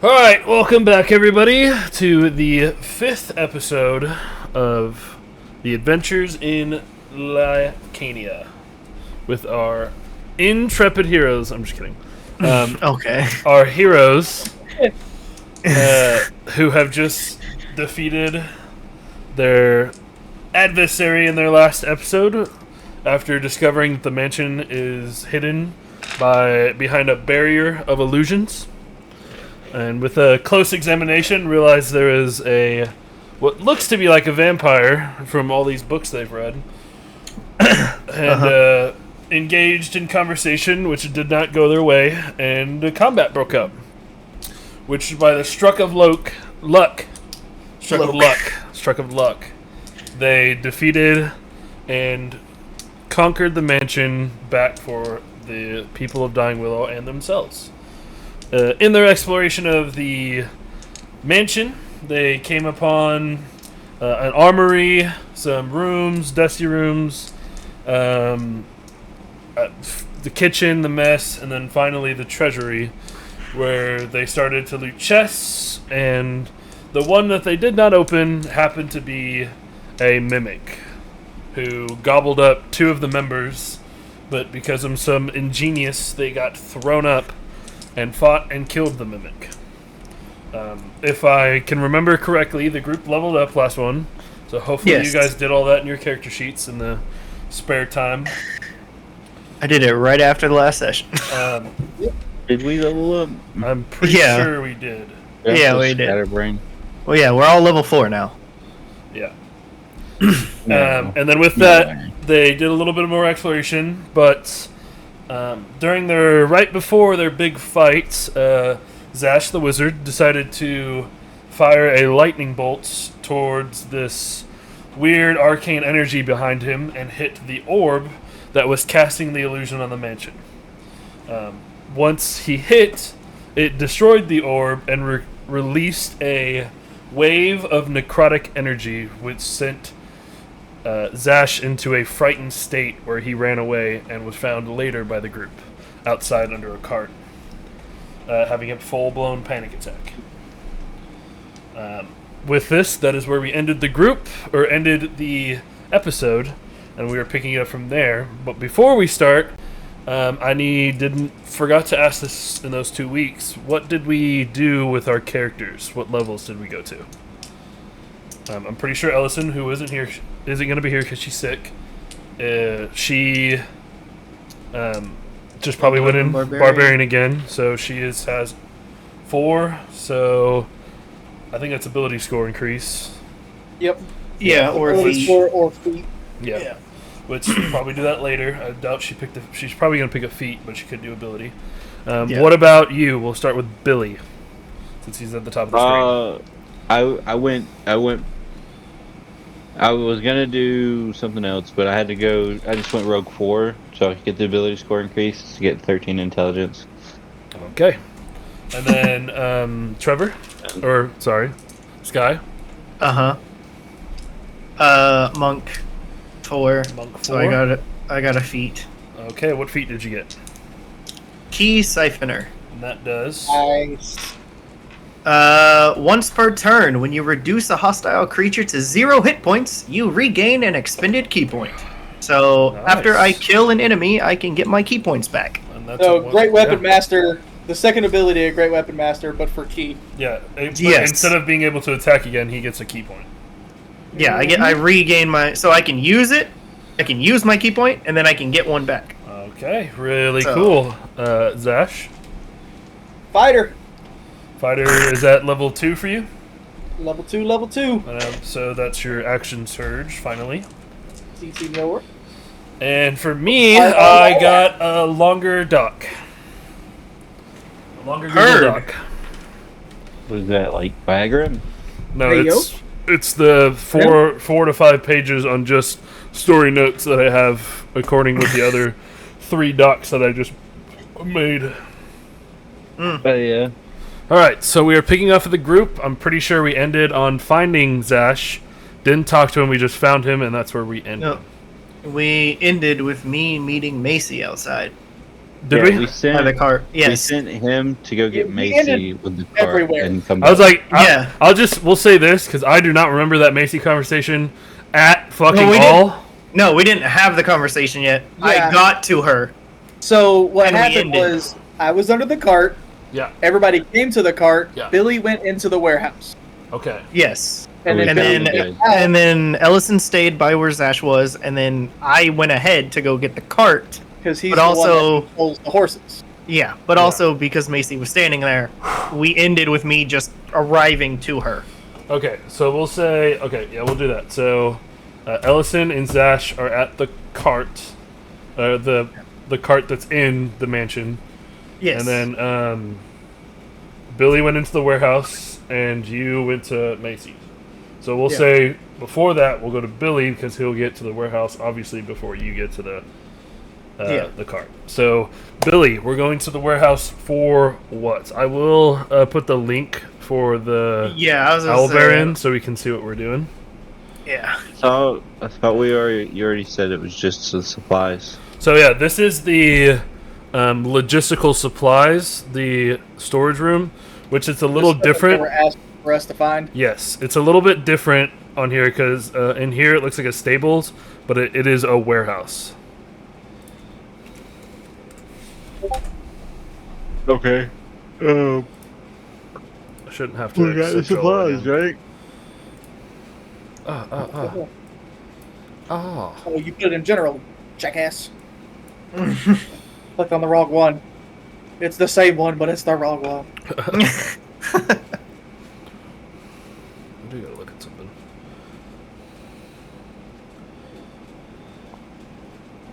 Alright, welcome back everybody to the 5th episode of The Adventures in Lykania with our intrepid heroes. I'm just kidding. Okay. Our heroes who have just defeated their adversary in their last episode after discovering that the mansion is hidden behind a barrier of illusions. And with a close examination, realized there is what looks to be like a vampire from all these books they've read, and engaged in conversation, which did not go their way, and the combat broke up, which by the struck of luck, they defeated and conquered the mansion back for the people of Dying Willow and themselves. In their exploration of the mansion, they came upon an armory, some rooms, dusty rooms, the kitchen, the mess, and then finally the treasury, where they started to loot chests, and the one that they did not open happened to be a mimic, who gobbled up 2 of the members, but because of some ingenious, they got thrown up and fought and killed the mimic. If I can remember correctly, the group leveled up last one, so hopefully you guys did all that in your character sheets in the spare time. I did it right after the last session. Did we level up? I'm pretty sure we did. Yeah, we did. Scatterbrain. Well, yeah, we're all level 4 now. Yeah. And then with that, they did a little bit more exploration, but right before their big fight, Zash the wizard decided to fire a lightning bolt towards this weird arcane energy behind him and hit the orb that was casting the illusion on the mansion. Once he hit, it destroyed the orb and released a wave of necrotic energy, which sent Zash into a frightened state where he ran away and was found later by the group outside under a cart, having a full-blown panic attack. With this, that is where we ended the group, or ended the episode, and we are picking it up from there. But before we start, forgot to ask this in those 2 weeks. What did we do with our characters? What levels did we go to? I'm pretty sure Ellison, who isn't going to be here because she's sick. She just probably went in Barbarian again, so she has 4. So I think that's ability score increase. Yep. Yeah, or ability score or feat. Yeah. Which we'll probably do that later. I doubt she's probably going to pick a feat, but she could do ability. What about you? We'll start with Billy, since he's at the top of the screen. I was gonna do something else, but I had to go. I just went Rogue 4, so I could get the ability score increased to get 13 intelligence. Okay. And then Trevor, or sorry, Sky. Monk 4. Monk 4. So I got a feat. Okay, what feat did you get? Key Siphoner. And that does. Nice. Once per turn, when you reduce a hostile creature to 0 hit points, you regain an expended key point. So after I kill an enemy, I can get my key points back. And that's Great Weapon Master, the second ability of Great Weapon Master, but for key. Yeah. Instead of being able to attack again, he gets a key point. Yeah, I regain so I can use it. I can use my key point, and then I can get one back. Okay, really cool. Zash? Fighter, is that level 2 for you? level 2. So that's your action surge, finally. CC lower. And for me, I got a longer dock. A longer Google Doc. What is that, like Viagra? No, it's the 4 to 5 pages on just story notes that I have according with the other 3 docs that I just made. Yeah. Alright, so we are picking up the group. I'm pretty sure we ended on finding Zash. Didn't talk to him, we just found him, and that's where we ended. No, we ended with me meeting Macie outside. Did Yeah, we? we sent By the cart. we Yes. sent him to go get We Macie ended with the cart everywhere. and come I was back. like, Yeah. we'll say this because I do not remember that Macie conversation at fucking No, we all. didn't. No, we didn't have the conversation yet. Yeah. I got to her. So what And we happened ended. was I was under the cart. Yeah. Everybody came to the cart. Yeah. Billy went into the warehouse. Okay. Yes. And then And Billy then- came out. And then Ellison stayed by where Zash was, and then I went ahead to go get the cart. Because he's But the also- one that controls the horses. Yeah, but also because Macie was standing there, we ended with me just arriving to her. Okay. So we'll say we'll do that. So Ellison and Zash are at the cart, the cart that's in the mansion, Yes. and then Billy went into the warehouse, and you went to Macy's. So we'll say before that we'll go to Billy because he'll get to the warehouse obviously before you get to the cart. So Billy, we're going to the warehouse for what? I will put the link for the Yeah, I was gonna owlbear say, in so we can see what we're doing. Yeah. So I thought you already said it was just the supplies. So yeah, this is the logistical supplies, the storage room, which is a little Just what they different. were asking for us to find. Yes, it's a little bit different on here because in here it looks like a stables, but it is a warehouse. Okay. I shouldn't have to. exit Joel again. right? Oh. Oh, you put it in general, jackass. Clicked on the wrong one. It's the same one, but it's the wrong one. I do gotta look at something.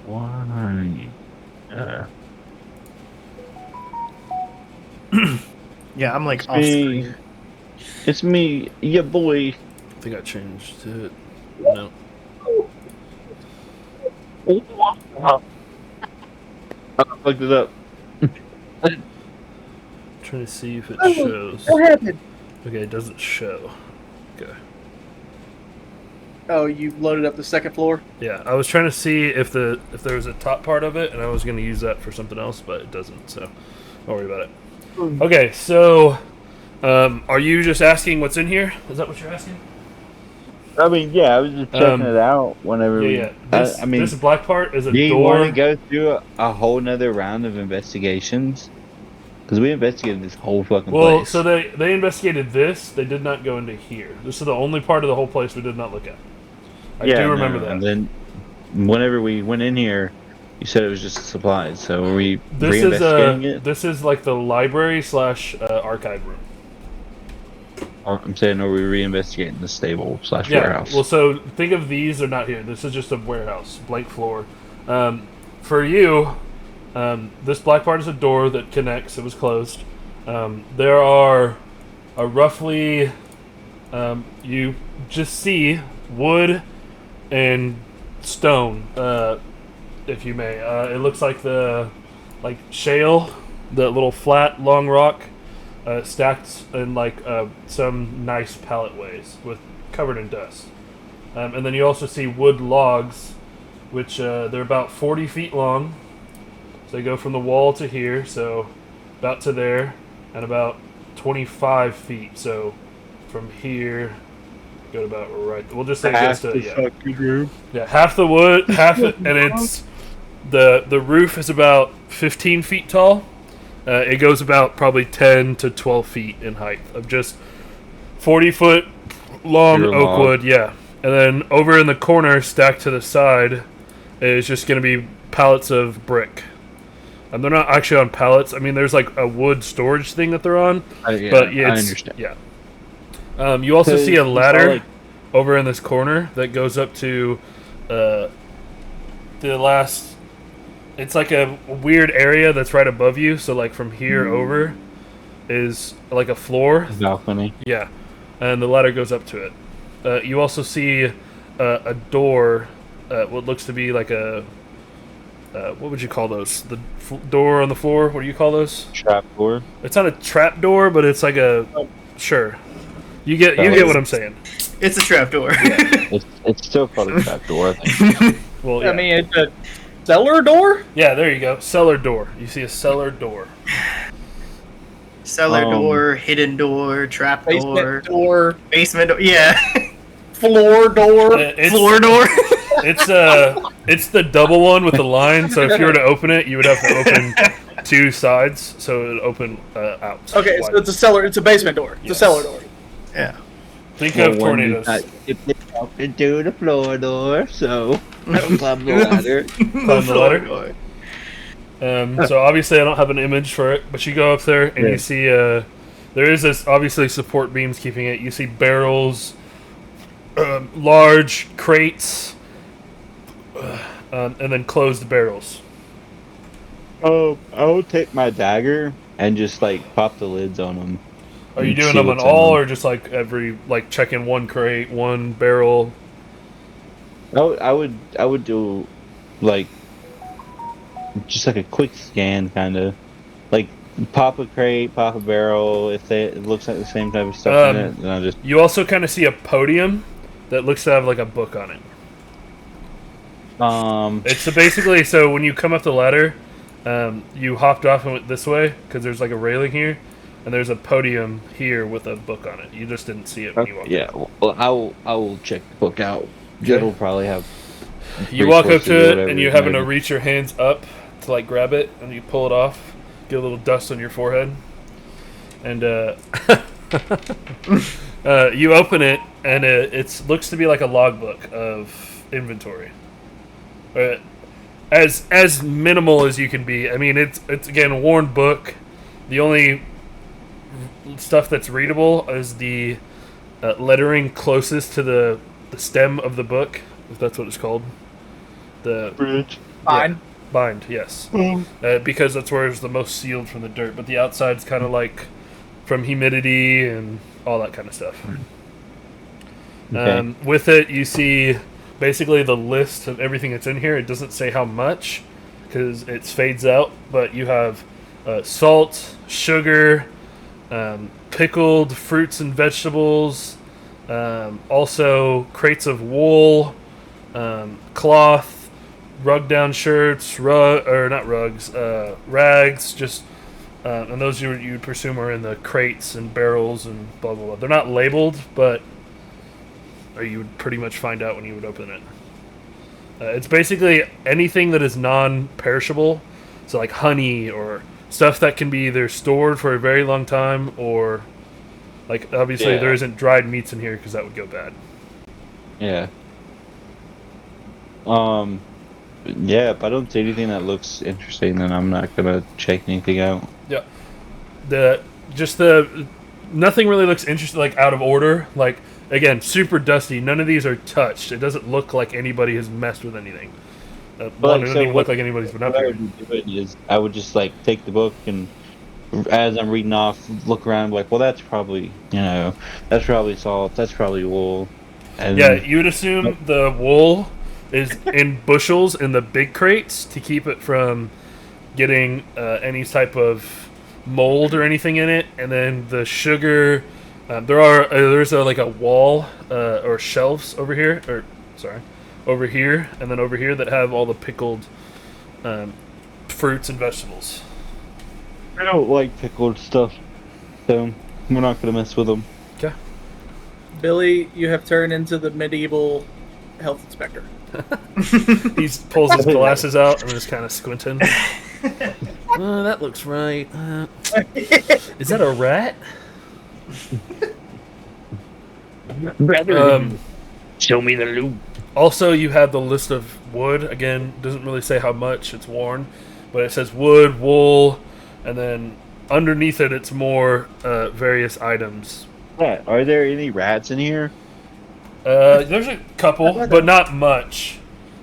Why? Yeah, I'm like off Me. screen. It's me, yeah, boy. I think I changed it. No. I fucked it up. Trying to see if it Oh, shows. What happened? Okay, it doesn't show. Okay. Oh, you loaded up the second floor? Yeah, I was trying to see if there was a top part of it, and I was going to use that for something else, but it doesn't. So don't worry about it. Okay, so are you just asking what's in here? Is that what you're asking? I mean, yeah, I was just checking it out whenever. Yeah. This, I mean, this black part is a do you door. want to go through a whole nother round of investigations? Because we investigated this whole fucking Well, place. so they investigated this. They did not go into here. This is the only part of the whole place we did not look at. I do remember that. And then whenever we went in here, you said it was just supplies. So were we re-investigating it? This is like the library / archive room. Or, I'm saying, are we re-investigating the stable / Yeah. warehouse? Well, so think of these are not here. This is just a warehouse, blank floor. For you, this black part is a door that connects. It was closed. There are roughly you just see wood and stone, if you may. It looks like shale, the little flat long rock. Stacked in some nice pallet ways covered in dust. And then you also see wood logs, which they're about 40 feet long. So they go from the wall to here, so about to there, and about 25 feet. So from here, go to about right. We'll just say half just the fucking room. yeah, half the wood, half it, and it's the roof is about 15 feet tall. It goes about probably 10 to 12 feet in height of just 40-foot long Pure oak log. wood, yeah. And then over in the corner, stacked to the side, is just going to be pallets of brick. And they're not actually on pallets. I mean, there's like a wood storage thing that they're on. Yeah, But yeah, I it's, understand. yeah. You also So see a it's ladder all, like- over in this corner that goes up to the last. It's like a weird area that's right above you. So like from here over is like a floor. Balcony. Yeah, and the ladder goes up to it. You also see a door. What looks to be like a. What would you call those? The door on the floor. What do you call those? Trap door. It's not a trap door, but it's like a. Sure. You get what I'm saying. It's a trapdoor. It's still called a trap door, I think. Well, yeah. I mean, Cellar door? Yeah, there you go. Cellar door. You see a cellar door. Cellar door, hidden door, trap door, Door. basement door. Yeah. Floor door. Floor door. It's the double one with the line. So if you were to open it, you would have to open 2 sides, so it would open out. Okay, so it's a cellar. It's a basement door. It's a cellar door. Yeah. Think of tornadoes. If they up into the floor door, so climb the ladder. Climb the ladder. So obviously I don't have an image for it, but you go up there and you see there is this obviously support beams keeping it. You see barrels, large crates, and then closed barrels. Oh, I would take my dagger and just like pop the lids on them. Are you doing them on all, or just like every checking one crate, one barrel? I would do like just like a quick scan, kind of like pop a crate, pop a barrel. If it looks like the same type of stuff in it, then I'll just. You also kind of see a podium that looks to have like a book on it. It's basically so when you come up the ladder, you hopped off and went this way because there's like a railing here, and there's a podium here with a book on it. You just didn't see it when you walked. Yeah, well, I will check the book out. Jed will probably have. You walk up to it, and you happen to reach your hands up to like grab it, and you pull it off. Get a little dust on your forehead, and you open it, and it looks to be like a logbook of inventory. As minimal as you can be. I mean, it's again a worn book. The only stuff that's readable is the lettering closest to the stem of the book, if that's what it's called. The bridge. Bind. Bind, yes. Because that's where it's the most sealed from the dirt. But the outside's kind of like from humidity and all that kind of stuff. Okay. With it, you see basically the list of everything that's in here. It doesn't say how much because it fades out, but you have salt, sugar, pickled fruits and vegetables, also crates of wool, cloth, rug down shirts, rags, just and those you would presume are in the crates and barrels and blah blah blah. They're not labeled, but you would pretty much find out when you would open it. It's basically anything that is non-perishable, so like honey or stuff that can be either stored for a very long time or, like, obviously there isn't dried meats in here because that would go bad. Yeah. Yeah, if I don't see anything that looks interesting, then I'm not gonna check anything out. Yeah. Nothing really looks interesting, like out of order. Like, again, super dusty. None of these are touched. It doesn't look like anybody has messed with anything. It doesn't even look like anybody's been up What I here. would do is I would just like take the book and as I'm reading off, look around, like, well, that's probably that's probably salt, that's probably wool. And Yeah, you would assume the wool is in bushels in the big crates to keep it from getting any type of mold or anything in it, and then the sugar. There's like a wall or shelves over here, over here, and then over here that have all the pickled fruits and vegetables. I don't like pickled stuff, so we're not gonna mess with them. Okay. Billy, you have turned into the medieval health inspector. He pulls his glasses out and is kind of squinting. That looks right. Is that a rat? Show me the loot. Also, you have the list of wood. Again, doesn't really say how much it's worn, but it says wood, wool, and then underneath it, it's more various items. Yeah, are there any rats in here? There's a couple, but not much.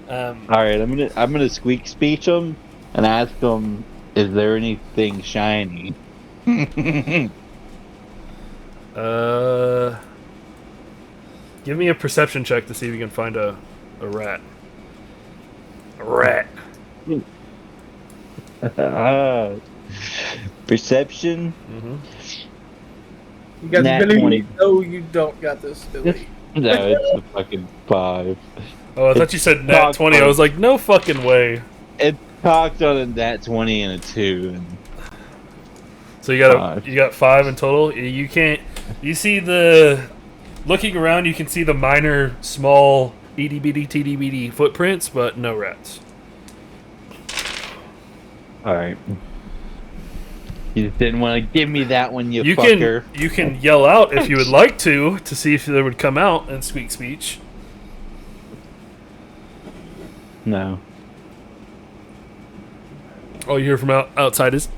All right, I'm gonna squeak speech them and ask them, is there anything shiny? Give me a perception check to see if you can find a rat. A rat. Perception. Mm-hmm. You got Nat this, Billy? 20. No, you don't got this, Billy. No, it's a fucking 5. Oh, I thought you said nat 20. I was like, no fucking way. It cocked on a nat 20 and a 2. And So you got 5 in total. You can't. You see the looking around. You can see the minor, small, itty bitty, teeny bitty footprints, but no rats. all right. You just didn't want to give me that one, you Can fucker. you can yell out if you would like to see if they would come out and speak speech. No. All you hear from outside is.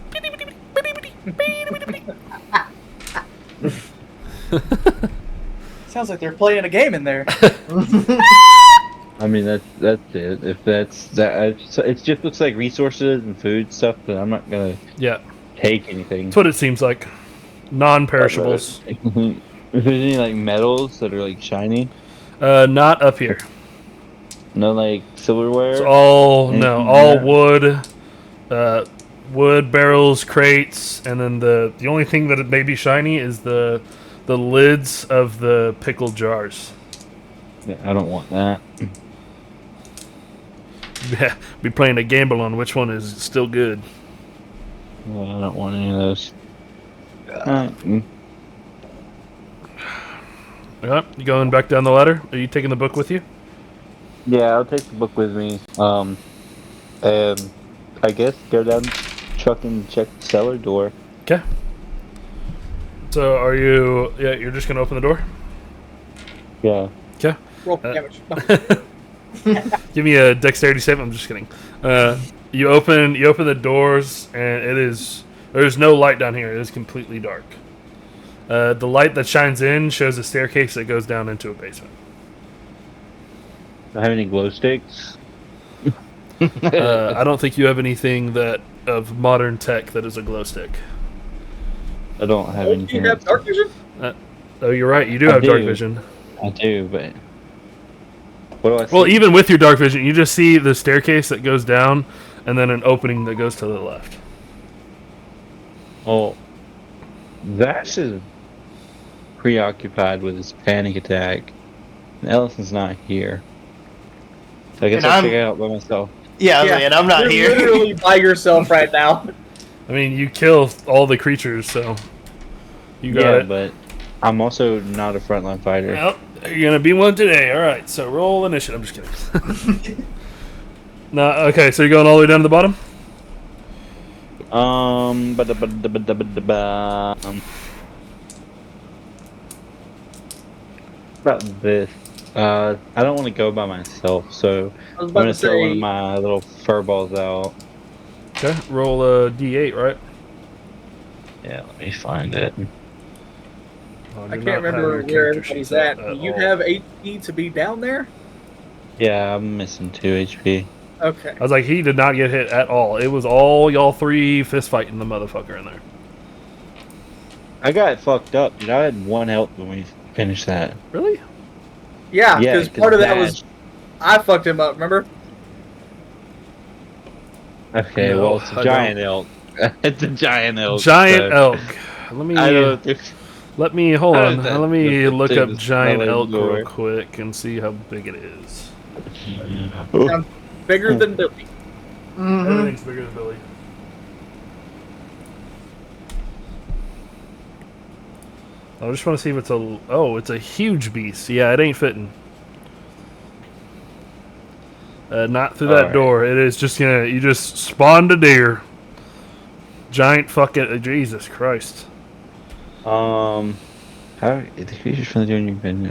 Sounds like they're playing a game in there. I mean, that's it. If that's that, it just looks like resources and food stuff, but I'm not gonna Yeah, take anything. that's what it seems like. Non-perishables. If there's any like metals that are like shiny, Not up here. no like silverware. It's all Anything all like wood, wood barrels, crates, and then the only thing that may be shiny is the lids of the pickled jars. Yeah, I don't want that. Yeah, be playing a gamble on which one is still good. Yeah, I don't want any of those. Alright. Alright, you going back down the ladder? Are you taking the book with you? Yeah, I'll take the book with me. And I guess go down truck and check the cellar door. Okay. So are you? Yeah, you're just gonna open the door. Yeah. Okay. Roll for damage. Give me a dexterity save. I'm just kidding. You open the doors, and there's no light down here. It is completely dark. The light that shines in shows a staircase that goes down into a basement. Do I have any glow sticks? I don't think you have anything of modern tech that is a glow stick. I don't have Do anything. you have dark vision? Oh, you're right. You do I have dark do. vision. I do, but what do I see? Well, even with your dark vision, you just see the staircase that goes down, and then an opening that goes to the left. Oh, Vash is preoccupied with his panic attack. And Ellison's not here. So I guess And I'll I'm- check it out by myself. Yeah, man, I'm not You're here. literally by yourself right now. I mean, you kill all the creatures, so you got Yeah, it. but I'm also not a frontline fighter. Well, you're gonna be one today. All right, so roll initiative. I'm just kidding. No, okay. So you're going all the way down to the bottom. About this. I don't want to go by myself, so I was I'm about gonna to throw one of say, my little fur balls out. Okay, roll a d8, right? Yeah, let me find it. Oh, I do can't not remember have your where character everybody's sheet at. up Do you all. have HP to be down there? Yeah, I'm missing 2 HP. Okay. I was like, he did not get hit at all. It was all y'all three fist fighting the motherfucker in there. I got fucked up, dude. I had 1 health when we finished that. Really? Yeah, because part of that was I fucked him up. Remember? Okay, No, well, it's I a giant elk. It's a giant elk. Giant so elk. I don't think. Let me hold How on. did that Let me look thing up just giant smell elk like gore? real quick and see how big it is. I'm bigger than Billy. Mhm. Everything's bigger than Billy. I just want to see if it's a. Oh, it's a huge beast. Yeah, it ain't fitting. Not through that Alright. door. It is just gonna. You just spawned a deer. Giant fucking. Jesus Christ. How the creatures from the doing you've been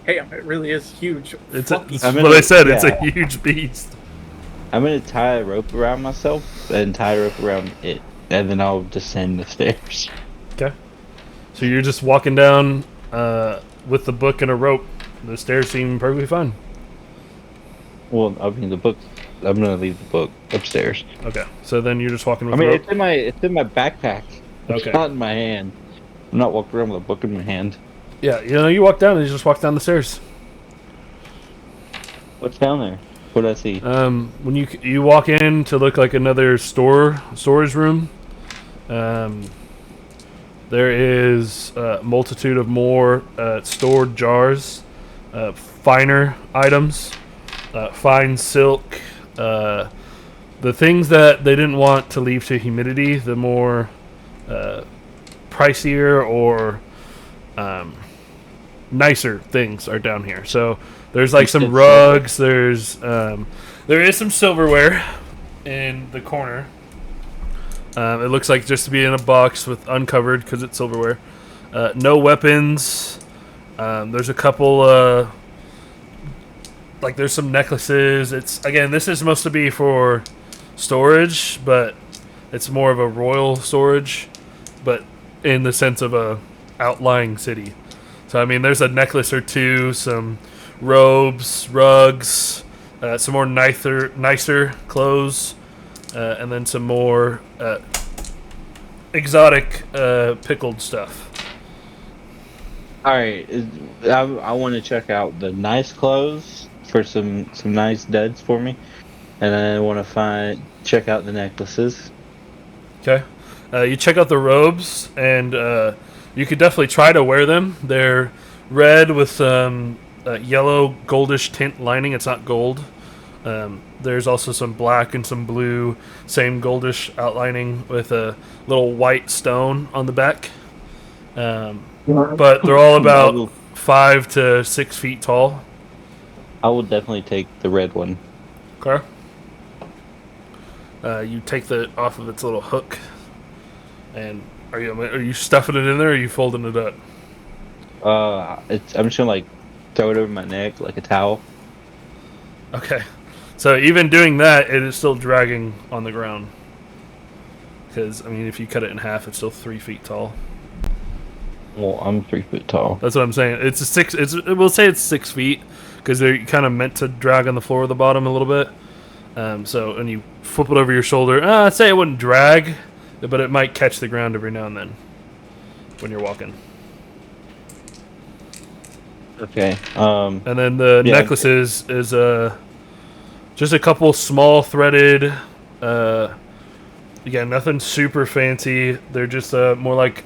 Damn, it really is huge. It's Fucking- it's I'm what gonna- I said. It's a yeah. huge beast. I'm gonna tie a rope around myself and tie a rope around it, and then I'll descend the stairs. Okay. So you're just walking down with the book and a rope. The stairs seem perfectly fine. Well, I mean the book. I'm gonna leave the book upstairs. Okay. So then you're just walking with I mean, the rope. it's in my backpack. It's Okay. not in my hand. I'm not walking around with a book in my hand. Yeah, you walk down and you just walk down the stairs. What's down there? What did I see? When you walk in to look like another storage room, there is a multitude of more stored jars, finer items, fine silk, The things that they didn't want to leave to humidity, the more pricier or nicer things are down here. So there's like some rugs. There is some silverware in the corner. It looks like just to be in a box with uncovered because it's silverware. No weapons. There's a couple. Like there's some necklaces. This is supposed to be for storage, but it's more of a royal storage, but in the sense of a outlying city. So I mean, there's a necklace or two, some robes, rugs, some more nicer clothes, and then some more exotic pickled stuff. All right, I want to check out the nice clothes for some nice duds for me, and then I want to check out the necklaces. Okay, you check out the robes, and you could definitely try to wear them. They're red with some yellow goldish tint lining. It's not gold. There's also some black and some blue, same goldish outlining with a little white stone on the back. But they're all about 5 to 6 feet tall. I will definitely take the red one. Okay. You take off of its little hook, and are you stuffing it in there, or are you folding it up? I'm just gonna throw it over my neck like a towel. Okay. So even doing that, it is still dragging on the ground. Because I mean, if you cut it in half, it's still 3 feet tall. Well, I'm 3 foot tall. That's what I'm saying. We'll say it's 6 feet because they're kind of meant to drag on the floor of the bottom a little bit. So when you flip it over your shoulder, I'd say it wouldn't drag, but it might catch the ground every now and then when you're walking. Okay. And then the necklaces is just a couple small threaded. Again, nothing super fancy. They're just more like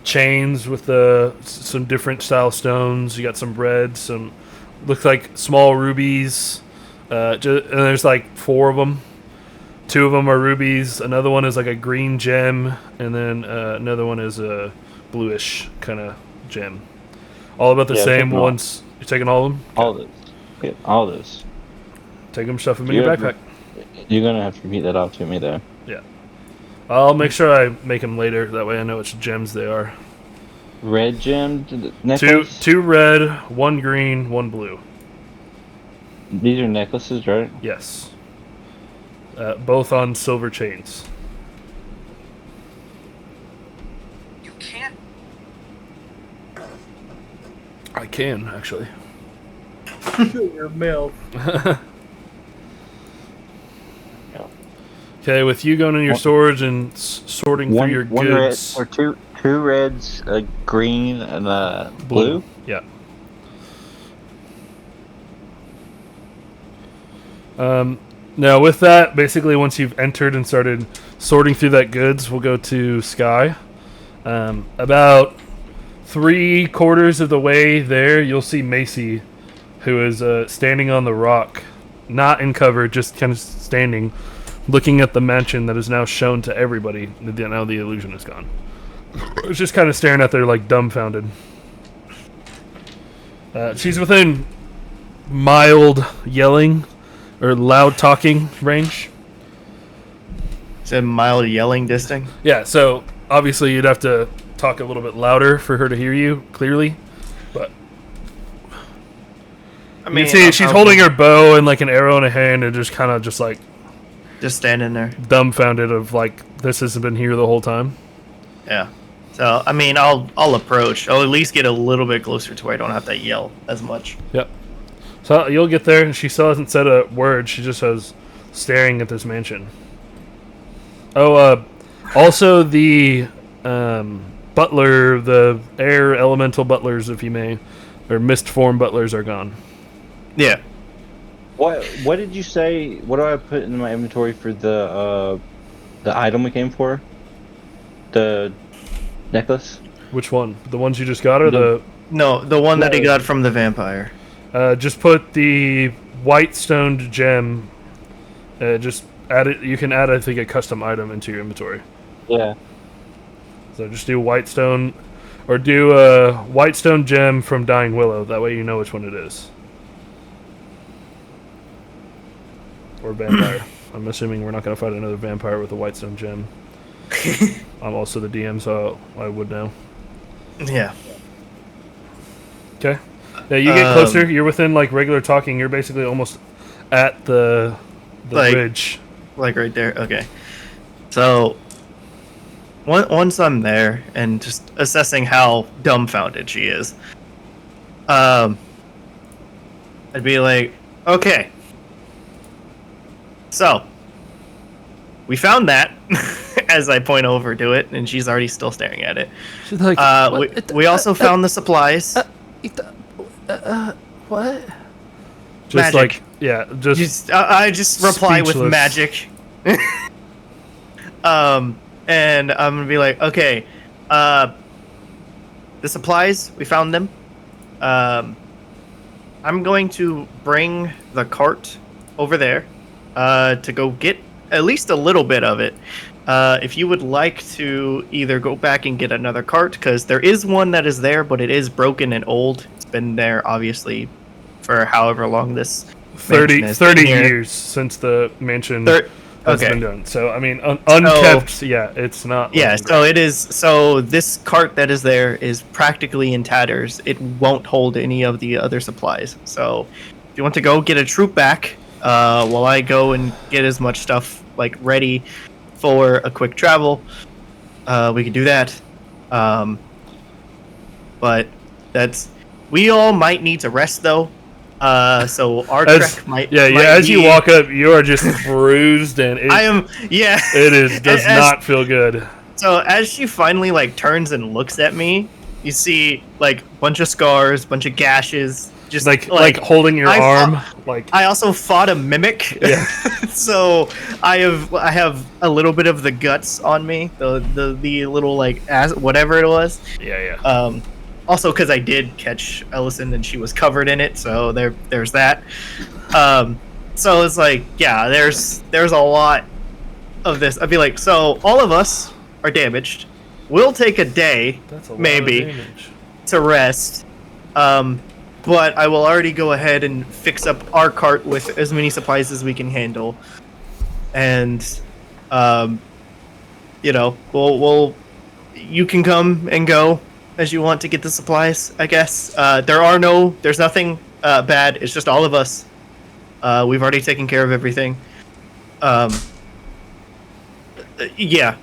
chains with some different style stones. You got some red, some looks like small rubies, and there's like 4 of them. 2 of them are rubies. Another one is like a green gem, and then another one is a bluish kind of gem. All about the same ones. You're taking all of them? All those. Yeah, all those. Take them, stuff them in your backpack. You're gonna have to repeat that out to me, though. Yeah. I'll make sure I make them later. That way I know which gems they are. Red gem necklace? Two red, 1 green, 1 blue. These are necklaces, right? Yes. Both on silver chains. You can't. I can, actually. Your milk. Okay, with you going in your storage and sorting through your goods. Red, or two reds, a green, and a blue? Yeah. Now with that, basically once you've entered and started sorting through that goods, we'll go to Sky. About 3/4 of the way there, you'll see Macie, who is standing on the rock, not in cover, just kind of standing, looking at the mansion that is now shown to everybody. Now the illusion is gone. It's just kind of staring at there like dumbfounded. She's within mild yelling or loud talking range. Is it mild yelling distance? Yeah, so obviously you'd have to talk a little bit louder for her to hear you clearly. But I mean, you can see she's holding her bow and like an arrow in her hand and just kind of just standing there, dumbfounded of like this has been here the whole time. Yeah. So I mean, I'll approach. I'll at least get a little bit closer to where I don't have to yell as much. Yep. So you'll get there. She still hasn't said a word. She just was staring at this mansion. Oh, also the butler, the air elemental butlers, if you may, or mist form butlers are gone. Yeah. What did you say? What do I put in my inventory for the item we came for? The necklace? Which one? The ones you just got, or No, the one that he got from the vampire. Just put the white stoned gem Just add it. You can add, I think, a custom item into your inventory. Yeah. So just do Whitestone, or do a Whitestone gem from Dying Willow. That way you know which one it is. Or vampire. I'm assuming we're not going to fight another vampire with a Whitestone gem. I'm also the DM, so I would know. Yeah. Okay. Yeah, you get closer. You're within like regular talking. You're basically almost at the like, ridge. Like right there. Okay. So once I'm there and just assessing how dumbfounded she is, I'd be like, okay. So we found that as I point over to it, and she's already still staring at it. She's like, we also found the supplies. What? Just Magic. like, yeah, just I just reply with speechless. magic. And I'm gonna be like, okay, the supplies, we found them. I'm going to bring the cart over there to go get at least a little bit of it. If you would like to either go back and get another cart, because there is one that is there, but it is broken and old. It's been there, obviously, for however long this 30 been here. years since the mansion Thir- has okay. been done. So, I mean, unkept, yeah, it's not... Yeah, looking so great. it is. So this cart that is there is practically in tatters. It won't hold any of the other supplies. So if you want to go get a troop back, while I go and get as much stuff like ready for a quick travel, we can do that. But we all might need to rest though. So our trek might. Yeah, might as you be- walk up, you are just bruised, and I am. Yeah. does not feel good. So as she finally like turns and looks at me, you see like bunch of scars, bunch of gashes, just Like holding your arm, like I also fought a mimic. Yeah. So I have a little bit of the guts on me, the little like whatever it was. yeah. Also because I did catch Ellison and she was covered in it, so there's that. So it's like, yeah, there's a lot of this. I'd be like, so all of us are damaged. We'll take a day, That's a lot maybe, of damage. to rest. But I will already go ahead and fix up our cart with as many supplies as we can handle. And, we'll you can come and go as you want to get the supplies, I guess. There's nothing bad. It's just all of us. We've already taken care of everything. Yeah.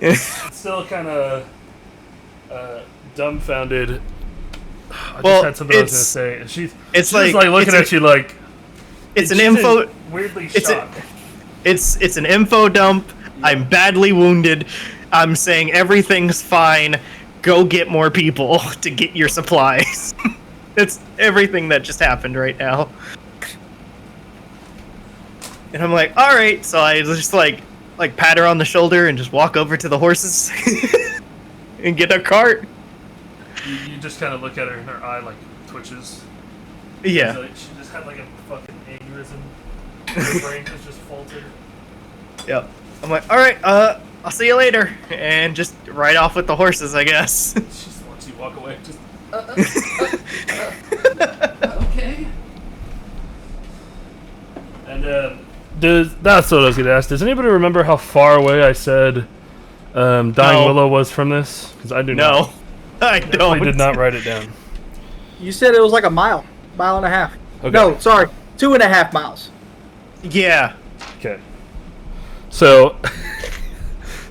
It's still kind of dumbfounded. I Well, just had something I was gonna say. She's like looking at you like it's an she's info. weirdly It's shocked. It's an info dump. Yeah. I'm badly wounded. I'm saying everything's fine. Go get more people to get your supplies. That's everything that just happened right now. And I'm like, all right. So I just like pat her on the shoulder and just walk over to the horses and get a cart. You just kind of look at her and her eye like twitches. Yeah. So she just had like a fucking aneurysm. Her brain is just faulted. Yep. I'm like, all right. I'll see you later, and just ride off with the horses, I guess. She just watches you walk away. Just Okay. and that's what I was gonna ask. Does anybody remember how far away I said Dying No. Willow was from this? Because I do not. No, I Definitely don't. did not write it down. You said it was like a mile and a half. Okay. No, sorry, 2.5 miles. Yeah. Okay. So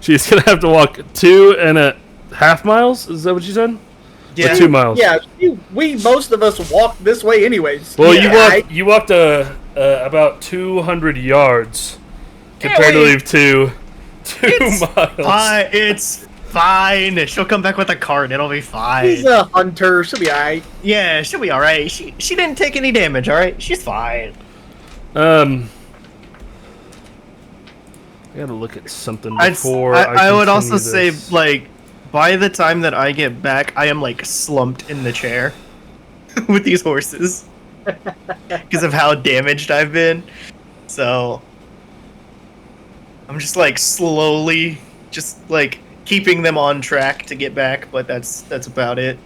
she's gonna have to walk 2.5 miles. Is that what you said? Yeah. Or 2 miles. Yeah, most of us walk this way anyways. Well, Yeah. you walked about 200 yards comparative to 2 miles. It's fine. She'll come back with a cart. It'll be fine. He's a hunter. She'll be alright. Yeah, she'll be all right. She didn't take any damage. All right, she's fine. I gotta look at something I before I would also continue say this. like by the time that I get back, I am like slumped in the chair with these horses. because of how damaged I've been. So I'm just like slowly, just like keeping them on track to get back, but that's about it.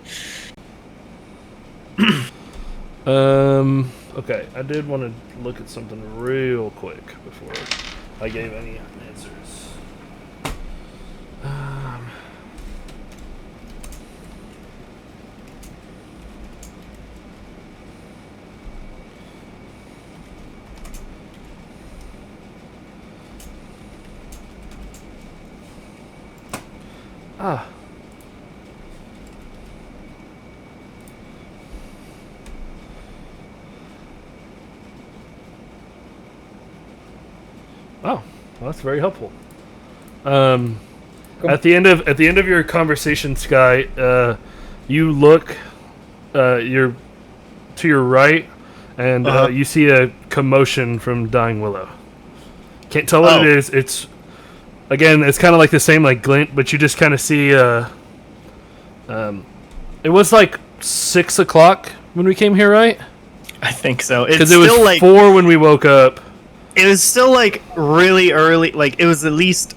Okay, I did want to look at something real quick before I gave any answers. Oh, well, that's very helpful. At the end of your conversation, Sky, you look to your right, and you see a commotion from Dying Willow. Can't tell what it is. It's kind of like the same like glint, but you just kind of see. It was like 6 o'clock when we came here, right? I think so. Because it was still like 4 when we woke up. It was still like really early. Like it was at least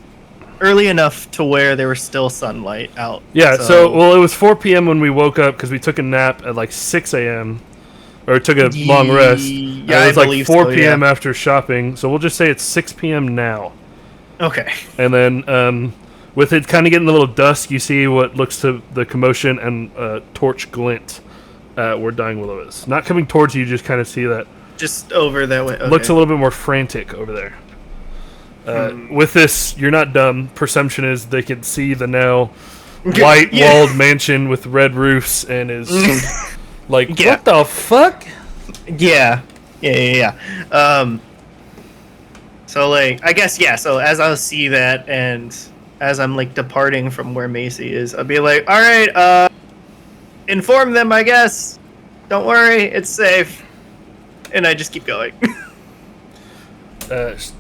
early enough to where there was still sunlight out. Yeah. So it was 4 p.m. when we woke up because we took a nap at like 6 a.m. or took a long rest. Yeah, it was like 4 p.m. yeah. after shopping. So we'll just say it's 6 p.m. now. Okay. And then with it kind of getting a little dusk, you see what looks to the commotion and torch glint where Dying Willow is. Not coming towards you, just kind of see that. Just over that way. Okay. Looks a little bit more frantic over there. With this, you're not dumb. Perception is they can see the now white-walled mansion with red roofs and is like, what the fuck? Yeah. So, like, I guess, yeah, so as I'll see that and as I'm, like, departing from where Macie is, I'll be like, alright, inform them, I guess. Don't worry, it's safe. And I just keep going. As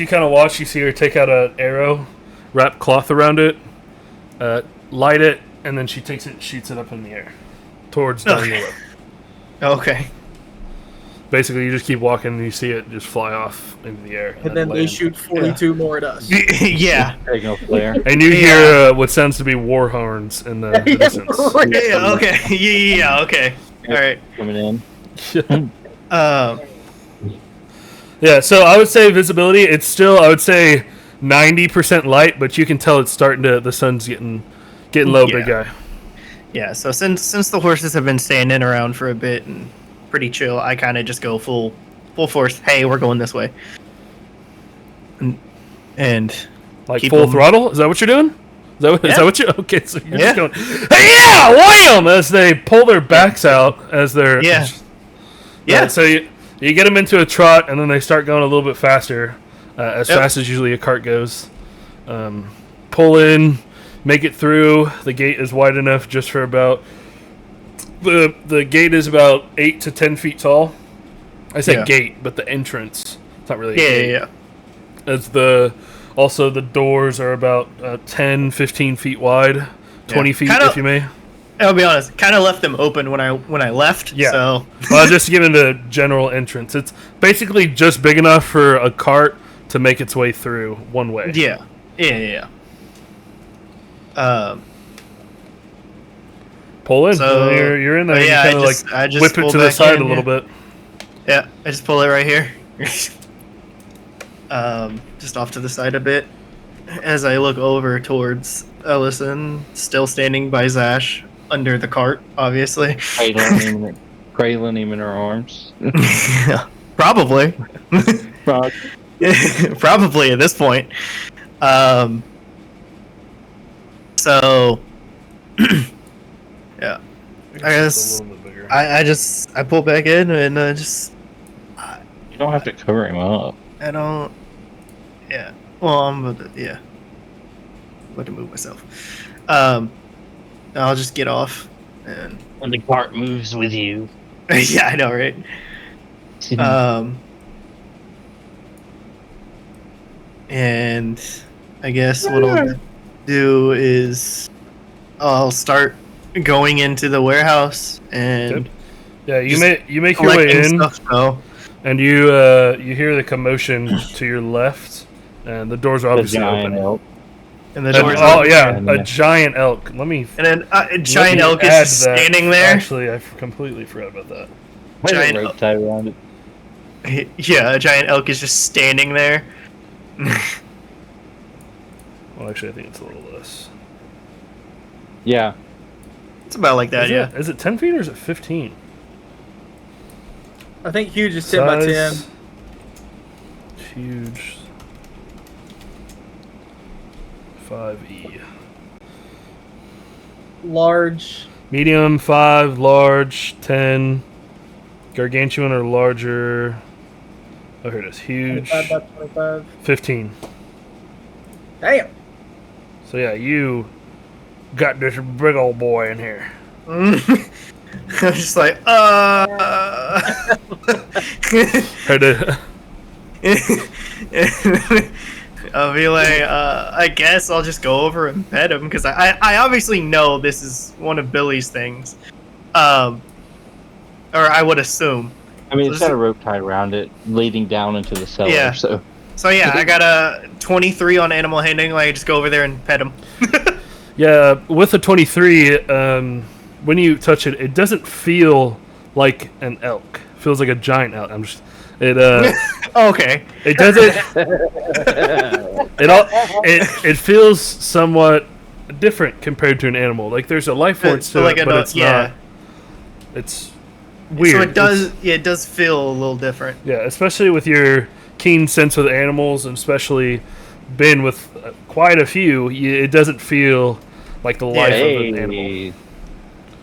you kind of watch, you see her take out an arrow, wrap cloth around it, light it, and then she takes it, shoots it up in the air towards Dying Willow. Okay. Basically, you just keep walking and you see it just fly off into the air. And then they shoot 42 more at us. Yeah. There you go, flare. And you hear what sounds to be war horns in the distance. Yeah, okay. Yeah, okay. Alright. Coming in. Yeah, so I would say visibility, it's still, I would say 90% light, but you can tell it's starting to, the sun's getting low, big guy. Yeah, so since the horses have been staying in around for a bit and pretty chill, I kind of just go full force. Hey, we're going this way. And like full throttle? Is that what you're doing? Is that what you? Okay, so you're just going, hey, yeah, wham! As they pull their backs out as they're So you get them into a trot, and then they start going a little bit faster, as fast as usually a cart goes. Pull in, make it through. The gate is wide enough just for about the gate is about 8 to 10 feet tall. I said gate, but the entrance, it's not really a gate. Yeah. As the doors are about 10, 15 feet wide, 20 feet if you may. I'll be honest, kind of left them open when I left. Yeah. So. Well, just given the general entrance, it's basically just big enough for a cart to make its way through one way. Yeah. Pull in. So you're in there. Yeah, you I just whip it to the side a little bit. Yeah, I just pull it right here. Just off to the side a bit. As I look over towards Ellison, still standing by Zash under the cart, obviously. Cradling him in her arms. Probably. Probably at this point. So, yeah. I guess I pull back in and you don't have to cover him up. I don't. Yeah. Well, I'm about to move myself. I'll just get off and. When the cart moves with you. Yeah, I know, right? And I guess what I'll do is I'll start going into the warehouse and Yeah, you Just make your way collecting in, stuff, though. and you hear the commotion to your left, and the doors are The obviously giant open. elk. And the And- doors oh open. yeah, and a then- giant elk. Let me. And then a let giant me elk is add just that. standing there. Actually, I completely forgot about that. Why is Giant a rope tied around it? Yeah, a giant elk is just standing there. Well, actually, I think it's a little less. Yeah. It's about like that, yeah. Is it 10 feet or is it 15? I think huge is 10 by 10. Size, Huge. 5E. Large. Medium 5, large 10, gargantuan or larger. Oh, here it is. Huge 25 by 25. 15. Damn. So yeah, you got this big old boy in here. I'm just like, Heard it. I'll be like, I guess I'll just go over and pet him because I obviously know this is one of Billy's things, or I would assume. I mean, So it's this got a rope tied around it, leading down into the cellar. Yeah. So So yeah, I got a 23 on animal handling. Like, I just go over there and pet him. Yeah, with a 23, when you touch it, it doesn't feel like an elk. It feels like a giant elk. Okay. It doesn't. It feels somewhat different compared to an animal. Like there's a life force to like it, but it's not. It's weird. So it does. It's- Yeah, it does feel a little different. yeah, especially with your keen sense with animals, and especially been with quite a few, it doesn't feel like the life of an animal. hey,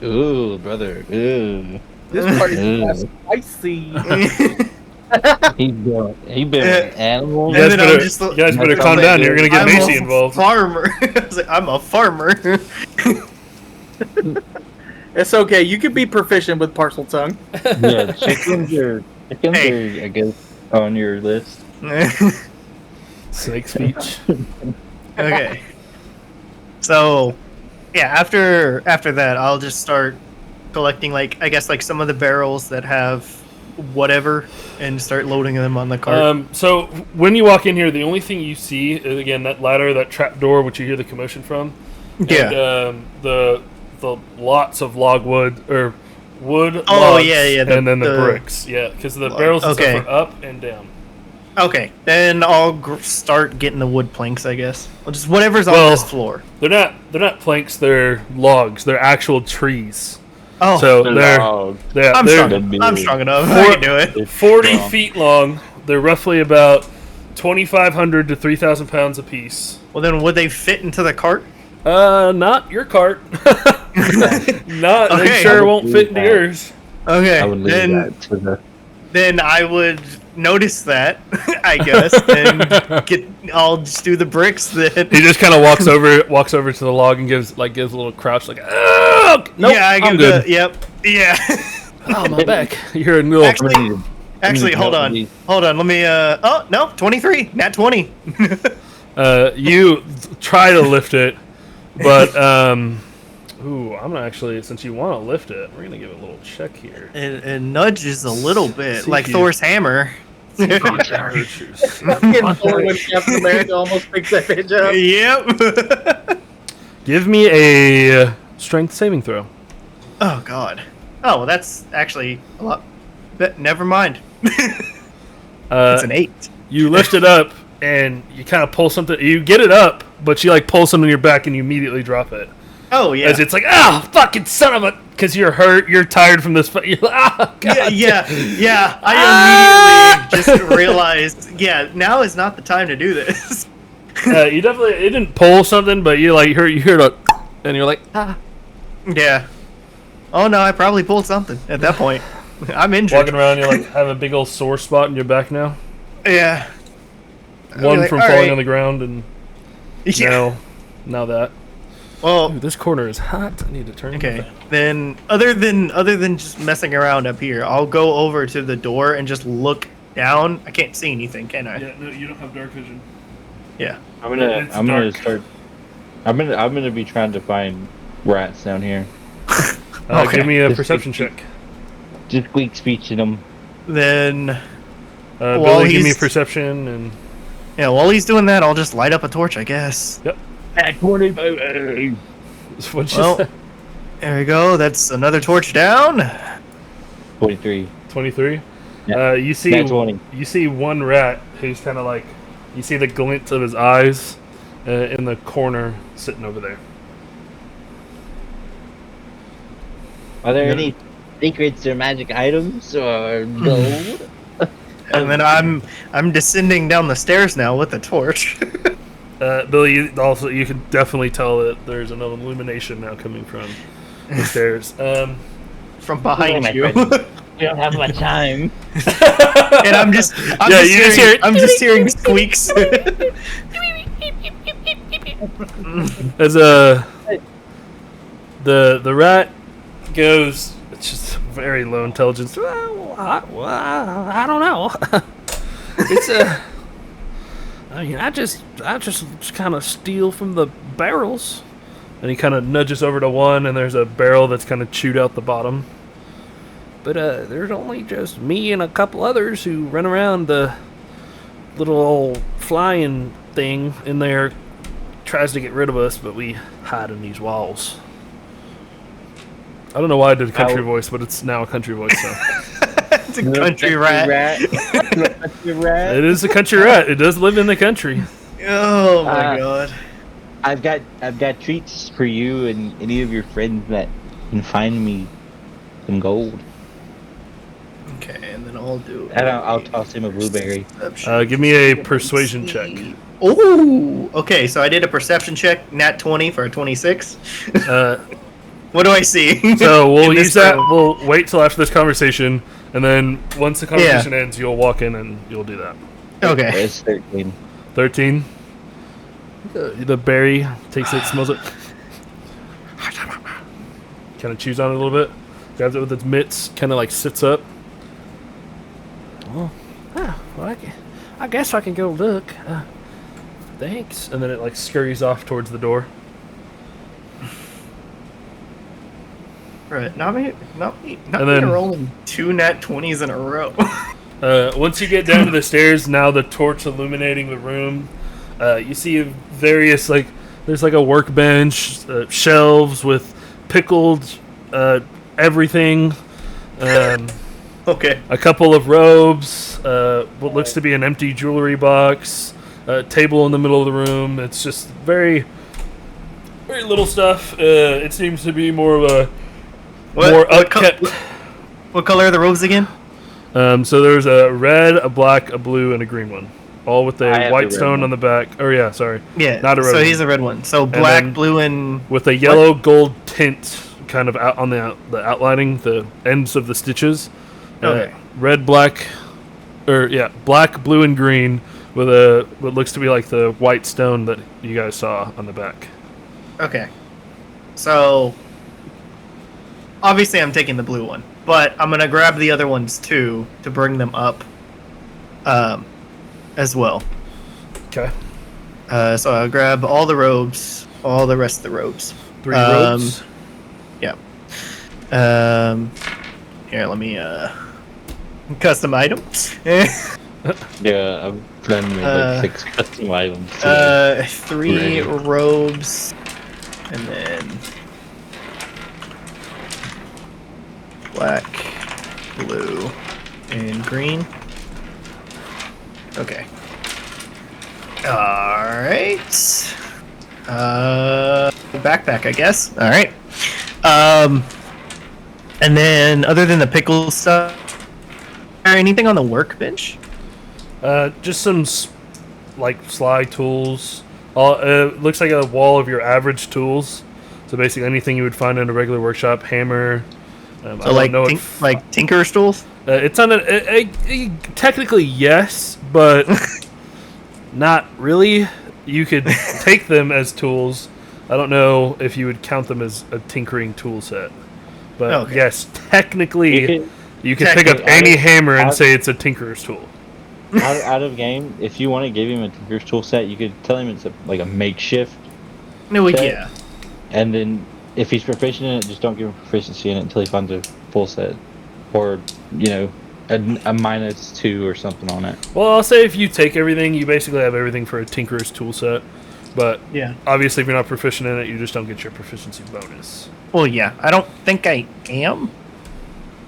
ooh, brother, ooh. This part is Ooh. spicy. He been with animals. You guys And then I'm better, just- you guys better That's calm all down. they You're do. gonna get I'm Macie a involved. Farmer. I was like, I'm a farmer. It's okay. You can be proficient with parcel tongue. Yeah, chickens are, Hey. I guess, on your list. Snake speech. Okay. So, yeah, after that, I'll just start collecting, like, I guess, like, some of the barrels that have whatever and start loading them on the cart. So when you walk in here, the only thing you see is again that ladder, that trap door, which you hear the commotion from. Yeah. And, the lots of logwood or wood. Oh, logs, yeah, and then the the bricks. Yeah, because the barrels and okay. stuff are up and down. Okay, then I'll start getting the wood planks, I guess. Well, just whatever's on Well- this floor. They're not planks. They're logs. They're actual trees. Oh, So The they're dog. I'm they're strong. I'm strong enough. I can do it. It's 40 strong. feet long. They're roughly about 2,500 to 3,000 pounds apiece. Well, then would they fit into the cart? Not your cart. Not. They Okay. sure I would won't leave fit into that. yours. Okay, I would leave then that to the. then I would notice that, I guess, and I'll just do the bricks then. He just kind of walks over to the log and gives a little crouch, like, oh, nope, Yeah, I I'm give good. the yep. Yeah. Oh, my back. You're a little. Actually, hold on. Hold on. Let me oh, no, 23. Nat 20. You try to lift it, but ooh, I'm gonna actually, since you want to lift it, we're gonna give it a little check here. It nudges a little bit, See like if you- Thor's hammer. Archers. Fucking Thor when Captain America almost picks that bitch up. Yep. Give me a strength saving throw. Oh God. Oh, well, that's actually a lot. But never mind. It's an 8. You lift it up and you kind of pull something. You get it up, but you like pull something in your back and you immediately drop it. Oh yeah. As it's like, ah, fucking son of a, because you're hurt, you're tired from this. You're like, ah, God. Yeah. I immediately just realized, yeah, now is not the time to do this. You definitely, it didn't pull something, but you like you heard a, and you're like, ah. Yeah. Oh no, I probably pulled something at that point. I'm injured. Walking around, you like have a big old sore spot in your back now. Yeah. One like, from all falling right. on the ground, and Yeah. now that. Well, Ooh, this corner is hot. I need to turn. okay. the fan. Then other than just messing around up here, I'll go over to the door and just look down. I can't see anything, can I? Yeah, no, you don't have dark vision. Yeah. I'm It's gonna dark. start. I'm gonna be trying to find rats down here. Okay. Give me a Just- perception check. just quick speech to them. Then, Billy, give me perception and. Yeah, while he's doing that, I'll just light up a torch, I guess. Yep. At 25. What'd you Well, say? there we go. That's another torch down. 43. 23. Yeah. You see. That's 20. You see one rat who's kind of like. You see the glint of his eyes in the corner, sitting over there. Are there any secrets or magic items or gold? And then I'm descending down the stairs now with the torch. Billy, you can definitely tell that there's an illumination now coming from the stairs. From behind you. We don't have much time. And I'm just hearing squeaks. As the rat goes, it's just very low intelligence. Well, I don't know. It's I mean, I just kind of steal from the barrels. And he kind of nudges over to one, and there's a barrel that's kind of chewed out the bottom. But there's only just me and a couple others who run around the little old flying thing in there. Tries to get rid of us, but we hide in these walls. I don't know why I did a country voice, but it's now a country voice. So. It's a country rat. Country rat. It is a country rat. It does live in the country. Oh my god. I've got treats for you and any of your friends that can find me some gold. Okay, and then I'll do. And I'll toss him a blueberry. Give me a persuasion check. Ooh. Okay, so I did a perception check, nat 20 for a 26. What do I see? So we'll in use this that. room? We'll wait till after this conversation, and then once the conversation ends, you'll walk in and you'll do that. Okay. It's 13. 13. The berry takes it, smells it, kind of chews on it a little bit, grabs it with its mitts, kind of like sits up. Well, I guess I can go look. Thanks. And then it like scurries off towards the door. Right. Not me And then- rolling 2 nat 20s in a row. Once you get down to the stairs, now the torch illuminating the room, you see various, like, there's like a workbench, shelves with pickled everything, Okay. a couple of robes, what looks to be an empty jewelry box, a table in the middle of the room. It's just very, very little stuff. It seems to be more of a more upkept. What color are the robes again? So there's a red, a black, a blue, and a green one. All with I a have white the red stone one. on the back. Oh, yeah, sorry. Yeah. Not a red So one. he's a red one. So black, then- blue, and With a yellow gold tint kind of out on the outlining, the ends of the stitches. Okay. Red, black, black, blue, and green with what looks to be like the white stone that you guys saw on the back. okay. So obviously I'm taking the blue one, but I'm gonna grab the other ones too to bring them up, as well. Okay. So I'll grab all the robes, all the rest of the robes. 3 robes. Yeah. Here, let me custom item. Yeah, I've done like 6 custom items. 3 robes, and then black, blue, and green. Okay. Alright. Backpack, I guess. Alright. And then, other than the pickle stuff, anything on the workbench? Just some like slide tools. Looks like a wall of your average tools. So basically anything you would find in a regular workshop. Hammer. I So don't like, know like Tinker's tools? it's on technically yes, but not really. You could take them as tools. I don't know if you would count them as a tinkering tool set. But Okay. yes, technically you could pick up technically, any hammer and say it's a tinkerer's tool. out of game, if you want to give him a Tinker's tool set, you could tell him it's like a makeshift. No, set, yeah. And then if he's proficient in it, just don't give him proficiency in it until he finds a full set. or a -2 or something on it. Well, I'll say if you take everything, you basically have everything for a tinkerer's tool set. But Yeah. obviously, if you're not proficient in it, you just don't get your proficiency bonus. Well, yeah. I don't think I am.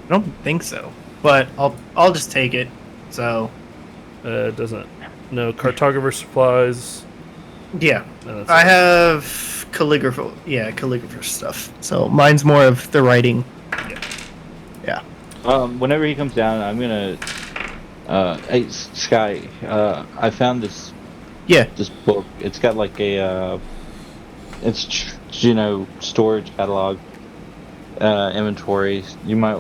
I don't think so. But I'll just take it. So. It doesn't. No cartographer supplies. Yeah. No, that's I it. have calligrapher. Yeah, calligrapher stuff. So mine's more of the writing. Yeah. Whenever he comes down, I'm gonna. Hey, Sky. I found this Yeah. book. It's got like a. It's storage catalog, inventory. You might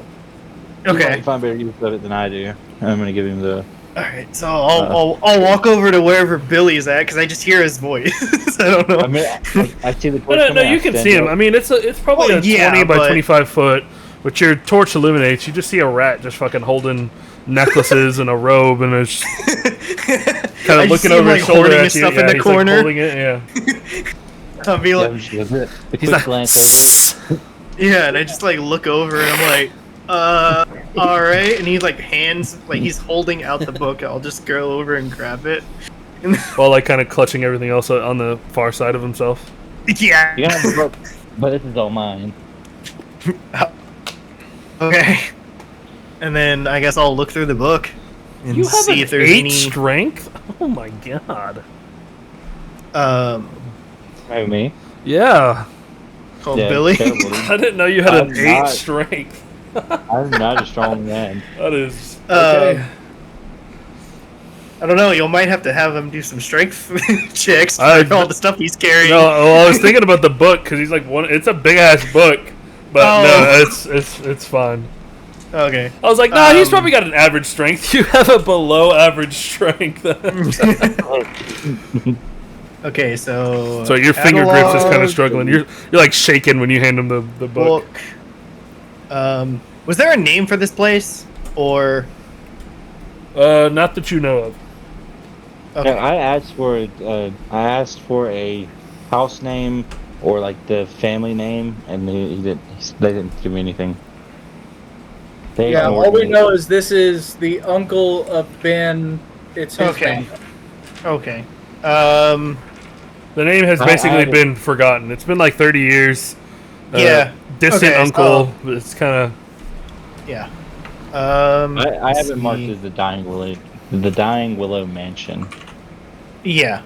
Okay. find better use of it than I do. I'm gonna give him the. All right. So I'll walk over to wherever Billy's at because I just hear his voice. I don't know. I mean, I see the. But no, you can see him. I mean, it's probably Well, a yeah, 20 by but- 25 foot, which your torch illuminates. You just see a rat just fucking holding necklaces and a robe, and it's kind I of just looking see him, over like, his shoulder hoarding at his you. stuff in Yeah, the he's corner. Like holding it. Yeah. I'll be like, The he's quick like, glance over. yeah, and I just like look over and I'm like, all right, and he like hands like he's holding out the book. I'll just go over and grab it. While like kind of clutching everything else on the far side of himself. Yeah. You got the book, but this is all mine. Okay. And then I guess I'll look through the book and You have see an if there's 8 any. strength? Oh my god. Right, me. Yeah. Called Yeah, Billy. terrible. I didn't know you had an I'm 8 not- strength. I'm not a strong man. That is okay. I don't know. You might have to have him do some strength checks I- for all the stuff he's carrying. No, well, I was thinking about the book because he's like one. It's a big ass book, but no, it's fine. Okay. I was like, nah, he's probably got an average strength. You have a below average strength. Okay, so. So your finger grip's just kind catalog, of struggling. You're like shaking when you hand him the book. Was there a name for this place, or? Not that you know of. Okay. Yeah, I asked for a house name or like the family name, and they didn't give me anything. They Yeah, ignored all we me. know is this is the uncle of Ben. It's his Okay. family. Okay. The name has I- basically I- been forgotten. It's been like 30 years. Yeah. Distant Okay, uncle. It's kind of. Yeah. I have it let's marked see. as the Dying Willow Mansion. Yeah.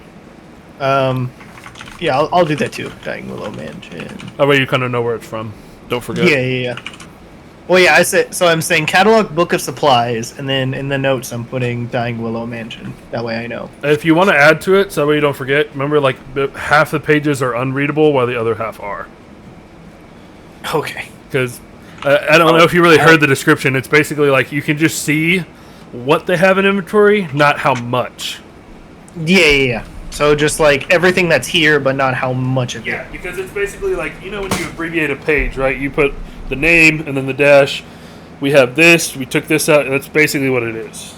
Yeah, I'll do that too. Dying Willow Mansion. That way you kind of know where it's from. Don't forget. Yeah. Well, yeah, I said so. I'm saying catalog book of supplies, and then in the notes I'm putting Dying Willow Mansion. That way I know. If you want to add to it, so that way you don't forget. Remember, like half the pages are unreadable, while the other half are. Okay. Because I don't know if you really heard the description. It's basically like you can just see what they have in inventory, not how much. Yeah. So just like everything that's here, but not how much of it. Yeah, because it's basically like, you know when you abbreviate a page, right? You put the name and then the dash. We have this, we took this out, and that's basically what it is.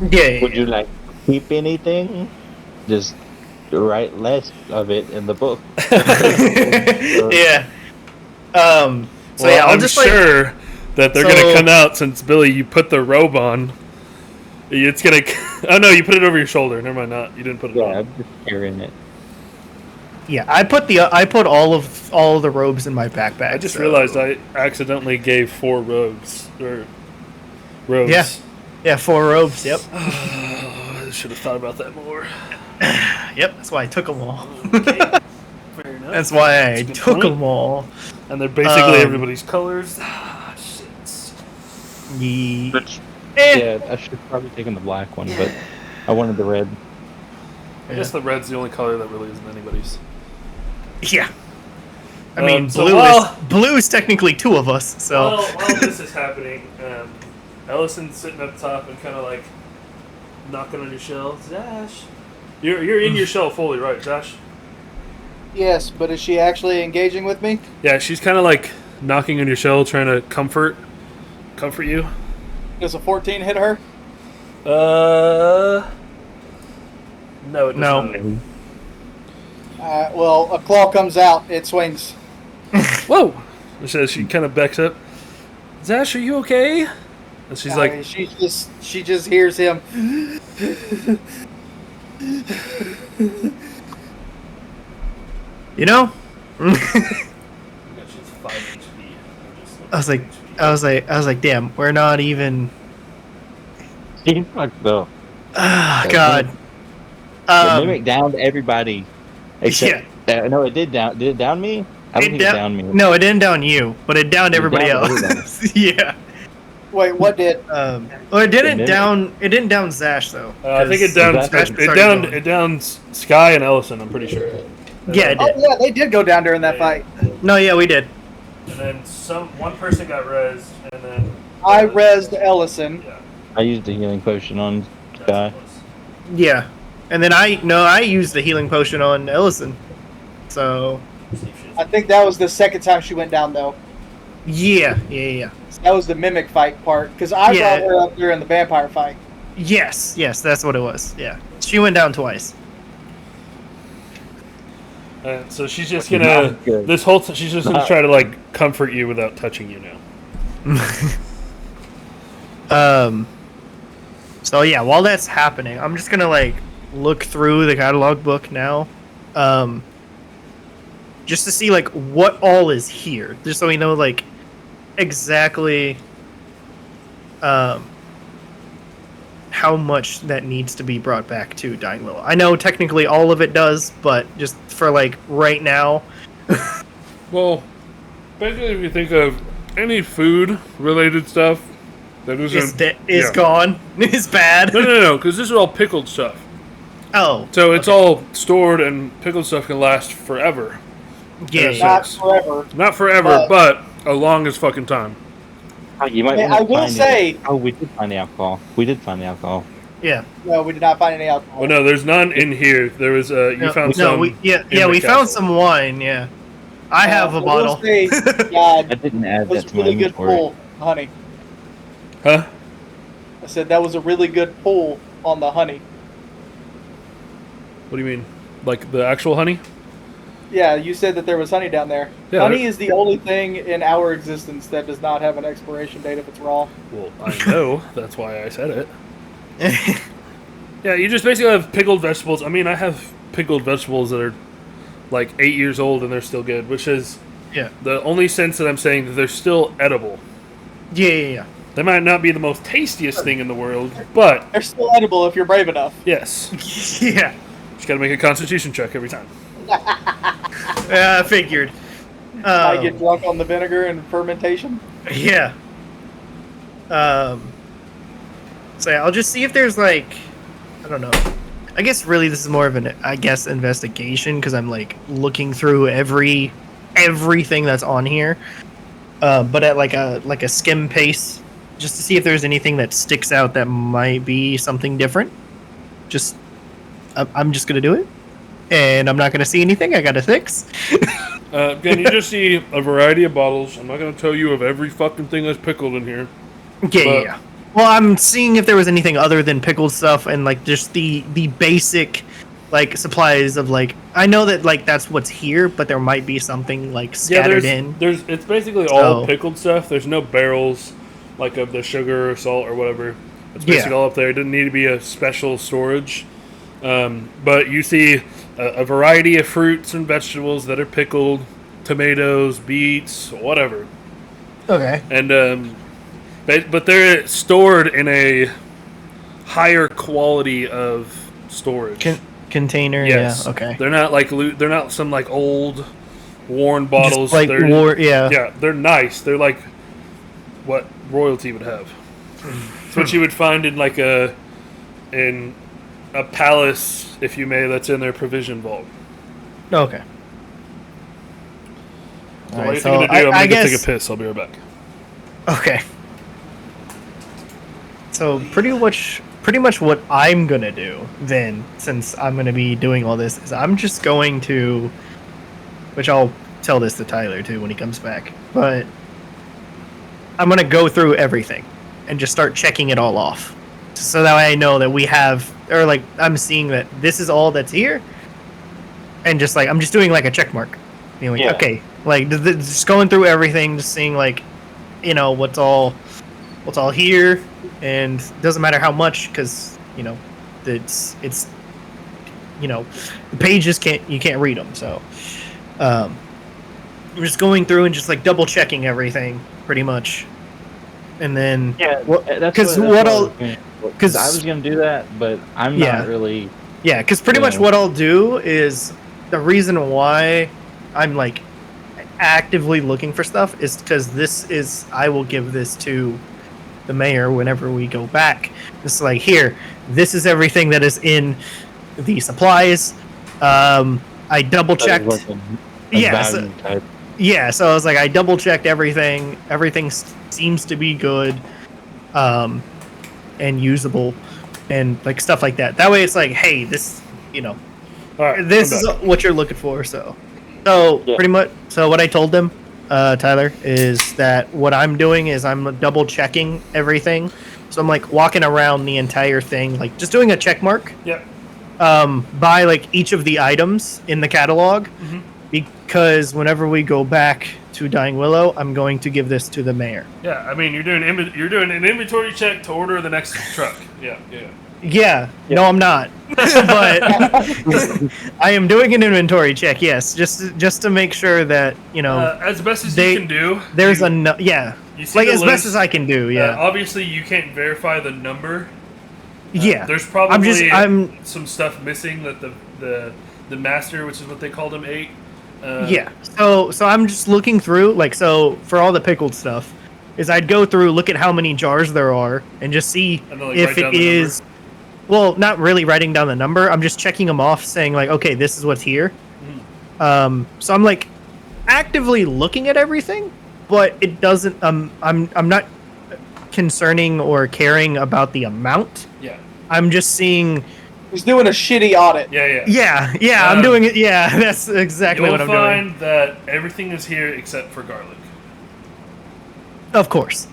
Yeah. Would you like keep anything? Just write less of it in the book. Yeah. So Well, yeah, I'll I'm just sure that they're So- going to come out since, Billy, you put the robe on. It's going to... Oh, no, you put it over your shoulder. Never mind, not. You didn't put it Yeah, on. I'm just carrying it. Yeah, I put all of the robes in my backpack. I just so- realized I accidentally gave 4 robes. Or robes. Yeah. Yeah, 4 robes. Yep. I should have thought about that more. Yep. That's why I took them all. Fair enough. That's why I That's a good took point. them all. And they're basically everybody's colors. Ah, shit. Ye- Which, Eh. yeah, I should have probably taken the black one, but I wanted the red. I guess the red's the only color that really isn't anybody's. Yeah. I mean, so blue is technically 2 of us. So. While this is happening, Ellison's sitting up top and kind of like knocking on your shell. Zash, you're in your shell fully, right, Zash? Yes, but is she actually engaging with me? Yeah, she's kind of like knocking on your shell, trying to comfort you. Does a 14 hit her? No, it does No. not. Well, a claw comes out. It swings. Whoa! She says she kind of backs up. Zash, are you okay? And she's I like, mean, she just hears him. You know? she's 5 HP. I was like, damn, we're not even. He fucked up. Ah, God. The mimic downed everybody. Except, Yeah. no, it did down. Did it down me? I don't think it downed me. No, it didn't down you, but it downed everybody downed else. everybody. Yeah. Wait, what did? Well, it didn't down. It didn't down Zash though. I think it downed. Zash It started downed. going. It downed Sky and Ellison. I'm pretty sure. Yeah, it Oh did. yeah, they did go down during that fight. No, yeah, we did. And then one person got rezzed, and then I rezzed Ellison. Yeah. I used the healing potion on Sky. Yeah, and then I used the healing potion on Ellison. So I think that was the second time she went down though. yeah. That was the mimic fight part because I Yeah. brought her up during the vampire fight. Yes, that's what it was. Yeah, she went down twice. And so she's just Not gonna good. this whole she's just gonna try to like comfort you without touching you now. So yeah, while that's happening, I'm just gonna like look through the catalog book now, just to see like what all is here, just so we know like exactly how much that needs to be brought back to Dying Willow. I know technically all of it does, but just for like right now. Well, basically, if you think of any food-related stuff that isn't Is gone. Is bad. no, because this is all pickled stuff. Oh, So it's all stored, and pickled stuff can last forever. yeah. Yeah, Not Six. forever. Not forever, but a long as fucking time. Oh, you might Hey, wanna I will find say- it. Oh, we did find the alcohol. We did find the alcohol. Yeah. No, we did not find any alcohol. Well, no, there's none in here. There was you found some. we in we the found castle. some wine. Yeah, I have a I will bottle. say, God, I didn't add that was that a to my really good inventory. pull, honey. Huh? I said that was a really good pull on the honey. What do you mean? Like the actual honey? Yeah, you said that there was honey down there. Yeah, honey there- is the only thing in our existence that does not have an expiration date if it's raw. Well, I know. That's why I said it. Yeah, you just basically have pickled vegetables. I mean, I have pickled vegetables that are like 8 years old and they're still good, which is Yeah. the only sense that I'm saying that they're still edible. Yeah. They might not be the most tastiest thing in the world, but They're still edible if you're brave enough. yes. Yeah. Just gotta make a constitution check every time. I figured. Might get drunk on the vinegar and fermentation. Yeah. So yeah, I'll just see if there's like, I don't know. I guess really this is more of an, investigation because I'm like looking through everything that's on here, but at like a skim pace, just to see if there's anything that sticks out that might be something different. I'm just gonna do it, and I'm not gonna see anything I gotta fix. Again, you just see a variety of bottles. I'm not gonna tell you of every fucking thing that's pickled in here. Yeah. Well, I'm seeing if there was anything other than pickled stuff and like just the basic like supplies of like I know that like that's what's here, but there might be something like scattered in. There's it's basically all So- pickled stuff. There's no barrels like of the sugar or salt or whatever. It's basically Yeah. all up there. It didn't need to be a special storage. But you see a variety of fruits and vegetables that are pickled, tomatoes, beets, whatever. Okay. And but they're stored in a higher quality of storage. Container. Yes. Yeah. Okay. They're not like they're not some like old worn bottles. Just like they're, yeah. Yeah, they're nice. They're like what royalty would have. It's what you would find in like in a palace, if you may, that's in their provision vault. Okay. So what are you thinking to do? I'm gonna go take a piss. I'll be right back. Okay. So pretty much what I'm gonna do then, since I'm gonna be doing all this, is I'm just going to, which I'll tell this to Tyler too when he comes back, but I'm gonna go through everything and just start checking it all off, so that way I know that we have, or like I'm seeing that this is all that's here, and just like I'm just doing like a check mark, being like, Yeah. okay, like just going through everything, just seeing like, what's all what's all here, and doesn't matter how much, because it's the pages you can't read them. So I'm just going through and just like double checking everything pretty much, and then because I was gonna do that, but I'm not really. Yeah, because pretty much what I'll do is the reason why I'm like actively looking for stuff is because I will give this to the mayor whenever we go back. It's like, here, this is everything that is in the supplies. I double checked. So I was like, I double checked everything. Everything seems to be good, and usable, and like stuff like that. That way, it's like, hey, this, Alright, this is what you're looking for. So pretty much. So what I told them, Tyler, is that what I'm doing is I'm double checking everything. So I'm like walking around the entire thing, like just doing a check mark. Yep. By like each of the items in the catalog, because whenever we go back to Dying Willow, I'm going to give this to the mayor. Yeah, I mean you're doing an inventory check to order the next truck. Yeah. No, I'm not. But I am doing an inventory check. Yes, just to make sure that as best as you can do. There's like as best as I can do. Yeah. Obviously, you can't verify the number. There's probably some stuff missing that the master, which is what they called him, ate. So I'm just looking through, for all the pickled stuff, is I'd go through, look at how many jars there are, and just see if it is. Well, not really writing down the number. I'm just checking them off, saying like, okay, this is what's here. So I'm like actively looking at everything, but it doesn't. I'm not concerning or caring about the amount. Yeah. I'm just seeing. He's doing a shitty audit. Yeah. I'm doing it. Yeah, that's exactly what I'm doing. You'll find that everything is here except for garlic. Of course.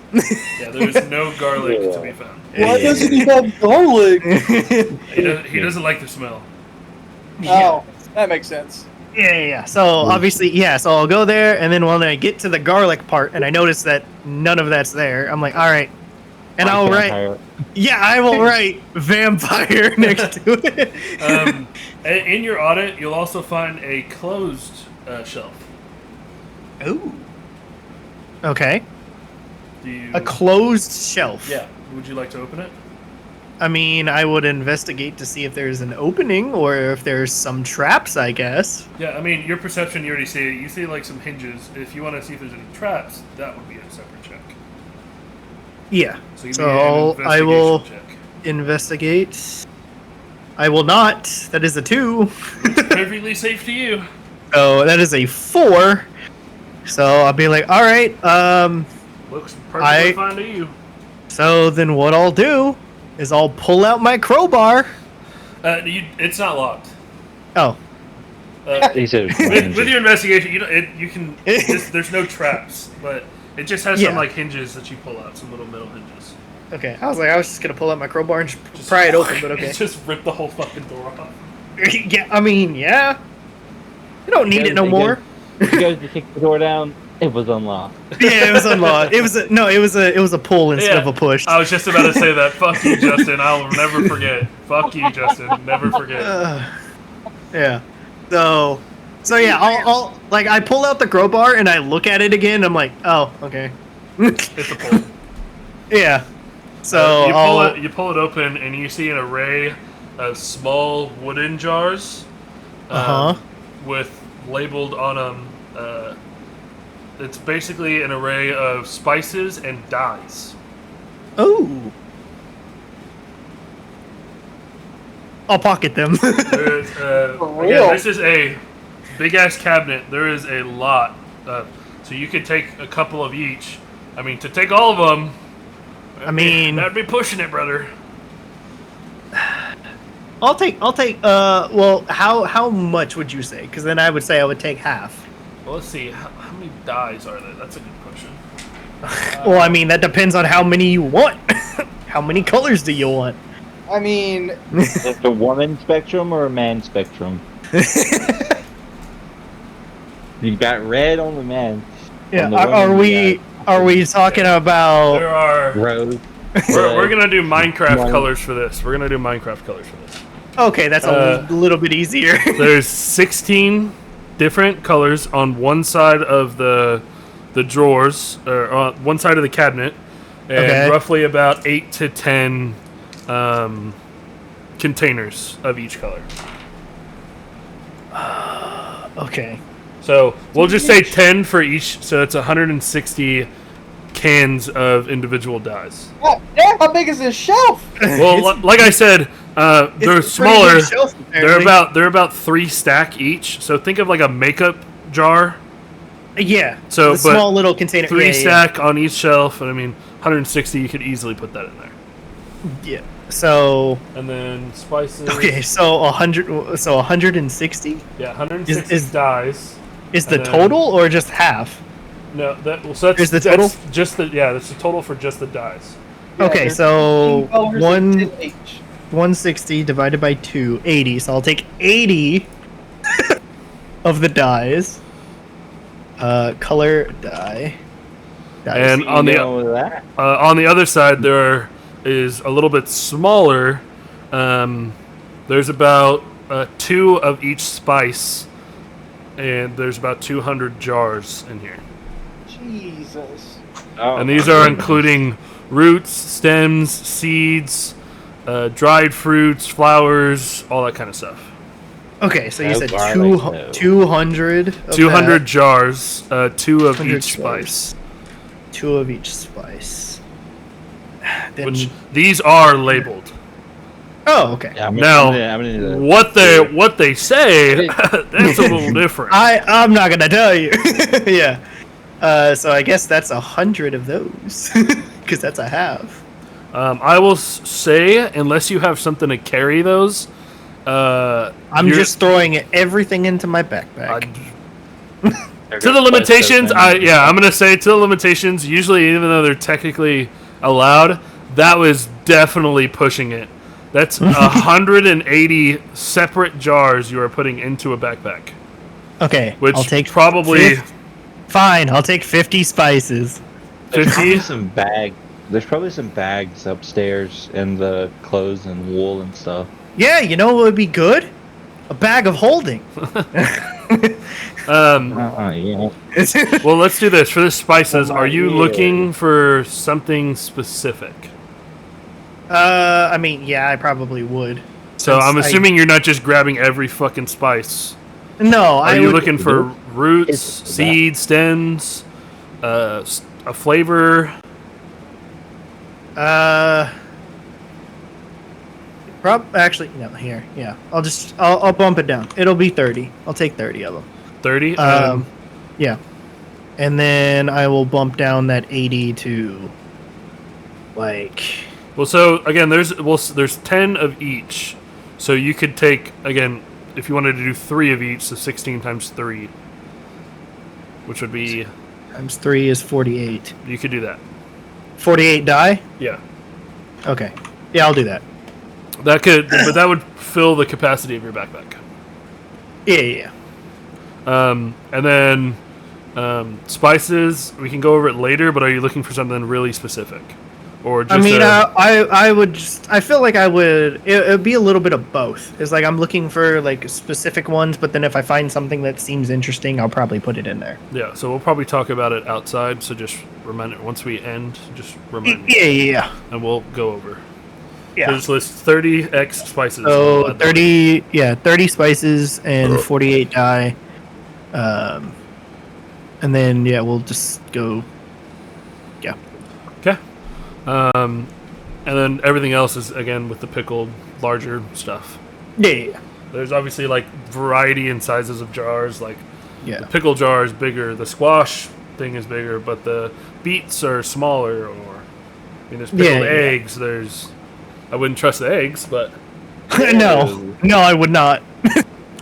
Yeah, there's no garlic to be found. Why doesn't he have garlic? He doesn't like the smell. Oh, that makes sense. Yeah. So obviously, so I'll go there, and then when I get to the garlic part, and I notice that none of that's there, I'm like, all right, and I'll write. Yeah, I will write vampire next to it. In your audit, you'll also find a closed shelf. Ooh. Okay. A closed shelf. Yeah. Would you like to open it? I mean, I would investigate to see if there's an opening or if there's some traps, I guess. Yeah, I mean, your perception, you already see it. You see, like, some hinges. If you want to see if there's any traps, that would be a separate check. Yeah. So I will investigate. I will not. That is a 2. It's perfectly safe to you. So that is a 4. So I'll be like, all right, looks perfectly fine to you. So then what I'll do is I'll pull out my crowbar. It's not locked. Oh. With your investigation, you can. There's no traps, but it just has some like hinges that you pull out, some little metal hinges. Okay, I was just gonna pull out my crowbar and just pry it open, but okay. Just rip the whole fucking door off. Yeah, I mean, yeah. You don't need it no more. You guys to kick the door down. It was unlocked. Yeah, it was unlocked. It was a pull instead of a push. I was just about to say that. Fuck you, Justin. I'll never forget. Fuck you, Justin. Never forget. Yeah. So yeah, I'll like I pull out the crowbar and I look at it again. I'm like, oh, okay. It's a pull. Yeah. So you pull it open and you see an array of small wooden jars. With labeled on them. It's basically an array of spices and dyes. Oh. I'll pocket them. There's, again, this is a big-ass cabinet. There is a lot. So you could take a couple of each. I mean, to take all of them, that'd be pushing it, brother. I'll take, well, how much would you say? Because then I would say I would take half. Well, let's see. How many dyes are there? That's a good question. Well, I mean, that depends on how many you want. How many colors do you want? I mean... Is it a woman spectrum or a man spectrum? You got red on the man. Yeah, Are we talking There about? are. Rose. We're gonna do Minecraft One. colors for this. We're gonna do Minecraft colors for this. Okay, that's a little bit easier. There's 16 different colors on one side of the drawers, or on one side of the cabinet, and Okay. roughly about 8 to 10 containers of each color. Okay. So we'll just say 10 for each. So it's 160 cans of individual dyes. God damn, how big is this shelf? Well, like I said, they're It's a pretty smaller. big shelf, They're apparently. about 3 stack each. So think of like a makeup jar. Yeah. So, the but small little container. 3 yeah, stack on each shelf, and I mean 160. You could easily put that in there. Yeah. So And then spices. okay, so 100. So 160 Yeah, 160 Is- dyes. is the And then- total or just half? No, so that's Is the total? That's just the that's the total for just the dyes. Yeah, Okay, there's so 15 colors one- and 10 each. 160 divided by 2, 80. So I'll take 80 of the dyes. Color dye. And You on the know that? on the other side, there is a little bit smaller. There's about 2 of each spice, and there's about 200 jars in here. Jesus. Oh, And these are including roots, stems, seeds, dried fruits, flowers, all that kind of stuff. Okay, so you No said garlic, 200. Of 200 that, jars, 2 of 200 each jars. spice. 2 of each spice. Then, Which these are labeled. oh, okay. Yeah, Now, I'm gonna do what they say, that's a little different. I'm not gonna tell you. Yeah. So I guess that's 100 of those, because that's a half. I will say, unless you have something to carry those, I'm you're- just throwing everything into my backpack. to the limitations. I'm gonna say to the limitations. Usually, even though they're technically allowed, that was definitely pushing it. That's 180 separate jars you are putting into a backpack, Okay, which I'll take probably Fine, I'll take 50 spices. There's 50. probably some bag. There's probably some bags upstairs in the clothes and wool and stuff. Yeah, you know what would be good? A bag of holding. Yeah. Well, let's do this for the spices. Are you Yeah. looking for something specific? I mean, yeah, I probably would. So Since I'm I- assuming you're not just grabbing every fucking spice. No, Are I you would, looking for roots, It's- seeds, stems, a flavor? Actually, no, here, yeah. I'll bump it down. It'll be 30. I'll take 30 of them. 30? Yeah. And then I will bump down that 80 to, like... Well, so again, there's 10 of each. So you could take, again, if you wanted to do 3 of each, so 16 times 3, which would be, Times 3 is 48. you could do that. 48 die? Yeah. Okay. Yeah, I'll do that. But that would fill the capacity of your backpack. Yeah. And then spices, we can go over it later, but are you looking for something really specific? Or just I mean, I would just... I feel like I would... It would be a little bit of both. It's like I'm looking for, like, specific ones, but then if I find something that seems interesting, I'll probably put it in there. yeah, so we'll probably talk about it outside, so just remind it once we end, just remind me, Yeah. and we'll go over. Yeah. So just list 30 X spices. So We'll add that. 30 spices and 48 dye. And then we'll just go. Yeah. Okay. And then everything else is again with the pickled larger stuff. Yeah. There's obviously like variety in sizes of jars. Like Yeah. the pickle jar is bigger, the squash thing is bigger, but the beets are smaller. Or there's pickled eggs. I wouldn't trust the eggs, but No, I would not.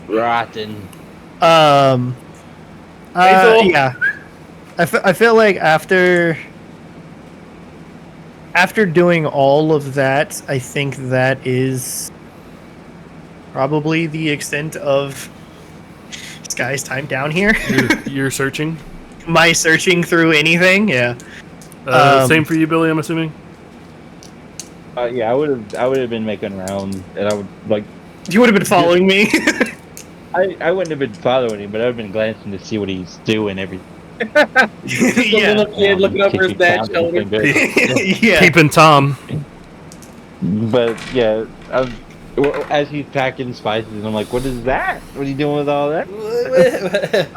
Rotten. Hazel? Yeah. I feel like after doing all of that, I think that is probably the extent of Sky's time down here. you're searching. my searching through anything. Yeah. Same for you, Billy. I'm assuming. Yeah, I would have been making rounds, and I would like. You would have been following me. I wouldn't have been following him, but I would have been glancing to see what he's doing. Just a little kid looking over his dad's shoulder. Yeah. Keeping Tom. But yeah, as he's packing spices, I'm like, "What is that? What are you doing with all that?"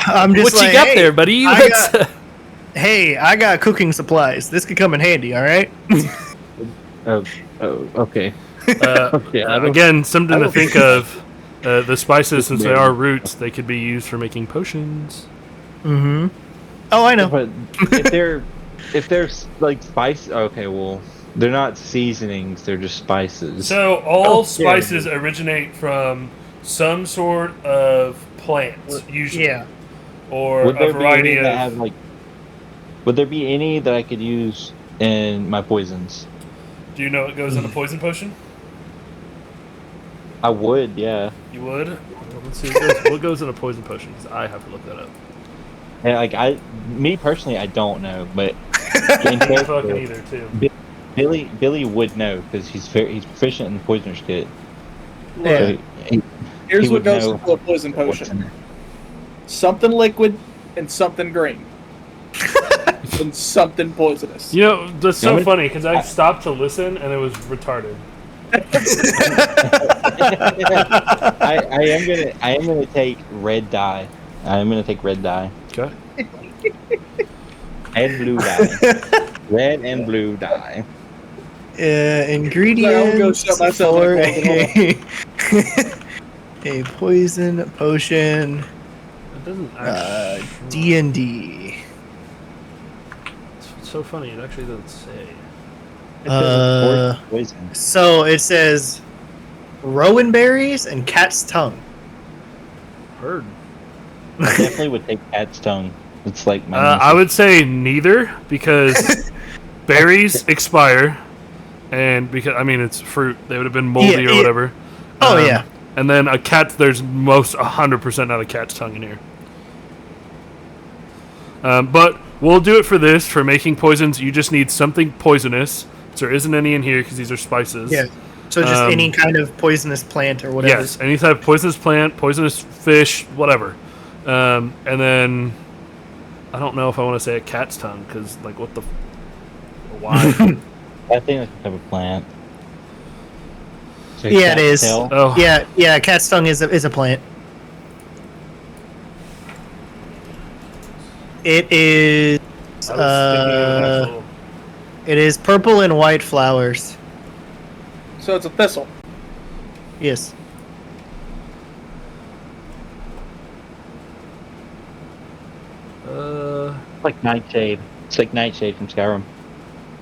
I'm just What like, you got hey, there, buddy? Hey, I got cooking supplies. This could come in handy. All right. Okay. Again, something to think of. The spices, since they are roots, they could be used for making potions. Mm-hmm. Oh, I know. But if they're like spice, okay, well, they're not seasonings; they're just spices. So all spices originate from some sort of plant, usually, or would a there variety be any of. that have, like, would there be any that I could use in my poisons? Do you know what goes in a poison potion? I would, yeah. You would? Well, let's see what goes in a poison potion, because I have to look that up. And like me personally, I don't know, but in I character, fucking either too. Billy would know because he's proficient in the poisoner's kit. Look, So here's he what would goes know into a poison what's in potion: there. something liquid and something green, and something poisonous. You know, that's so Yeah, funny, because I stopped to listen, and it was retarded. I am gonna take red dye. I am gonna take red dye. Okay. And blue dye. Red and blue dye. Ingredients shut myself for in a poison potion. It doesn't actually... D&D. It's so funny, it actually doesn't say. Poison. So it says rowan berries and cat's tongue. Heard. I definitely would take cat's tongue. It's like my I would say neither, because berries expire, and because, I mean, it's fruit. They would have been moldy or whatever. Oh, yeah. And then a cat, there's most 100% not a cat's tongue in here. But we'll do it for this, for making poisons. You just need something poisonous. So there isn't any in here because these are spices. Yeah. So just any kind of poisonous plant or whatever. Yes, any type of poisonous plant, poisonous fish, whatever. And then, I don't know if I want to say a cat's tongue, because, like, what the... Why? I think that's a type of plant. So Yeah, it is. tail. Oh. Yeah, cat's tongue is a plant. It is I was thinking of an actual... it is purple and white flowers. So it's a thistle. Yes. Like Nightshade. It's like Nightshade from Skyrim.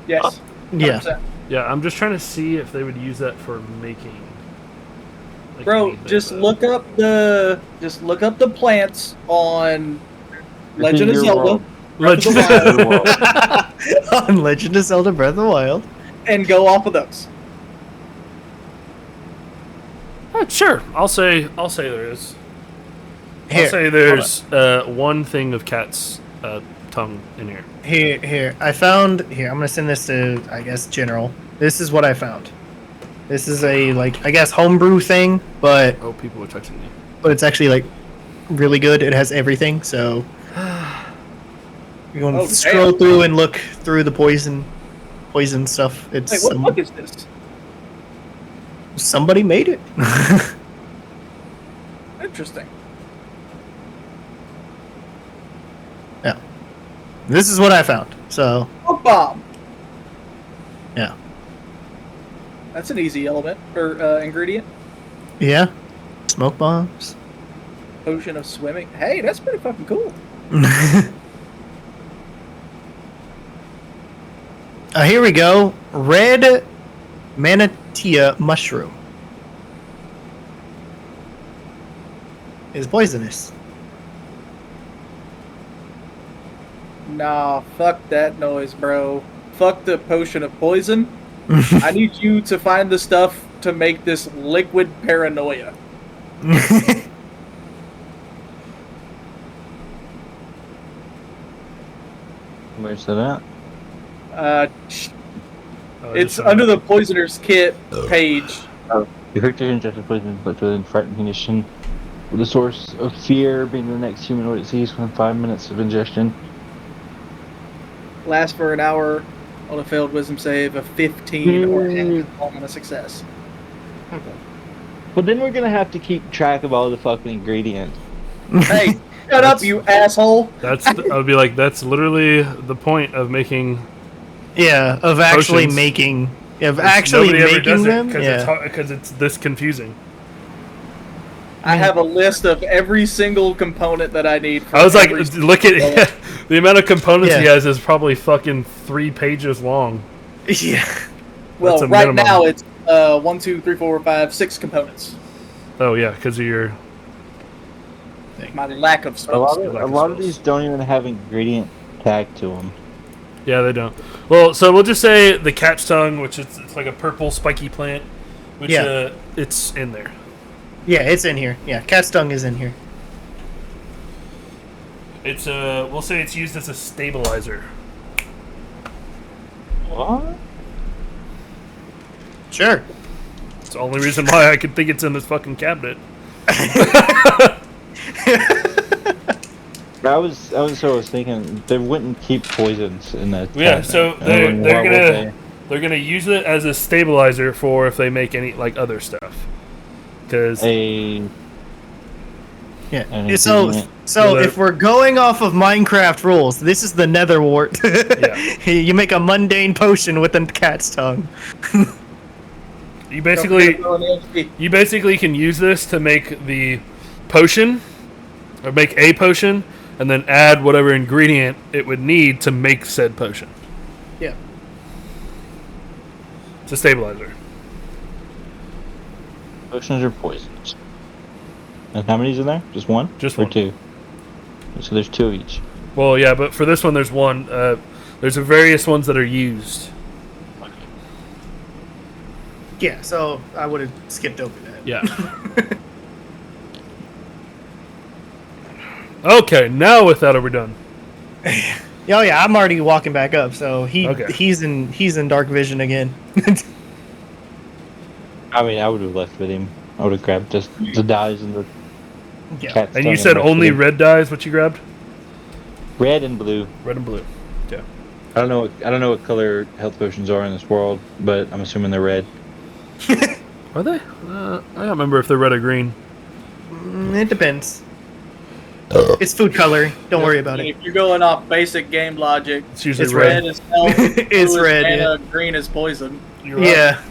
Yes. Yeah. 100%. Yeah, I'm just trying to see if they would use that for making. Like, Bro, anything, just but- look up the plants on Legend of Your Zelda world. Breath of the Wild, On Legend of Zelda Breath of the Wild. and go off of those. Sure, I'll say there is. Here, I'll say there's one thing of cat's tongue in here. Here. I found here. I'm gonna send this to, I guess, General. This is what I found. This is a, like, I guess, homebrew thing, but Oh, people are texting me. it's actually, like, really good. It has everything, so you're going Oh, to scroll damn. through and look through the poison stuff. It's Like, what the fuck is this? somebody made it. Interesting. Yeah, this is what I found. So Smoke bomb. yeah, That's an easy element or ingredient. yeah, smoke bombs. Potion of swimming. Hey, that's pretty fucking cool. Here we go. Red Manatia mushroom is poisonous. Nah, fuck that noise, bro. Fuck the potion of poison. I need you to find the stuff to make this liquid paranoia. Where's that at? It's under the Poisoner's Kit page. Oh, your character ingested poison but within frightened condition, with the source of fear being the next humanoid it sees within 5 minutes of ingestion. Lasts for an hour on a failed wisdom save of 15 or half on a success. But then we're gonna have to keep track of all the fucking ingredients. Hey, shut up, you asshole! I would be like, that's literally the point of making. Yeah, of actually Potions. making, Nobody ever does it them. because it's this confusing. I have a list of every single component that I need. For I was like, every look at the amount of components he Yeah. has is probably fucking 3 pages long. Yeah. Well, That's a right minimum. now it's 1, 2, 3, 4, 5, 6 components. Oh yeah, because of your. My lack of A space. lot spells. of these don't even have ingredient tag to them. Yeah, they don't. Well, so we'll just say the cat's tongue, which is it's like a purple spiky plant, which Yeah. it's in there. Yeah, it's in here. Yeah, cat's tongue is in here. It's we'll say it's used as a stabilizer. What? Sure. It's the only reason why I could think it's in this fucking cabinet. I was thinking they wouldn't keep poisons in that. Yeah, cabinet. so I mean, they're why would gonna they're gonna use it as a stabilizer for if they make any like other stuff. Because Yeah. And So Well, if we're going off of Minecraft rules, this is the nether wart. Yeah. You make a mundane potion with a cat's tongue. you basically can use this to make the potion, or make a potion, and then add whatever ingredient it would need to make said potion. Yeah. It's a stabilizer. potions or poisons. And how many's in there? Just one? Just or one. two? So there's two of each. Well, yeah, but for this one, there's one. There's various ones that are used. Yeah, so I would have skipped over that. Yeah. Okay, now with that, we're done. Oh yeah, I'm already walking back up, so Okay. he's in dark vision again. I mean, I would have left with him. I would have grabbed just the dyes and the Yeah. cat's And tongue you said left with only him. red dye is what you grabbed? Red and blue. Red and blue. Yeah. I don't know what color health potions are in this world, but I'm assuming they're red. Are they? I don't remember if they're red or green. It depends. It's food coloring. Don't worry about it. If you're going off basic game logic, It's usually It's red. red is health, It's blue is red, mana, green is poison. You're right. Yeah.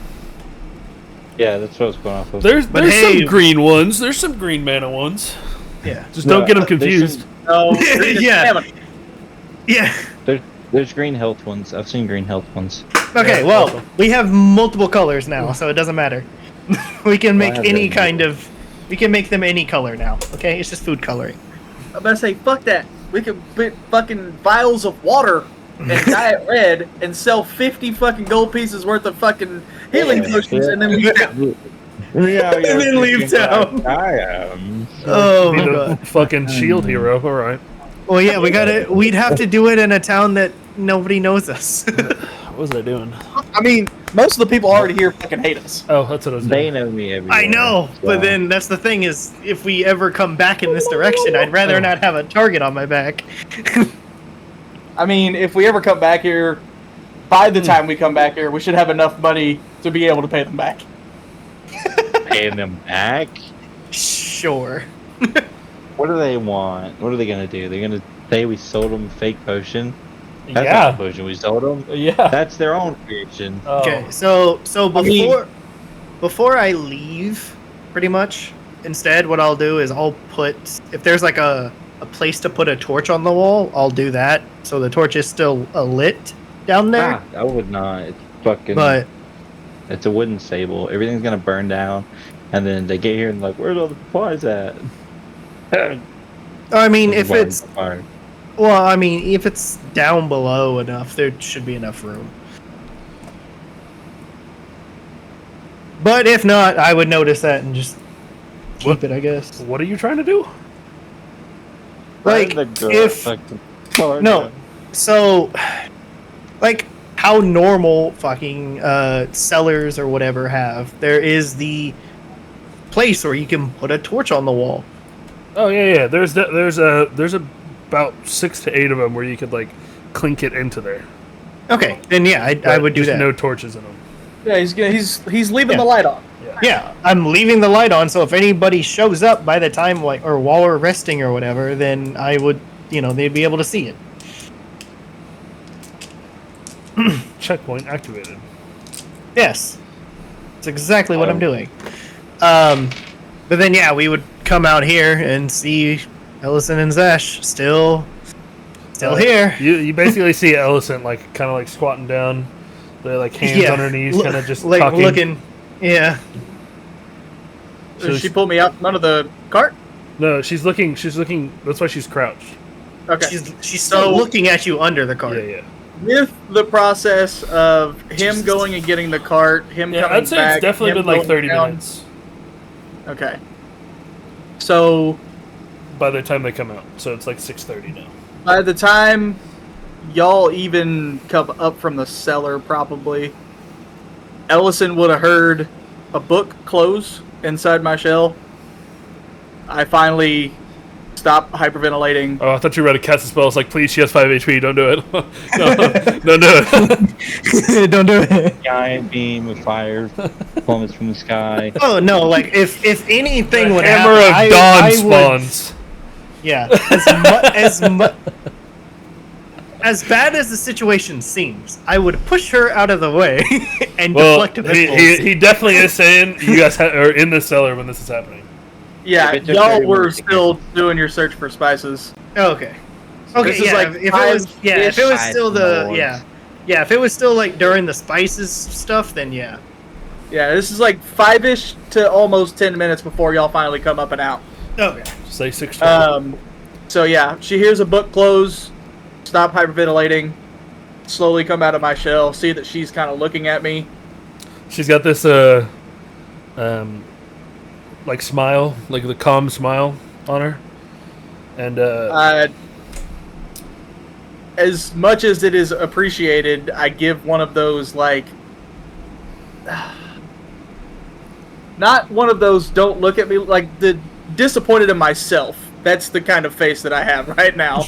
Yeah, that's what I was going off of. There's hey- some green ones. There's some green mana ones. Yeah. Just don't get them they confused. No, green is Yeah. stamina. Yeah. There's green health ones. I've seen green health ones. Okay, Yeah, well, awesome. we have multiple colors now, so it doesn't matter. We can make have any them. kind of. We can make them any color now. Okay, it's just food coloring. I'm about to say, fuck that. We could put fucking vials of water and dye it red and sell 50 fucking gold pieces worth of fucking healing potions and then we Yeah, And then leave town. I am. Oh Be my the god. fucking shield hero. All right. Well, yeah, we'd have to do it in a town that nobody knows us. What was I doing? I mean, most of the people already here fucking hate us. Oh, that's what I was They doing. know me everywhere. I know, but so- then that's the thing is, if we ever come back in this direction, I'd rather not have a target on my back. I mean, if we ever come back here, by the time we come back here, we should have enough money to be able to pay them back. paying them back. Sure. What do they want? What are they gonna do? They're gonna say we sold them a fake potion. That's not a Yeah. potion we sold them. Yeah. That's their own creation. Oh. Okay, so I mean- before I leave, pretty much, instead what I'll do is I'll put, if there's like a place to put a torch on the wall, I'll do that so the torch is still lit down there. I would not. It's fucking. But It's a wooden stable. Everything's gonna burn down, and then they get here and like, where's all the supplies at? I mean, if Why it's fire? well, I mean, if it's down below enough, there should be enough room. But if not, I would notice that and just keep it, I guess. What are you trying to do? Like, Burn the girl if fucking car no, down. So, like how normal fucking cellars or whatever have, there is the place where you can put a torch on the wall. Oh yeah. There's about 6 to 8 of them where you could like clink it into there. Okay, then yeah, I would do Just that. no torches in them. Yeah, he's leaving Yeah. the light on. Yeah, I'm leaving the light on, so if anybody shows up by the time, like, or while we're resting or whatever, then I would, they'd be able to see it. Checkpoint activated. Yes, that's exactly what I'm doing. But then, yeah, we would come out here and see Ellison and Zash still here. You basically see Ellison like kind of like squatting down, they're like hands on her knees, kind of just like talking. looking. Yeah. So She pulled me out from under the cart. No, she's looking. That's why she's crouched. Okay. She's still looking at you under the cart. Yeah. With the process of him going and getting the cart, him Yeah, coming I'd say back, it's definitely him been like going 30 down. minutes Okay. So by the time they come out. So it's like 6:30 now. by the time y'all even come up from the cellar, probably, Ellison would have heard a book close inside my shell. I finally stopped hyperventilating. Oh, I thought you were about to cast a spell. It's like, please, she has 5 HP. Don't do it. No, don't do it. Don't do it. Giant beam of fire plummets from the sky. Oh no! Like if anything would Hammer happen, of Dawn I would, spawns. yeah. As bad as the situation seems, I would push her out of the way and Well, deflect missiles. he definitely is saying you guys are in the cellar when this is happening. Yeah, If it took y'all 30 were minutes to still doing your search for spices. Okay. Okay. This is Yeah. like if it was, if it was five still the, more. yeah, if it was still like during the spices stuff, then yeah. Yeah, this is like 5-ish to almost 10 minutes before y'all finally come up and out. Okay. Just like 6. So yeah, she hears a book close, stop hyperventilating, slowly come out of my shell, see that she's kind of looking at me. She's got this like smile, like the calm smile on her, and As much as it is appreciated, I give one of those like, not one of those don't look at me, like the disappointed in myself. That's the kind of face that I have right now.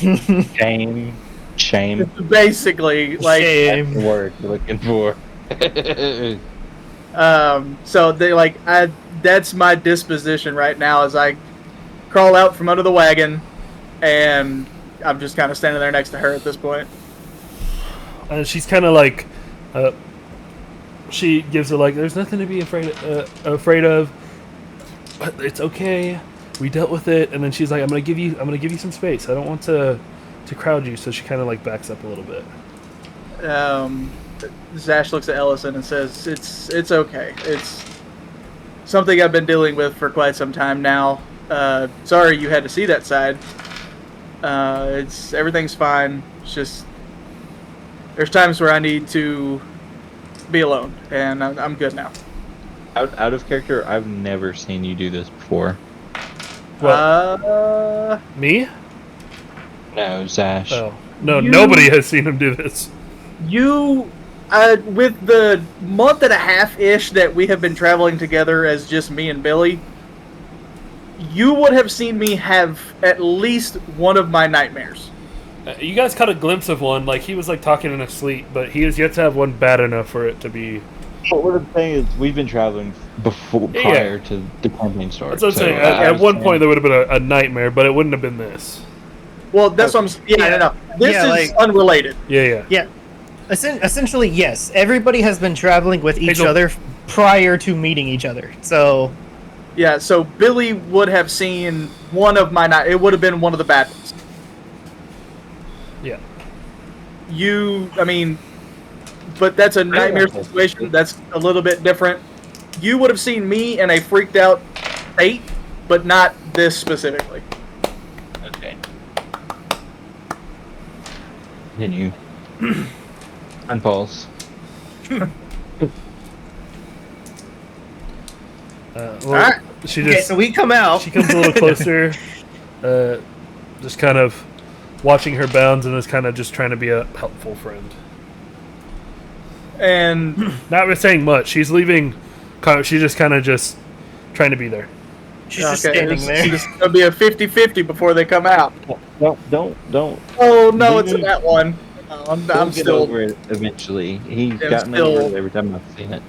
Shame. Basically, like, Shame. That's the word you're looking for. so they like, that's my disposition right now as I crawl out from under the wagon, and I'm just kind of standing there next to her at this point. she's kind of like, she gives her like, "There's nothing to be afraid of, but it's okay. We dealt with it." And then she's like, I'm gonna give you some space. I don't want to crowd you." So she kind of like backs up a little bit. Zash looks at Ellison and says, "It's okay. It's something I've been dealing with for quite some time now. Sorry you had to see that side. Everything's fine. It's just there's times where I need to be alone, and I'm good now." Out of character, I've never seen you do this before. Me? No, Zash. Oh no, You- nobody has seen him do this. You, with the month and a half-ish that we have been traveling together as just me and Billy, you would have seen me have at least one of my nightmares. You guys caught a glimpse of one. Like he was like talking in his sleep, but he has yet to have one bad enough for it to be. But what I'm saying is, we've been traveling before, Yeah. prior to the campaign start. That's what I'm saying. I At one understand. point, there would have been a nightmare, but it wouldn't have been this. Well, that's what I'm. Yeah, no. This Yeah, is like- unrelated. Yeah. Yeah. Essentially, yes. Everybody has been traveling with each Hazel. other prior to meeting each other. So, Yeah, so Billy would have seen one of my night. It would have been one of the bad ones. Yeah. But that's a nightmare situation. That's a little bit different. You would have seen me in a freaked out state, but not this specifically. Okay. Continue. Unpulse. Well, Alright. she okay, just so we come out. she comes a little closer, just kind of watching her bounds and is kind of just trying to be a helpful friend. And Not saying much. She's leaving. She's just kind of just trying to be there. She's just standing there. It's going to be a 50-50 before they come out. Don't. Oh, no, it's that one. I'm Get still over it eventually. He's I'm gotten still- over it every time I've seen it.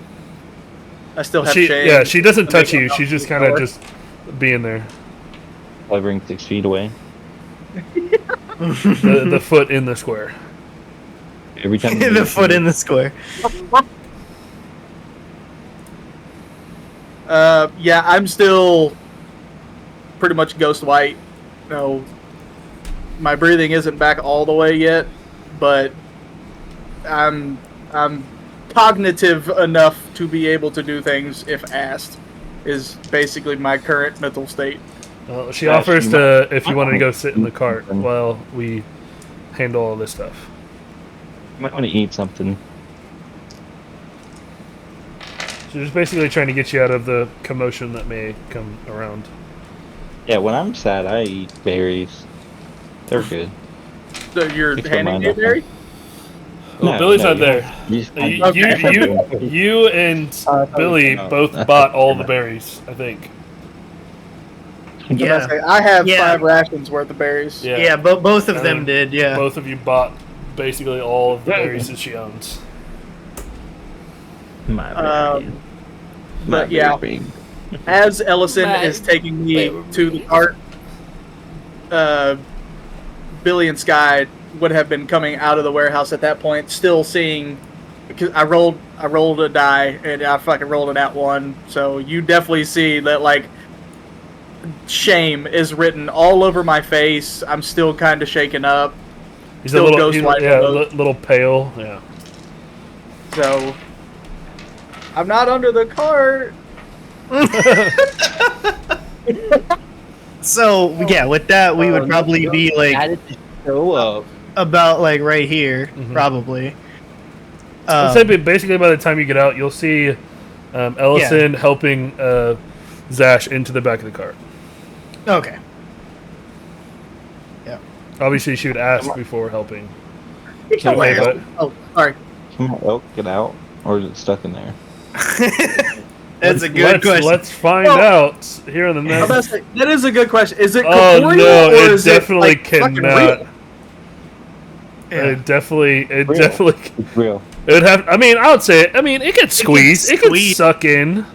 I still have She, shame. yeah, she doesn't to touch make you. it She's out just the kind of door. just being there. Hovering 6 feet away. The foot in the square. Every time. The foot in the square. Yeah, I'm still pretty much ghost white. No, my breathing isn't back all the way yet, but I'm cognitive enough to be able to do things if asked. Is basically my current mental state. She Gosh, offers you to might- if you wanted to go sit in the cart while we handle all this stuff. You might want to eat something. She's just basically trying to get you out of the commotion that may come around. Yeah, when I'm sad, I eat berries. They're good. So you're Keeps my handing mind me a off berry? Well, No, Billy's no, not you there. don't. You just- You and Billy Oh. both bought all the berries, I think. Yeah. I have Yeah. 5 rations worth of berries. Yeah. Yeah, both of And them did. Yeah. Both of you bought basically all of the berries that she owns. My berry. But yeah, as Ellison is taking me to the cart, Billy and Sky would have been coming out of the warehouse at that point, still seeing. Because I rolled a die and I fucking rolled an at 1, so you definitely see that like shame is written all over my face. I'm still kind of shaken up, He's Still a little, ghost white yeah, almost. little pale. Yeah. so I'm not under the cart. So yeah, with that we would Oh, probably no, be like How did you show up? about like right here, probably. I'd say basically by the time you get out, you'll see Ellison helping Zash into the back of the cart. Okay. Obviously, she would ask before helping. Can Okay, my but- Oh, sorry. can my elk get out? Or is it stuck in there? That's a good question. Let's find Well, out here in the I was about next. to say, that is a good question. Is it Oh corporeal no! or It is definitely it like, fucking cannot. real? Yeah. It definitely. Real. It's real. It would have. I mean, I would say it. I mean, it could squeeze. It could squeeze. suck in.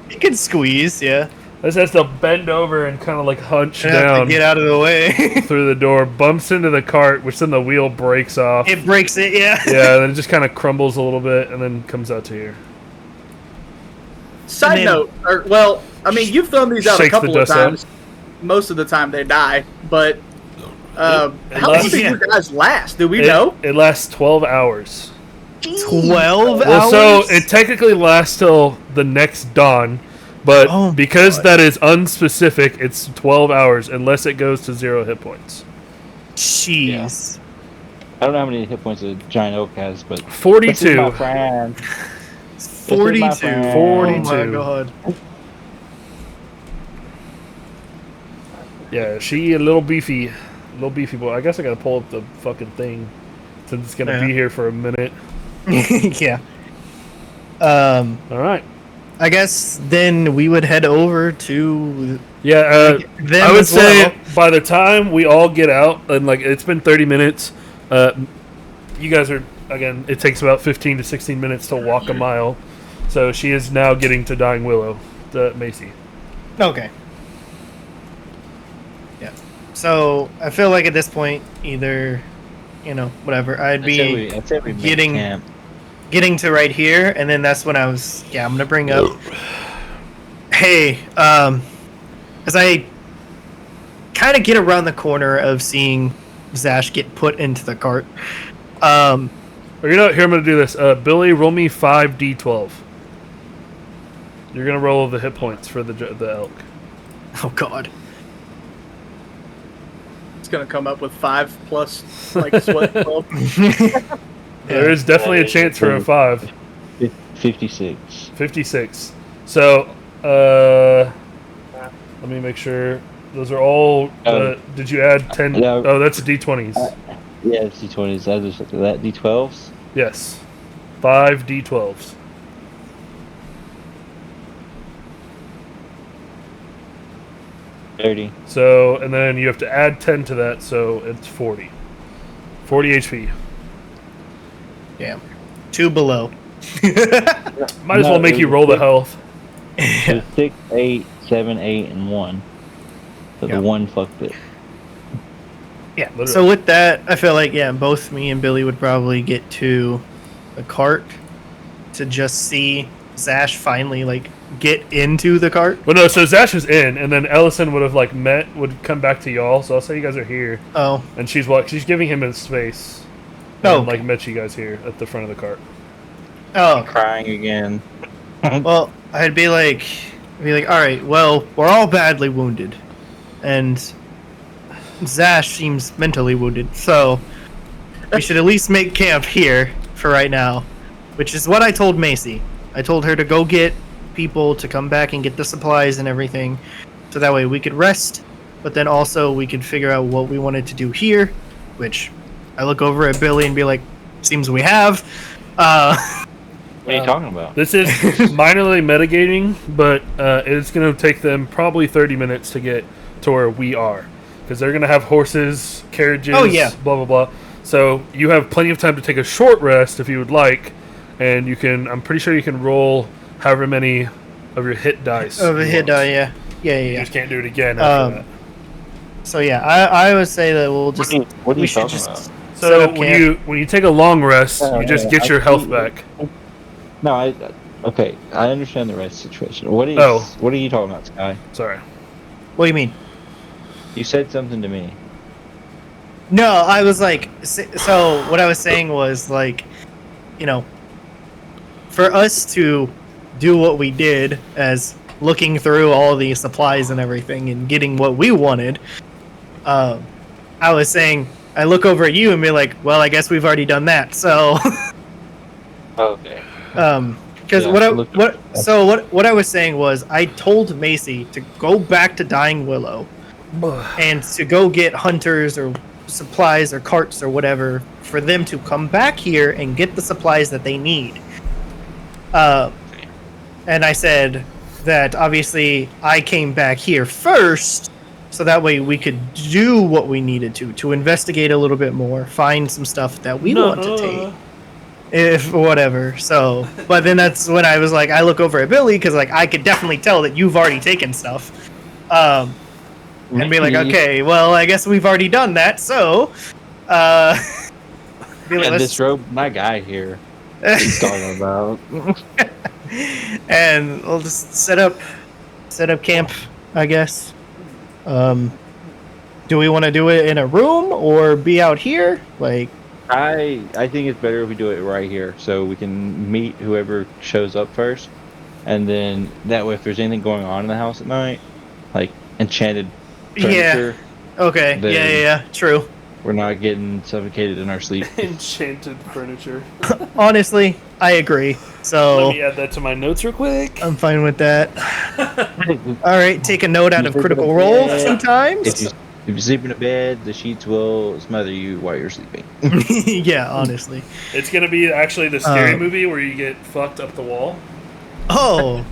You can squeeze, yeah. This has to bend over and kind of like hunch You have to down get out of the way. through the door, bumps into the cart, which then the wheel breaks off. It breaks it, yeah. Yeah, and then it just kind of crumbles a little bit and then comes out to here. Side And then- note, or well, I mean, you've thrown these out a Shakes the couple of dust out. times. Most of the time they die, but how long lasts- do you guys last? Do we It, know? it lasts 12 hours. 12 Well, hours? so it technically lasts till the next dawn, but Oh my because God. that is unspecific, it's 12 hours unless it goes to 0 hit points. Jeez. I don't know how many hit points a giant oak has, but... This is 42. my friend. 42. friend. Oh my 42. god. Yeah, she a little beefy boy. I guess I gotta pull up the fucking thing since it's gonna Yeah. be here for a minute. Yeah. All right. I guess then we would head over to Yeah, them I would as say well. by the time we all get out, and like it's been 30 minutes, you guys are again. It takes about 15 to 16 minutes to walk a mile, so she is now getting to Dying Willow, to Macie. Okay. Yeah. So I feel like at this point, either, whatever, I'd be I'd say we make getting- camp. getting to right here, and then that's when I'm gonna bring up. Hey, as I kind of get around the corner of seeing Zash get put into the cart, Or you know, what, here I'm gonna do this. Billy, roll me 5d12. You're gonna roll the hit points for the elk. oh god, It's gonna come up with 5 plus like sweat 12. There is definitely a chance for a 5. 56. 56. So, let me make sure. Those are all. Did you add 10? Yeah. Oh, that's D20s. Yeah, it's D20s. I just looked at that. D12s? Yes. 5 D12s. $30. So, and then you have to add 10 to that, so it's 40. 40 HP. Damn. 2 below. Might as well make you roll the health. It was 6, 8, 7, 8, and 1. So the 1 fucked it. Yeah. Literally. So with that, I feel like both me and Billy would probably get to the cart to just see Zash finally like get into the cart. Well, no. So Zash is in, and then Ellison would have would come back to y'all. So I'll say you guys are here. Oh. And she's giving him his space. Oh. And, like met you guys here at the front of the cart. Oh. Crying again. Well, I'd be like, all right. Well, we're all badly wounded, and Zash seems mentally wounded, so we should at least make camp here for right now, which is what I told Macie. I told her to go get people to come back and get the supplies and everything, so that way we could rest, but then also we could figure out what we wanted to do here, which I look over at Billy and be like, seems we have. What are you talking about? This is minorly mitigating, but it's going to take them probably 30 minutes to get to where we are. Because they're going to have horses, carriages, blah, blah, blah. So you have plenty of time to take a short rest if you would like. And you can, I'm pretty sure you can roll however many of your hit dice. Of a hit die, yeah. You just can't do it again after that. So yeah, I would say that we'll just... What are you talking about? So when you take a long rest, you just get your health back. No, okay, I understand the rest situation. What are you talking about, Sky? Sorry. What do you mean? You said something to me. No, I was like, so what I was saying was like, for us to do what we did as looking through all the supplies and everything and getting what we wanted, I was saying, I look over at you and be like, well, I guess we've already done that, so... Okay. Because what I was saying was I told Macie to go back to Dying Willow and to go get hunters or supplies or carts or whatever for them to come back here and get the supplies that they need. And I said that obviously I came back here first, so that way we could do what we needed to investigate a little bit more, find some stuff that we want to take. If whatever, so but then that's when I was like, I look over at Billy because like I could definitely tell that you've already taken stuff, and be like, okay, well, I guess we've already done that, so Billy, this robe, my guy here. What he's talking about. And we'll just set up camp, I guess. Do we want to do it in a room or be out here, like? I think it's better if we do it right here, so we can meet whoever shows up first, and then that way, if there's anything going on in the house at night, like enchanted furniture, okay, yeah, true. We're not getting suffocated in our sleep. Enchanted furniture. Honestly, I agree. So let me add that to my notes real quick. I'm fine with that. All right, take a note out of Critical Role 2 times. If you sleep in a bed, the sheets will smother you while you're sleeping. Yeah, honestly. It's gonna be actually the scary movie where you get fucked up the wall. Oh.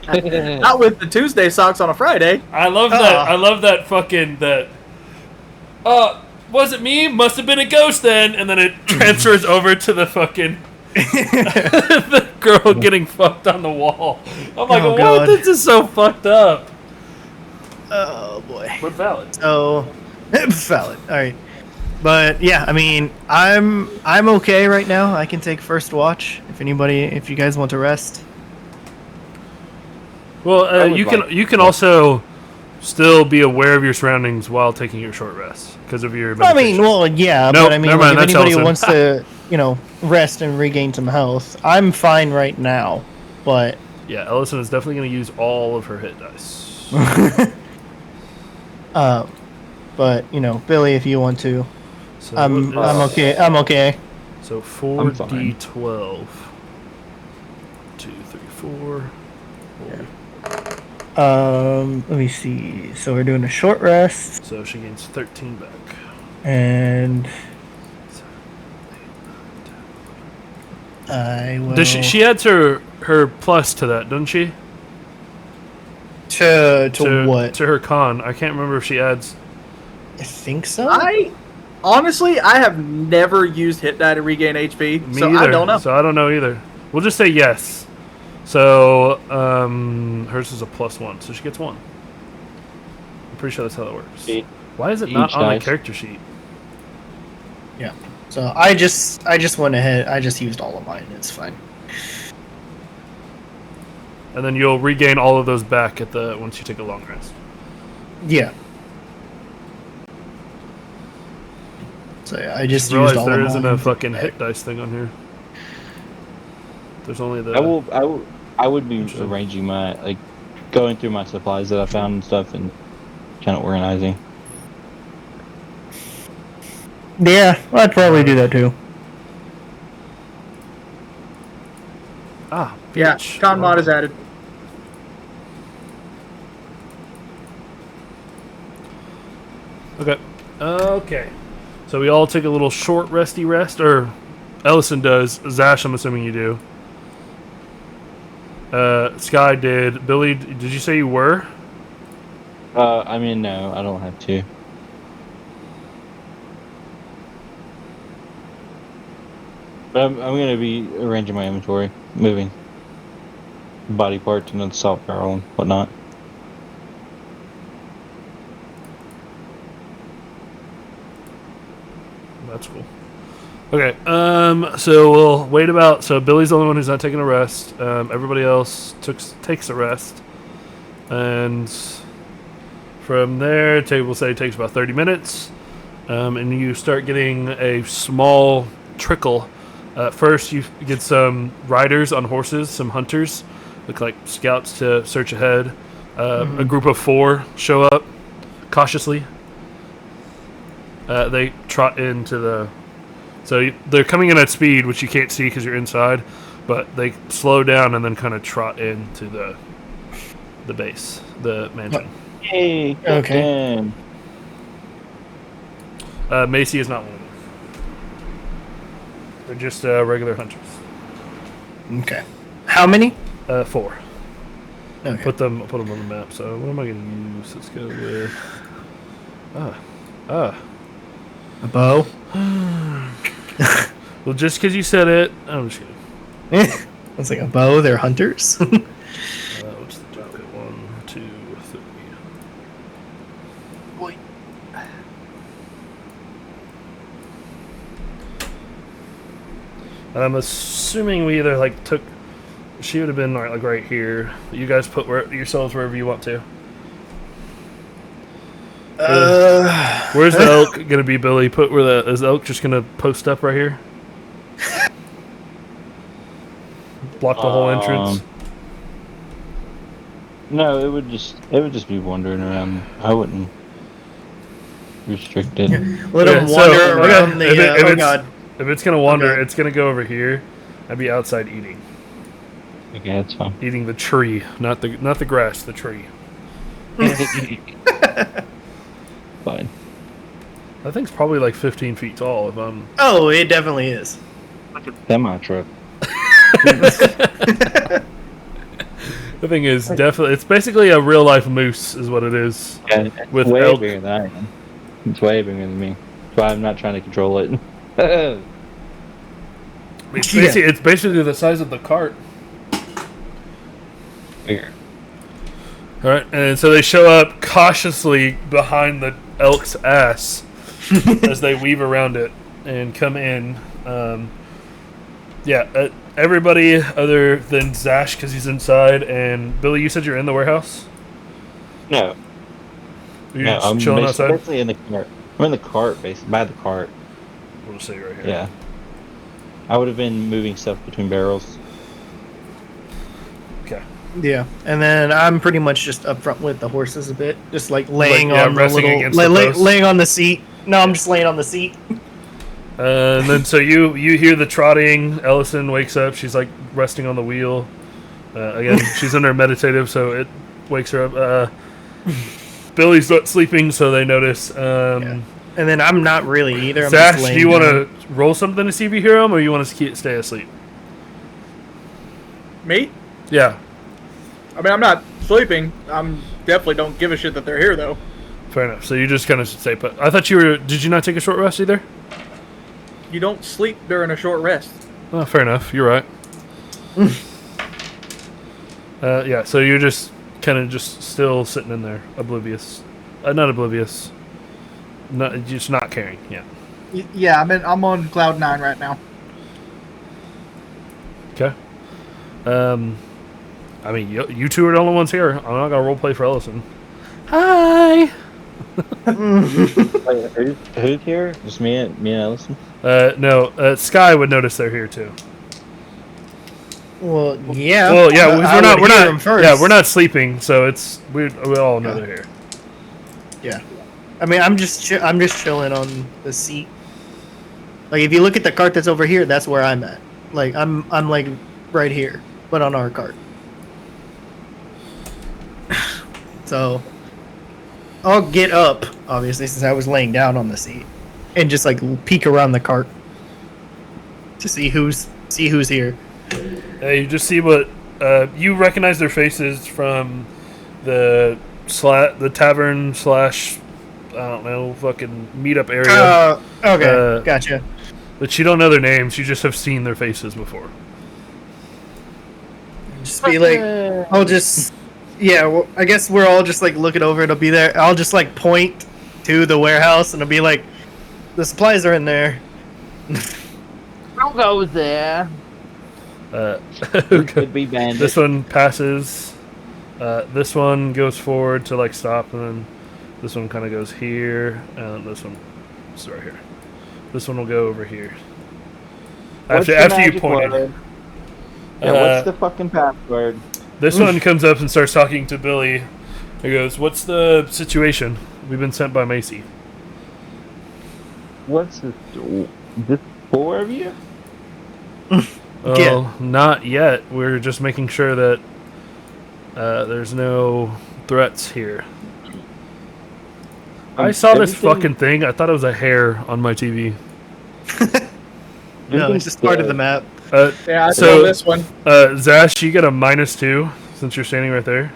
Not with the Tuesday socks on a Friday. I love that. I love that fucking that. Was it me? Must have been a ghost then. And then it transfers over to the fucking the girl getting fucked on the wall. I'm like, what? God. This is so fucked up. Oh boy. But valid. So valid. All right. But yeah, I mean, I'm okay right now. I can take first watch if you guys want to rest. Well, you can also still be aware of your surroundings while taking your short rest because of your meditation. I mean, well, yeah, Nope, but I mean, never mind, if that's anybody Ellison. wants to, rest and regain some health, I'm fine right now. But yeah, Ellison is definitely going to use all of her hit dice. But Billy, if you want to, So I'm okay. I'm okay. So 4d12. 2, 3, 4. Let me see. So we're doing a short rest, So she gains 13 back. and I will. Does she adds her plus to that, doesn't she? to what? To her con. I can't remember if she adds. I think so. I honestly, I have never used hit die to regain HP, Me so either. I don't know. So I don't know either. We'll just say yes. So hers is a +1, so she gets 1. I'm pretty sure that's how that works. Why is it not Each on the dice. character sheet? Yeah. So I just went ahead. I just used all of mine. It's fine. And then you'll regain all of those back at the once you take a long rest. Yeah. So yeah, I just used Realize all there of isn't mine. a fucking hit dice thing on here. There's only the. I would be arranging my going through my supplies that I found and stuff and kind of organizing. Yeah, I'd probably do that too. Ah, Yeah, bitch. con mod is added. Okay. Okay. So we all take a little short resty rest, or Ellison does. Zash, I'm assuming you do. Sky did. Billy, did you say you were? I mean, no, I don't have to. But I'm going to be arranging my inventory, moving body parts and the salt barrel and whatnot. That's cool. Okay, so we'll wait about. So Billy's the only one who's not taking a rest. Everybody else takes a rest, and from there, we'll say it takes about 30 minutes, and you start getting a small trickle. First, you get some riders on horses, some hunters, look like scouts to search ahead. A group of 4 show up cautiously. They trot into the. So they're coming in at speed, which you can't see because you're inside, but they slow down and then kind of trot into the base, the mansion. Yay! Okay. Macie is not one of them. They're just regular hunters. Okay. How many? 4. Okay. Put them on the map. So what am I going to use? Let's go with. A bow. Well, just because you said it, I'm just kidding. It's like a bow. They're hunters. What's the job? 1, 2, 3. Boy. I'm assuming we either took. She would have been like right here. You guys put yourselves wherever you want to. Where's the elk gonna be, Billy? Is the elk just gonna post up right here? Block the whole entrance. No, it would just be wandering around. I wouldn't restrict it. Let them wander around the. Oh god. If it's gonna wander, Okay. it's gonna go over here. I'd be outside eating. Okay, that's fine. Eating the tree, not the grass, the tree. Fine. That thing's probably like 15 feet tall. If I'm. Oh, it definitely is. Semi truck. The thing is definitely. It's basically a real life moose, is what it is. Yeah, it's With way elk. bigger than I am. It's way bigger than me. That's why I'm not trying to control it. It's basically the size of the cart. Bigger. All right, and so they show up cautiously behind the elk's ass as they weave around it and come in. Everybody other than Zash, because he's inside, and Billy, you said you're in the warehouse? No. You're No, just I'm chilling outside? basically in the cart. I'm in the cart, basically, by the cart. We'll just say right here. Yeah. I would have been moving stuff between barrels. Okay. Yeah, and then I'm pretty much just up front with the horses a bit, just like laying Like, yeah, on the resting little, against the post. laying on the seat. No, I'm just laying on the seat. And then so you hear the trotting. Ellison wakes up. She's like resting on the wheel. Again, she's in her meditative, so wakes her up. Billy's not sleeping, so they notice. And then I'm not really either. I'm Zash, just do laying you want down. to roll something to see if you hear them, or you want to stay asleep? Me? Yeah, I mean, I'm not sleeping. I'm definitely don't give a shit that they're here, though. fair enough. So you just kind of stay put. I thought you were. Did you not take a short rest either? You don't sleep during a short rest. Oh, fair enough. You're right. Yeah. So you're just kind of just still sitting in there, oblivious. Not oblivious. Not just not caring. Yeah. Yeah, I'm on cloud 9 right now. Okay. I mean, you two are the only ones here. I'm not gonna roleplay for Ellison. Hi. Wait, who's here? Just me and Ellison? No. Sky would notice they're here too. Well, yeah. Well, yeah, I we're not. would hear 'em first. Yeah, we're not sleeping, so we all know they're here. Yeah. I mean, I'm just chilling on the seat. Like, if you look at the cart that's over here, that's where I'm at. Like, I'm like right here, but on our cart. So, I'll get up, obviously, since I was laying down on the seat, and just like peek around the cart to see who's here. You just see what you recognize their faces from the tavern / I don't know, fucking meetup area. Okay, gotcha. But you don't know their names. You just have seen their faces before. Just be like, I'll just, yeah. Well, I guess we're all just like looking over. It'll be there. I'll just like point to the warehouse, and it'll be like, the supplies are in there. I'll go there. Could be bandit. This one passes. This one goes forward to like stop, and then this one kind of goes here, and this one is right here. This one will go over here. What's the After you magic pointed. word? Yeah, what's the fucking password? This one comes up and starts talking to Billy. He goes, "What's the situation? We've been sent by Macie." What's this 4 of you? Well, not yet. We're just making sure that there's no threats here. I saw this everything- fucking thing. I thought it was a hair on my TV. No, it's just part of the map. Yeah, I So- saw this one. Zash, you get a -2 since you're standing right there.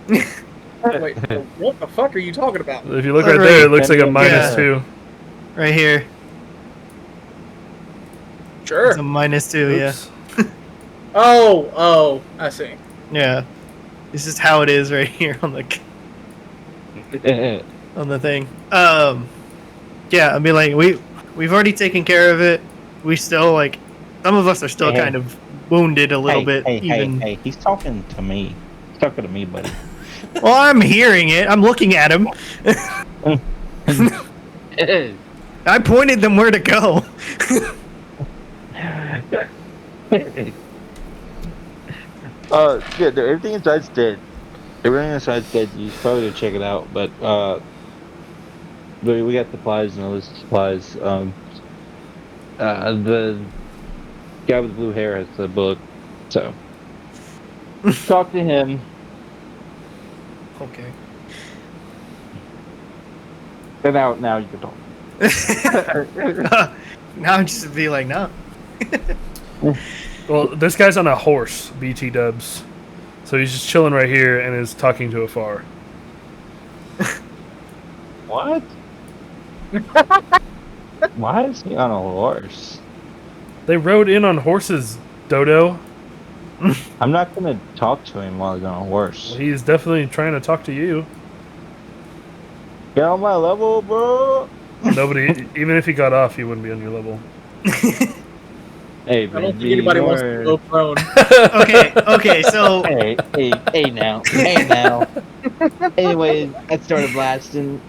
Wait, what the fuck are you talking about? If you look Right right there, it looks like a Yeah. -2. Right here. Sure. It's a -2, yeah. Oops. Oh, I see. Yeah. This is how it is right here on the thing. Yeah, I mean, like, we've already taken care of it. We still, like, some of us are still Hey. kind of wounded a little bit. Hey, even. hey, he's talking to me. He's talking to me, buddy. Well, I'm hearing it. I'm looking at him. I pointed them where to go. Yeah, everything inside's dead. Everything inside's dead. You should probably go check it out. But we got supplies and all this supplies. The guy with the blue hair has the book, so talk to him. Okay. And now you can talk. Now I'm just be like, no. Well, this guy's on a horse, BT dubs. So he's just chilling right here and is talking to afar. What? Why is he on a horse? They rode in on horses, Dodo. I'm not gonna talk to him while he's on a horse. He's definitely trying to talk to you. Get on my level, bro. Nobody, even if he got off, he wouldn't be on your level. Hey, I don't think baby, anybody wants to you're- go prone. Okay, so Hey now. Anyways, I started blasting.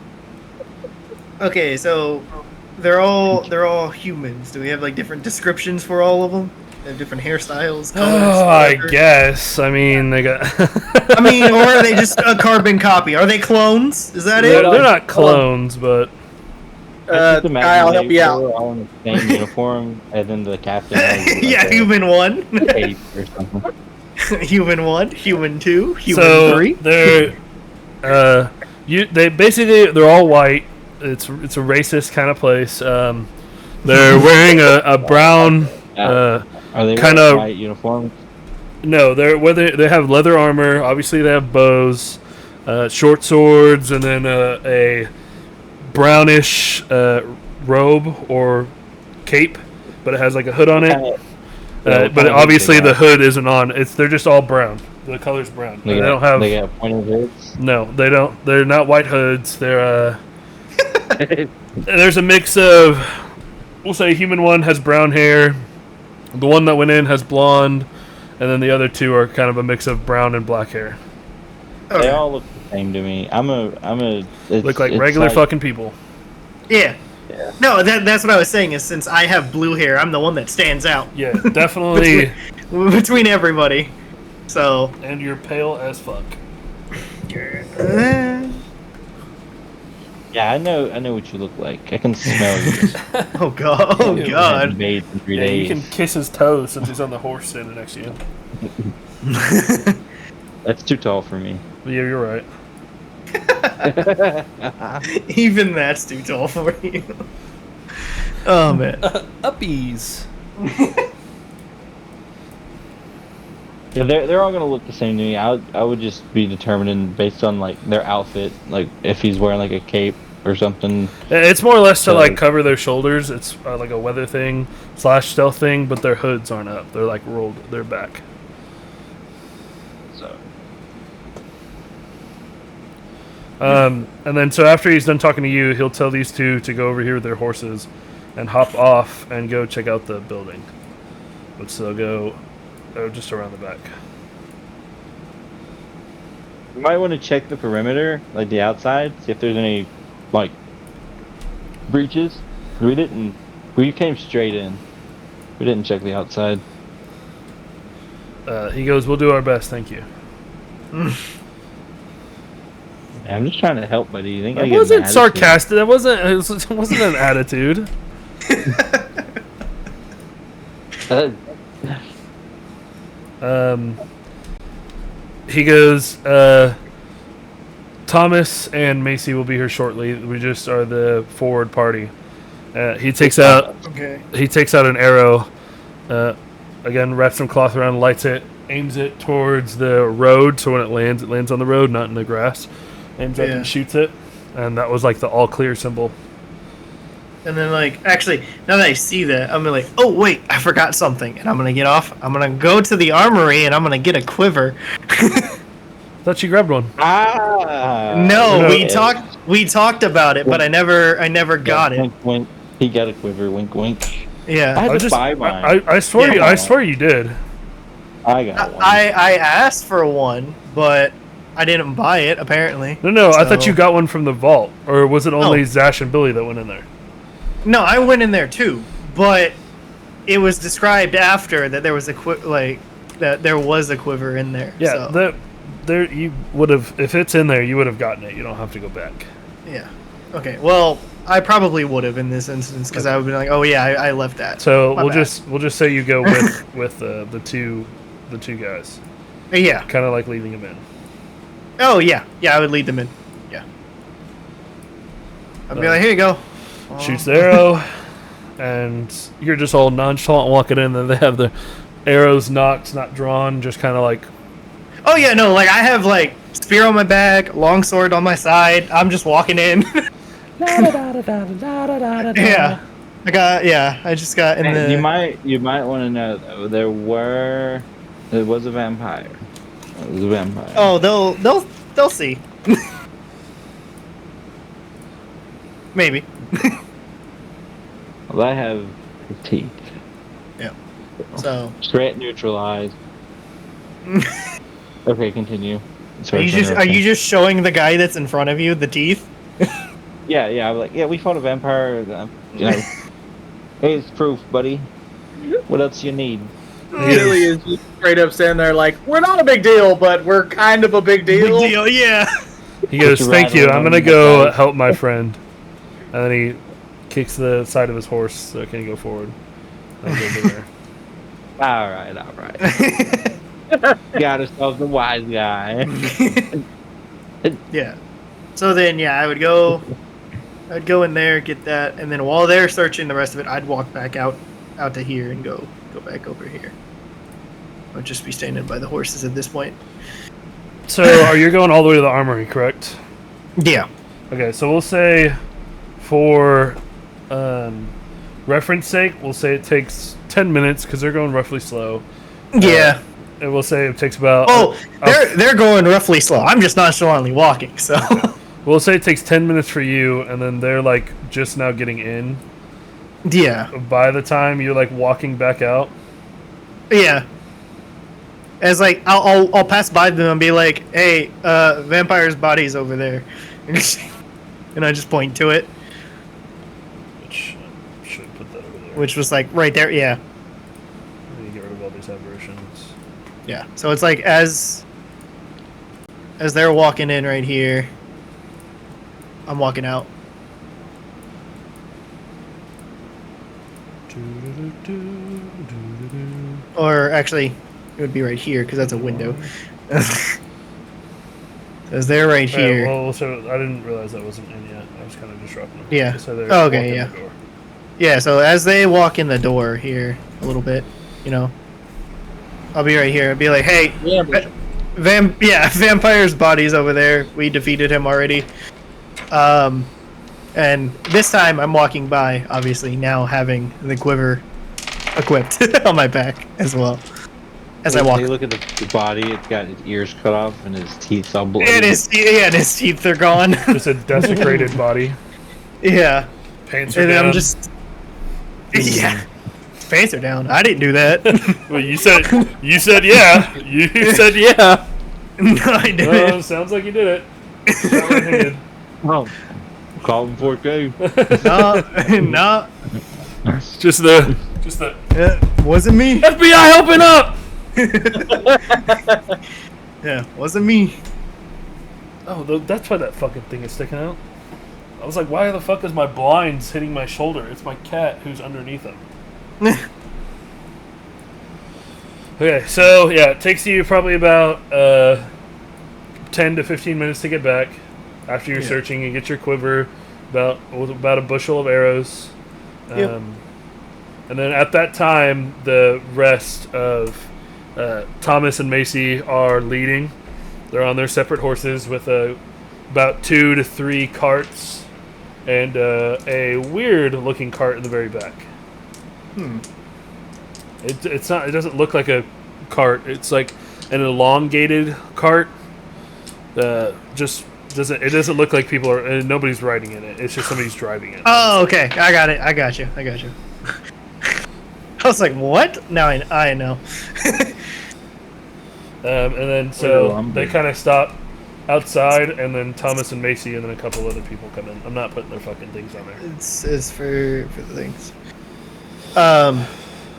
okay, so they're all humans. Do we have like different descriptions for all of them? They have different hairstyles, colors. Oh, I whatever? guess. I mean, they got. I mean, or are they just a carbon copy? Are they clones? Is that they're, it? they're not clones, but I just imagine I'll help they you out. were all in the same uniform, and then the captain has Yeah, like, human one. a cape or something. Human 1, Human 2, Human So 3. they're they're all white. It's a racist kind of place. They're wearing a brown Are they kind wearing of white uniforms? no. They have leather armor. Obviously, they have bows, short swords, and then a brownish robe or cape, but it has like a hood on it. But obviously the hood isn't on. They're just all brown. The color's brown. They don't have. They got pointed hoods. No, they don't. They're not white hoods. They're there's a mix of. We'll say human 1 has brown hair. The one that went in has blonde, and then the other 2 are kind of a mix of brown and black hair. They all look the same to me. Look like regular fucking people. Yeah. No, that's what I was saying. Is since I have blue hair, I'm the one that stands out. Yeah, definitely. between everybody. So. And you're pale as fuck. Yeah, I know what you look like. I can smell you. Oh god! Oh You god! haven't bathed in 3 Yeah, days. you can kiss his toes since he's on the horse standing next to you. That's too tall for me. But yeah, you're right. Even that's too tall for you. Oh man. Uppies. Yeah, they're all gonna look the same to me. I would just be determining based on like their outfit, like if he's wearing like a cape or something. It's more or less to So- like cover their shoulders. It's like a weather thing / stealth thing, but their hoods aren't up. They're like rolled. They're back. So And then so after he's done talking to you, he'll tell these 2 to go over here with their horses and hop off and go check out the building. Which they'll go just around the back. you might want to check the perimeter, like the outside, see if there's any like breaches. We came straight in. We didn't check the outside. He goes, "We'll do our best, thank you." Yeah, I'm just trying to help, buddy. You think I That get wasn't mad at sarcastic. That wasn't. It wasn't an attitude. you? He goes, Thomas and Macie will be here shortly. We just are the forward party. He takes out an arrow. Again, wraps some cloth around, lights it, aims it towards the road. So when it lands on the road, not in the grass. Aims up and shoots it, and that was like the all clear symbol. And then, like, actually, now that I see that, I'm gonna like, oh wait, I forgot something, and I'm gonna get off. I'm gonna go to the armory, and I'm gonna get a quiver. Thought you grabbed one. No, we talked about it, but I never got it. Wink, wink. He got a quiver. Wink, wink. I Yeah, had to buy mine. I swear you did. I got one. I asked for one, but I didn't buy it apparently. No, I thought So- you got one from the vault, or was it only No. Zash and Billy that went in there? No, I went in there too, but it was described after that there was a that there was a quiver in there. Yeah, so, there you would have, if it's in there, you would have gotten it. You don't have to go back. yeah. Okay. Well, I probably would have in this instance because I would be like, oh yeah, I left that. So My we'll bad. just say you go with the two guys, Yeah. kind of like leading them in. Oh yeah, yeah. I would lead them in. Yeah. I'd be like, here you go. Shoots the arrow, and you're just all nonchalant walking in, and they have the arrows not drawn, just kind of like. Oh yeah, no, like I have like spear on my back, longsword on my side. I'm just walking in. Yeah. I just got in the. You might want to know though. There was a vampire. It was a vampire. Oh, they'll see. Maybe. Well, I have teeth. Yeah. So. Straight neutralized. Okay, continue. Are you just showing the guy that's in front of you the teeth? Yeah. I'm like, yeah, we fought a vampire. You know, here's proof, buddy. What else you need? Billy is just straight up standing there like, we're not a big deal, but we're kind of a big deal. Big deal, yeah. He goes, you "Thank you. rattling I'm on gonna the go side." help my friend," and then he kicks the side of his horse so it can go forward. And goes over there. All right. Got ourselves a wise guy. Yeah. So then, yeah, I'd go in there, get that, and then while they're searching the rest of it, I'd walk back out to here and go back over here. I'd just be standing by the horses at this point. So, are you going all the way to the armory, correct? Yeah. Okay, so we'll say, for reference sake, we'll say it takes 10 minutes because they're going roughly slow. Yeah. And we'll say it takes about. Oh, they're going roughly slow. I'm just nonchalantly walking, so. We'll say it takes 10 minutes for you, and then they're like just now getting in. Yeah. By the time you're like walking back out. Yeah. As like I'll pass by them and be like, "Hey, vampire's body's over there," and I just point to it, Which should put that over there. which was like right there. Yeah. Let me get rid of all these aberrations. Yeah. So it's like as they're walking in right here, I'm walking out. Or actually, it would be right here because that's a window. As they're right here. Well, so I didn't realize that wasn't in yet. I was kind of disrupting them. Yeah. So they're Oh, okay, walking yeah. the door. Yeah, so as they walk in the door here a little bit, you know, I'll be right here. I'll be like, "Hey, Yeah, vampire's body's over there. We defeated him already." And this time I'm walking by, obviously now having the quiver equipped on my back as well. As I walk. Hey, look at the body. It's got his ears cut off and his teeth all bloody. And his teeth are gone. Just a desecrated body. Yeah. Pants are And down. I'm just. Yeah. Pants are down. I didn't do that. Well, you said yeah. You said yeah. No, I didn't. Oh, sounds like you did it. Short-handed. Oh, call him 4K. No. Just the Wasn't me. FBI, open up. Yeah, wasn't me. Oh, that's why that fucking thing is sticking out. I was like, why the fuck is my blinds hitting my shoulder? It's my cat who's underneath them. Okay, so yeah, it takes you probably about 10 to 15 minutes to get back after you're searching and get your quiver, with about a bushel of arrows. Yep. And then at that time, the rest of Thomas and Macie are leading. They're on their separate horses with about 2 to 3 carts and a weird-looking cart in the very back. It's not. It doesn't look like a cart. It's like an elongated cart. It doesn't look like people are. Nobody's riding in it. It's just somebody's driving it. Oh, okay. I got it. I got you. I was like, what? Now I know. And then so they kind of stop outside, and then Thomas and Macie, and then a couple other people come in. I'm not putting their fucking things on there. It's for the things.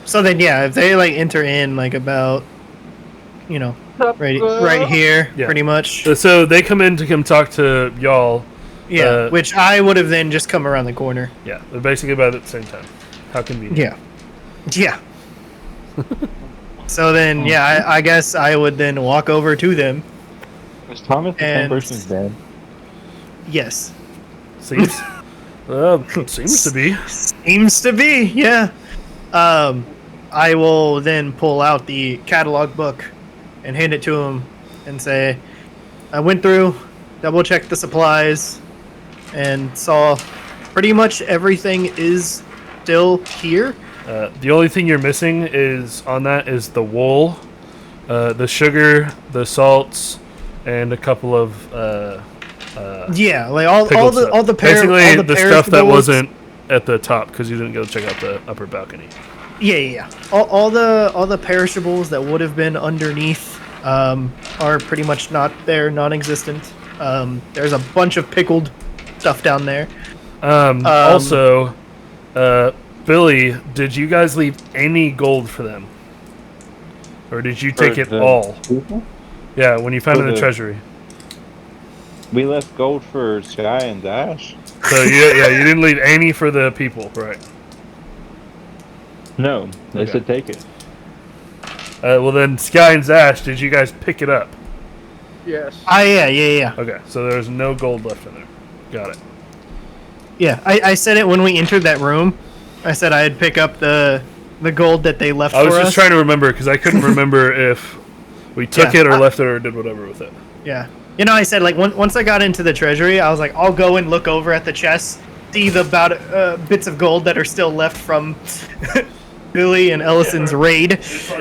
So then, yeah, if they like enter in like about, right here, Yeah. pretty much. So they come in to come talk to y'all. Yeah, which I would have then just come around the corner. Yeah, they're basically about at the same time. How convenient. Yeah. So then, yeah, I guess I would then walk over to them. Was Thomas the same And- person as Dad? Yes. Seems to be. Seems to be, yeah. I will then pull out the catalog book and hand it to him and say, I went through, double checked the supplies, and saw pretty much everything is still here. The only thing you're missing is the wool, the sugar, the salts, and a couple of Yeah, like all the basically the stuff that perishables. wasn't at the top because you didn't go check out the upper balcony. Yeah. All the perishables that would have been underneath are pretty much not there, non-existent. There's a bunch of pickled stuff down there. Also, Billy, did you guys leave any gold for them, or did you take For it the all? people? Yeah, when you found For it in the the- treasury. We left gold for Sky and Dash. So you didn't leave any for the people, right? No, they Okay. said take it. Well, then Sky and Zash, did you guys pick it up? Yes. Yeah. Okay, so there's no gold left in there. Got it. Yeah, I said it when we entered that room. I said I'd pick up the gold that they left I was for just us. trying to remember because I couldn't remember if we took Yeah, it or left it or did whatever with it. Yeah. You know, I said, like, once I got into the treasury, I was like, I'll go and look over at the chest, see the bits of gold that are still left from Billy and Ellison's raid.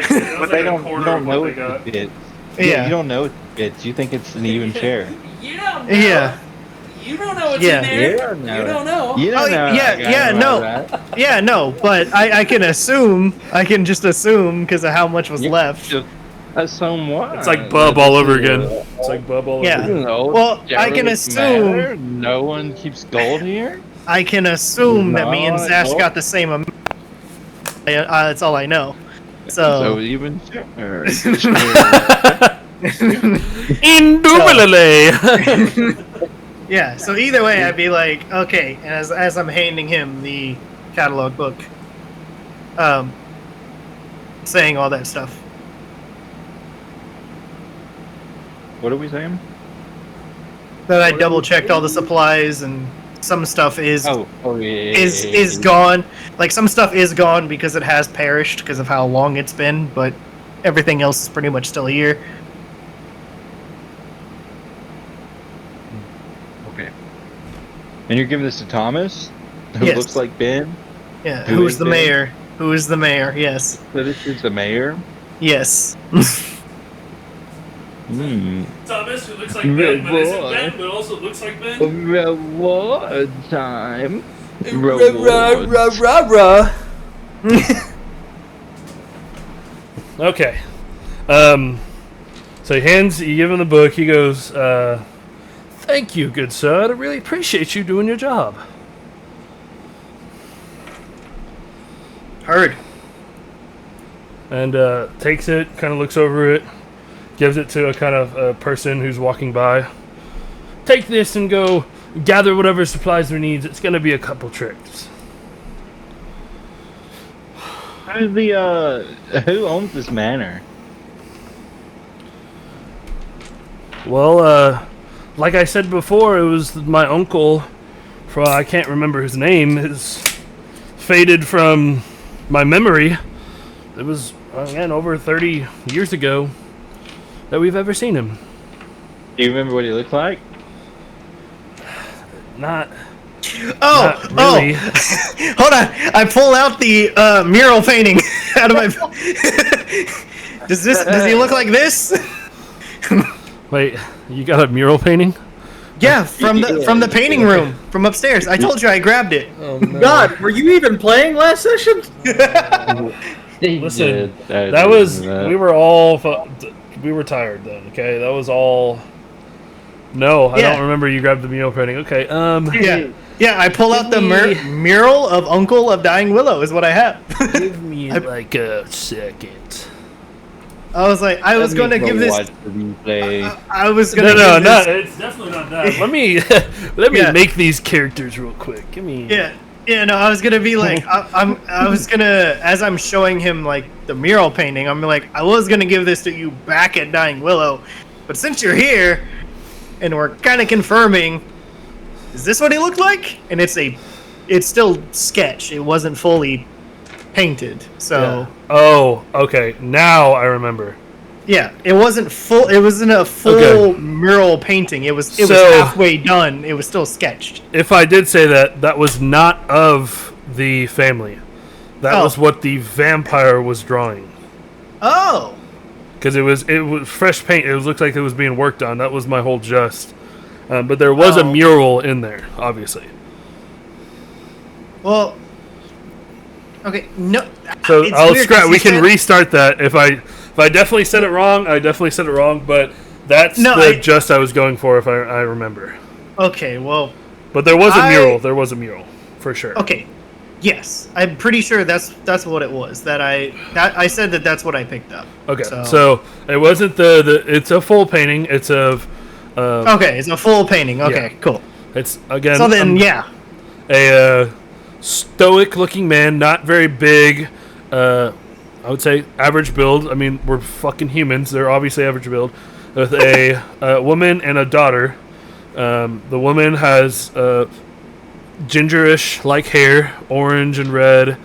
But they don't know it's bits. Yeah. You don't know it's bits. You think it's an even share. You don't know. Yeah. You don't know what's Yeah. in there. You don't know. You don't know. You don't know. Yeah, no, but I can assume, just assume because of how much was left. Just assume what? It's like Bub all over again. It's like Bub all Yeah. over again. Well, I can assume- matter. No one keeps gold here. I can assume that me and No, Zash no. got the same amount. That's all I know. So So, even sure. Indubitably! yeah, so either way, I'd be like, okay, and as I'm handing him the catalog book, saying all that stuff. What are we saying? That I double checked all the supplies and some stuff is Yeah. is gone. Like some stuff is gone because it has perished because of how long it's been, but everything else is pretty much still here. Okay. And you're giving this to Thomas, who Yes. looks like Ben. Yeah, Who who's is the Ben? mayor? Who is the mayor? Yes. So this is the mayor. Yes. Hmm. Thomas, who looks like Ben, Ben, but but isn't isn't Ben, Ben, but also looks like Ben. Reward time. Okay. So you give him the book. He goes, "Thank you, good sir. I really appreciate you doing your job." Heard. And takes it, kind of looks over it, gives it to a kind of person who's walking by. Take this and go gather whatever supplies there needs. It's going to be a couple trips. Who owns this manor? Well, like I said before, it was my uncle. I can't remember his name. Is faded from my memory. It was again over 30 years ago that we've ever seen him. Do you remember what he looked like? Not Oh, really. Hold on. I pull out the mural painting out of my. Does he look like this? Wait, you got a mural painting? Yeah, from the painting room from upstairs. I told you I grabbed it. God, were you even playing last session? Listen, that was we were we were tired then. Okay, that was all. No, I Yeah. don't remember you grabbed the mural painting. Okay, Yeah. I pull out the mural of Uncle of Dying Willow is what I have. give me like a second. I was like, I was going to give this. I was going to. No, give not. this, It's definitely not that. Let me Yeah. make these characters real quick. Give me. Yeah. No, I was gonna be like, I was gonna, as I'm showing him like the mural painting, I'm like, I was gonna give this to you back at Dying Willow, but since you're here, and we're kind of confirming, is this what he looked like? And it's still sketch. It wasn't fully painted. So Oh, okay. Now I remember. yeah, it wasn't full. It wasn't a full Okay. mural painting. It was So- halfway done. It was still sketched. If I did say that, that was not of the family. That Oh. was what the vampire was drawing. Oh. Because it was fresh paint. It looked like it was being worked on. That was my whole just. But there was a Oh. mural in there, obviously. Well. Okay. No. So it's I'll weird scrap. 'cause We he can said- restart that. If I definitely said it wrong, I definitely said it wrong. But that's just I was going for if I remember. Okay. Well. But there was a mural. There was a mural for sure. Okay. Yes, I'm pretty sure that's what it was. I said that's what I picked up. Okay. So it wasn't the. It's a full painting. It's of. Okay, it's a full painting. Okay, Yeah. cool. It's again. So then, yeah. A stoic-looking man, not very big, I would say average build. I mean, we're fucking humans. They're obviously average build. With a woman and a daughter. The woman has gingerish like hair, orange and red,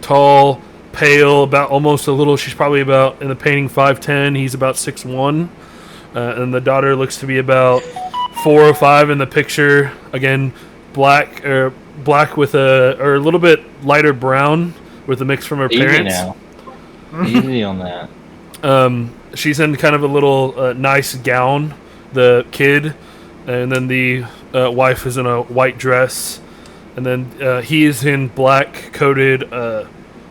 tall, pale, about almost a little. She's probably about in the painting 5'10". He's about 6'1", and the daughter looks to be about 4 or 5 in the picture. Again, black with a little bit lighter brown with a mix from her parents. Easy on that. She's in kind of a little nice gown. The kid. And then the wife is in a white dress. And then he is in black coated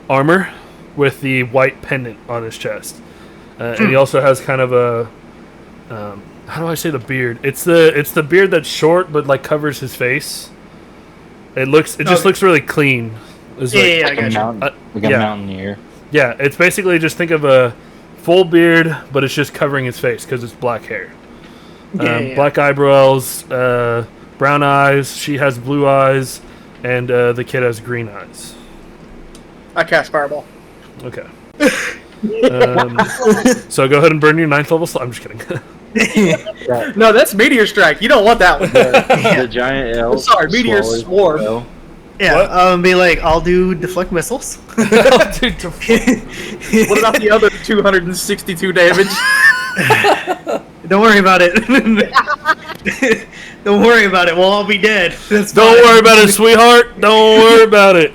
armor with the white pendant on his chest. And he also has kind of a... how do I say the beard? It's the beard that's short but like covers his face. It just looks really clean. It's Like a mountaineer. Yeah, it's basically just think of a full beard, but it's just covering his face because it's black hair. Black eyebrows, brown eyes. She has blue eyes, and the kid has green eyes. I cast Fireball. Okay. So go ahead and burn your 9th level slot. I'm just kidding. No, that's Meteor Strike. You don't want that one. The giant elf. Sorry, Meteor Swarm. Well. Yeah, be like, I'll do deflect missiles. What about the other 262 damage? Don't worry about it. Don't worry about it. We'll all be dead. Don't worry about it, sweetheart. Don't worry about it.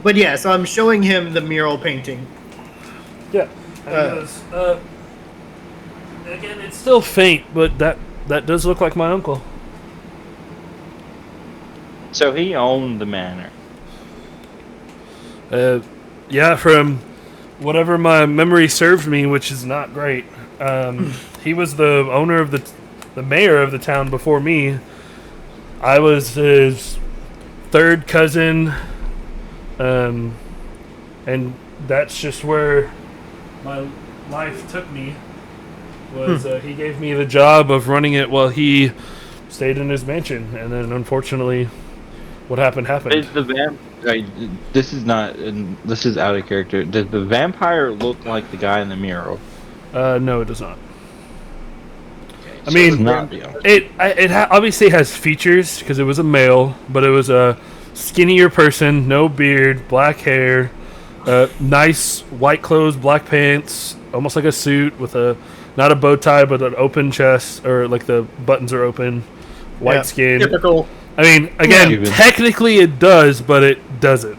But yeah, so I'm showing him the mural painting. Yeah. Again, it's still faint, but that does look like my uncle. So he owned the manor. Yeah, from whatever my memory served me, which is not great. He was the owner of the mayor of the town before me. I was his third cousin, and that's just where my life took me. He gave me the job of running it while he stayed in his mansion, and then unfortunately, what happened. This is out of character. Does the vampire look like the guy in the mural? No, it does not. I So mean, it's not the it obviously has features because it was a male, but it was a skinnier person, no beard, black hair, nice white clothes, black pants, almost like a suit with not a bow tie, but an open chest, or like the buttons are open, white skin. Typical. I mean, again, technically it does, but it doesn't.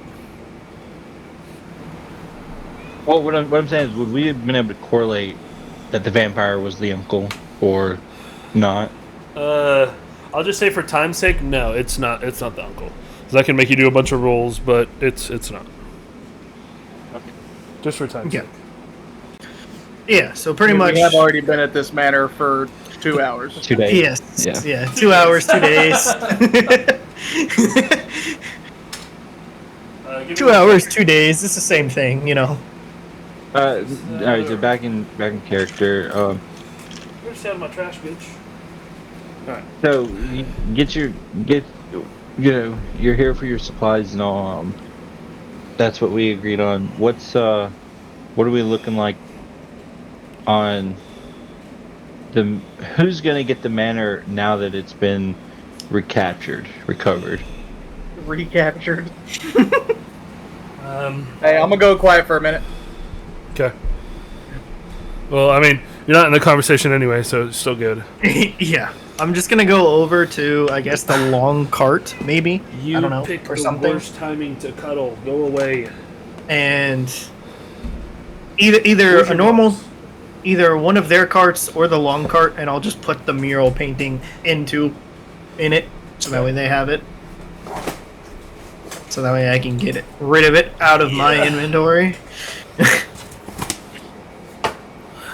Well, what I'm saying is, would we have been able to correlate that the vampire was the uncle or not? I'll just say for time's sake, no, it's not. It's not the uncle. Because I can make you do a bunch of rolls, but it's not. Okay. Just for time's sake. Yeah, so pretty much. We have already been at this manor for 2 hours. 2 days. Yes. Yeah. 2 hours, 2 days. 2 hours, 2 days. It's the same thing, you know. All right, so back in character. You're just out of my trash, bitch. All right. So you're here for your supplies and all. That's what we agreed on. What are we looking like on who's gonna get the manor now that it's been recovered? Recaptured. Hey, I'm gonna go quiet for a minute. Okay. Well, I mean, you're not in the conversation anyway, so it's still good. Yeah. I'm just gonna go over to, I guess, the long cart, maybe. You I don't know, pick or the something. worst timing to cuddle. Go away. And either a normal, either one of their carts or the long cart, and I'll just put the mural painting in it, so that way they have it. So that way I can get rid of it out of my inventory.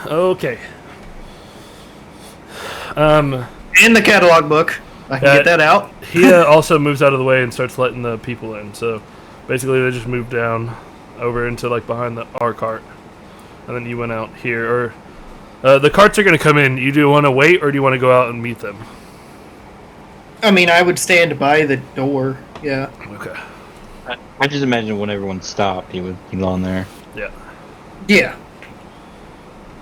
Okay. And the catalog book. I can get that out. He also moves out of the way and starts letting the people in. So basically, they just moved down over into like behind our cart, and then you went out here. Or the carts are going to come in. You do want to wait, or do you want to go out and meet them? I mean, I would stand by the door. Yeah. Okay. I just imagine when everyone stopped, he would be on there. Yeah. Yeah.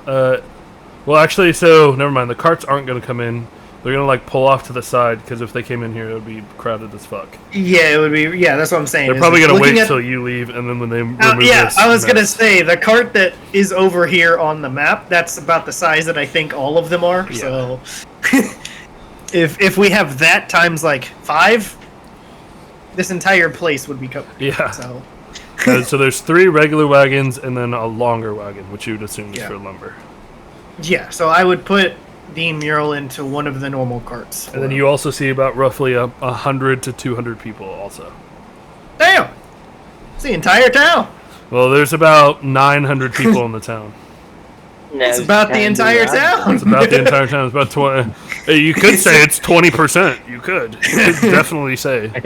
Well, actually, so never mind. The carts aren't going to come in. They're going to like pull off to the side because if they came in here, it would be crowded as fuck. Yeah, it would be. Yeah, that's what I'm saying. They're probably going to wait till you leave, and then when they remove yeah, this I was mess. gonna say the cart that is over here on the map. That's about the size that I think all of them are. Yeah. So, if we have that times like 5, this entire place would be covered. Yeah. So, So there's 3 regular wagons and then a longer wagon, which you would assume is Yeah. for lumber. yeah. So I would put the mural into one of the normal carts. And then you also see about roughly 100 to 200 people also. Damn. It's the entire town. Well, there's about 900 people in the town. It's about the entire town. It's about the entire town. It's about 20. You could say it's 20%. You could. You could definitely say. I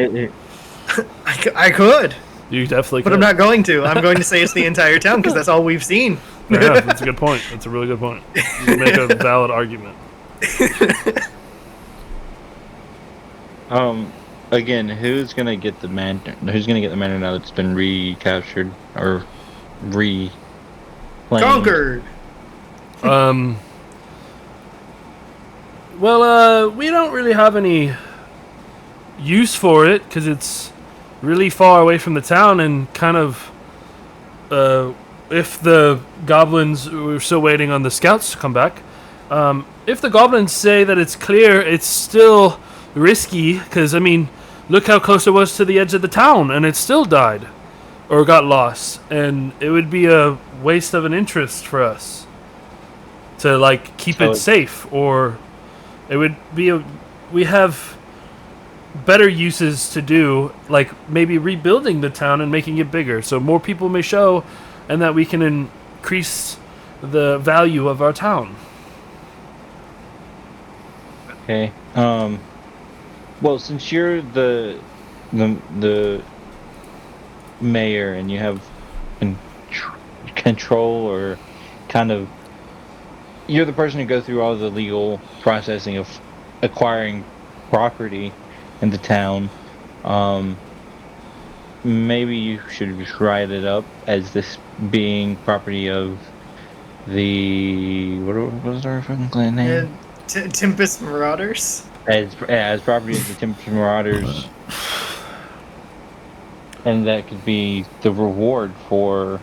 could, You definitely could. but I'm not going to. I'm going to say it's the entire town because that's all we've seen. Yeah, that's a good point. That's a really good point. You make a valid argument. Again, who's gonna get the man? Who's gonna get the manor now that's been recaptured or reclaimed? Conquered. Well, we don't really have any use for it because it's really far away from the town and kind of. If the goblins, we're still waiting on the scouts to come back. If the goblins say that it's clear, it's still risky because I mean, look how close it was to the edge of the town, and it still died or got lost, and it would be a waste of an interest for us to like keep it safe, or it would be we have better uses to do, like maybe rebuilding the town and making it bigger so more people may show and that we can increase the value of our town. Okay. Well, since you're the mayor and you have control, or kind of, you're the person who goes through all the legal processing of acquiring property in the town. Maybe you should just write it up as this being property of the what was our fucking clan name? Tempest Marauders. As property of the Tempest Marauders, and that could be the reward for,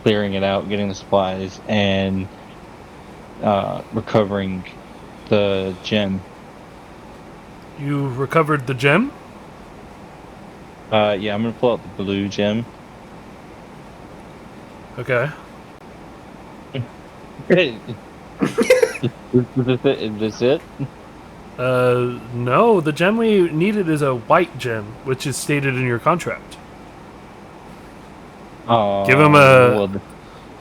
clearing it out, getting the supplies, and recovering the gem. You recovered the gem? Yeah, I'm gonna pull out the blue gem. Okay. Is this it? No, the gem we needed is a white gem, which is stated in your contract. Give him a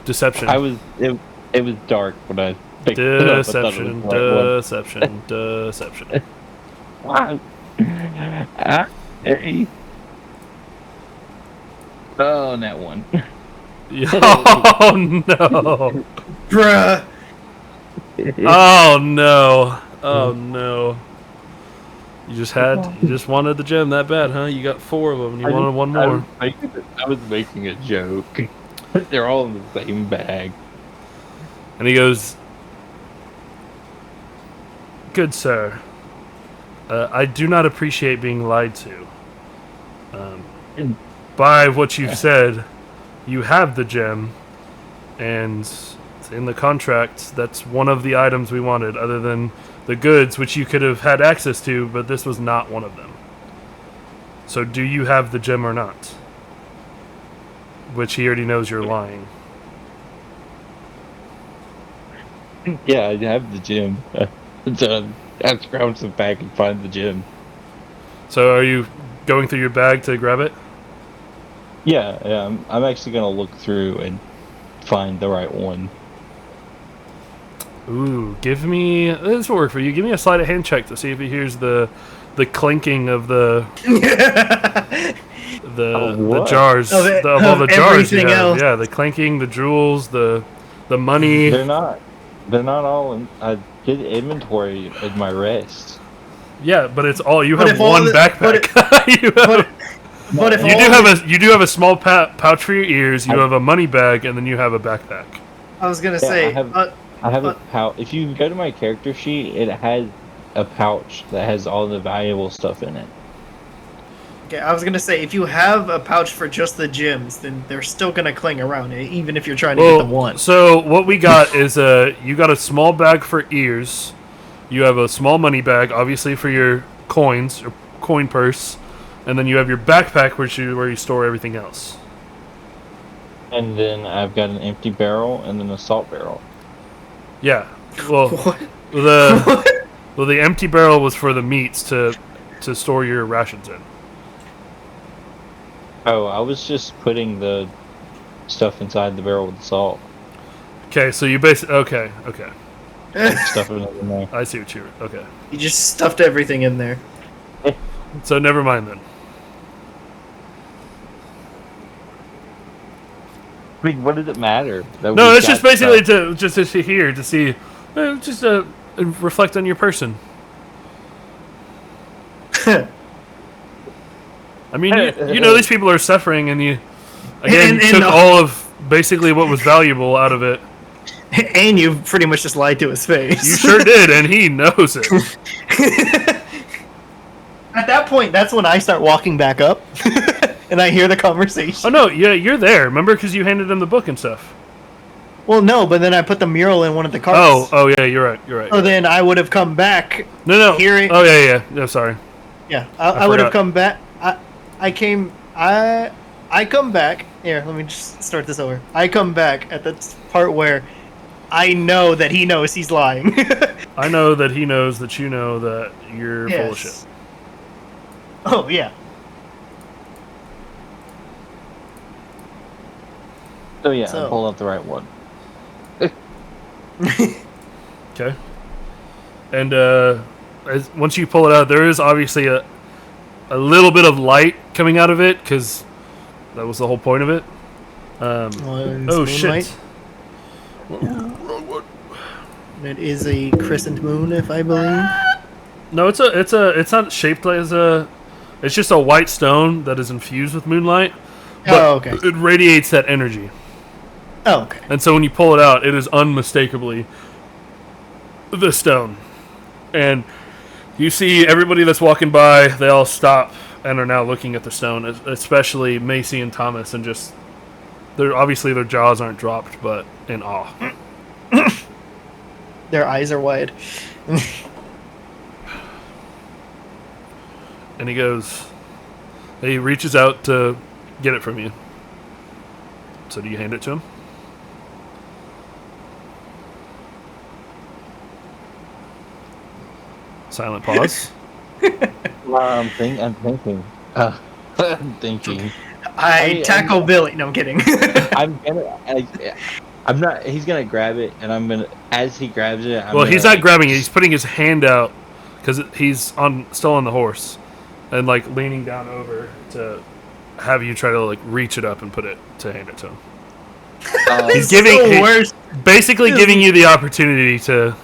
deception. It was dark when I picked it up. I thought it Deception, was the right deception, deception. one. Hey. Oh, that one. Oh no! Bruh. Oh no! Oh no! You just wanted the gem that bad, huh? You got 4 of them, and you wanted one more. I was making a joke. They're all in the same bag. And he goes, "Good sir, I do not appreciate being lied to. By what you've said, you have the gem, and it's in the contract. That's one of the items we wanted, other than the goods, which you could have had access to, but this was not one of them. So do you have the gem or not?" Which he already knows you're lying. Yeah, I have the gem. So I scrounge the bag and find the gem. So are you going through your bag to grab it? Yeah, I'm actually gonna look through and find the right one. Ooh, give me... This will work for you. Give me a sleight of hand check to see if he hears the clinking of the what? jars. Of All the jars you everything have. else. Yeah, the clinking, the jewels, the money. They're not all in. I did inventory at my rest. Yeah, but it's all you But have if all one the- backpack. But if You all do have a small pouch for your ears. You have a money bag, and then you have a backpack. I was gonna Yeah, say, I have a pouch. If you go to my character sheet, it has a pouch that has all the valuable stuff in it. okay, I was gonna say, if you have a pouch for just the gems, then they're still gonna cling around it, even if you're trying to get the one. So what we got is you got a small bag for ears. You have a small money bag, obviously for your coins, your coin purse, and then you have your backpack, where you store everything else. And then I've got an empty barrel and then a salt barrel. Yeah. Well, What? the empty barrel was for the meats to store your rations in. Oh, I was just putting the stuff inside the barrel with the salt. Okay, so you basically okay. Stuff it in there. I see what you okay. You just stuffed everything in there. So never mind then. I mean, what does it matter? No, it's just basically to hear to see, just reflect on your person. I mean, you know these people are suffering, and you again And took all of basically what was valuable out of it. And you pretty much just lied to his face. You sure did, and he knows it. At that point, that's when I start walking back up, and I hear the conversation. Oh no, yeah, you're there. Remember, because you handed him the book and stuff. Well, no, but then I put the mural in one of the carts. Oh yeah, you're right. So then I would have come back. No. Hearing. Oh yeah. No, sorry. Yeah, I would have forgot. come back. I come back. Here, let me just start this over. I come back at the part where I know that he knows he's lying. I know that he knows that you know that you're full of shit. Yes. Oh yeah. So yeah, So- I pulled out the right one. Okay. And once you pull it out, there is obviously a little bit of light coming out of it, because that was the whole point of it. Oh shit! It is a crescent moon, if I believe. No, it's not shaped as a. It's just a white stone that is infused with moonlight. But Oh, okay. It radiates that energy, Oh, okay. and so when you pull it out, it is unmistakably the stone. And you see everybody that's walking by; they all stop and are now looking at the stone, especially Macie and Thomas, and just obviously their jaws aren't dropped, but in awe. Their eyes are wide. And he reaches out to get it from you. So do you hand it to him? Silent pause. I'm thinking. I'm thinking. I tackle Billy. No, I'm kidding. I'm not. He's gonna grab it, and I'm gonna. As he grabs it, He's not grabbing it. He's putting his hand out because he's still on the horse, and like leaning down over to have you try to like reach it up and hand it to him. He's basically giving you the opportunity to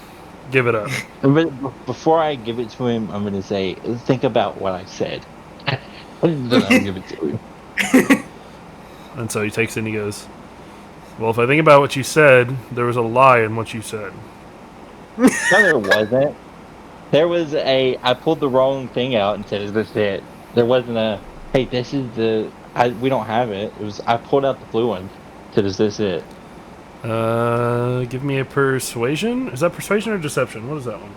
give it up. But before I give it to him, I'm gonna say, think about what I said. Then I'll give it to him. And so he takes it and he goes, well, if I think about what you said, there was a lie in what you said. No, there wasn't. There was I pulled the wrong thing out and said, is this it? There wasn't hey, this is we don't have it. It was, I pulled out the blue one. Said, is this it? Give me a persuasion. Is that persuasion or deception? What is that one?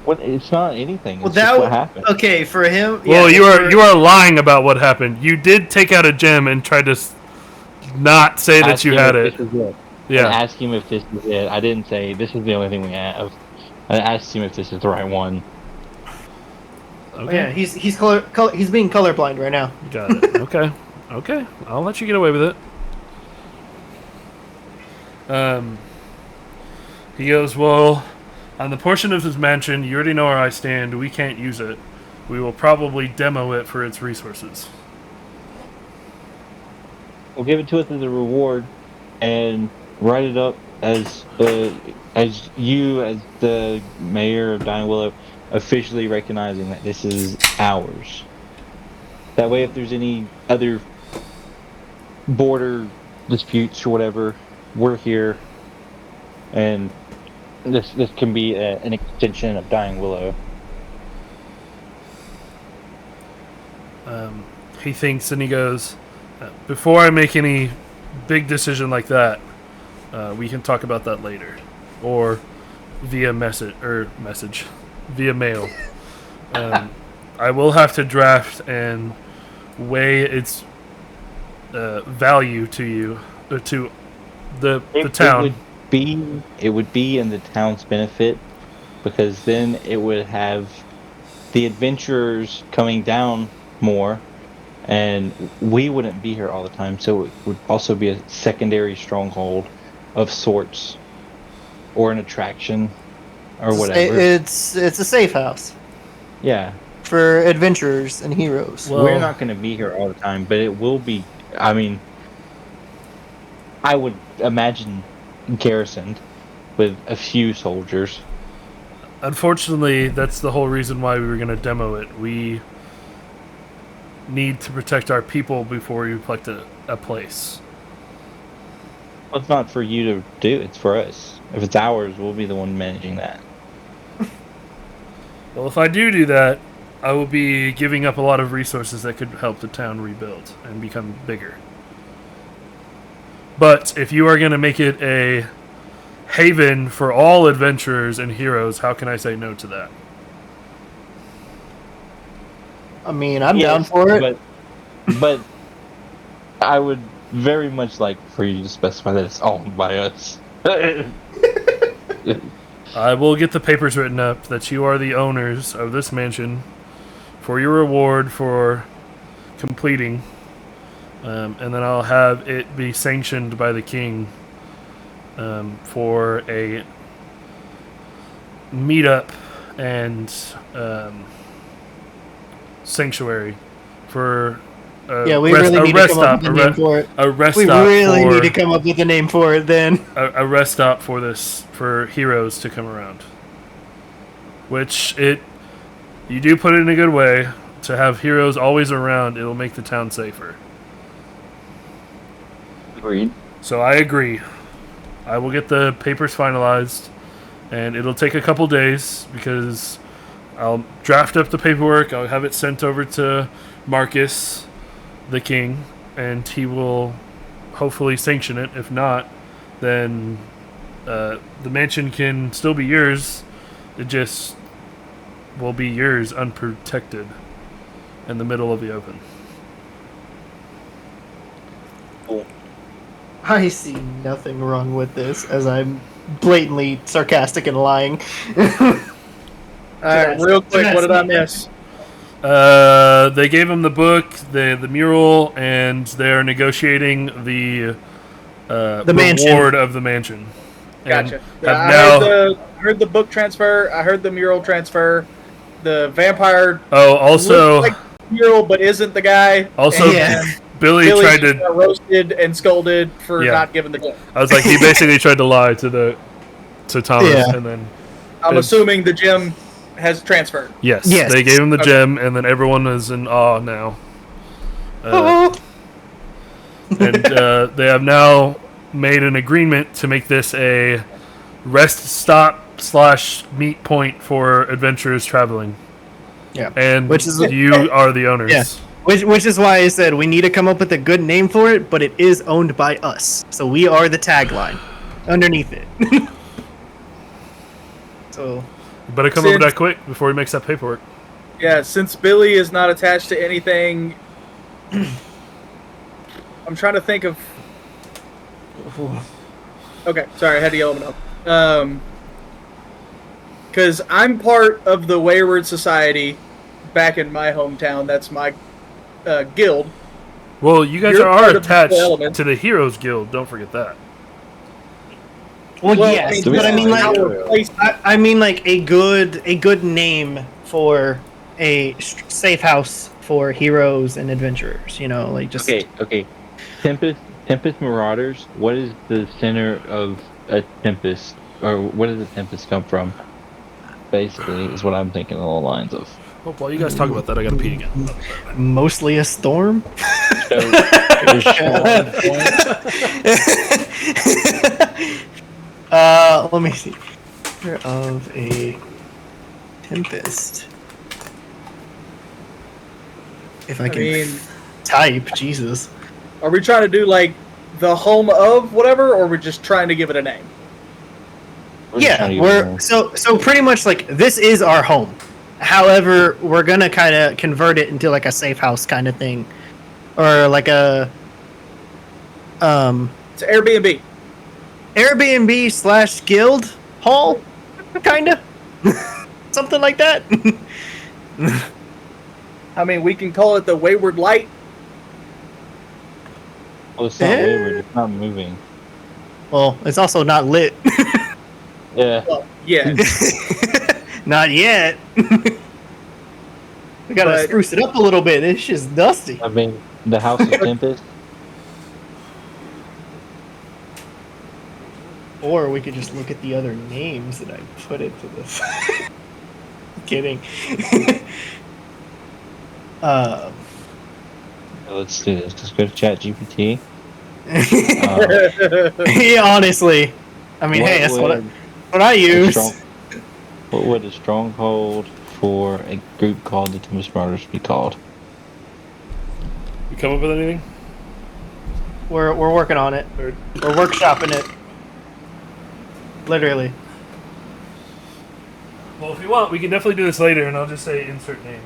What? It's not anything. It's Well, just what happened. Okay, for him. Well, you are lying about what happened. You did take out a gem and tried to not say that Ask you him had if it. This is it. Yeah. And ask him if this is it. I didn't say this is the only thing we have. I asked him if this is the right one. Okay. Yeah, he's he's being colorblind right now. Got it. Okay. I'll let you get away with it. He goes, well, on the portion of his mansion, you already know where I stand. We can't use it. We will probably demo it for its resources. We'll give it to us as a reward, and write it up as you, as the mayor of Dying Willow, officially recognizing that this is ours. That way, if there's any other border disputes or whatever, we're here, and this can be an extension of Dying Willow. He thinks and he goes, before I make any big decision like that, we can talk about that later, or via via mail. I will have to draft and weigh its value to you, or to the town. It would be in the town's benefit, because then it would have the adventurers coming down more, and we wouldn't be here all the time, so it would also be a secondary stronghold of sorts, or an attraction, or whatever. It's a safe house Yeah. for adventurers and heroes. Well- We're not going to be here all the time, but it will be, I mean, I would imagine garrisoned with a few soldiers. Unfortunately, that's the whole reason why we were going to demo it. We need to protect our people before we select a place. Well, it's not for you to do, it's for us. If it's ours, we'll be the one managing that. Well, if I do that, I will be giving up a lot of resources that could help the town rebuild and become bigger. But if you are going to make it a haven for all adventurers and heroes, how can I say no to that? I mean, I'm down for it. But I would very much like for you to specify that it's owned by us. I will get the papers written up that you are the owners of this mansion for your reward for completing. And then I'll have it be sanctioned by the king for a meetup and sanctuary for Yeah, we really need to come up with a name for it. a rest We stop really for, need to come up with a name for it then. a rest stop for for heroes to come around. Which you do put it in a good way. To have heroes always around, it'll make the town safer. Agreed. So I agree. I will get the papers finalized, and it'll take a couple days because I'll draft up the paperwork. I'll have it sent over to Marcus, the king, and he will hopefully sanction it. If not, then the mansion can still be yours. It just will be yours unprotected in the middle of the open. I see nothing wrong with this, as I'm blatantly sarcastic and lying. Alright, real quick, what did I miss? They gave him the book, the mural, and they're negotiating the mansion. reward of the mansion. And Gotcha. have I now, heard the book transfer. I heard the mural transfer. The vampire also, looks like the mural, but isn't the guy. also, Yeah. Billy tried to. got roasted and scolded for Yeah. not giving the gift. I was like, he basically tried to lie to Thomas, Yeah. and then I'm assuming the gem has transferred. yes, Yes. they gave him the Okay. gem, and then everyone is in awe now. And they have now made an agreement to make this a rest stop / meet point for adventurers traveling. Yeah. And Which is- you are the owners. Yeah. Which is why I said we need to come up with a good name for it, but it is owned by us. So we are the tagline underneath it. So You better come up with that quick before he makes that paperwork. Yeah, since Billy is not attached to anything, I'm trying to think of. Okay, sorry, I had to yell him up. Because I'm part of the Wayward Society back in my hometown. That's my guild. Well, you guys You're are part of the attached element. to the Heroes Guild. Don't forget that. well yes, but I mean like our place- I mean like a good name for a safe house for heroes and adventurers, you know, like just Okay. Tempest Marauders. What is the center of a Tempest, or where does the Tempest come from? basically, is what I'm thinking along the lines of. Oh, while you guys talk about that, I gotta pee again. Mostly a storm. So, is Storm point? Let me see. Fear of a tempest. If I can mean, type, Jesus. are we trying to do like the home of whatever, or we're just trying to give it a name? We're just trying to get we're more. so pretty much like this is our home. However, we're gonna kind of convert it into like a safe house kind of thing, or like a It's Airbnb. Airbnb / guild hall, kind of something like that. I mean, we can call it the Wayward Light. Well, it's not wayward. It's not moving. Well, it's also not lit. Yeah. Well, yeah. Not yet. We gotta But- spruce it up a little bit. It's just dusty. I mean, the House of Tempest. Or we could just look at the other names that I put into this. Kidding. Let's do this. Let's go to ChatGPT. Yeah, honestly. I mean, hey, that's what I use. What would a stronghold for a group called the Tempest Marauders be called? You come up with anything? We're working on it. Or We're workshopping it. Literally. well, if you want, we can definitely do this later, and I'll just say insert name.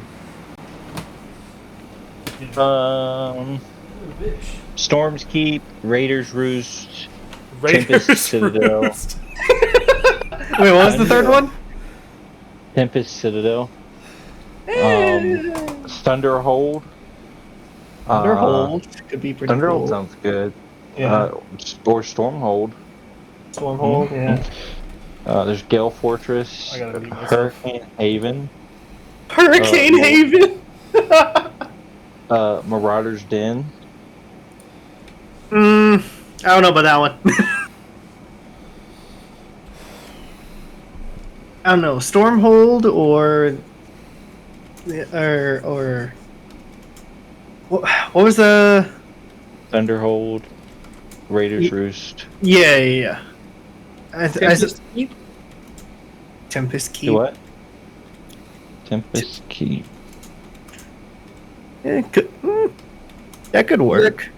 Storm's Keep, Raiders Roost, Raiders Tempest Citadel. Roost. Wait, what was the third one? Tempest Citadel, Thunderhold. Thunderhold could be pretty Thunderhold cool. sounds good. Yeah. Or Stormhold. Stormhold, yeah. There's Gale Fortress, I gotta mute myself. Hurricane Haven, Hurricane well- Haven. Marauder's Den. I don't know about that one. I don't know, Stormhold or what was the Thunderhold, Raiders Roost. yeah. Tempest Keep? Tempest Keep. Do what? Tempest Keep. Yeah, that could work.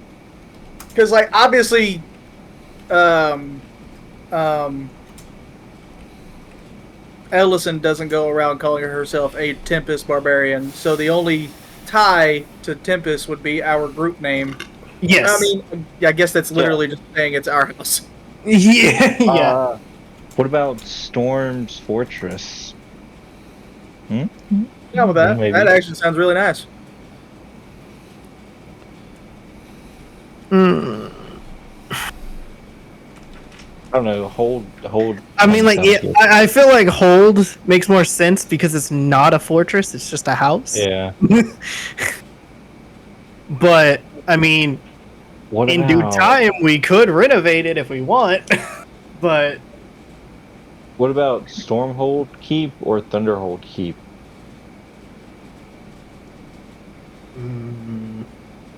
Because, like, obviously, Ellison doesn't go around calling herself a Tempest Barbarian, so the only tie to Tempest would be our group name. Yes. I mean, I guess that's literally just saying it's our house. yeah. What about Storm's Fortress? Yeah, with that. Maybe. That actually sounds really nice. Mm. I don't know. Hold. I mean, like, sounds yeah, good. I feel like Hold makes more sense because it's not a fortress; it's just a house. Yeah. But I mean, What in about, due time, we could renovate it if we want. But What about Stormhold Keep or Thunderhold Keep?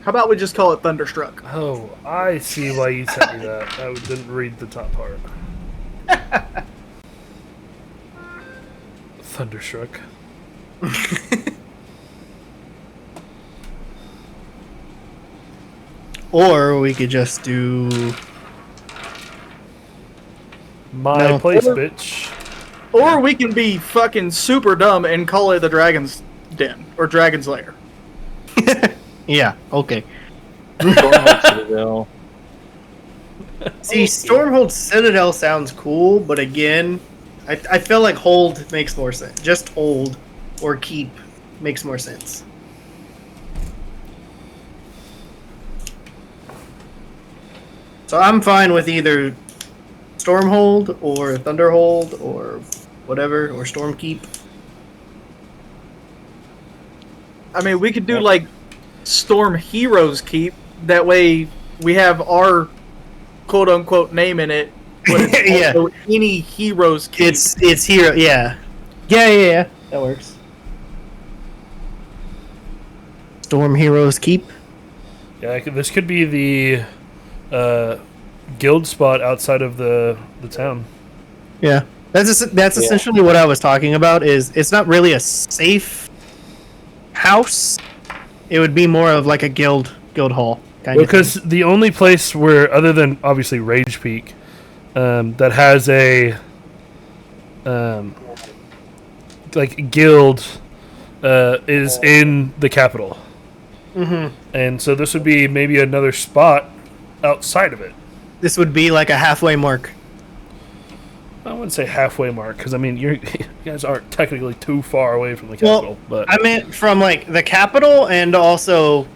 How about we just call it Thunderstruck? Oh, I see why you sent me that. I didn't read the top part. Thunderstruck. or we could just do My No. place, bitch. Or we can be fucking super dumb and call it the Dragon's Den or Dragon's Lair. yeah, okay. Stormhold Citadel. See, Stormhold Citadel sounds cool, but again, I feel like Hold makes more sense. Just Hold or Keep makes more sense. So I'm fine with either Stormhold or Thunderhold or whatever, or Stormkeep. I mean, we could do like Storm Heroes Keep. That way, we have our quote unquote name in it. But it's Yeah. also any Heroes Keep. It's hero, yeah. Yeah. That works. Storm Heroes Keep. Yeah, this could be the guild spot outside of the town. Yeah. That's essentially what I was talking about. Is it's not really a safe house. It would be more of like a guild hall kind of Because thing. the only place where, other than obviously Rage Peak, that has a like guild is in the capital. Mm-hmm. And so this would be maybe another spot outside of it. This would be like a halfway mark. I wouldn't say halfway mark, because I mean you guys aren't technically too far away from the capital. But I meant from like the capital and also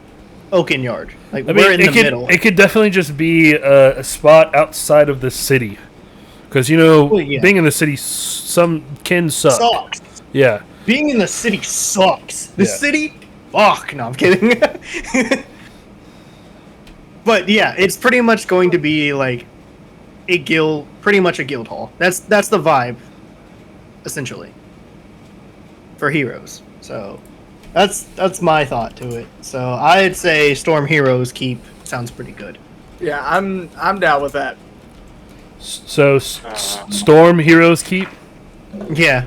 Oaken Yard. Like I we're mean, in the middle. it could definitely just be a spot outside of the city, because being in the city some can suck. Sucks. Yeah, Being in the city sucks. The Yeah. city, fuck. No, I'm kidding. But yeah, it's pretty much going to be like a guild, pretty much a guild hall. That's the vibe, essentially, for heroes. So that's my thought to it. So I'd say Storm Heroes Keep sounds pretty good. Yeah, I'm down with that. so Storm Heroes Keep. Yeah,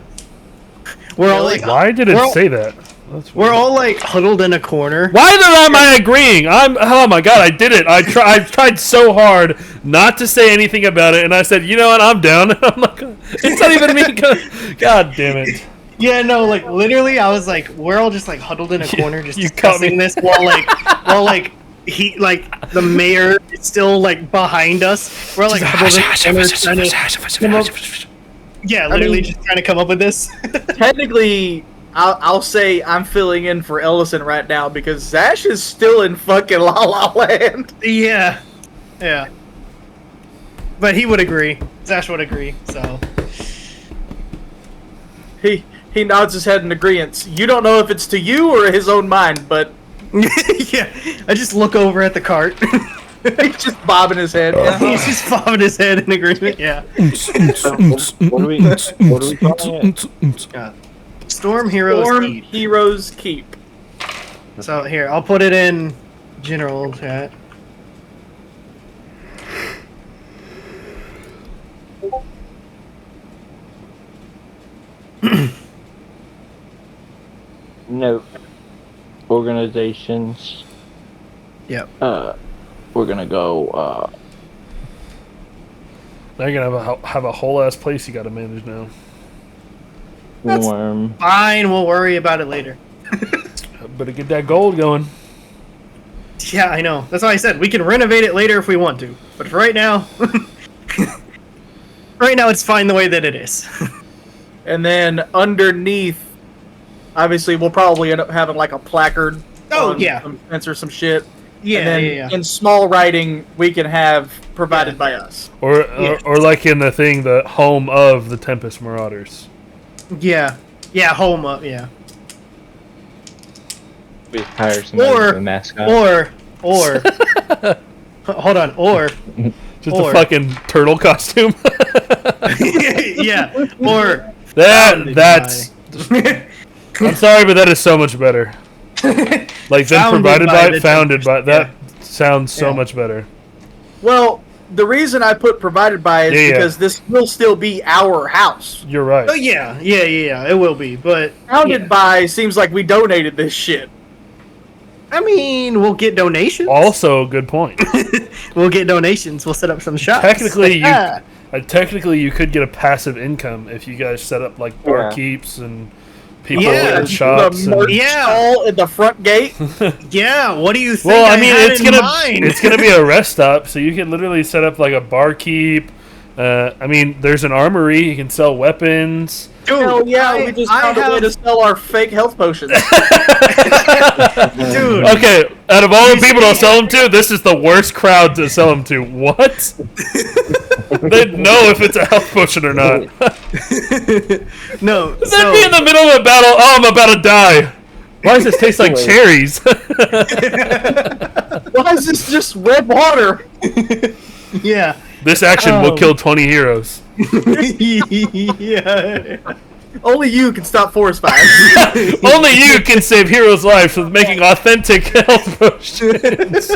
we're all like, Why did we're it all- say that? That's we're weird. all like huddled in a corner. Why am I agreeing? Oh my god, I did it. I tried so hard not to say anything about it, and I said, you know what, I'm down. I'm like, it's not even me. God damn it. Yeah, no, like literally, I was like, we're all just like huddled in a corner, just you caught discussing me. this while the mayor is still like behind us. We're like huddled in a corner trying to come up. Yeah, literally just trying to come up with this. Technically, I'll say I'm filling in for Ellison right now because Zash is still in fucking La La Land. Yeah. But he would agree. Zash would agree. So He nods his head in agreement. You don't know if it's to you or his own mind, but yeah, I just look over at the cart. he's just bobbing his head. Yeah. He's just bobbing his head in agreement. Yeah. What are we calling it? Storm Heroes Storm Keep. Heroes Keep. So here, I'll put it in general chat. No. Organizations. Yep. We're gonna go. Now you're gonna have a whole ass place you got to manage now. That's- Worm. Fine, we'll worry about it later. Better get that gold going. Yeah, I know. That's why I said we can renovate it later if we want to. But for right now, it's fine the way that it is. And then underneath, obviously, we'll probably end up having like a placard. Oh, on yeah. some fence or some shit. Yeah, And then yeah. in small writing, we can have provided by us. Or Yeah. or like in the thing, the home of the Tempest Marauders. Yeah, home up, yeah. We hire somebody Or- for a mascot. Or, hold on, or, Just Or- a fucking turtle costume. yeah, or, That's. I'm sorry, but that is so much better. Like then Founded provided by by, the founded by. That Yeah. sounds so Yeah. much better. Well, the reason I put provided by is Yeah. because this will still be our house. You're right. oh yeah, it will be, but Founded yeah. by seems like we donated this shit. I mean, we'll get donations. Also, good point. We'll get donations. We'll set up some shops. Technically, Yeah. you could get a passive income if you guys set up like barkeeps and people Yeah, in shops. The merch And, Yeah. stall at the front gate. Yeah, what do you think? well, I mean, had it's in mind? gonna be a rest stop, so you can literally set up like a barkeep. I mean, there's an armory. You can sell weapons. Dude, Hell yeah, we just found a way to sell our fake health potions. dude. Okay, out of all the people to sell them to, this is the worst crowd to sell them to. What? They'd know if it's a health potion or not. No, They'd be in the middle of a battle. Oh, I'm about to die. Why does this taste like cherries? Why is this just red water? yeah, This action will kill 20 heroes. yeah. Only you can stop forest fires. Only you can save heroes' lives with making authentic health potions.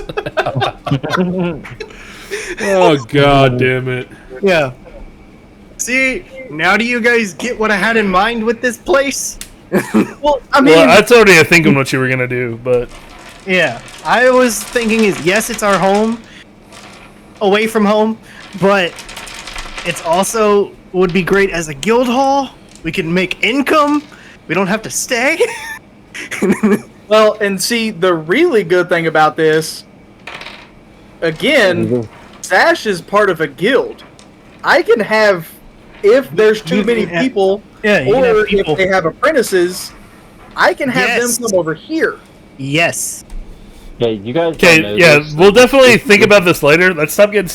Oh god damn it! Yeah. See, now do you guys get what I had in mind with this place? Well, I mean, Well, that's already a thinking what you were gonna do, but Yeah, I was thinking is yes, it's our home, away from home, but it's also would be great as a guild hall. We can make income. We don't have to stay. well, and see, the really good thing about this, again, Sash is part of a guild. I can have, if there's too many people, Yeah, you can have or people. if they have apprentices, I can have Yes. them come over here. Yes. Yeah, you guys. don't know okay, yeah, this. we'll definitely think about this later. Let's stop getting,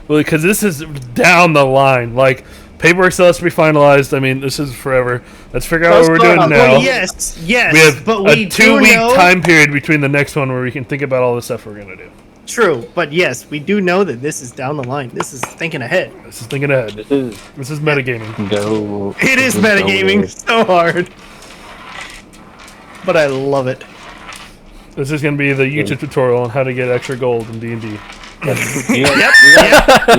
because this is down the line. Like paperwork still has to be finalized. I mean, this is forever. Let's figure out what we're doing now. Well, yes, yes. We have but a we 2-week know, time period between the next one where we can think about all the stuff we're gonna do. True, but yes, we do know that this is down the line. This is thinking ahead. This is thinking ahead. This is metagaming. Go. It is Just go metagaming with so hard, but I love it. This is gonna be the YouTube tutorial on how to get extra gold in D&D. it.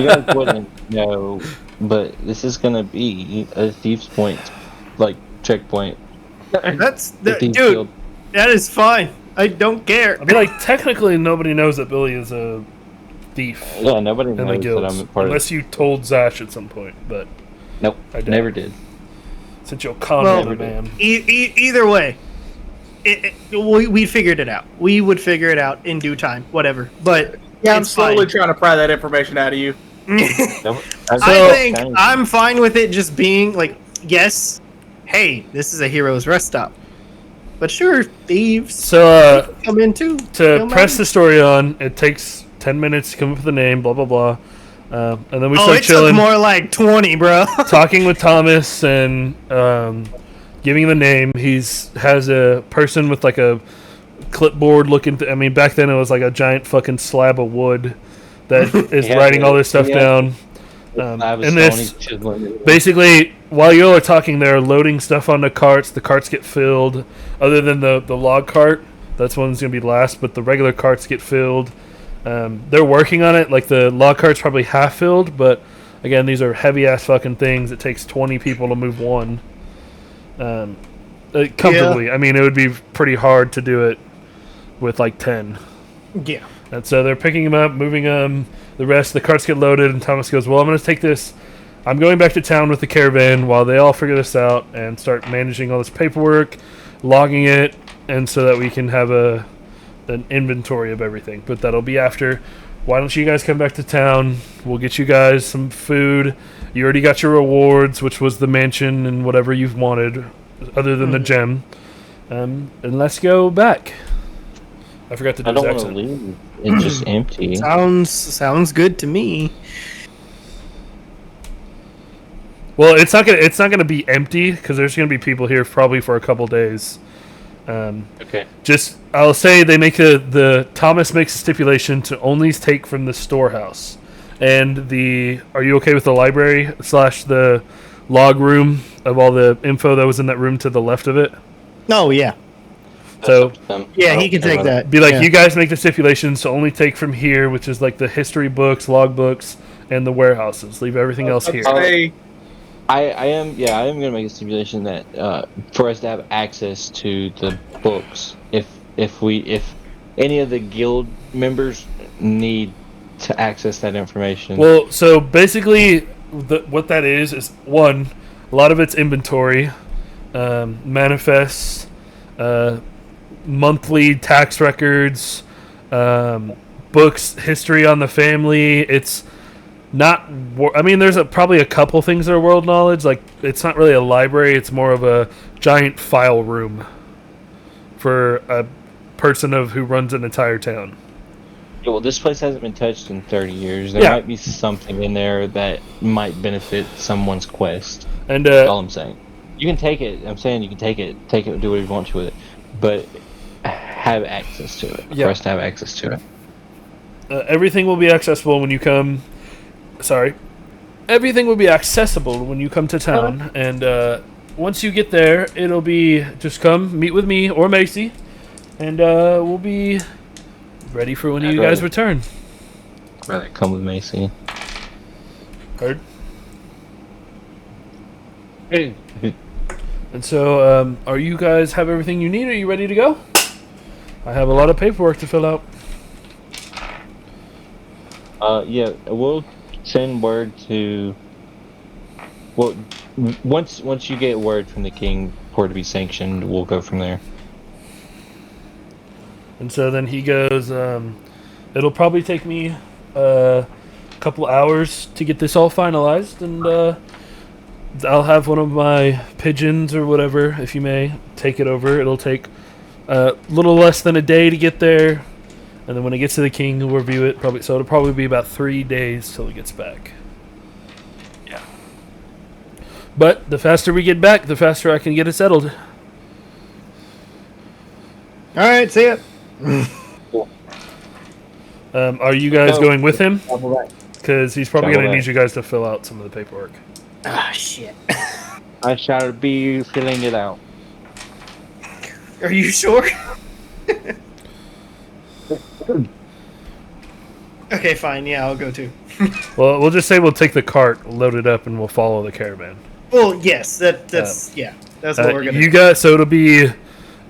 You guys wouldn't know, but this is gonna be a Thieves' Point, like checkpoint. That's The Thieves' dude. Guild. That is fine. I don't care. I mean, like technically nobody knows that Billy is a thief Yeah, nobody in the knows that guilds, I'm a part of. unless you told Zash at some point. But Nope, I doubt never it. did. Since you'll con Well, the man. Either way, we figured it out. We would figure it out in due time, whatever. But Yeah, I'm it's slowly fine. trying to pry that information out of you. Nope. I think I'm fine with it just being like, yes, hey, this is a hero's rest stop. But sure, thieves So come in too. to Don't press matter. the story on, it takes 10 minutes to come up with a name. Blah blah blah. And then we Oh, start it chilling, took more like 20, bro. talking with Thomas and giving the name. Has a person with like a clipboard looking. I mean, back then it was like a giant fucking slab of wood that is Yeah, writing all this stuff yeah. down. I was and Tony this chiseling. basically, while you all are talking, they're loading stuff onto carts. The carts get filled. Other than the log cart, that's one's gonna be last. But the regular carts get filled. They're working on it. Like the log cart's probably half filled, but again, these are heavy ass fucking things. It takes 20 people to move one. Comfortably. I mean, it would be pretty hard to do it with like 10. Yeah. And so they're picking them up, moving them. The rest, the carts get loaded, and Thomas goes, "Well, I'm going to take this. I'm going back to town with the caravan while they all figure this out and start managing all this paperwork, logging it, and so that we can have an inventory of everything. But that'll be after. Why don't you guys come back to town? We'll get you guys some food. You already got your rewards, which was the mansion and whatever you've wanted, other than the gem. And let's go back." I forgot to do I his don't want to accent. leave. It's just empty. Sounds good to me. Well, it's not gonna be empty because there's gonna be people here probably for a couple days. Okay. Just I'll say they make the Thomas makes a stipulation to only take from the storehouse, and are you okay with the library / the log room of all the info that was in that room to the left of it? Oh yeah. So Yeah, he can take that. be like Yeah. you guys make the stipulations to only take from here, which is like the history books, log books, and the warehouses. Leave everything else here. Say, I am gonna make a stipulation that for us to have access to the books, if any of the guild members need to access that information. Well, so basically, what that is one, a lot of it's inventory, manifests, monthly tax records, books, history on the family. It's not. I mean, there's probably a couple things that are world knowledge. Like, it's not really a library. It's more of a giant file room for a person who runs an entire town. Yeah, well, this place hasn't been touched in 30 years. There Yeah. might be something in there that might benefit someone's quest. And That's all I'm saying. You can take it. I'm saying you can take it, do whatever you want to with it, but have access to it. Yeah. For us to have access to it. everything will be accessible when you come. Sorry, everything will be accessible when you come to town, and once you get there, it'll be just come meet with me or Macie, and we'll be ready for when you guys return. Rather come with Macie. Heard? Hey. And so, are you guys have everything you need? Are you ready to go? I have a lot of paperwork to fill out. Yeah, we'll send word to. Well, once you get word from the king for it to be sanctioned, we'll go from there. And so then he goes, it'll probably take me a couple hours to get this all finalized, and I'll have one of my pigeons or whatever, if you may, take it over. It'll take a little less than a day to get there, and then when it gets to the king, he'll review it. So it'll probably be about 3 days till it gets back. Yeah. But the faster we get back, the faster I can get it settled. All right, see ya. Are you guys going with him? Double back. Because he's probably Double going to back. need you guys to fill out some of the paperwork. Ah, shit. I shall be filling it out. Are you sure? Okay, fine. Yeah, I'll go too. Well, we'll just say we'll take the cart, load it up, and we'll follow the caravan. Well, yes, that's yeah, that's what we're gonna. You guys, so it'll be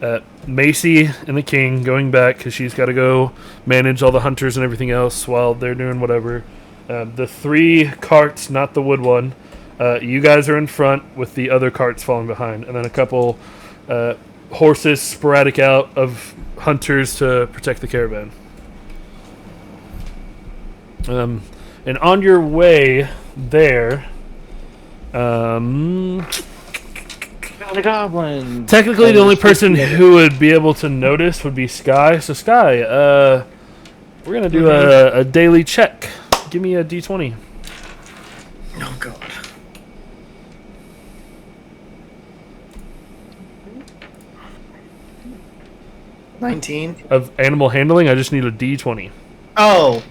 Macie and the king going back because she's got to go manage all the hunters and everything else while they're doing whatever. The 3 carts, not the wood one. You guys are in front with the other carts falling behind, and then a couple horses sporadic out of hunters to protect the caravan. And on your way there, The goblin. technically the only person who would be able to notice would be Sky. So Sky, we're gonna do a daily check. Give me a D20. Oh god. $19. Of animal handling. I just need a D20. Oh,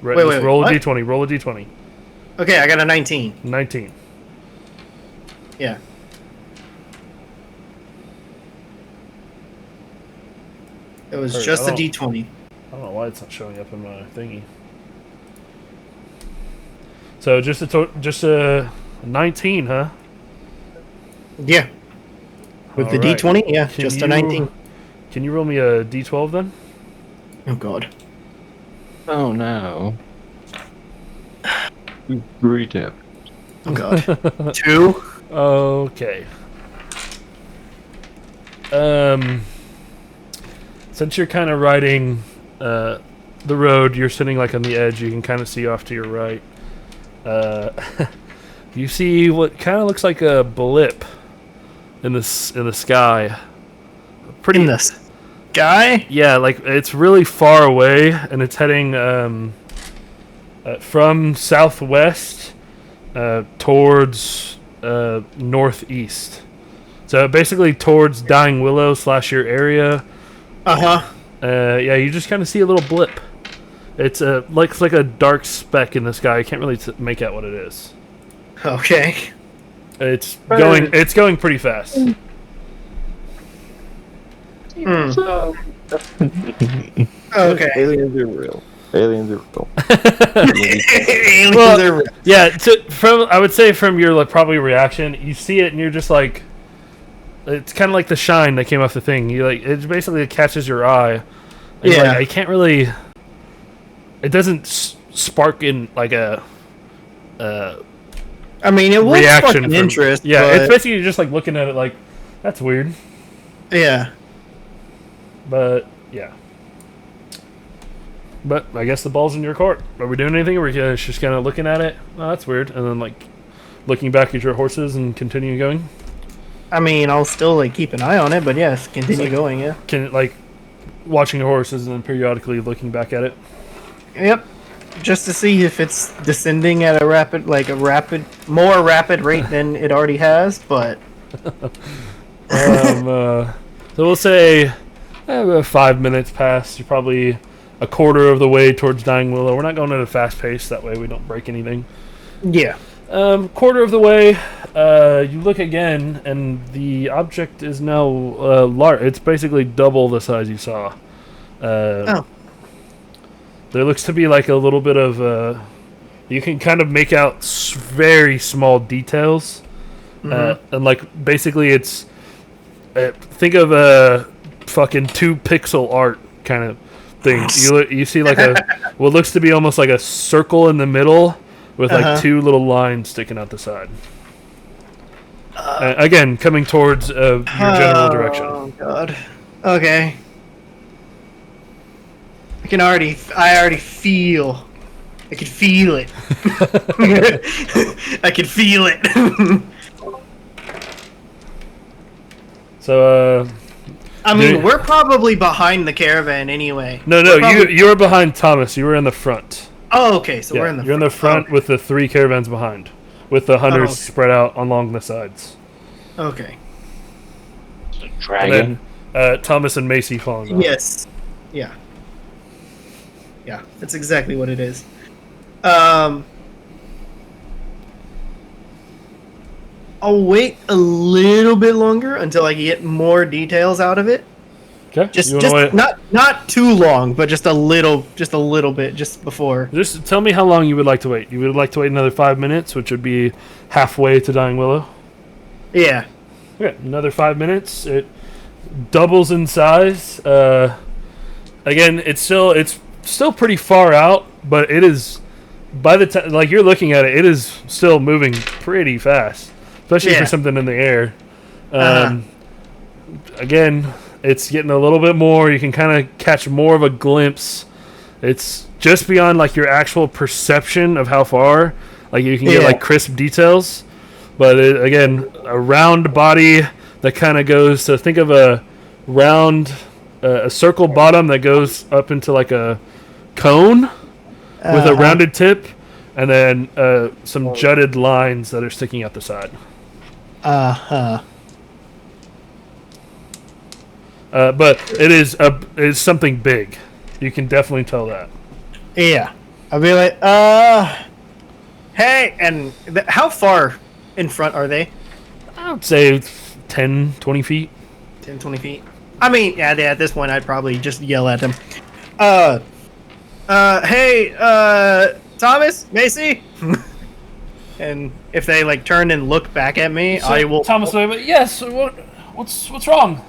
Right, Wait, just wait, roll what? a D20. Roll a D20. okay. I got a 19. 19. Yeah. It was Or, just a oh. D20. I don't know why it's not showing up in my thingy. So just a 19, huh? Yeah. With the Alright. D20, yeah, Can just you- a 19. Can you roll me a D12 then? Oh god. Oh no. Great tip. Oh god. 2. Okay. Since you're kind of riding the road, you're sitting like on the edge. You can kind of see off to your right. You see what kind of looks like a blip in the sky. Pretty In the sky? Yeah, like it's really far away, and it's heading from southwest towards northeast. So basically towards Dying Willow / your area. Uh-huh. Yeah, you just kind of see a little blip. It's like a dark speck in the sky. I can't really make out what it is. Okay. It's going pretty fast. Okay. Aliens are real. Aliens are real. Aliens Well, are real. Yeah, I would say from your probably reaction, you see it and you're just like, it's kind of like the shine that came off the thing. You it basically catches your eye. And you're Yeah. like, I can't really. It doesn't spark in like a I mean, it was reaction fucking from interest. Yeah, but, it's basically just like looking at it like, that's weird. yeah. But yeah. But I guess the ball's in your court. Are we doing anything? Or are we just kind of looking at it? Oh, that's weird. And then like looking back at your horses and continue going. I mean, I'll still like keep an eye on it, but yes, continue going. Yeah. Can like watching your horses and then periodically looking back at it. Yep. Just to see if it's descending at more rapid rate than it already has, but So we'll say about 5 minutes past. You're probably a quarter of the way towards Dying Willow. We're not going at a fast pace. That way we don't break anything. yeah. Quarter of the way, you look again, and the object is now large. It's basically double the size you saw. There looks to be like a little bit of. You can kind of make out very small details, and like basically it's. Think of a fucking 2-pixel art kind of thing. You see like what looks to be almost like a circle in the middle. With like 2 little lines sticking out the side. Again, coming towards your general direction. Oh god. Okay. I already feel. I can feel it. I can feel it. So, I mean, we're probably behind the caravan anyway. No, you were behind Thomas. You were in the front. Oh, okay. So Yeah, we're in the. You're in the front with the 3 caravans behind, with the hunters spread out along the sides. Okay. Dragon. And then Thomas and Macie following on. Yes. Yeah. Yeah, that's exactly what it is. I'll wait a little bit longer until I can get more details out of it. Okay. Just wait? not too long, but just a little bit just before. Just tell me how long you would like to wait. You would like to wait another 5 minutes, which would be halfway to Dying Willow. Yeah. Okay, another 5 minutes. It doubles in size. Again, it's still pretty far out, but it is by the time like you're looking at it, it is still moving pretty fast, especially for something in the air. Again, it's getting a little bit more. You can kind of catch more of a glimpse. It's just beyond like your actual perception of how far. Like you can get like crisp details, but again, a round body that kind of goes. So think of a round, a circle bottom that goes up into like a cone with a rounded tip, and then some jutted lines that are sticking out the side. But it is something big. You can definitely tell that. Yeah. I'll be like, hey, and how far in front are they? I would say 10, 20 feet. 10, 20 feet. I mean, yeah, at this point, I'd probably just yell at them. Hey, Thomas, Macie? And if they, like, turn and look back at me, I will... Thomas, yes, what's wrong?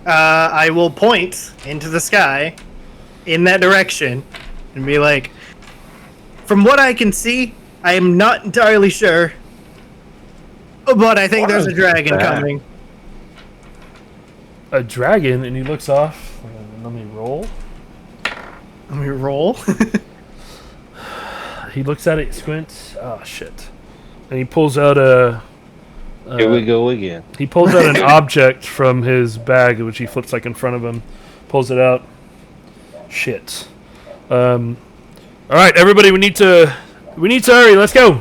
I will point into the sky in that direction and be like, from what I can see, I am not entirely sure, but I think there's a dragon coming. A dragon? And he looks off. Let me roll. Let me roll. He looks at it, squints. Oh, shit. And he pulls out a... Here we go again. He pulls out an object from his bag, which he flips like in front of him. Pulls it out. Shit. All right, everybody, we need to hurry. Let's go.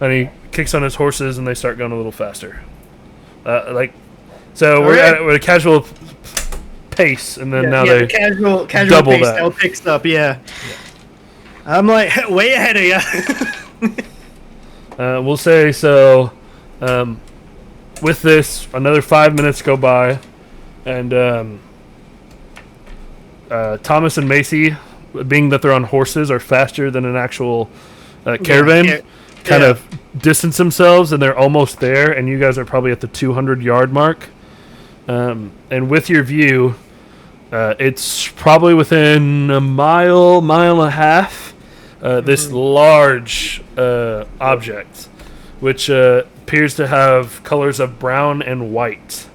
And he kicks on his horses, and they start going a little faster. So we're at a casual pace, and then they casual double pace that. now picks up. Yeah. I'm like way ahead of you. We'll say so. With this, another 5 minutes go by, and Thomas and Macie, being that they're on horses, are faster than an actual caravan. Kind of distance themselves, and they're almost there. And you guys are probably at the 200-yard mark. And with your view, it's probably within a mile and a half. This large object, which appears to have colors of brown and white.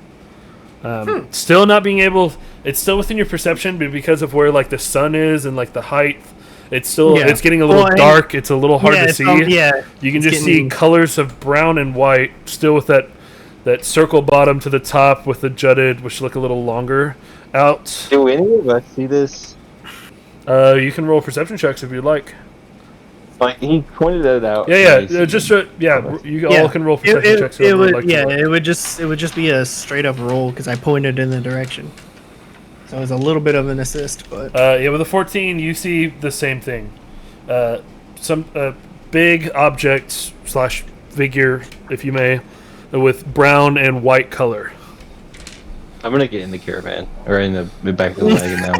Still not being able... It's still within your perception, but because of where like the sun is and like the height, it's still it's getting a little dark. It's a little hard to see. You can just see colors of brown and white, still with that circle bottom to the top with the jutted, which look a little longer out. Do any of us see this? You can roll perception checks if you'd like. Like he pointed it out. You all can roll perception checks. It would just be a straight up roll because I pointed in the direction. So it was a little bit of an assist, but with a 14, you see the same thing. Some big object / figure, if you may, with brown and white color. I'm gonna get in the caravan or in the back of the wagon now.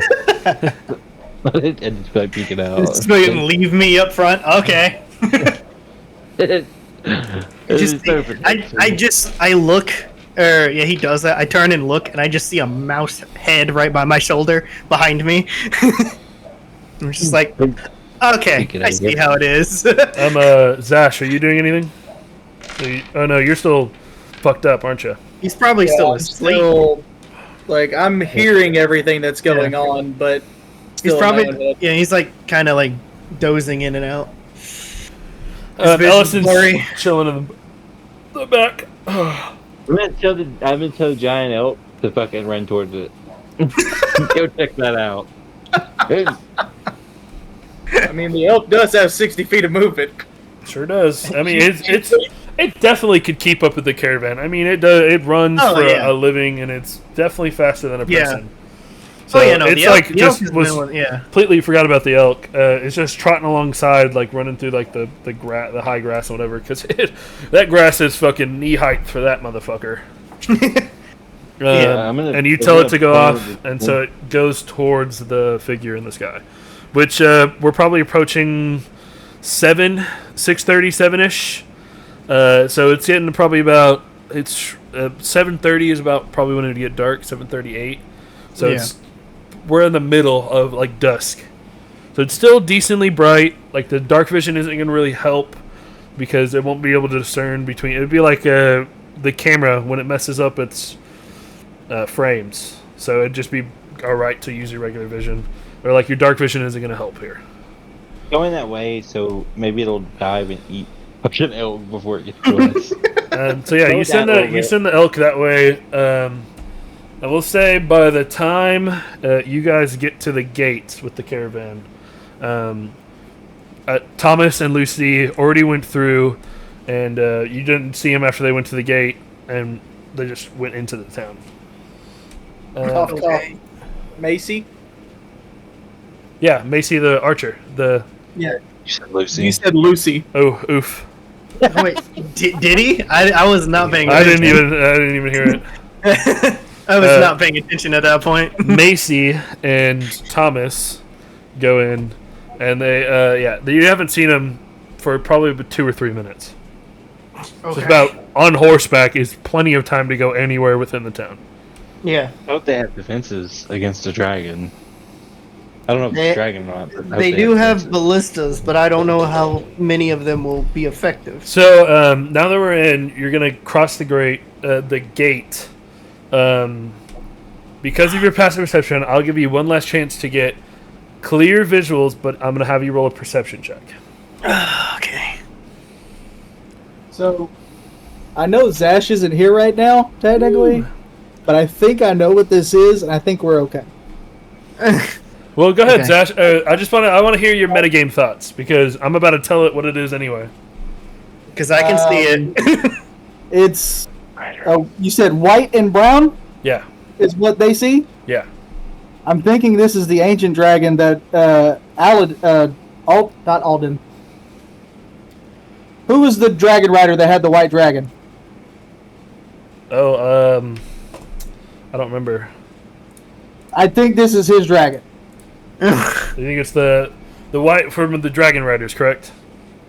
And just like peek it out. Just fucking leave me up front. Okay. I look. Yeah, he does that. I turn and look, and I just see a mouse head right by my shoulder behind me. I'm just like, okay, I see how it is. Zash, are you doing anything? Oh no, you're still fucked up, aren't you? He's probably still asleep. Like, I'm hearing everything that's going on, but He's probably he's like kind of like dozing in and out. Ellison's chilling in the back. I'm gonna tell the giant elk to fucking run towards it. Go check that out. I mean, the elk does have 60 feet of movement. Sure does. I mean, it definitely could keep up with the caravan. I mean, it runs for a living, and it's definitely faster than a person. So it's like just completely forgot about the elk. It's just trotting alongside, like running through like the high grass or whatever, because that grass is fucking knee height for that motherfucker. And you tell it to go off, and so it goes towards the figure in the sky, which we're probably approaching 6:37ish. So it's getting to probably about 7:30 is about probably when it get dark. 7:38. So we're in the middle of like dusk. So it's still decently bright. Like the dark vision isn't going to really help because it won't be able to discern between. It would be like the camera when it messes up its frames. So it'd just be all right to use your regular vision, or like your dark vision isn't going to help here. Going that way, so maybe it'll dive and eat an elk before it gets to us. So yeah, you send the elk that way. I will say by the time you guys get to the gates with the caravan, Thomas and Lucy already went through, and you didn't see them after they went to the gate, and they just went into the town. Okay. Macie? Yeah, Macie the archer. You said Lucy. You said Lucy. Oh, oof. Wait, did he? I was not paying attention. I didn't even hear it. I was not paying attention at that point. Macie and Thomas go in, and you haven't seen them for probably about 2 or 3 minutes. Okay. So it's about on horseback is plenty of time to go anywhere within the town. Yeah. I hope they have defenses against a dragon. I don't know if it's a dragon or not. But they do have ballistas, but I don't know how many of them will be effective. So now that we're in, you're gonna cross the gate. Because of your passive perception, I'll give you one last chance to get clear visuals, but I'm gonna have you roll a perception check. Okay. So, I know Zash isn't here right now, technically, but I think I know what this is, and I think we're okay. Well, go ahead, Zash. I want to hear your metagame thoughts because I'm about to tell it what it is anyway. Because I can see it. It's. Oh, you said white and brown? Yeah. Is what they see? Yeah. I'm thinking this is the ancient dragon that not Alden. Who was the dragon rider that had the white dragon? Oh, I don't remember. I think this is his dragon. You think it's the white from the Dragon Riders, correct?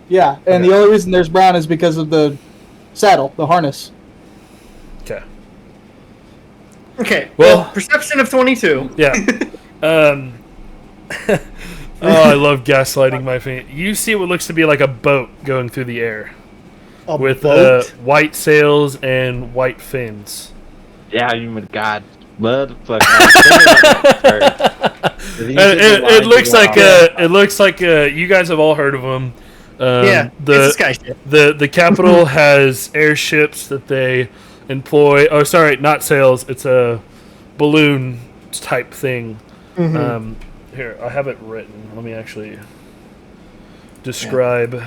Yeah, and the only reason there's brown is because of the saddle, the harness. Okay. Okay. Well, perception of 22. Yeah. Oh, I love gaslighting my fan. You see what looks to be like a boat going through the air. With white sails and white fins. Yeah, you my god. Motherfucker. It looks like you guys have all heard of them. The capital has airships that they employ. Oh, sorry, not sails. It's a balloon type thing. Mm-hmm. Here, I have it written. Let me actually describe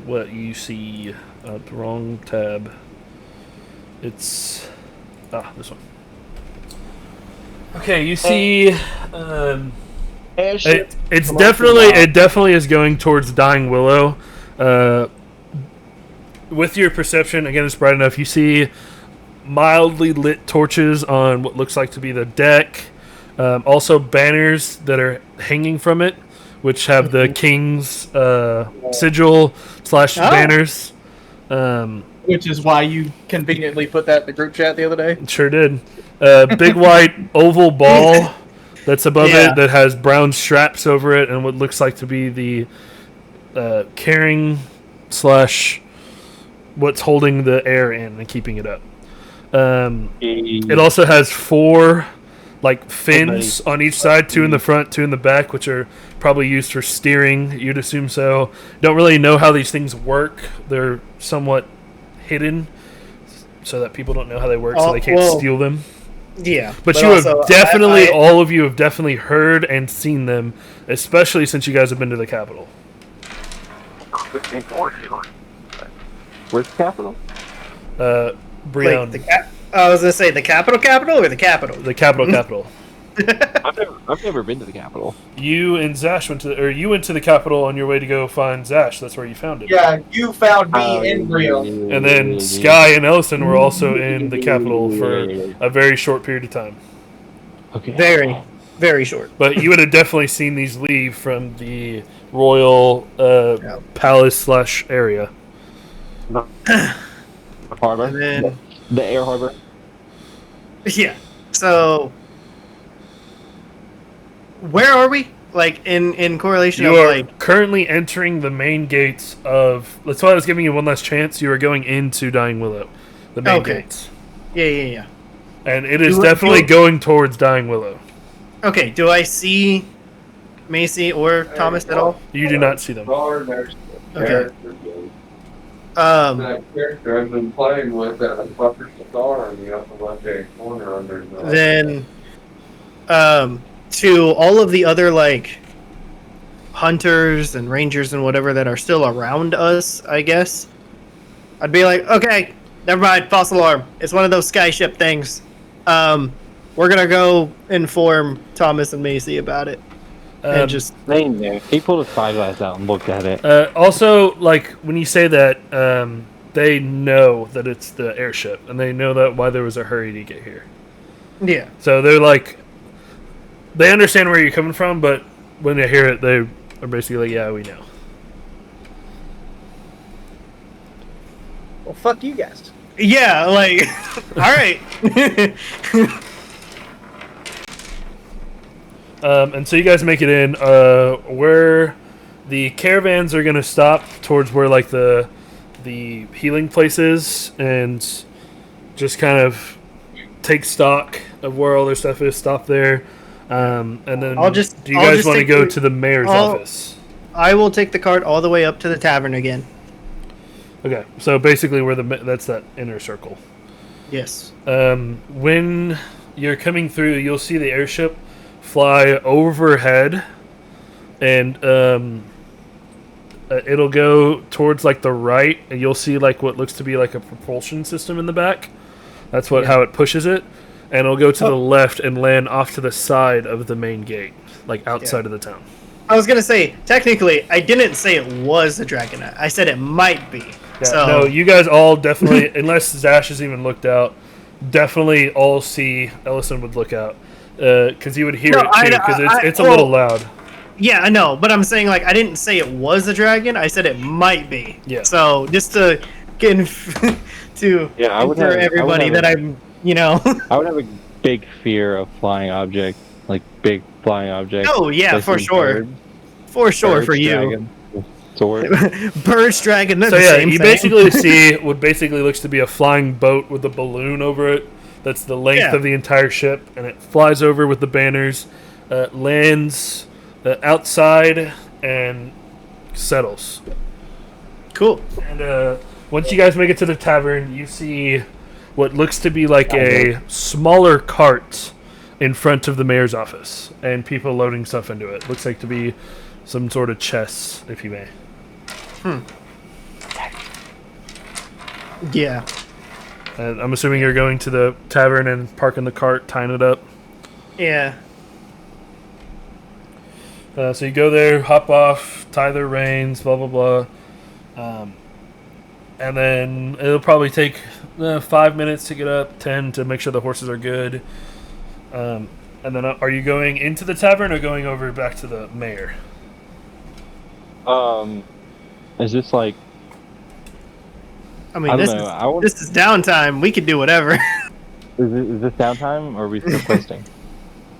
what you see. The wrong tab. It's this one. Okay, you see. It definitely is going towards Dying Willow. with your perception, again, it's bright enough. You see mildly lit torches on what looks like to be the deck. Also banners that are hanging from it, which have the king's sigil / banners. Which is why you conveniently put that in the group chat the other day. Sure did. Big white oval ball that's above it that has brown straps over it and what looks like to be the carrying / what's holding the air in and keeping it up. It also has 4 like fins on each side, 2 in the front, 2 in the back, which are probably used for steering. You'd assume so. Don't really know how these things work. They're somewhat hidden so that people don't know how they work, so they can't steal them. Yeah. But you have definitely, all of you have definitely heard and seen them, especially since you guys have been to the Capitol. Where's the capital? Breon. I was gonna say the capital or the capital. The capital. I've never been to the capital. You and Zash went to the Capitol on your way to go find Zash. That's where you found him. Yeah, you found me in Brio. And then Sky and Ellison were also in the Capitol for a very short period of time. Okay. Very, very short. But you would have definitely seen these leave from the royal palace / area. Harbor. And then, The air harbor. yeah. So, where are we? Like in correlation You of are like currently entering the main gates of. That's why I was giving you one last chance. You are going into Dying Willow, the main gates, yeah. and it is definitely going towards Dying Willow. Okay. Do I see Macie or Thomas at all? You do not see them. Okay. That character I've been playing with that fucker star in the upper left-hand corner under the... Then, to all of the other like hunters and rangers and whatever that are still around us, I guess I'd be like, okay, never mind, false alarm. It's one of those skyship things. We're gonna go inform Thomas and Macie about it. And just He pulled his spyglass out and looked at it. Also, like when you say that, they know that it's the airship, and they know that why there was a hurry to get here. yeah. So they're like, they understand where you're coming from, but when they hear it, they are basically like, "Yeah, we know." Well, fuck you guys. Yeah, like all right. And so you guys make it in where the caravans are going to stop towards where like the healing place is, and just kind of take stock of where all their stuff is. Stop there, and then do you guys want to go to the mayor's office? I will take the cart all the way up to the tavern again. Okay, so basically where that's that inner circle. Yes. When you're coming through, you'll see the airship fly overhead, and it'll go towards like the right, and you'll see like what looks to be like a propulsion system in the back. That's how it pushes it, and it'll go to the left and land off to the side of the main gate, like outside of the town. I was gonna say, technically, I didn't say it was a dragonite. I said it might be. Yeah, so no, you guys all definitely, unless Zash has even looked out, definitely all see. Ellison would look out because you would hear it too, because it's a little loud. Yeah, I know, but I'm saying like I didn't say it was a dragon. I said it might be. Yeah. So just to get to everybody that I'm, I would have a big fear of flying objects, like big flying objects. Oh yeah, for sure. For sure, for you. Dragon, sword. Bird's dragon. So yeah, you basically see what basically looks to be a flying boat with a balloon over it. That's the length of the entire ship, and it flies over with the banners, lands outside, and settles. Cool. And once you guys make it to the tavern, you see what looks to be like a smaller cart in front of the mayor's office, and people loading stuff into it. Looks like to be some sort of chest, if you may. Yeah. And I'm assuming you're going to the tavern and parking the cart, tying it up. Yeah. So you go there, hop off, tie their reins, blah, blah, blah. and then it'll probably take 5 minutes to get up, 10 to make sure the horses are good. And then are you going into the tavern or going over back to the mayor? Is this like? I mean, I don't this know. is this is downtime. We could do whatever. Is this downtime or are we still questing?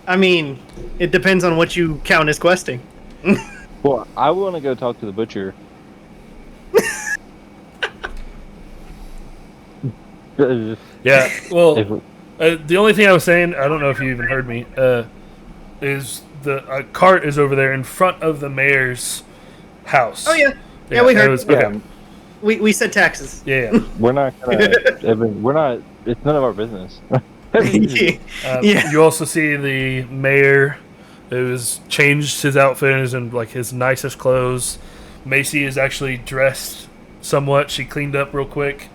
I mean, it depends on what you count as questing. Well, I want to go talk to the butcher. Yeah, well, If- the only thing I was saying, I don't know if you even heard me, is the cart is over there in front of the mayor's house. Oh yeah, yeah, we heard. Okay. We said taxes. Yeah. We're not gonna. We're not. It's none of our business. Yeah. You also see the mayor who's changed his outfit and is in like his nicest clothes. Macie is actually dressed somewhat. She cleaned up real quick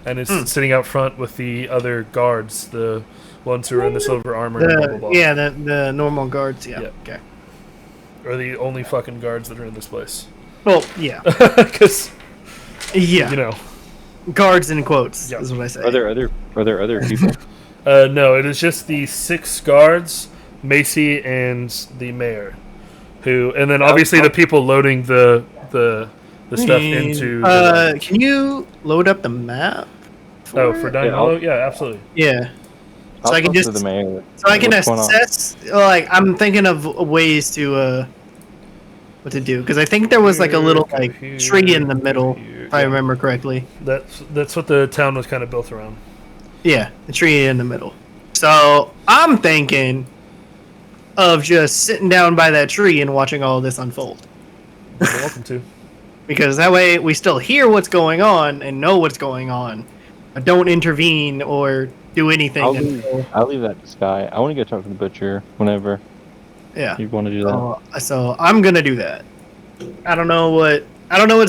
and is sitting out front with the other guards, the ones who are in the silver armor. and blah, blah, blah. Yeah, the normal guards. Yeah. Yeah. Okay. Are the only fucking guards that are in this place. Well, yeah, Because, yeah. you know. Guards in quotes Yeah. is what I say. Are there other people? No, it is just the 6 guards, Macie and the mayor, who, and then obviously the people loading the stuff into. Can you load up the map? For Dying Willow? Yeah, absolutely. Yeah. So I can talk just to the mayor. so I can What's going on? assess. Like I'm thinking of ways to what to do because I think there was like a little like tree in the middle, if I remember correctly. That's what the town was kind of built around. Yeah, the tree in the middle. So I'm thinking of just sitting down by that tree and watching all this unfold. You're welcome to. Because that way we still hear what's going on and know what's going on. But don't intervene or do anything. I'll leave that to Sky. I want to go talk to the butcher whenever Yeah. you want to do that. So I'm gonna do that. I don't know what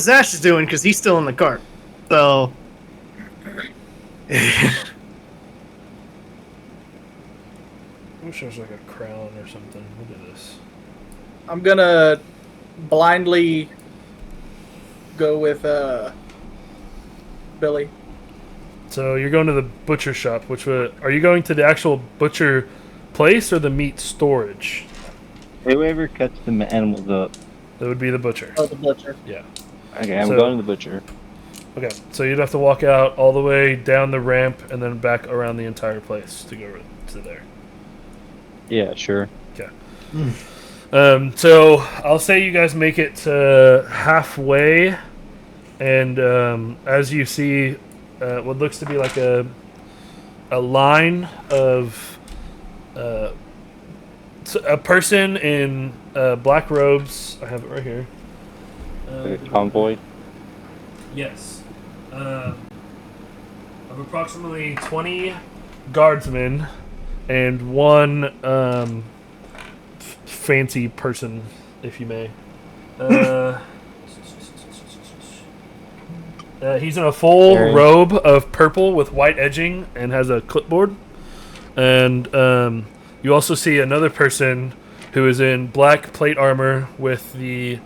Zash is doing because he's still in the cart. So I wish there was like a crown or something. Look at this. I'm gonna blindly go with Billy. So you're going to the butcher shop, are you going to the actual butcher place or the meat storage? Whoever cuts the animals up. That would be the butcher. Oh, the butcher. Yeah. Okay, I'm So- going to the butcher. Okay, so you'd have to walk out all the way down the ramp and then back around the entire place to go to there. Yeah, sure. So I'll say you guys make it to halfway, and as you see, what looks to be like a line of a person in black robes. I have it right here. Convoy. Yes. Of approximately 20 guardsmen and one fancy person, if you may. He's in a full robe of purple with white edging and has a clipboard. And you also see another person who is in black plate armor with the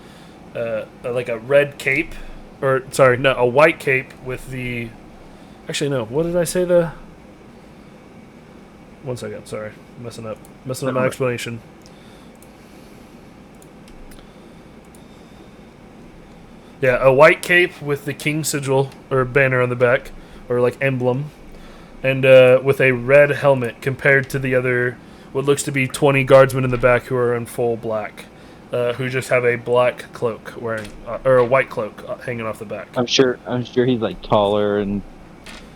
like a red cape. Or, sorry, no, a white cape with the... Actually, no. What did I say the... One second, sorry. Messing up my explanation. Yeah, a white cape with the king sigil, or banner on the back, or like emblem. And with a red helmet compared to the other, what looks to be 20 guardsmen in the back who are in full black. Who just have a black cloak wearing, or a white cloak hanging off the back. I'm sure he's like taller and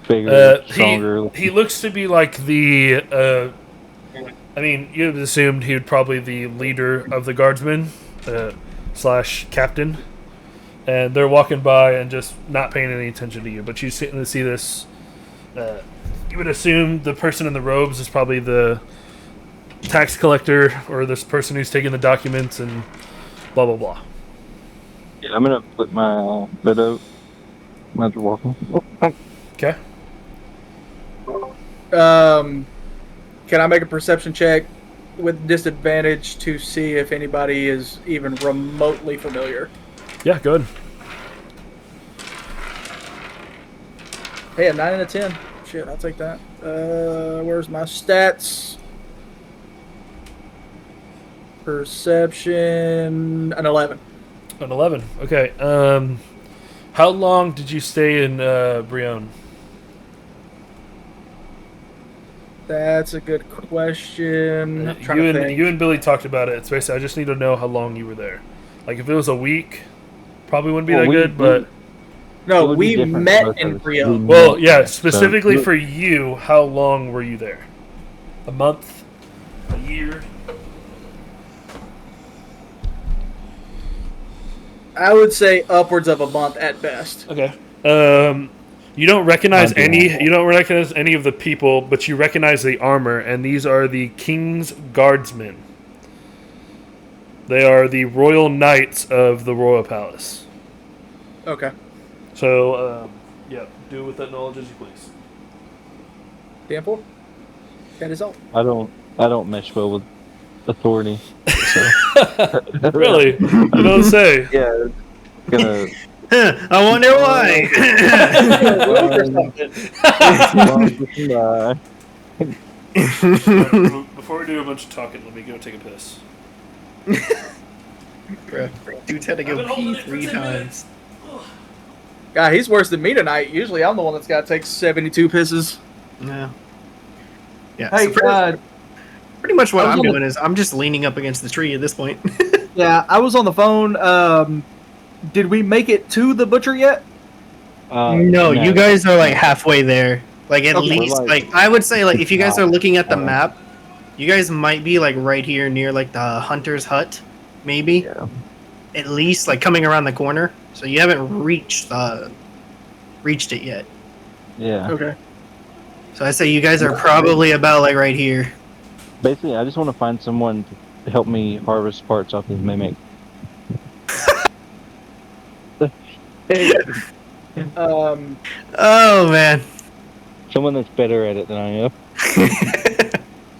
bigger, stronger. He looks to be like the. I mean, you'd assumed he would probably the leader of the guardsmen, / captain, and they're walking by and just not paying any attention to you. But you sitting to see this. You would assume the person in the robes is probably the tax collector or this person who's taking the documents and blah blah blah. Yeah, I'm gonna put my bed out. Might as well walk. Okay. Can I make a perception check with disadvantage to see if anybody is even remotely familiar? Yeah, go ahead. Hey, a 9 and a 10. Shit, I'll take that. Where's my stats? Perception, an 11. An 11. Okay. How long did you stay in Brion? That's a good question. I'm trying You to and think. you and Billy talked about it. It's basically I just need to know how long you were there. Like if it was a week, probably wouldn't be that good. But No, It would be we different met for both in of us. Brio. well, yeah, So, specifically for you, how long were you there? A month, a year. I would say upwards of a month at best. Okay. You don't recognize Might be any. You don't recognize any of the people, but you recognize the armor, and these are the King's Guardsmen. They are the royal knights of the royal palace. Okay. So, yeah, do with that knowledge as you please. Dan4? That is all. I don't mesh well with authority. So. Really? You don't say. Yeah. Gonna. I wonder why. Before we do a bunch of talking, let me go take a piss. Bruh, dude's had to I've been go holding pee it for 3 10 times. minutes. God, he's worse than me tonight. Usually I'm the one that's got to take 72 pisses. Yeah. Yeah. Hey, so pretty much what I was I'm on the- doing is I'm just leaning up against the tree at this point. Yeah, I was on the phone. Did we make it to the butcher yet? No, you guys are like halfway there. Like at Okay. least, We're like I would say, like if you guys are looking at the Yeah. map, you guys might be like right here near like the hunter's hut, maybe. Yeah. At least like coming around the corner. So you haven't reached it yet. Yeah. Okay. So I say you guys are probably about like right here. Basically, I just want to find someone to help me harvest parts off his mimic. Oh man. Someone that's better at it than I am.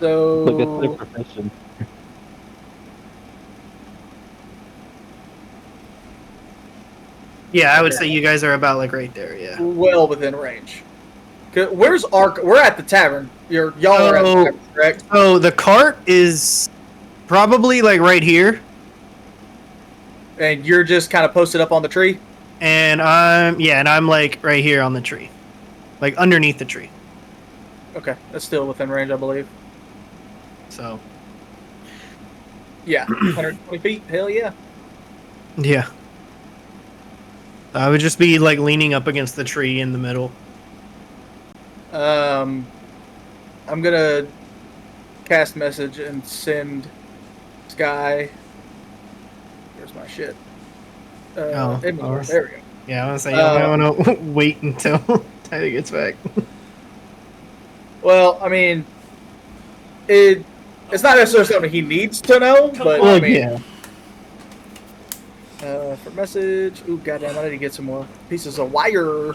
So Look at their profession. Yeah, I would say you guys are about like right there. Yeah. well within range. Where's Ark? We're at the tavern. Y'all are at the Oh. tavern, correct? So the cart is probably like right here, And you're just kind of posted up on the tree. and I'm like right here on the tree, like underneath the tree. Okay, that's still within range, I believe. So Yeah, 120 feet. Hell yeah. yeah, I would just be like leaning up against the tree in the middle. I'm gonna cast message and send Sky. Where's my shit? Inventory. There we go. Yeah, I want to say I want to wait until Tyler gets back. Well, I mean, it's not necessarily something he needs to know, but I mean, for message. Ooh, goddamn! I need to get some more pieces of wire.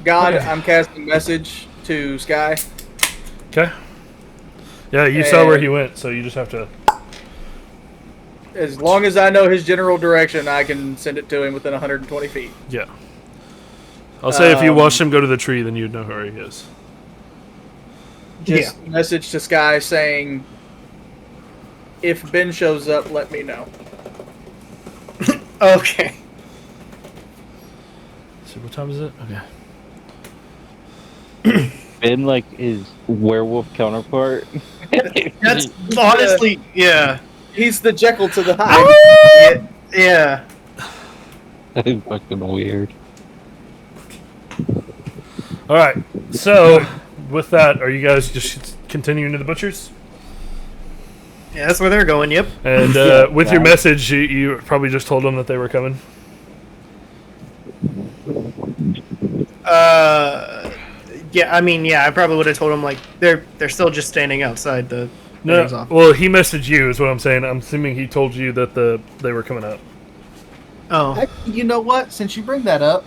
God, I'm casting message to Sky. Okay. Yeah, you saw where he went, so you just have to. As long as I know his general direction, I can send it to him within 120 feet. Yeah. I'll say if you watched him go to the tree, then you'd know where he is. Just message to Sky saying, if Ben shows up, let me know. Okay. So what time is it? Okay. Ben, like, his werewolf counterpart. That's honestly, yeah. He's the Jekyll to the Hyde. Yeah. That is fucking weird. All right. So with that, are you guys just continuing to the butchers? Yeah, that's where they're going. Yep. And with your message, you probably just told them that they were coming. Yeah, I mean, yeah, I probably would have told them like they're still just standing outside the. No, mayor's office. well, he messaged you, is what I'm saying. I'm assuming he told you that they were coming up. Oh. You know what? Since you bring that up,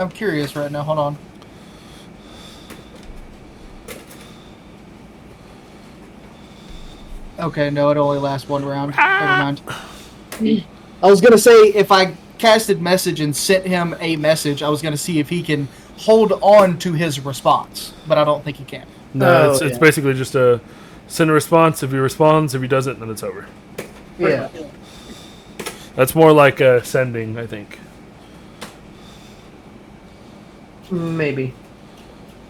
I'm curious right now. Hold on. Okay, no, it only lasts one round. Never mind. I was gonna say if I casted message and sent him a message, I was gonna see if he can hold on to his response, but I don't think he can. No, it's basically just a send a response. If he responds, if he doesn't, then it's over. Yeah. That's more like sending, I think. Maybe.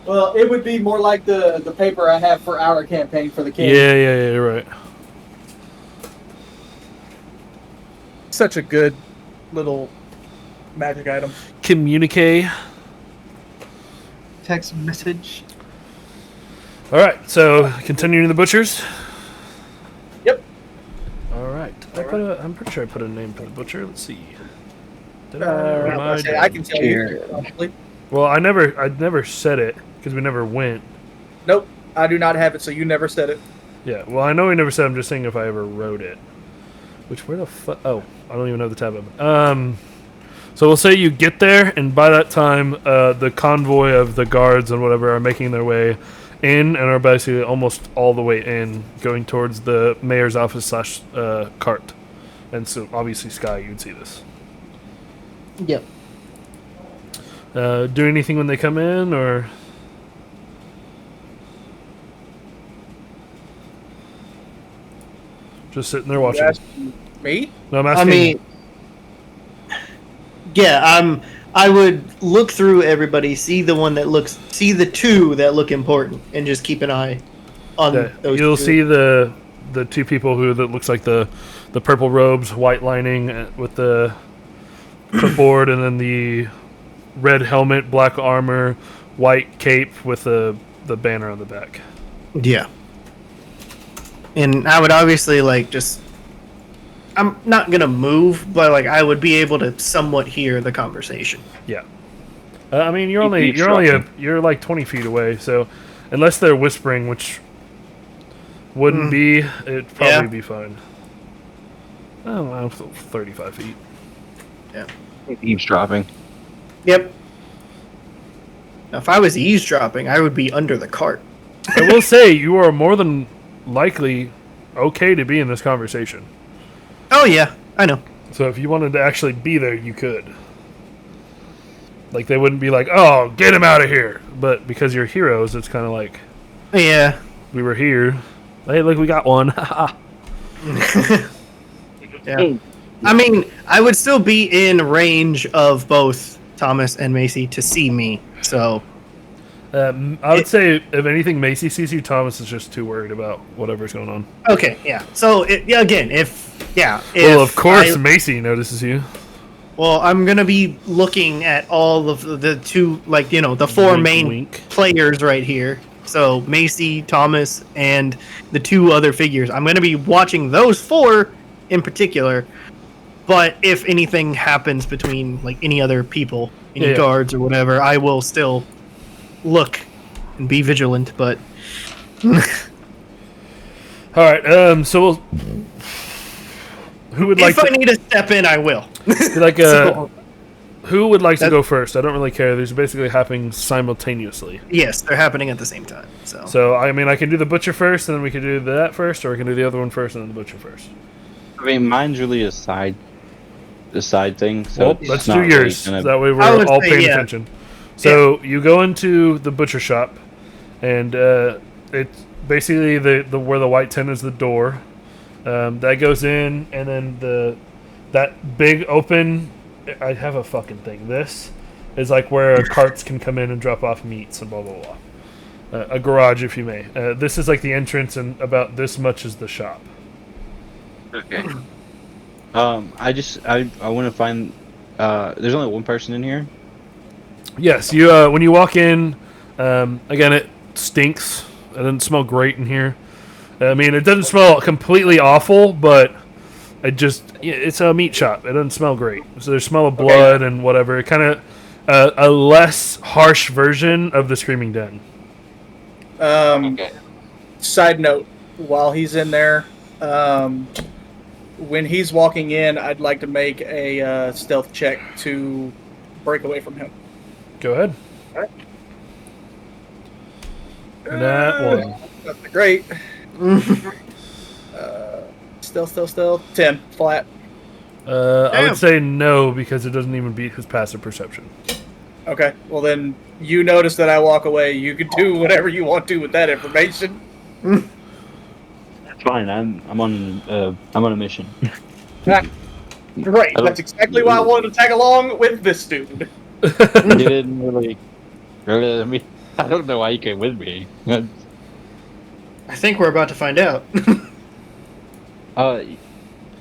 Well, it would be more like the paper I have for our campaign for the king. Yeah, you're right. Such a good little magic item. Communicate. Text message. All right, so continuing the butchers. Yep. All right. I'm pretty sure I put a name for the butcher. Let's see. Did I can tell you. Probably. Well, I never said it because we never went. Nope, I do not have it, so you never said it. Yeah, well, I know we never said. I'm just saying if I ever wrote it. Which where the fuck? Oh, I don't even have the tab open. So we'll say you get there, and by that time, the convoy of the guards and whatever are making their way in, and are basically almost all the way in, going towards the mayor's office / cart. And so, obviously, Sky, you'd see this. Yep. Do anything when they come in, or? Just sitting there watching. Me? No, I'm asking. I mean, yeah, I would look through everybody, see the two that look important, and just keep an eye on those. You'll two. see the two people that looks like the purple robes, white lining with the clipboard, and then the red helmet, black armor, white cape with the banner on the back. Yeah. And I would obviously I'm not gonna move, but I would be able to somewhat hear the conversation. Yeah. I mean, you're like 20 feet away, so unless they're whispering, which wouldn't be, it'd probably be fine. I don't know, 35 feet. Yeah. Eavesdropping. Yep. Now, if I was eavesdropping, I would be under the cart. I will say you are more than likely okay to be in this conversation. Oh yeah, I know. So if you wanted to actually be there, you could. Like, they wouldn't be like, oh, get him out of here. But because you're heroes, it's kind of like, Yeah. we were here. Hey, look, we got one. Yeah. I mean, I would still be in range of both Thomas and Macie to see me. So I would say, if anything, Macie sees you. Thomas is just too worried about whatever's going on. okay, yeah. So again, Well, of course, Macie notices you. Well, I'm gonna be looking at all of the two, the four Wink, main wink. players right here. So Macie, Thomas, and the two other figures. I'm gonna be watching those four in particular. But if anything happens between any other people, any guards or whatever, I will still look and be vigilant. But All right. So who would like? If I need to step in, I will. Who would like to go first? I don't really care. These are basically happening simultaneously. Yes, they're happening at the same time. So I mean, I can do the butcher first, and then we can do that first, or we can do the other one first, and then the butcher first. I mean, mine's really a side thing. So Well, let's do yours. Really That way I we're would all say, paying yeah. attention. So you go into the butcher shop, and it's basically the where the white tent is the door. That goes in, and then that big open. I have a fucking thing. This is like where carts can come in and drop off meats and blah blah blah. A garage, if you may. This is like the entrance, and about this much is the shop. Okay. I want to find. There's only one person in here. Yes, you. When you walk in, again, it stinks. It doesn't smell great in here. I mean, it doesn't smell completely awful, but it's a meat shop. It doesn't smell great. So there's smell of blood and whatever. It kind of a less harsh version of the Screaming Den. Side note: while he's in there, when he's walking in, I'd like to make a stealth check to break away from him. Go ahead. All right. That one. That's great. Stealth. 10 flat. I Damn. would say no because it doesn't even beat his passive perception. Okay, well then you notice that I walk away. You can do whatever you want to with that information. That's fine. I'm on a mission. Great, that's exactly why I wanted to tag along with this dude. You didn't really. I mean, I don't know why you came with me. I think we're about to find out.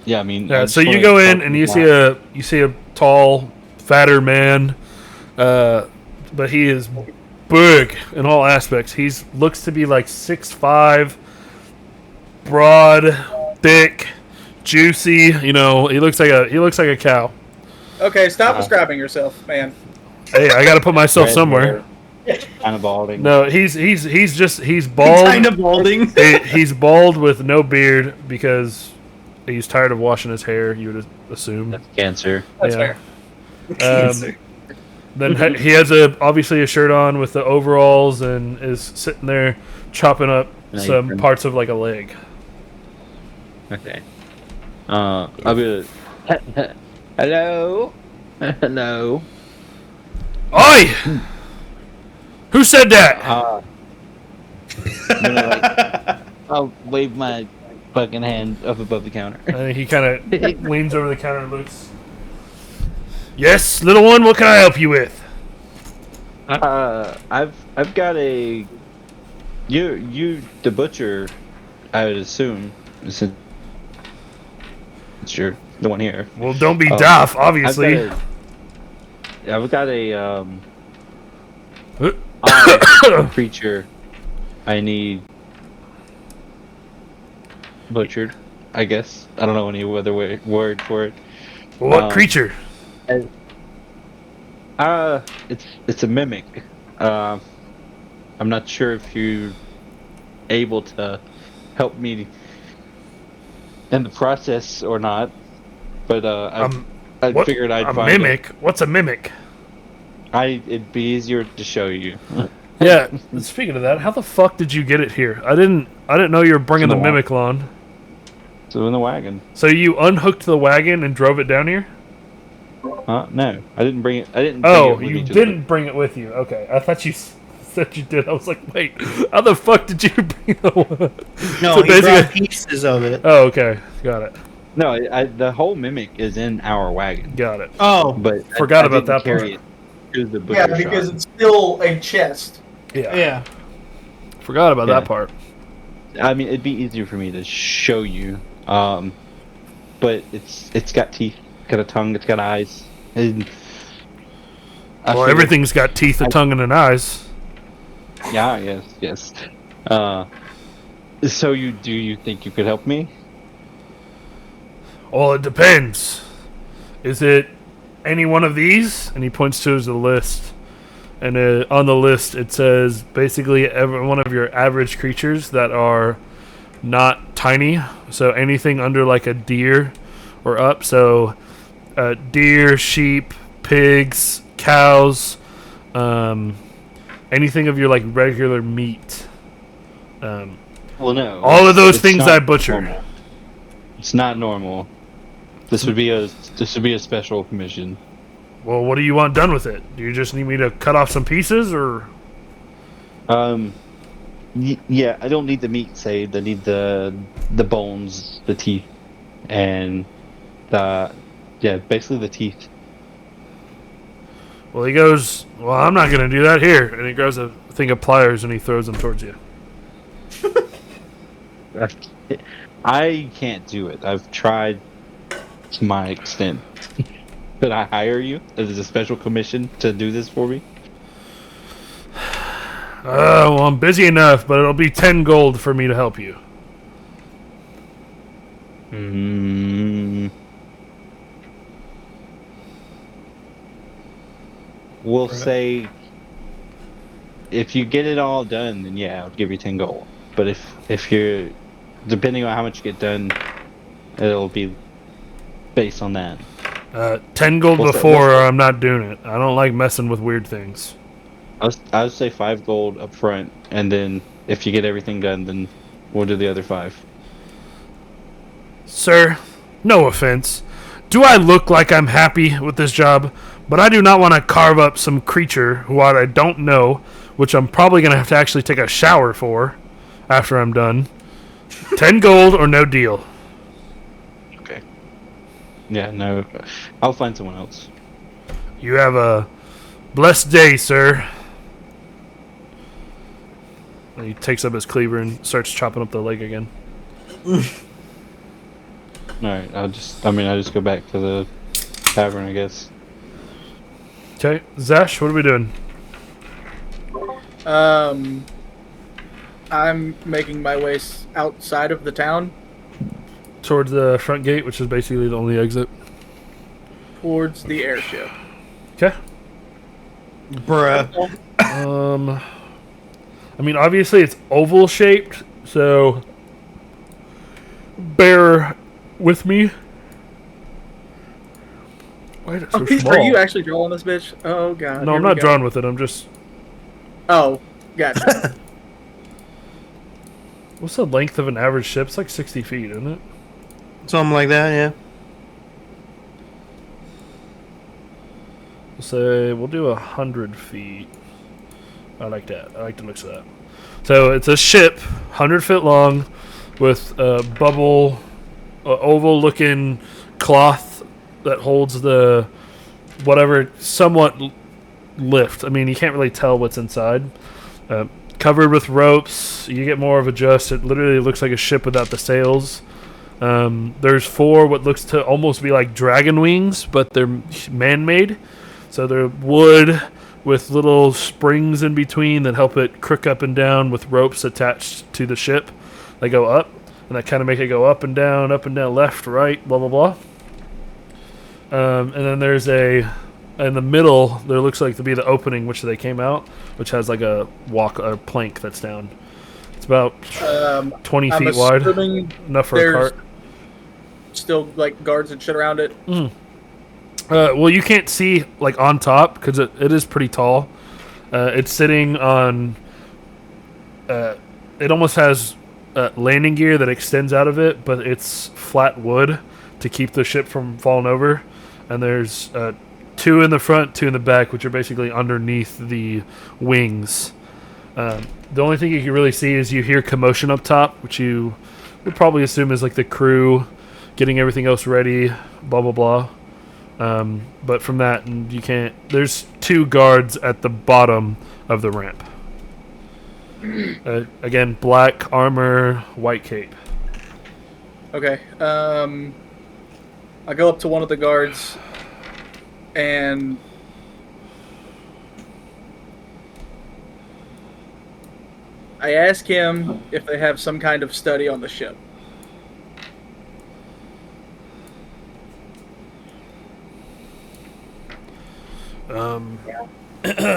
Yeah, I mean. Yeah, I so just you wanna go talk in and to you see a tall, fatter man, but he is big in all aspects. He looks to be like 6'5", broad, thick, juicy. You know, he looks like a cow. Okay, stop describing yourself, man. Hey, I got to put myself Red somewhere. kind of balding. No, he's bald. Kind of balding. He's bald with no beard because he's tired of washing his hair. You would assume. That's cancer. That's Yeah. fair. Then he has obviously a shirt on with the overalls and is sitting there chopping up some Apron. parts of like a leg. Okay. I'll be. Hello. Hello. Oi! Who said that? I'm gonna, I'll wave my fucking hand up above the counter. And he kind of leans over the counter and looks. Yes, little one. What can I help you with? I've got a. You the butcher. I would assume since you're the one here. Well, don't be daft, obviously. I've got a creature I need butchered, I guess. I don't know any other word for it. What creature? It's a mimic. I'm not sure if you're able to help me in the process or not, but I figured I'd a find mimic. What's a mimic? it'd be easier to show you. Yeah. Speaking of that, how the fuck did you get it here? I didn't know you were bringing the It's in the mimic lawn. So in the wagon. So you unhooked the wagon and drove it down here? No, I didn't bring it. I didn't. Oh, bring it with you me to didn't bring it with you. Okay, I thought you said you did. I was like, wait, how the fuck did you bring the one? No, So he basically- brought pieces of it. Oh, okay, got it. No, the whole mimic is in our wagon, Got it. Oh, but Forgot I about didn't that carry part. it to the butcher Yeah, shop. because it's still a chest. Yeah. yeah. Forgot about Yeah. that part. I mean, it'd be easier for me to show you, but it's got teeth, got a tongue, it's got eyes. And I Well, figured- everything's got teeth, a tongue, and an eyes. Yeah, yes. So you think you could help me? Well, it depends. Is it any one of these? And he points to the list. And on the list, it says basically every one of your average creatures that are not tiny. So anything under like a deer or up. So deer, sheep, pigs, cows, anything of your like regular meat. Well, no. All of those it's things not I butcher. normal. It's not normal. This would be a special commission. Well, what do you want done with it? Do you just need me to cut off some pieces, or? Yeah, I don't need the meat saved. I need the bones, the teeth, and basically the teeth. Well, he goes, well, I'm not going to do that here. And he grabs a thing of pliers and he throws them towards you. I can't do it. I've tried to my extent. Could I hire you as a special commission to do this for me? Well, I'm busy enough, but it'll be 10 gold for me to help you. We'll say if you get it all done, then yeah, I'll give you 10 gold. But if you're depending on how much you get done, it'll be based on that. 10 gold What's that? before, or I'm not doing it. I don't like messing with weird things. I would say 5 gold up front, and then if you get everything done, then we'll do the other 5. Sir, no offense. Do I look like I'm happy with this job? But I do not want to carve up some creature who I don't know, which I'm probably going to have to actually take a shower for after I'm done. 10 gold or no deal. Okay. Yeah, no. I'll find someone else. You have a blessed day, sir. And he takes up his cleaver and starts chopping up the leg again. Alright, I'll just go back to the tavern, I guess. Okay, Zash, what are we doing? I'm making my way outside of the town Towards the front gate, which is basically the only exit. towards the airship. Okay. Bruh. I mean, obviously it's oval shaped, so bear with me. Why is it so small? Are you actually drawing this bitch? Oh god. No, here I'm we not go. drawing with it. I'm just. Oh, gotcha. What's the length of an average ship? It's like 60 feet, isn't it? Something like that, yeah. We'll say we'll do 100 feet. I like that. I like the looks of that. So it's a ship, 100 feet long, with a bubble, oval-looking cloth that holds the whatever somewhat lift. I mean, you can't really tell what's inside. Covered with ropes. You get more of a just. It literally looks like a ship without the sails. There's 4 what looks to almost be like dragon wings, but they're man-made. So they're wood with little springs in between that help it crook up and down with ropes attached to the ship. They go up, and that kind of make it go up and down, left, right, blah, blah, blah. And then there's in the middle, there looks like to be the opening which they came out, which has like a plank that's down. It's about 20 feet wide, enough for a cart. Still like guards and shit around it. Well, you can't see like on top because it is pretty tall. It's sitting on. It almost has landing gear that extends out of it, but it's flat wood to keep the ship from falling over. And there's 2 in the front, 2 in the back, which are basically underneath the wings. The only thing you can really see is you hear commotion up top, which you would probably assume is like the crew getting everything else ready, blah, blah, blah. But from that, you can't... There's 2 guards at the bottom of the ramp. Again, black armor, white cape. Okay. I go up to one of the guards and I ask him if they have some kind of study on the ship.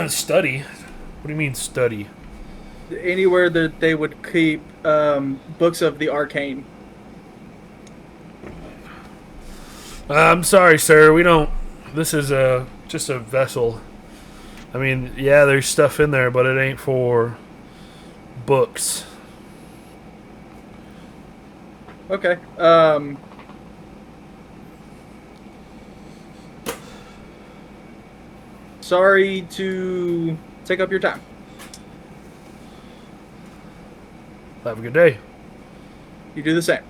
Study? What do you mean study? Anywhere that they would keep books of the arcane. I'm sorry, sir. We don't... This is just a vessel. I mean, yeah, there's stuff in there, but it ain't for books. Okay. Sorry to take up your time. Have a good day. You do the same.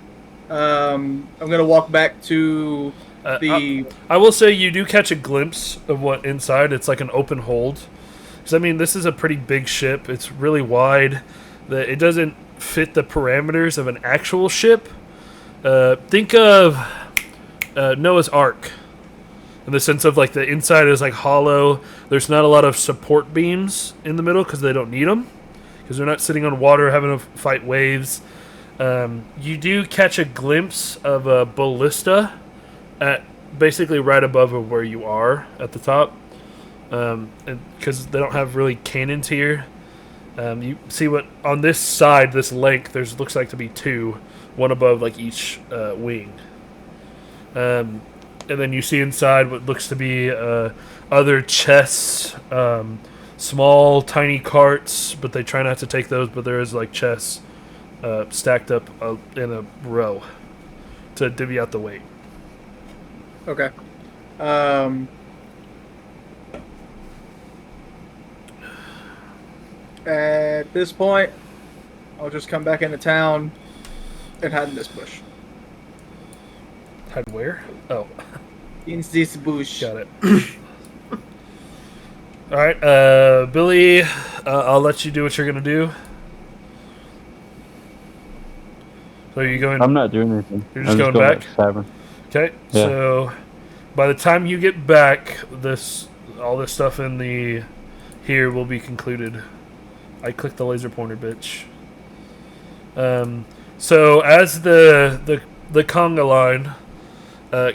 I'm gonna walk back to the. I will say you do catch a glimpse of what inside. It's like an open hold. Because I mean, this is a pretty big ship. It's really wide. It doesn't fit the parameters of an actual ship. Think of Noah's Ark. In the sense of like the inside is like hollow. There's not a lot of support beams in the middle because they don't need them. Because they're not sitting on water having to fight waves. You do catch a glimpse of a ballista at basically right above of where you are at the top. Because they don't have really cannons here. You see what on this side, this length, there's looks like to be 2, one above like each wing. And then you see inside what looks to be other chests, small, tiny carts, but they try not to take those, but there is like chests stacked up in a row to divvy out the weight. Okay. At this point, I'll just come back into town and hide in this bush. Hide where? Oh, In this bush. got it. All right, Billy, I'll let you do what you're gonna do. So are you going? I'm not doing anything. You're just I'm going back? to the tavern. Okay, Yeah. so by the time you get back, all this stuff in the here will be concluded. I clicked the laser pointer, bitch. So as the conga line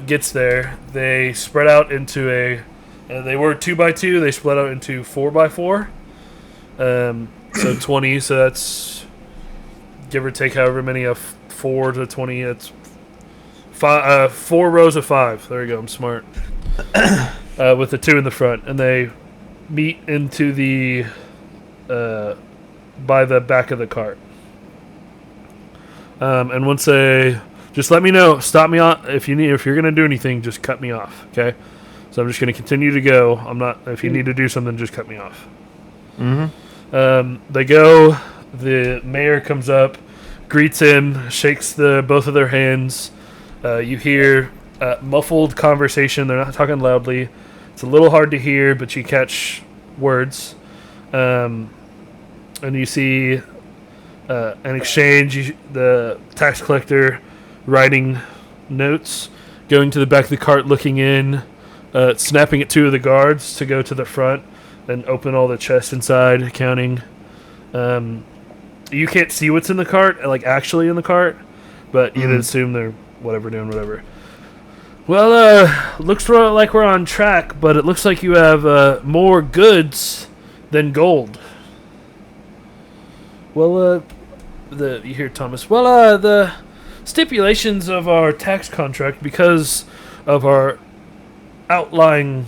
gets there, they spread out into they were 2x2. They split out into 4x4. So 20. So that's give or take however many of 4 to 20. That's 4 rows of 5. There you go. I'm smart. With the 2 in the front, and they meet into the by the back of the cart. And once they just let me know, stop me on if you're gonna do anything, just cut me off. Okay. So I'm just gonna continue to go. I'm not. If you need to do something, just cut me off. They go. The mayor comes up, greets him, shakes both of their hands. You hear muffled conversation. They're not talking loudly. It's a little hard to hear, but you catch words. And you see an exchange. The tax collector writing notes, going to the back of the cart, looking in, snapping at 2 of the guards to go to the front and open all the chests inside, counting. You can't see what's in the cart, like actually in the cart, but you'd assume they're doing whatever. Well, looks like we're on track, but it looks like you have more goods than gold. Well, you hear Thomas. Well, the stipulations of our tax contract, because of our outlying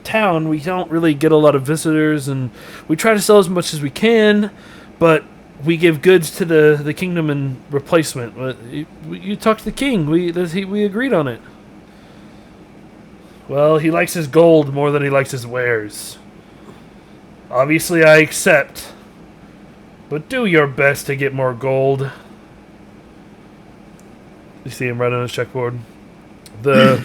town, we don't really get a lot of visitors, and we try to sell as much as we can, but we give goods to the kingdom in replacement. You talk to the king. We agreed on it. Well, he likes his gold more than he likes his wares. Obviously, I accept. But do your best to get more gold. You see him right on his checkboard. The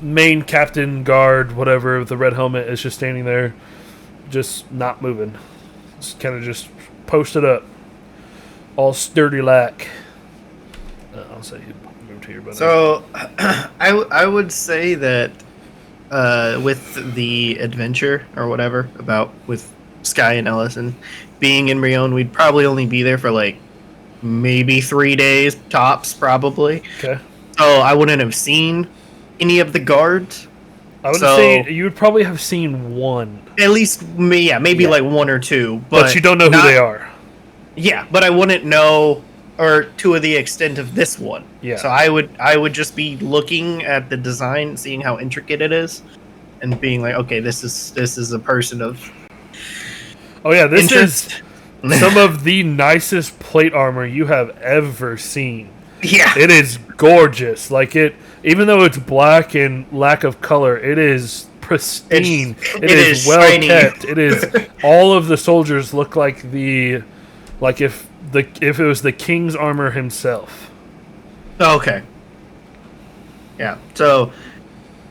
main captain guard, whatever, with the red helmet is just standing there, just not moving. Just kind of just posted up. All sturdy like. I'll say he moved here. But So, I would say that with the adventure or whatever about with Sky and Ellison being in Rion, we'd probably only be there for like maybe 3 days tops, probably. Okay. So I wouldn't have seen any of the guards. I would say you would probably have seen one. At least, maybe like 1 or 2. But you don't know who they are. Yeah, but I wouldn't know, or to the extent of this one. Yeah. So I would just be looking at the design, seeing how intricate it is, and being like, okay, this is a person of. Oh yeah, this interest. is some of the nicest plate armor you have ever seen. Yeah. It is gorgeous. Like even though it's black and lack of color, it is pristine. It is well shiny. kept. It is. All of the soldiers look like if it was the king's armor himself. Okay. Yeah. So,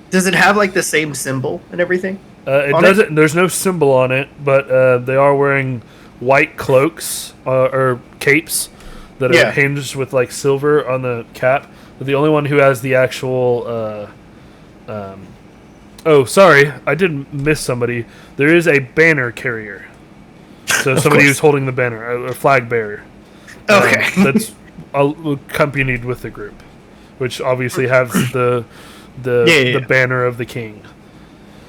does it have like the same symbol and everything? It doesn't. There's no symbol on it, but they are wearing white cloaks or capes that are hinged with like silver on the cap. But the only one who has the actual. Oh, sorry, I did miss somebody. There is a banner carrier, so somebody who's holding the banner, a flag bearer. Okay. That's accompanied with the group, which obviously has the banner of the king.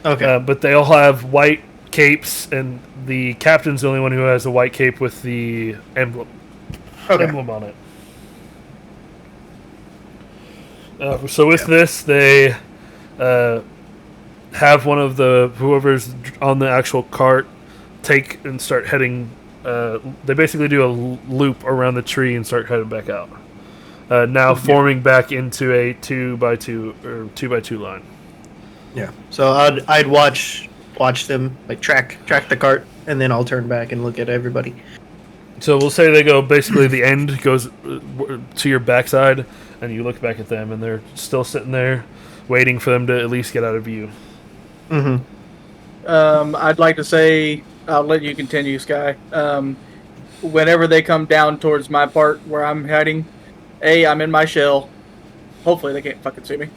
Okay. But they all have white capes, and the captain's the only one who has a white cape with the emblem on it. So with this, they have one of whoever's on the actual cart take and start heading. They basically do a loop around the tree and start heading back out. now forming back into a 2x2 or 2x2 line. Yeah. So I'd watch them like track the cart, and then I'll turn back and look at everybody. So we'll say they go basically the end goes to your backside, and you look back at them, and they're still sitting there, waiting for them to at least get out of view. Mm-hmm. I'd like to say, I'll let you continue, Sky. Whenever they come down towards my part where I'm hiding, A, I'm in my shell. Hopefully they can't fucking see me.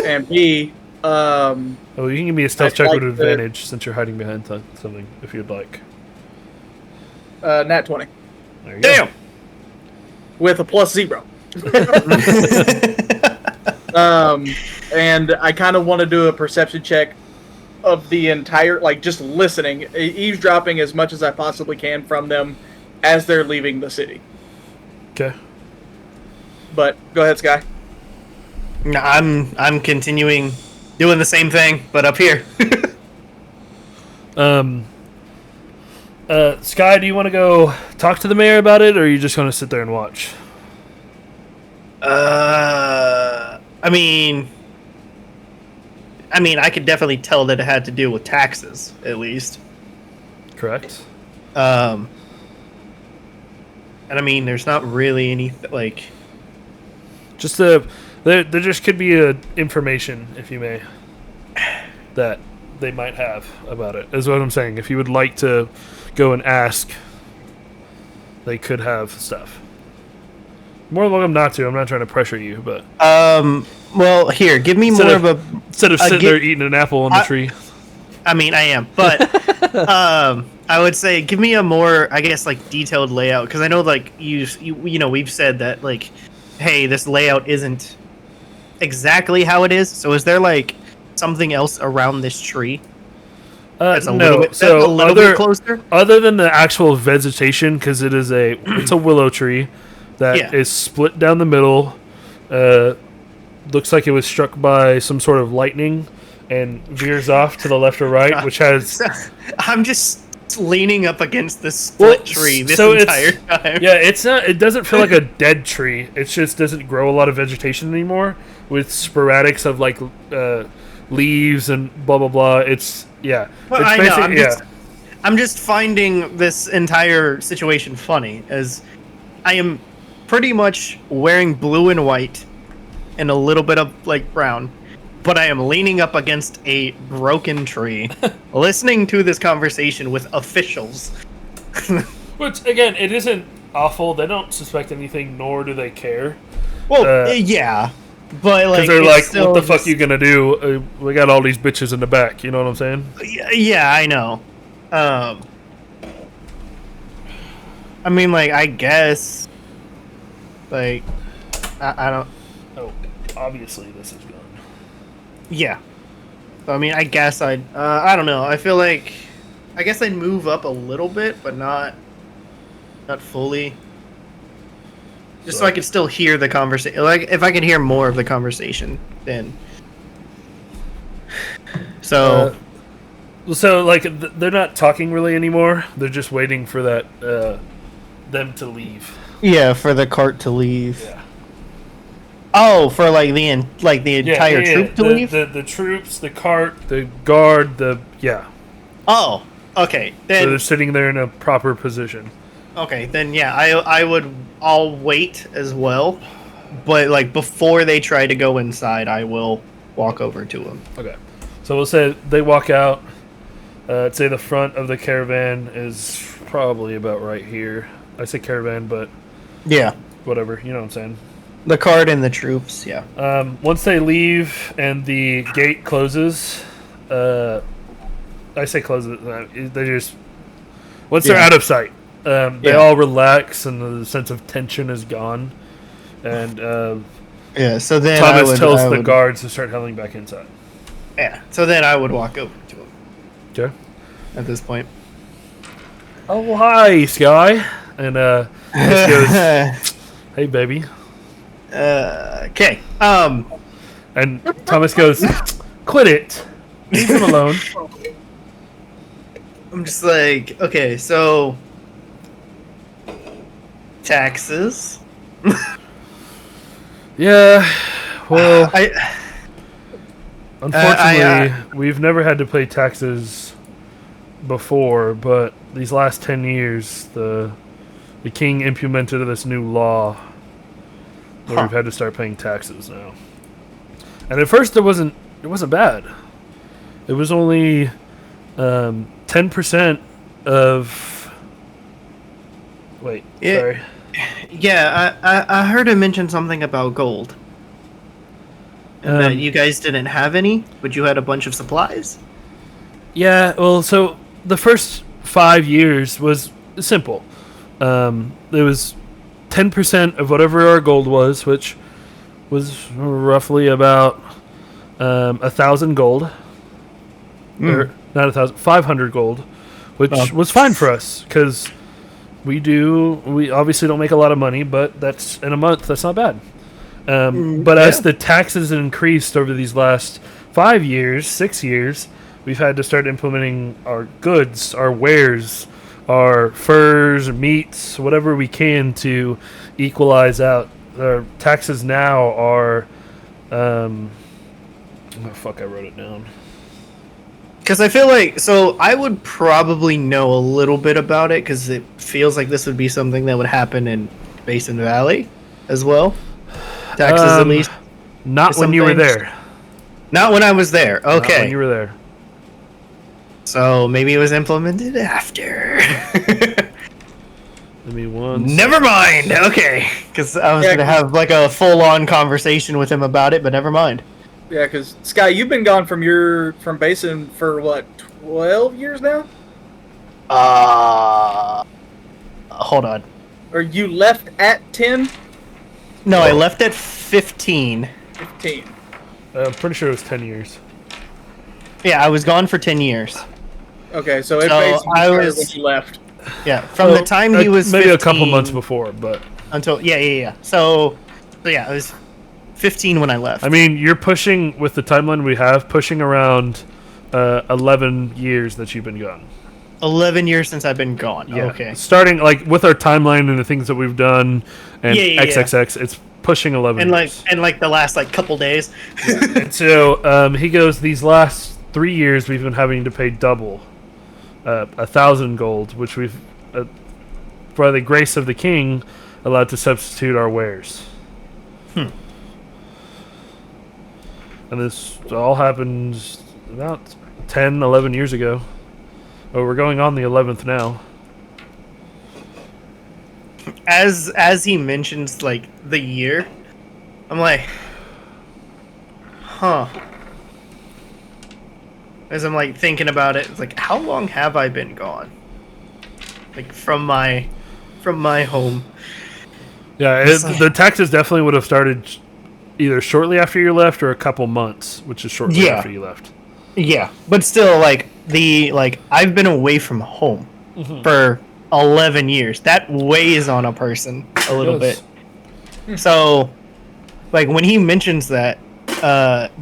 And B, Oh, you can give me a stealth I'd check like with to- advantage since you're hiding behind something, if you'd like. nat 20. There you Damn. With a +0. And I kind of want to do a perception check of the entire, like, just listening, eavesdropping as much as I possibly can from them as they're leaving the city. go. Okay. But go ahead, Sky. No, I'm continuing doing the same thing, but up here. Sky, do you want to go talk to the mayor about it, or are you just going to sit there and watch? I mean, I could definitely tell that it had to do with taxes, at least. Correct. And I mean, there's not really any like. Just there just could be information, if you may, that they might have about it. Is what I'm saying. If you would like to go and ask, they could have stuff. More than welcome not to. I'm not trying to pressure you, but Well, here, give me Instead more of- of a. instead of sitting there eating an apple on the tree. I mean, I am, but I would say give me a more, I guess, like detailed layout, because I know, like you know, we've said that, like, hey, this layout isn't exactly how it is. So, is there like something else around this tree that's a little bit, so a little bit closer? Other than the actual vegetation, because it's a willow tree that is split down the middle. Looks like it was struck by some sort of lightning and veers off to the left or right, which has. I'm just leaning up against this split tree this entire time. Yeah, it's not. It doesn't feel like a dead tree. It just doesn't grow a lot of vegetation anymore, with sporadics of like leaves and blah blah blah. It's Well, It's I know. basic- I'm just finding this entire situation funny, as I am pretty much wearing blue and white and a little bit of like brown, but I am leaning up against a broken tree, listening to this conversation with officials. Which again, it isn't awful. They don't suspect anything, nor do they care. Well, yeah, but like Because they're it's like, still "What the fuck just- you gonna do? We got all these bitches in the back." You know what I'm saying? Yeah, I know. I mean, like, I guess, like, I don't. Oh, obviously this is gone. Yeah. I mean, I guess I don't know. I feel like, I guess I'd move up a little bit, but not fully. Just so I could still hear the conversation. Like, if I could hear more of the conversation, then. So. So like they're not talking really anymore. They're just waiting for that them to leave. Yeah, for the cart to leave. Yeah. Oh, for like the entire troop to leave. The troops, the cart, the guard, Oh, okay. So Then they're sitting there in a proper position. okay, then yeah, I'll wait as well, but like before they try to go inside, I will walk over to them. Okay. So we'll say they walk out. I'd say the front of the caravan is probably about right here. I say caravan, but Yeah, whatever. You know what I'm saying. the cart and the troops. Yeah. Once they leave and the gate closes, I say close it. They just once they're Yeah. out of sight, they Yeah. all relax and the sense of tension is gone. And Yeah. So then Thomas tells the guards to start heading back inside. Yeah. So then I would walk over to him Okay. at this point. Oh hi, Sky, and this goes, hey baby, Okay. and Thomas goes, quit it, leave him alone. I'm just like, okay, so taxes. Yeah, well, I unfortunately, we've never had to pay taxes before, but these last 10 years, the king implemented this new law where we've had to start paying taxes now. And at first, it wasn't bad. It was only 10% of. Wait, sorry. Yeah, I heard him mention something about gold. And that you guys didn't have any, but you had a bunch of supplies? Yeah, well, so the first 5 years was simple. It was 10% of whatever our gold was, which was roughly about 1,000 gold. Or not 1,000, 500 gold, which was fine for us because we obviously don't make a lot of money, but that's in a month. That's not bad. But as the taxes increased over these last 5 years, 6 years, we've had to start implementing our goods, our wares, our furs, meats, whatever we can to equalize out. Our taxes now are. Oh fuck! I wrote it down. Because I feel like, so I would probably know a little bit about it because it feels like this would be something that would happen in Basin Valley as well. Taxes at least. Not when you were there. Not when I was there. Okay. Not when you were there. So maybe it was implemented after. Give me one. Never mind. Okay. Because I was going to have like a full-on conversation with him about it, but never mind. Yeah, because Sky, you've been gone from Basin for what, 12 years now? Hold on. Or you left at 10? No, I left at 15. 15. I'm pretty sure it was 10 years. Yeah, I was gone for 10 years. Okay, so it So basically I started was- when you left. Yeah, from the time he was maybe 15 a couple months before, but until yeah. So yeah, I was 15 when I left. I mean, you're pushing with the timeline we have, pushing around 11 years that you've been gone. 11 years since I've been gone. Yeah. Okay. Starting like with our timeline and the things that we've done and Yeah. XXX, it's pushing 11 And years. like the last like couple days. And so he goes, these last 3 years we've been having to pay double, 1,000 gold, which we've, by the grace of the king, allowed to substitute our wares. And this all happened about 10, 11 years ago. Oh, we're going on the 11th now. As he mentions like the year, I'm like, huh. As I'm like thinking about it, it's like, how long have I been gone? Like from my home. Yeah, the taxes definitely would have started either shortly after you left or a couple months, which is shortly after you left. Yeah, but still, like I've been away from home for 11 years. That weighs on a person a little bit. So, like when he mentions that,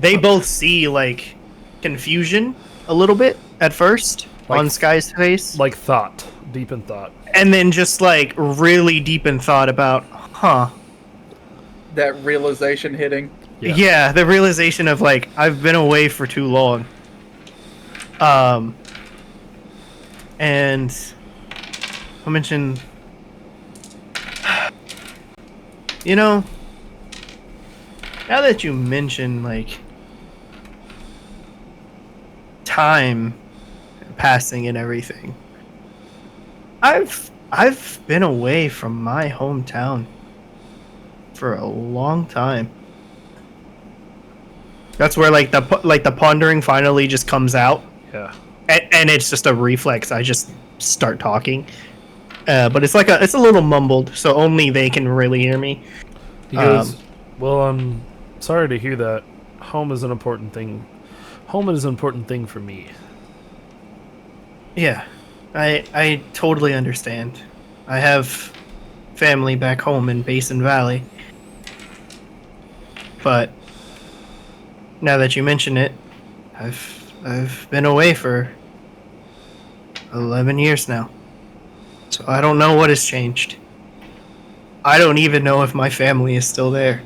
they both see like confusion a little bit at first on Sky's face, Like thought, deep in thought. and then just like really deep in thought about, That realization hitting. Yeah, the realization of like I've been away for too long. And I mentioned, you know, now that you mention like time passing and everything, I've been away from my hometown for a long time. That's where like the pondering finally just comes out. Yeah. And it's just a reflex. I just start talking, but it's a little mumbled, so only they can really hear me. He goes, well, I'm sorry to hear that. Home is an important thing. Home is an important thing for me. Yeah, I totally understand. I have family back home in Basin Valley, but now that you mention it, I've been away for 11 years now. So I don't know what has changed. I don't even know if my family is still there.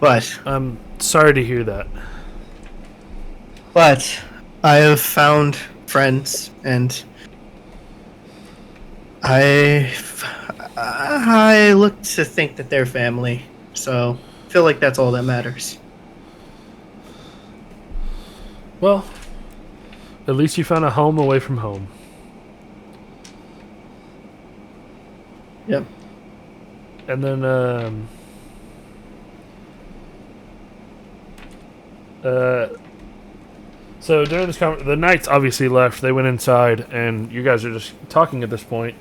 But I'm sorry to hear that. But I have found friends, and I look to think that they're family. So I feel like that's all that matters. Well, at least you found a home away from home. Yep. And then, so during this the knights obviously left. They went inside, and you guys are just talking at this point.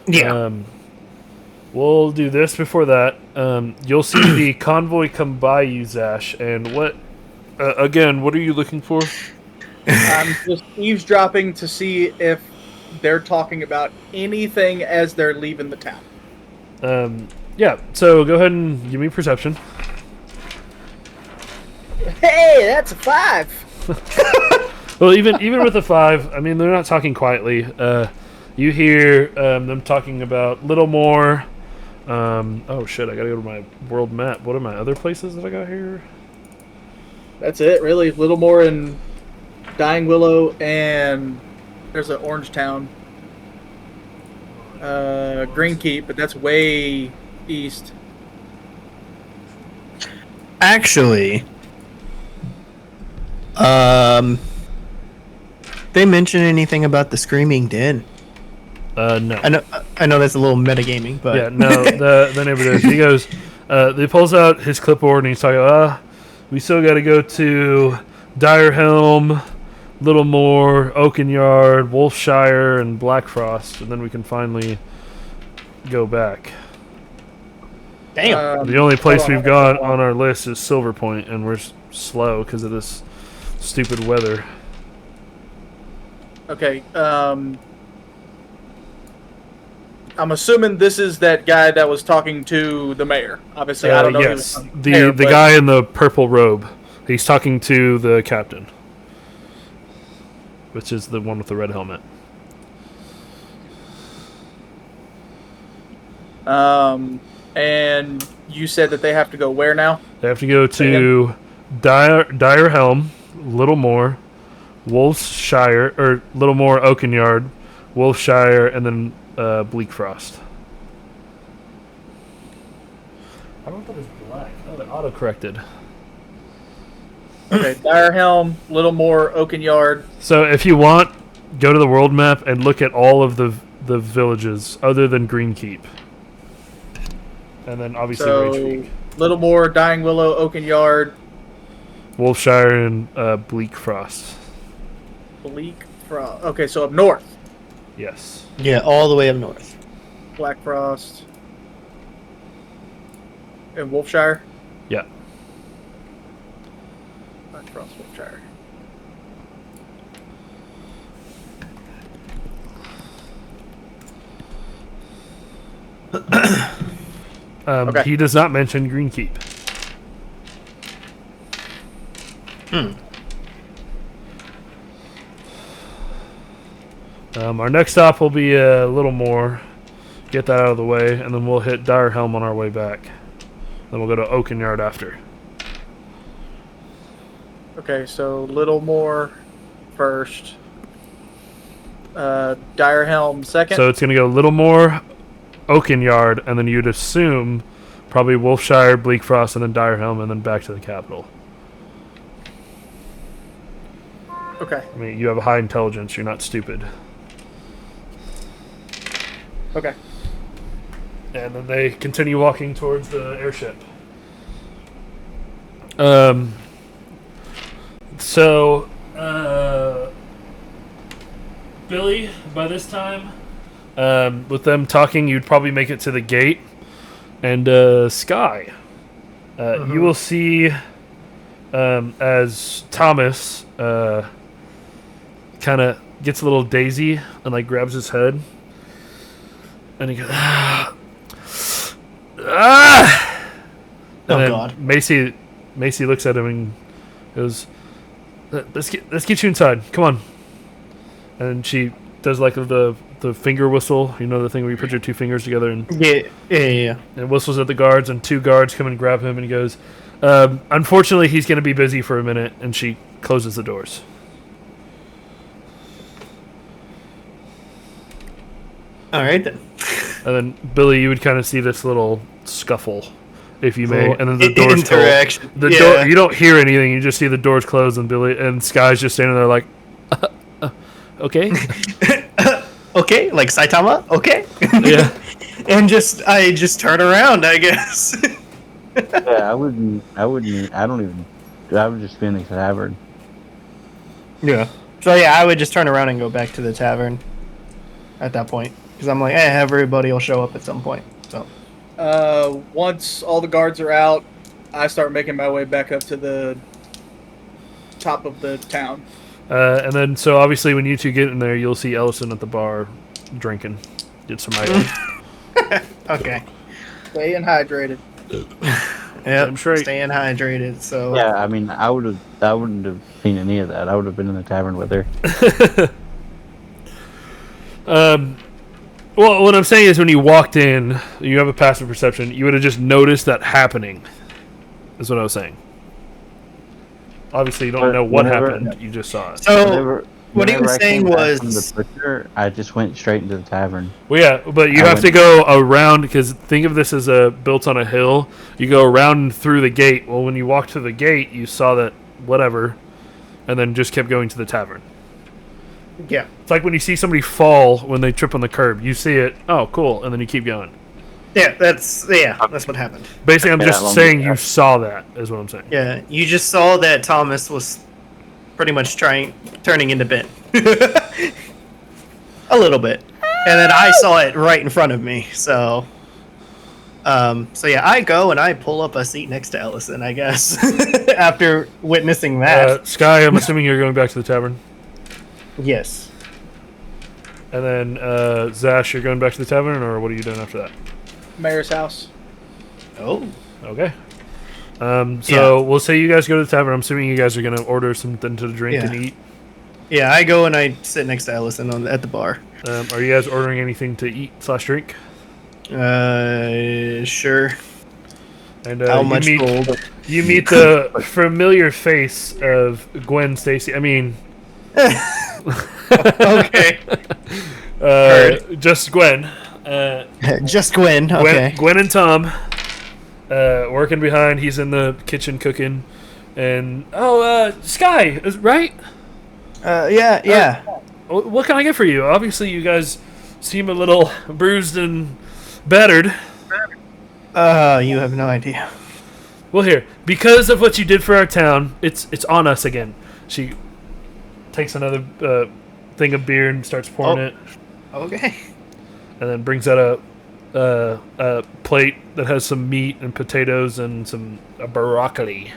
Yeah. We'll do this before that. You'll see the convoy come by you, Zash, and what? Again, what are you looking for? I'm just eavesdropping to see if they're talking about anything as they're leaving the town. Yeah. So go ahead and give me perception. Hey, that's a 5. Well, even with a 5, I mean, they're not talking quietly. You hear them talking about little more. Oh shit! I gotta go to my world map. What are my other places that I got here? That's it, really. Little more in Dying Willow, and there's an Orange Town. Green Keep, but that's way east. Actually, they mention anything about the Screaming Den? No. I know that's a little metagaming, but Yeah, no, the neighbor does. He goes, he pulls out his clipboard and he's talking, we still got to go to Dire Helm, Littlemore, Oakenyard, Wolfshire, and Blackfrost, and then we can finally go back. damn. The only place we've got on our list is Silver Point, and we're slow because of this stupid weather. Okay, I'm assuming this is that guy that was talking to the mayor. Obviously, I don't know. Yes, He was the mayor, the but- guy in the purple robe. He's talking to the captain, which is the one with the red helmet. And you said that they have to go where now? They have to go to Dire Helm, Littlemore, Wolfshire, or Littlemore, Oakenyard, Wolfshire, and then Bleakfrost. I don't know if that is black. Oh, it auto-corrected. Okay, Dire Helm, Littlemore, Oakenyard. So if you want, go to the world map and look at all of the villages other than Green Keep. And then obviously So, Rage Littlemore, Dying Willow, Oakenyard, Wolfshire, and Bleakfrost. Okay, so up north. Yes. Yeah, all the way up north. Blackfrost. And Wolfshire? Yeah. Blackfrost, Wolfshire. Okay. He does not mention Green Keep. Our next stop will be a little more. Get that out of the way, and then we'll hit Dire Helm on our way back. Then we'll go to Oakenyard after. Okay, so Littlemore first. Dire Helm second. So it's going to go Littlemore, Oakenyard, and then you'd assume probably Wolfshire, Bleakfrost, and then Dire Helm, and then back to the capital. Okay. I mean, you have a high intelligence. You're not stupid. Okay. And then they continue walking towards the airship. So, Billy, by this time, with them talking, you'd probably make it to the gate. And Sky, you will see as Thomas kind of gets a little daisy and like grabs his head. And he goes, ah! And then God. Macie looks at him and goes, let's get you inside. Come on. And she does like the finger whistle, you know, the thing where you put your two fingers together and Yeah. and whistles at the guards, and two guards come and grab him, and he goes, Unfortunately, he's going to be busy for a minute, and she closes the doors. All right then. And then, Billy, you would kind of see this little scuffle, if you may. Cool. And then the doors Interaction. close. The door. You don't hear anything. You just see the doors close, and Billy and Sky's just standing there like, okay. Okay, like Saitama. Okay. Yeah. And I just turn around, I guess. Yeah, I wouldn't. I would just be in the tavern. Yeah. So yeah, I would just turn around and go back to the tavern at that point, because I'm like, everybody will show up at some point. So. Once all the guards are out, I start making my way back up to the top of the town. And then, so obviously, when you two get in there, you'll see Ellison at the bar drinking. Get some items. Okay. Staying hydrated. Yeah, I'm sure. staying hydrated. So. Yeah, I mean, I wouldn't have seen any of that. I would have been in the tavern with her. Well, what I'm saying is when you walked in, you have a passive perception, you would have just noticed that happening. Is what I was saying. Obviously, you don't know what happened. You just saw it. So, what he was saying was... From the butcher, I just went straight into the tavern. Well, yeah, but you have to go around, because think of this as built on a hill. You go around and through the gate. Well, when you walked to the gate, you saw that whatever, and then just kept going to the tavern. Yeah. It's like when you see somebody fall when they trip on the curb. You see it, oh, cool, and then you keep going. Yeah, that's what happened. Basically, I'm just saying you saw that, is what I'm saying. Yeah, you just saw that Thomas was pretty much turning into Ben. A little bit. And then I saw it right in front of me, so... So yeah, I go and I pull up a seat next to Ellison, I guess, after witnessing that. Sky, I'm assuming you're going back to the tavern. Yes. And then, Zash, you're going back to the tavern, or what are you doing after that? Mayor's house. Oh. Okay. So we'll say you guys go to the tavern. I'm assuming you guys are going to order something to drink and eat. Yeah, I go and I sit next to Ellison at the bar. Are you guys ordering anything to eat / drink? Sure. And how much gold? You meet the familiar face of Gwen Stacy. I mean... Okay. Just Gwen. Just Gwen. Okay. Gwen and Tom working behind. He's in the kitchen cooking. And Sky, right? Yeah. What can I get for you? Obviously, you guys seem a little bruised and battered. You have no idea. Well, here, because of what you did for our town, it's on us again. She takes another thing of beer and starts pouring it. Okay. And then brings out a plate that has some meat and potatoes and some broccoli.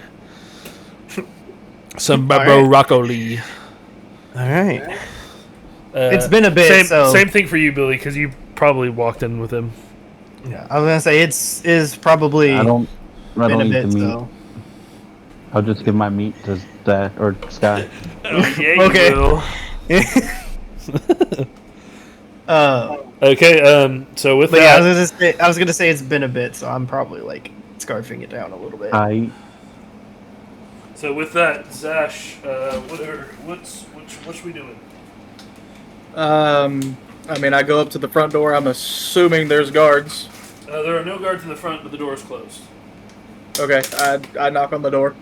Some broccoli. All right. It's been a bit. Same thing for you, Billy, because you probably walked in with him. Yeah, I was gonna say it's probably. I don't been a eat bit, the meat. so. I'll just give my meat to Zach or Sky. Okay. Okay. So with that, yeah, I was gonna say it's been a bit, so I'm probably like scarfing it down a little bit. So with that, Zash, what should we doing? I mean, I go up to the front door. I'm assuming there's guards. There are no guards in the front, but the door is closed. Okay, I knock on the door.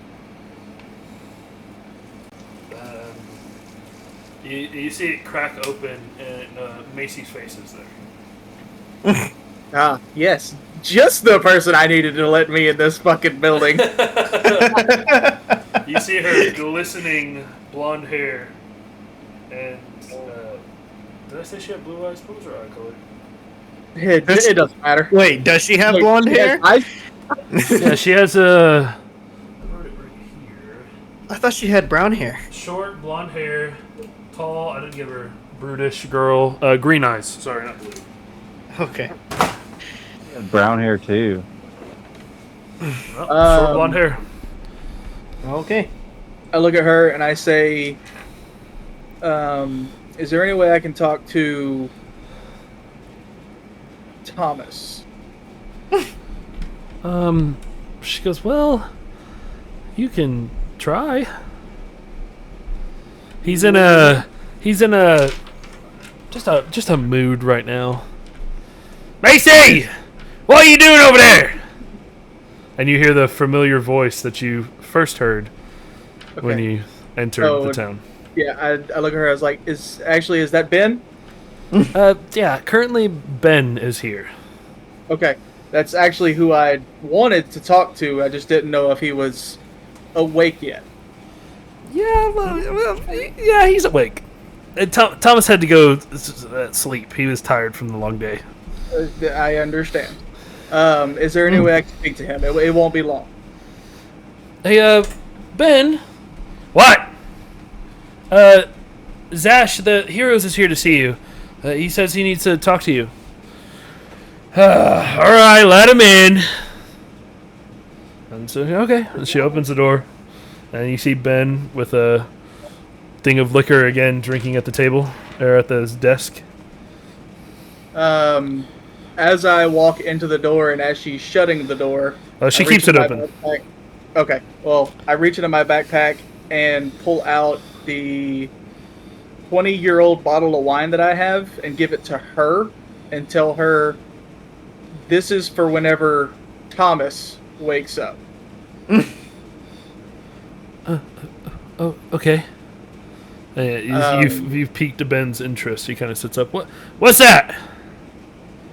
You see it crack open, and Macie's face is there. Ah, yes. Just the person I needed to let me in this fucking building. You see her glistening blonde hair, and did I say she had blue eyes? What was her eye color? It doesn't matter. Wait, does she have blonde hair? Yeah, she has a... I wrote it right here. I thought she had brown hair. Short, blonde hair, tall, I didn't give her brutish girl. Green eyes, sorry, not blue. Okay. Brown hair too. Well, short blonde hair. Okay. I look at her and I say, is there any way I can talk to Thomas? She goes, well, You can try. He's in a just a mood right now. Macie, what are you doing over there? And you hear the familiar voice that you first heard when you entered the town. Yeah, I look at her. I was like, "Is that Ben?" Yeah. Currently, Ben is here. Okay, that's actually who I wanted to talk to. I just didn't know if he was awake yet. Yeah, yeah, he's awake. Thomas had to go sleep. He was tired from the long day. I understand. Is there any way I can speak to him? It won't be long. Hey, Ben. What? Zash, the Heroes is here to see you. He says he needs to talk to you. Alright, let him in. And so, okay. And she opens the door. And you see Ben with a thing of liquor again drinking at the table. Or at his desk. As I walk into the door and as she's shutting the door... She keeps it open. Okay, well, I reach into my backpack and pull out the 20-year-old bottle of wine that I have and give it to her and tell her this is for whenever Thomas wakes up. Oh, okay. You've piqued Ben's interest. He kind of sits up. What's that?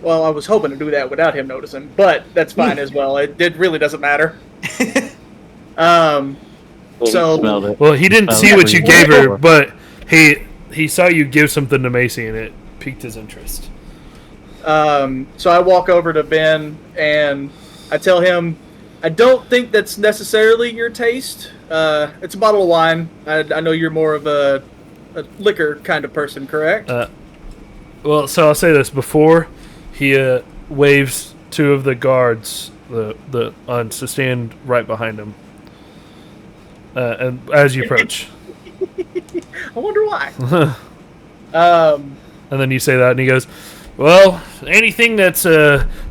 Well, I was hoping to do that without him noticing, but that's fine as well. It really doesn't matter. So, well, he didn't see what you gave her, but he saw you give something to Macie, and it piqued his interest. So I walk over to Ben and I tell him, I don't think that's necessarily your taste. It's a bottle of wine. I know you're more of a liquor kind of person, correct? Well, so I'll say this before he waves two of the guards to stand right behind him, and as you approach. I wonder why. And then you say that, and he goes, "Well, anything that's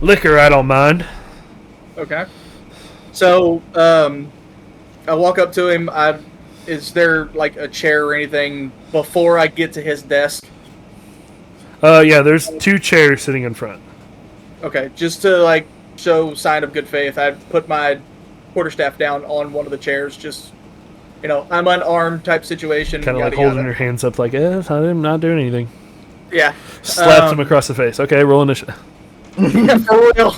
liquor, I don't mind." Okay. So, I walk up to him. Is there like a chair or anything before I get to his desk? Yeah, there's two chairs sitting in front. Okay, just to like show sign of good faith, I put my quarterstaff down on one of the chairs. Just, I'm unarmed type situation. Kind of like holding your hands up, like, I'm not doing anything. Yeah. Slaps him across the face. Okay, roll initiative. Yeah, for real.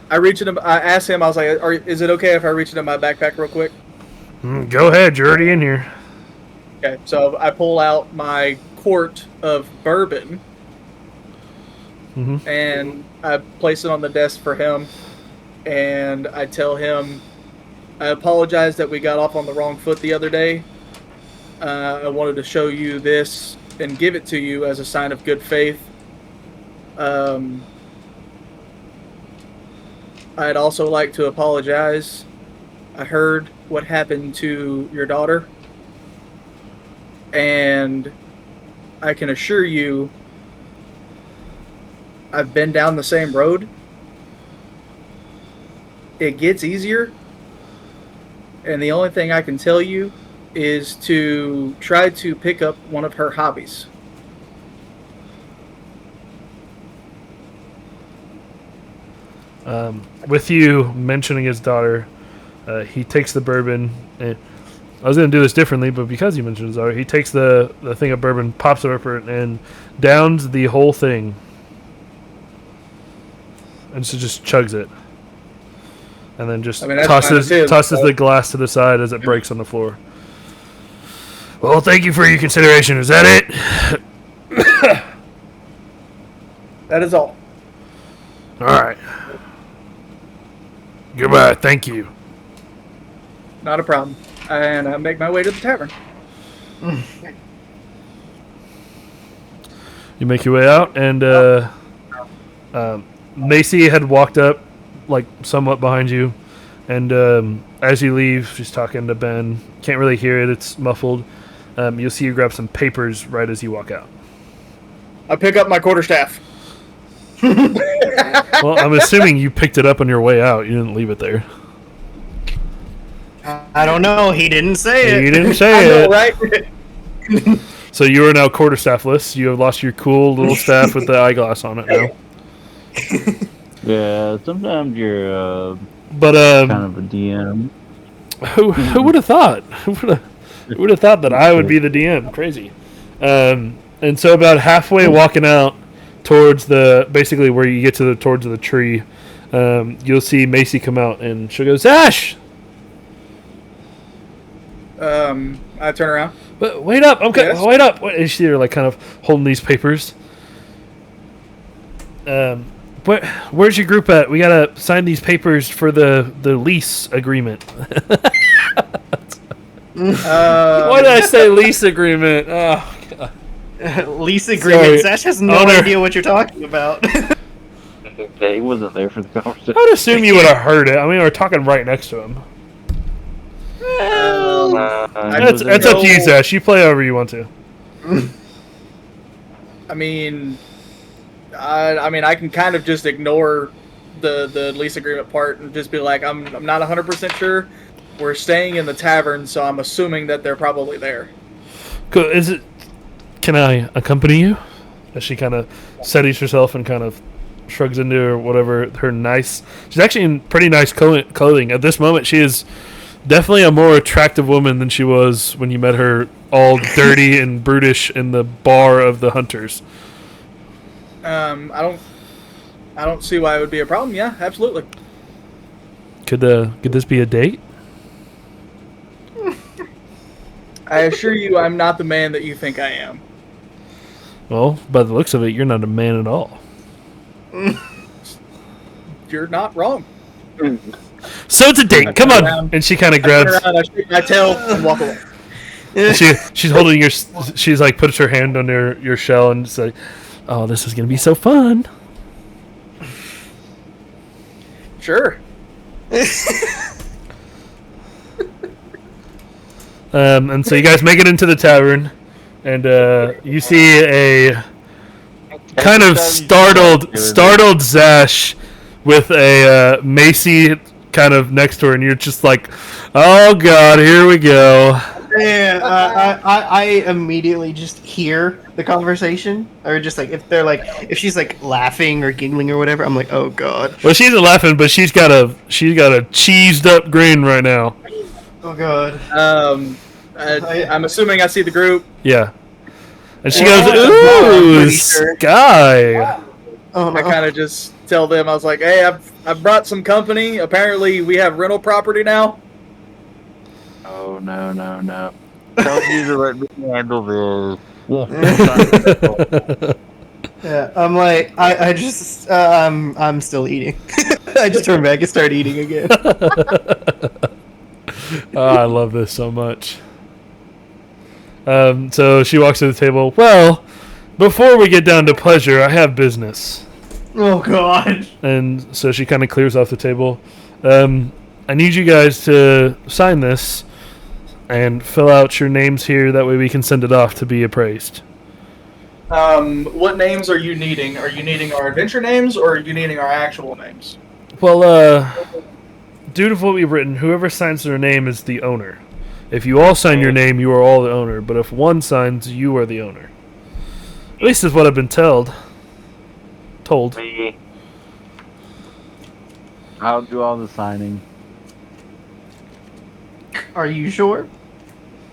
I reach into. I asked him. I was like, "Is it okay if I reach into my backpack real quick?" Go ahead. You're already in here. Okay, so I pull out my quart of bourbon, and I place it on the desk for him, and I tell him, I apologize that we got off on the wrong foot the other day. I wanted to show you this and give it to you as a sign of good faith. I'd also like to apologize. I heard what happened to your daughter, and I can assure you I've been down the same road. It gets easier, and the only thing I can tell you is to try to pick up one of her hobbies. With you mentioning his daughter, he takes the bourbon. And I was going to do this differently, but because you mentioned his daughter, he takes the thing of bourbon, pops it over, and downs the whole thing. And so just chugs it. And then just tosses the glass to the side as it breaks on the floor. Well, thank you for your consideration. Is that it? That is all. All right. Goodbye. Thank you. Not a problem. And I make my way to the tavern. You make your way out, and Macie had walked up, like, somewhat behind you. And as you leave, she's talking to Ben. Can't really hear it. It's muffled. You'll see you grab some papers right as you walk out. I pick up my quarterstaff. Well, I'm assuming you picked it up on your way out. You didn't leave it there. I don't know. He didn't say it. You didn't I say know, it. right? So you are now quarterstaffless. You have lost your cool little staff with the eyeglass on it now. Yeah, sometimes you're But kind of a DM. who would have thought? Who would have thought that I would be the DM? Crazy. And so about halfway walking out towards basically where you get towards the tree, you'll see Macie come out and she'll go, Zash! I turn around. But wait up! Yes? Wait up! And she's like kind of holding these papers. Where's your group at? We gotta sign these papers for the lease agreement. Why did I say lease agreement? Oh, God. Lease agreement. Sorry. Sash has no Owner. idea what you're talking about. Yeah, he wasn't there for the conversation. I would assume you would have heard it. I mean, we're talking right next to him. It's up to you, Zash. You play however you want to. I mean, I can kind of just ignore the lease agreement part and just be like, I'm not 100% sure. We're staying in the tavern, so I'm assuming that they're probably there. Cool. Can I accompany you? As she kind of steadies herself and kind of shrugs into her whatever her nice. She's actually in pretty nice clothing at this moment. She is definitely a more attractive woman than she was when you met her, all dirty and brutish in the bar of the hunters. I don't see why it would be a problem. Yeah, absolutely. Could this be a date? I assure you, I'm not the man that you think I am. Well, by the looks of it, you're not a man at all. You're not wrong. So it's a date. Come on. Around. And she kind of I turn grabs. around, I shake my tail, and walk away. She's holding your. She's like puts her hand on your shell and just like, oh, this is gonna be so fun. Sure. And so you guys make it into the tavern, and you see a kind of startled Zash with a Macie kind of next to her, and you're just like, oh god, here we go. Yeah, I immediately just hear the conversation, or just like if she's like laughing or giggling or whatever, I'm like, oh god. Well, she's not laughing, but she's got a cheesed up grin right now. Oh god. I'm assuming I see the group. Yeah, and she Yeah, goes, I'm ooh, pretty sure. Sky. Oh I no. kind of just tell them, I was like, hey, I've brought some company. Apparently, we have rental property now. Oh, no. Don't you to let me handle this. Yeah, I'm like, I just, I'm still eating. I just turn back and start eating again. Oh, I love this so much. So she walks to the table. Well, before we get down to pleasure, I have business. Oh god. And so she kind of clears off the table. I need you guys to sign this and fill out your names here. That way we can send it off to be appraised. What names are you needing? Are you needing our adventure names, or are you needing our actual names? Well, due to what we've written, whoever signs their name is the owner. If you all sign your name, you are all the owner. But if one signs, you are the owner. At least is what I've been told. I'll do all the signing. Are you sure?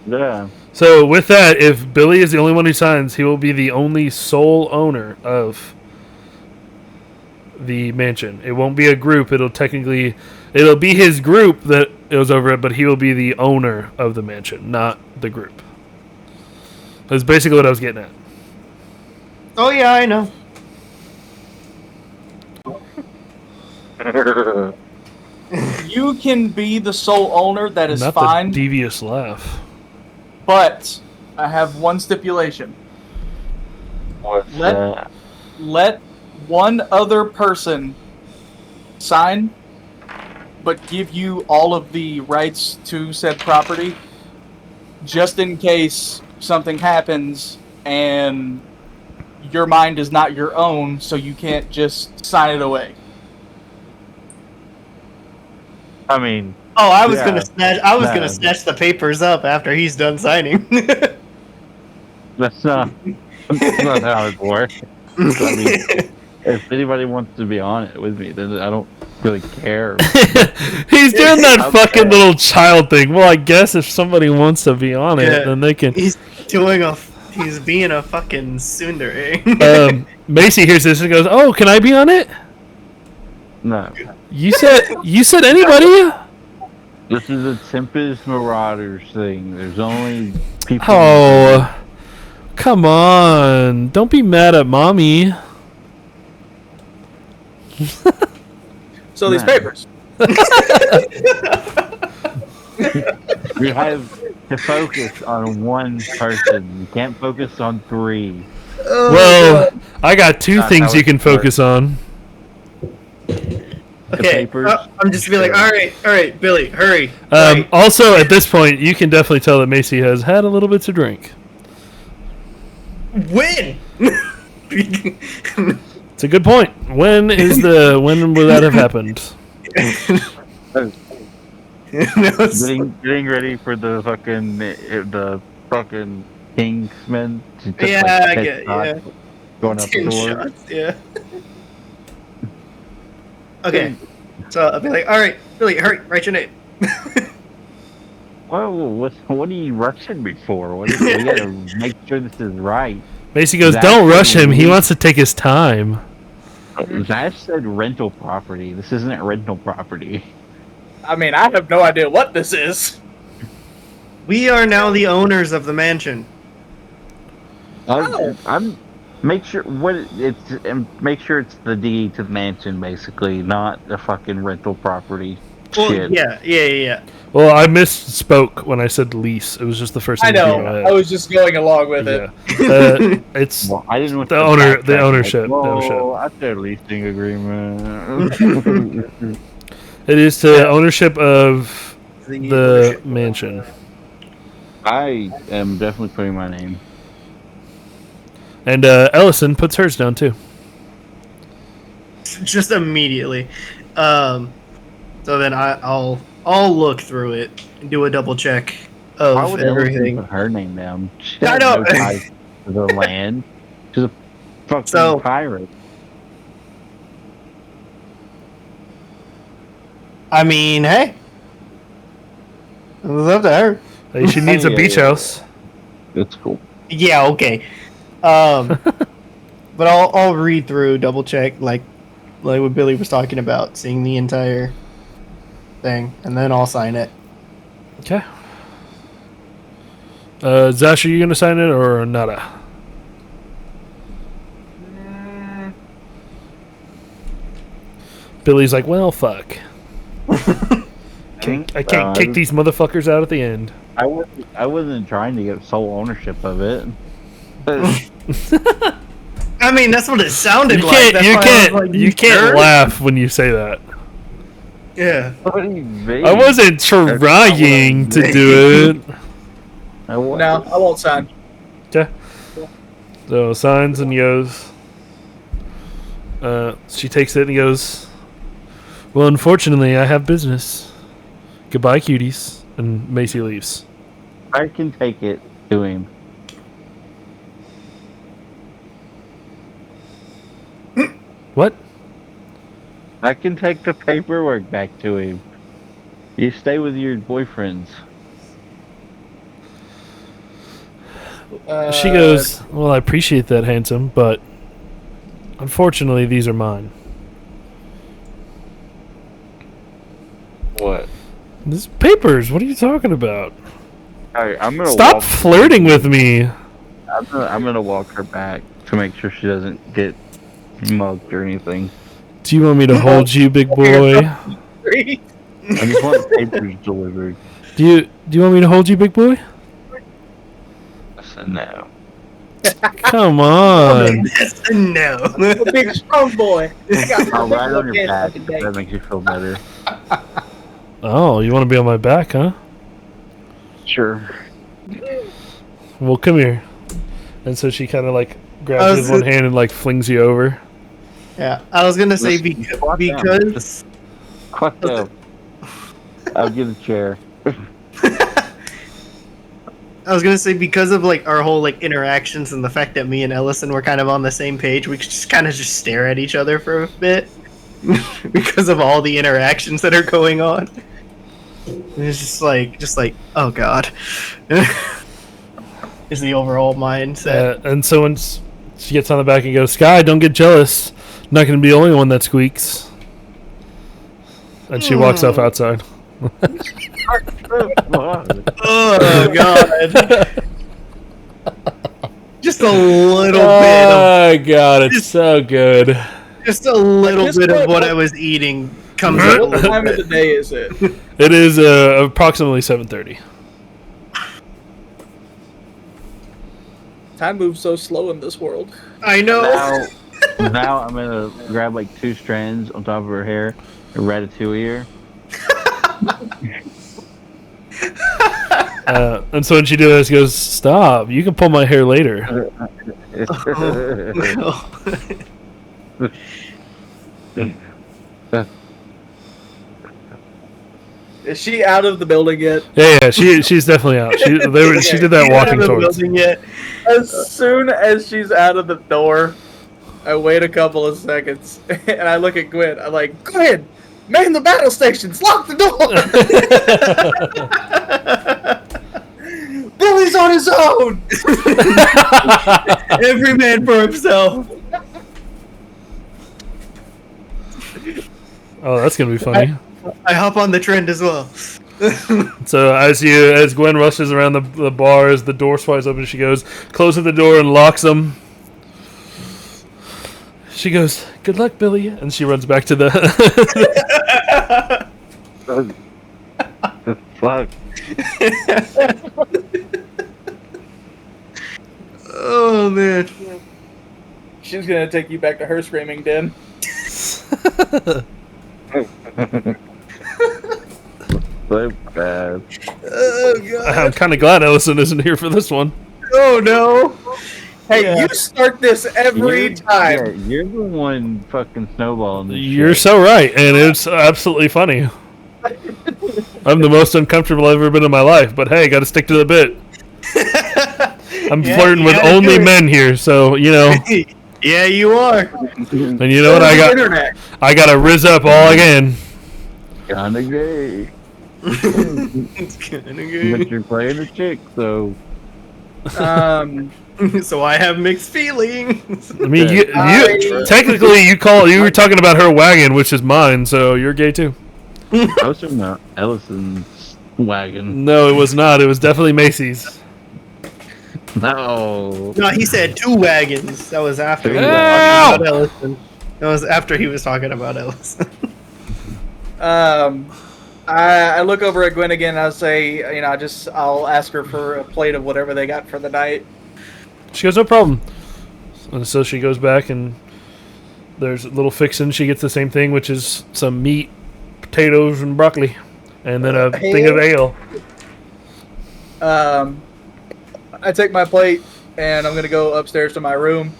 Yeah. So with that, if Billy is the only one who signs, he will be the only sole owner of the mansion. It won't be a group. It'll be his group that goes over it, but he will be the owner of the mansion, not the group. That's basically what I was getting at. Oh yeah, I know. You can be the sole owner. That is Not fine. the devious laugh. But I have one stipulation. What's Let- that? Let one other person sign, but give you all of the rights to said property, just in case something happens and your mind is not your own, so you can't just sign it away. I mean, Oh, I was Yeah. gonna snatch. I was No. gonna snatch the papers up after he's done signing. That's not how it works. I mean, if anybody wants to be on it with me, then I don't really care. He's doing that I'm fucking sad. little child thing. Well, I guess if somebody wants to be on it, Yeah. then they can. He's He's being a fucking tsundere. Macie hears this and goes, "Oh, can I be on it?" No. You said anybody? This is a Tempest Marauders thing. There's only people. Oh, come on! Don't be mad at mommy. So these Nah. papers. You have to focus on one person. You can't focus on three. Well, I got two That's things how you it can focus on. The Okay, papers. I'm just be like, all right, Billy, hurry. Hurry. Also, at this point, you can definitely tell that Macie has had a little bit to drink. Win. It's a good point. When will that have happened? Getting ready for the fucking Kingsmen. To just, Yeah, like, I take get- shots yeah. Going up the 10 door. shots, yeah. Okay, so I'll be like, all right, Billy, hurry, write your name. Whoa, what are you rushing me for? We gotta make sure this is right. Macie goes, That's "Don't rush him. He really- wants to take his time." That said rental property. This isn't rental property. I mean, I have no idea what this is. We are now the owners of the mansion. I'm make sure make sure it's the deed to the mansion, basically, not the fucking rental property. Well, Shit. yeah. Well, I misspoke when I said lease. It was just the first I thing that know. came to my head. I was just going along with it. Yeah. It's Well, I didn't want The to owner- backtrack, the like, ownership, the Whoa, ownership. that's their leasing agreement. it is the ownership of the mansion. I am definitely putting my name. And Ellison puts hers down too. Just immediately. So then I'll look through it and do a double check Why of would everything everything. put her name down? She I has know. no ties to the land. She's a fucking So- pirate. I mean, hey, it was up to her. Hey, she needs a Yeah, beach yeah. house. That's cool. Yeah, okay. But I'll read through, double check, like what Billy was talking about, seeing the entire thing, and then I'll sign it. Okay. Zash, are you gonna sign it or nada? Billy's like, well, fuck. I can't kick these motherfuckers out at the end. I wasn't trying to get sole ownership of it. But I mean, that's what it sounded You like. can't. That's You why I was can't. like, You can't sure? laugh when you say that. Yeah. what do you mean? I wasn't trying to do it. I wa- No, I won't sign. Okay. So signs and goes. She takes it and goes, "Well, unfortunately, I have business. Goodbye, cuties." And Macie leaves. I can take it to him. What? I can take the paperwork back to him. You stay with your boyfriends. She goes, "Well, I appreciate that, handsome, but unfortunately, these are mine." What? These papers. What are you talking about? Alright, I'm gonna Stop walk. flirting with me. I'm gonna walk her back to make sure she doesn't get mugged or anything. Do you want me to hold you, big boy? I just want papers delivered. Do you want me to hold you, big boy? I said no. Come on. That's a no. A big strong boy. I'll ride on your back if that makes you feel better. Oh, you want to be on my back, huh? Sure. Well, come here. And so she kind of like grabs you with one hand and like flings you over. Yeah, I was gonna say Listen, squat down. because What the? I'll give the chair. I was gonna say, because of like our whole like interactions and the fact that me and Ellison were kind of on the same page, we could just kind of just stare at each other for a bit because of all the interactions that are going on. It's just like, oh god, is the overall mindset. And so when she gets on the back and goes, Sky, don't get jealous. I'm not going to be the only one that squeaks. And she walks off outside. Oh god. Just a little bit Oh god, it's so good. just a little At this bit of point, what what- I was eating comes up a What little time of bit. the day is it? It is approximately 7:30. Time moves so slow in this world. I know. Now I'm gonna grab like 2 strands on top of her hair and ratatouille her. And so when she does, she goes, stop, you can pull my hair later. Is she out of the building yet? Yeah, she's definitely out. She did that walking towards. Yet. As soon as she's out of the door, I wait a couple of seconds and I look at Gwen. I'm like, Gwen, man the battle stations, lock the door. Billy's on his own. Every man for himself. Oh, that's gonna be funny. I hop on the trend as well. So as Gwen rushes around the bar, as the door swings open, she goes, closes the door and locks them. She goes, good luck, Billy, and she runs back to the. Fuck. Oh man. She's gonna take you back to her screaming den. So bad. Oh god. I'm kind of glad Ellison isn't here for this one. Oh no. Hey, Yeah. you start this every time. Yeah, you're the one fucking snowballing this You're shit. so right, and it's absolutely funny. I'm the most uncomfortable I've ever been in my life, but hey, got to stick to the bit. I'm Yeah, flirting you with gotta do only it. men here, so you know. Yeah, you are. And you know what? Internet. I got to rizz up all again. Kinda gay. It's kinda But you're playing a chick, so. Um, good. So I have mixed feelings. I mean, you I- technically you were talking about her wagon, which is mine, so you're gay too. I was talking about Ellison's wagon. No, it was not. It was definitely Macy's. No. No, he said 2 wagons. That was after he was Ow! talking about Ellison. That was after he was talking about Ellison. I look over at Gwen again and I'll say, I'll ask her for a plate of whatever they got for the night. She goes, no problem. And so she goes back, and there's a little fixin'. She gets the same thing, which is some meat, potatoes, and broccoli, and then a thing of ale. I take my plate and I'm gonna go upstairs to my room.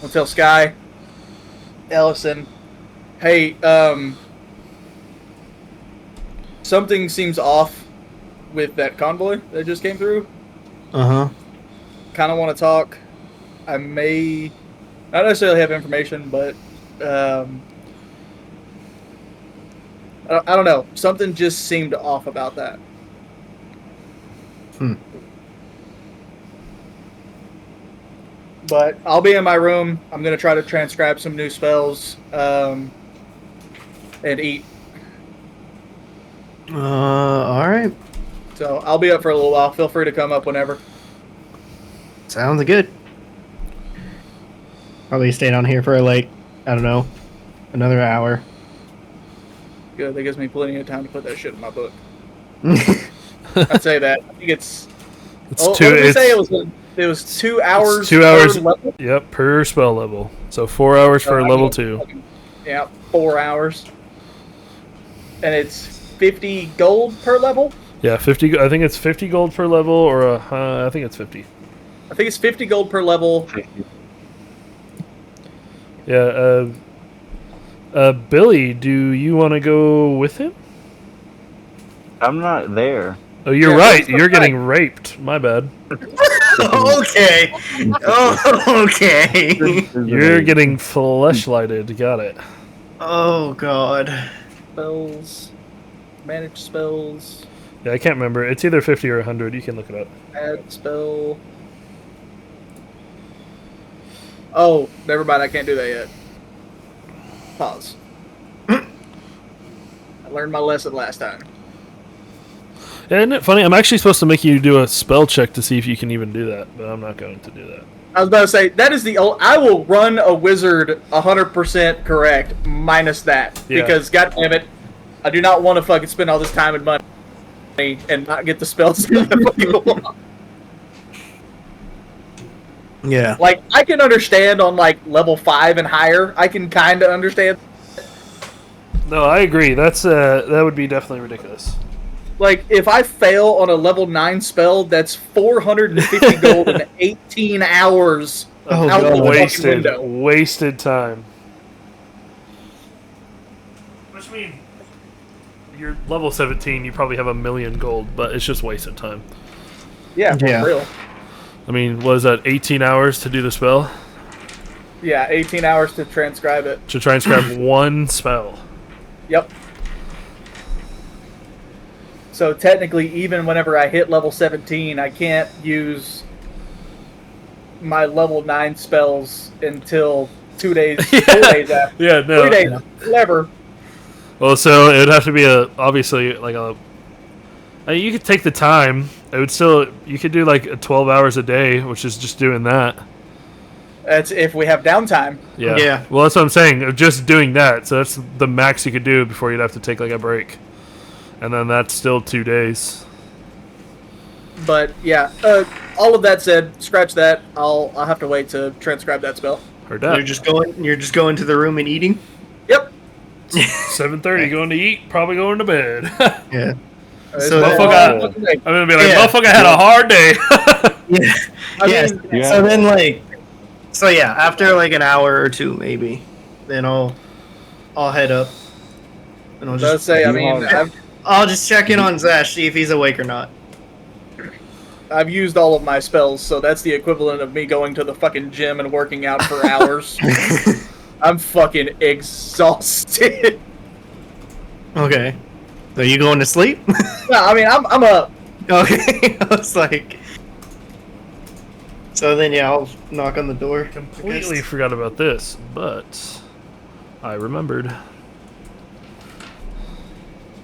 I'll tell Sky, Ellison, hey, something seems off with that convoy that just came through. Uh-huh. Kind of want to talk. I may not necessarily have information, but I don't know. Something just seemed off about that. But I'll be in my room. I'm gonna try to transcribe some new spells and eat. Alright. So I'll be up for a little while. Feel free to come up whenever. Sounds good. Probably stay down here for like, I don't know, another hour. Good. That gives me plenty of time to put that shit in my book. I'd say that. I think it's. It's Oh, two. what did we It's, say? It was 2 hours. it's 2 hours. per level? Yep, per spell level. So 4 hours for I level mean, 2. Yeah, 4 hours. And it's 50 gold per level. Yeah, 50. I think it's 50 gold per level, or I think it's 50. I think it's 50 gold per level. Yeah. Billy, do you want to go with him? I'm not there. Oh, you're Yeah, right. that's the You're getting fact. raped. My bad. Okay. Oh, okay. You're getting fleshlighted. Got it. Oh god. Spells. Manage spells. Yeah, I can't remember. It's either 50 or 100. You can look it up. Add spell. Oh, never mind. I can't do that yet. Pause. I learned my lesson last time. Isn't it funny? I'm actually supposed to make you do a spell check to see if you can even do that, but I'm not going to do that. I was about to say that is the old. I will run a wizard 100% correct minus that Yeah. because God damn it, I do not want to fucking spend all this time and money and not get the spells that I fucking want. Yeah. Like I can understand on like level 5 and higher. I can kind of understand. No, I agree. That's that would be definitely ridiculous. Like if I fail on a level 9 spell, that's 450 gold and 18 hours Oh, out the God. fucking Wasted, window. wasted time. Which means you're level 17. You probably have 1,000,000 gold, but it's just wasted time. Yeah, for Yeah. real. I mean, what is that? 18 hours to do the spell Yeah, 18 hours to transcribe it. to transcribe one spell. Yep. So technically, even whenever I hit level 17, I can't use my level 9 spells until 2 days, 4 days after. Yeah, no. 3 days, whatever. Well, so it would have to be obviously like a. I mean, you could take the time. It would still. You could do like 12 hours a day, which is just doing that. That's if we have downtime. Yeah. Yeah. Well, that's what I'm saying. Of just doing that. So that's the max you could do before you'd have to take like a break, and then that's still 2 days. But yeah, all of that said, scratch that. I'll have to wait to transcribe that spell. Heard that. You're just going to the room and eating? Yep. 7:30, going to eat, probably going to bed. Yeah. So motherfucker- I'm gonna be like, Yeah. motherfucker had a hard day. Yeah. Yes. Yeah. So then after like an hour or two maybe, then I'll head up. And I'll Let's just say, I mean, I'll just check in on Zash, see if he's awake or not. I've used all of my spells, so that's the equivalent of me going to the fucking gym and working out for hours. I'm fucking exhausted. Okay. So you going to sleep? No, I mean, I'm up. Okay. I was like. So then yeah, I'll knock on the door. Completely forgot about this, but I remembered.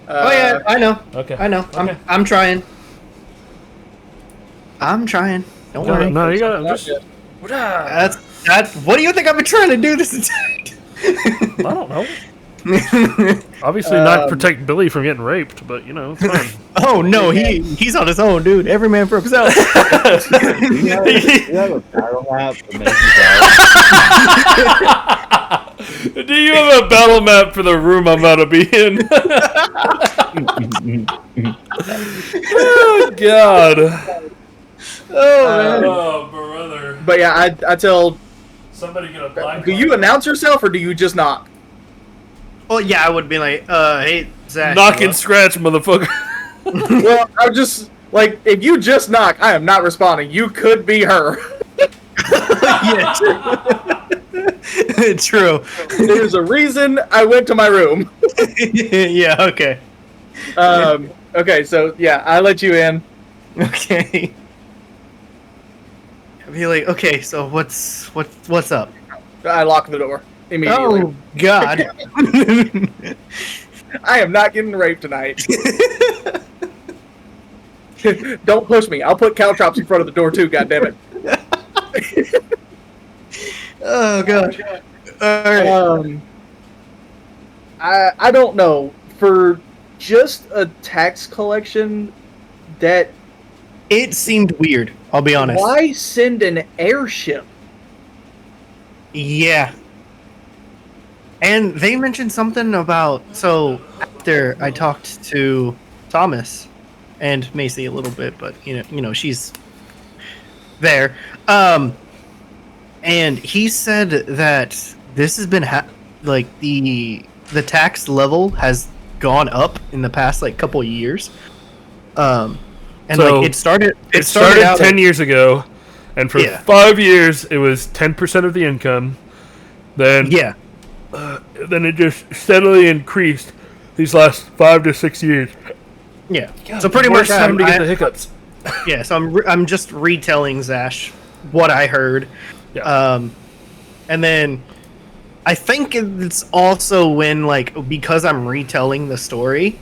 Oh yeah, I know. Okay. I know. Okay. I'm trying. I'm trying. Don't worry. No, you got it. Just. That's what do you think I've been trying to do this entire I don't know. Obviously, not protect Billy from getting raped, but you know, it's fine. Oh no, he's on his own, dude. Every man for himself. You have a battle map that makes you Do you have a battle map for the room I'm about to be in? Oh God. Oh brother. But yeah, I tell. Somebody get a black. Do you announce yourself or do you just knock? Well, yeah, I would be like, hey, Zach. Knock and scratch, motherfucker. Well, I'm just like, if you just knock, I am not responding. You could be her. Yeah, true. There's a reason I went to my room. Yeah, okay. Okay, so yeah, I let you in. Okay. I'd be like, okay, so what's up? I lock the door immediately. Oh God. I am not getting raped tonight. Don't push me. I'll put caltrops in front of the door too. God damn it. Oh God. All right. I don't know, for just a tax collection that It seemed weird. I'll be honest. why send an airship? Yeah. And they mentioned something about, so after I talked to Thomas and Macie a little bit, but you know she's there. And he said that this has been like the tax level has gone up in the past like couple years. And So, like it started started out 10 years ago, and for 5 years it was 10% of the income. Then Yeah. then it just steadily increased these last 5 to 6 years. Yeah. So pretty much time to get the hiccups. Yeah, so I'm just retelling Zash what I heard. Yeah. And then I think it's also when, like, because I'm retelling the story,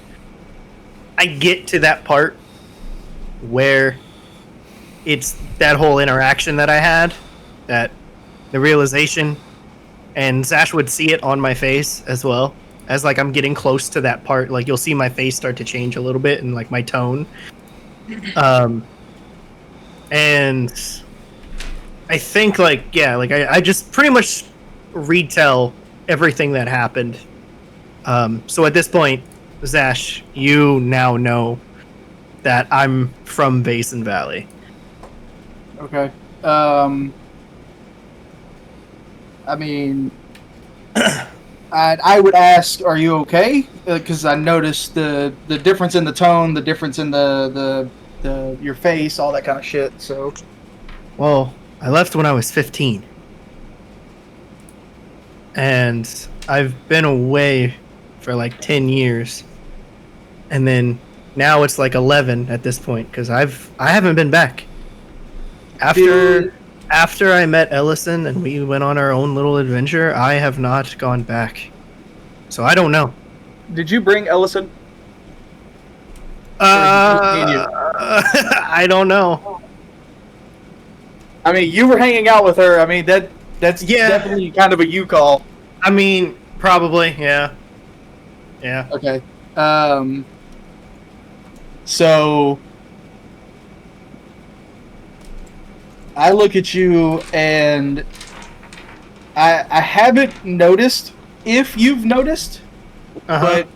I get to that part where it's that whole interaction that I had, that the realization, and Zash would see it on my face as well. As, like, I'm getting close to that part, like, you'll see my face start to change a little bit and, like, my tone. And I think, like, yeah, like, I just pretty much retell everything that happened. So at this point, Zash, you now know that I'm from Basin Valley. Okay. I mean, I would ask, are you okay? Because I noticed the difference in the tone, the difference in the your face, all that kind of shit. So, Well, I left when I was 15. And I've been away for like 10 years. And then now it's like 11 at this point because I haven't been back. After I met Ellison and we went on our own little adventure, I have not gone back. So I don't know. Did you bring Ellison? I don't know. I mean, you were hanging out with her. I mean, that's definitely kind of a you call. I mean, probably, yeah. Yeah. okay. So I look at you and I haven't noticed if you've noticed, but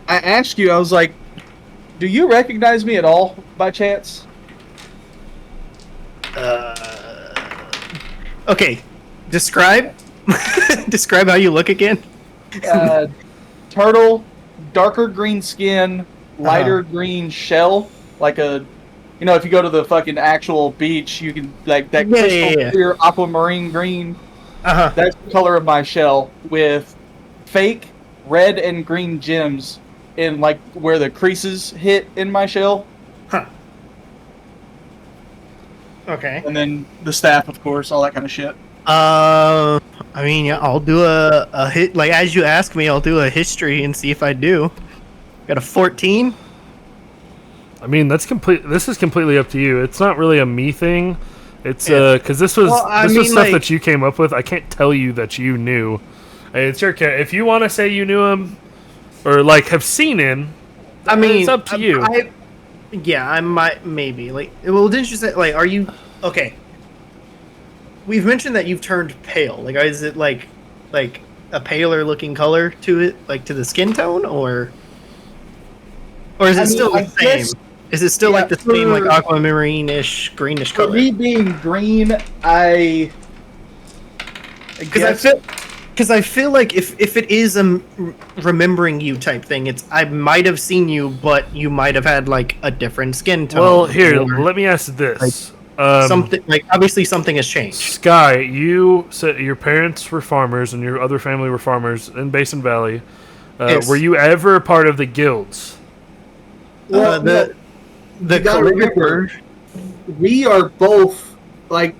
I asked you, I was like, do you recognize me at all by chance? Okay. Describe how you look again. Turtle, darker green skin, lighter green shell, like a, you know, if you go to the fucking actual beach, you can, like, that crystal clear aquamarine green. That's the color of my shell, with fake red and green gems in, like, where the creases hit in my shell. Okay. And then the staff, of course, all that kind of shit. I mean, yeah, I'll do a hit, like, as you ask me, I'll do a history and see if I do. Got a 14. I mean, this is completely up to you. It's not really a me thing. It's because this was stuff like, that you came up with. I can't tell you that you knew. It's your care. If you want to say you knew him, or like have seen him, I mean, it's up to you. I might, maybe. Like, well, didn't you say, like, are you okay? We've mentioned that you've turned pale. Like, is it like a paler looking color to it, like to the skin tone, or is it still the same? Is it still like the same, like aquamarine-ish, greenish color? For me being green, Because I feel like if it is a remembering you type thing, I might have seen you, but you might have had like a different skin tone. Well, here, let me ask this. Something like, obviously something has changed. Sky, you said your parents were farmers and your other family were farmers in Basin Valley. Yes. Were you ever part of the guilds? Well, the gotta remember, we are both, like,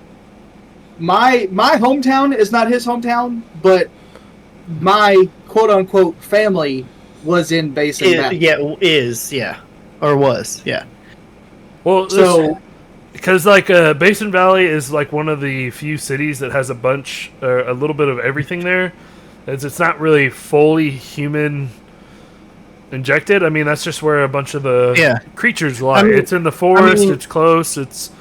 my hometown is not his hometown, but my quote unquote family was in Basin Valley. Or was, yeah. Well, So, because like Basin Valley is like one of the few cities that has a little bit of everything there. It's not really fully human injected. I mean, that's just where a bunch of the creatures lie. It's in the forest. It's close. It's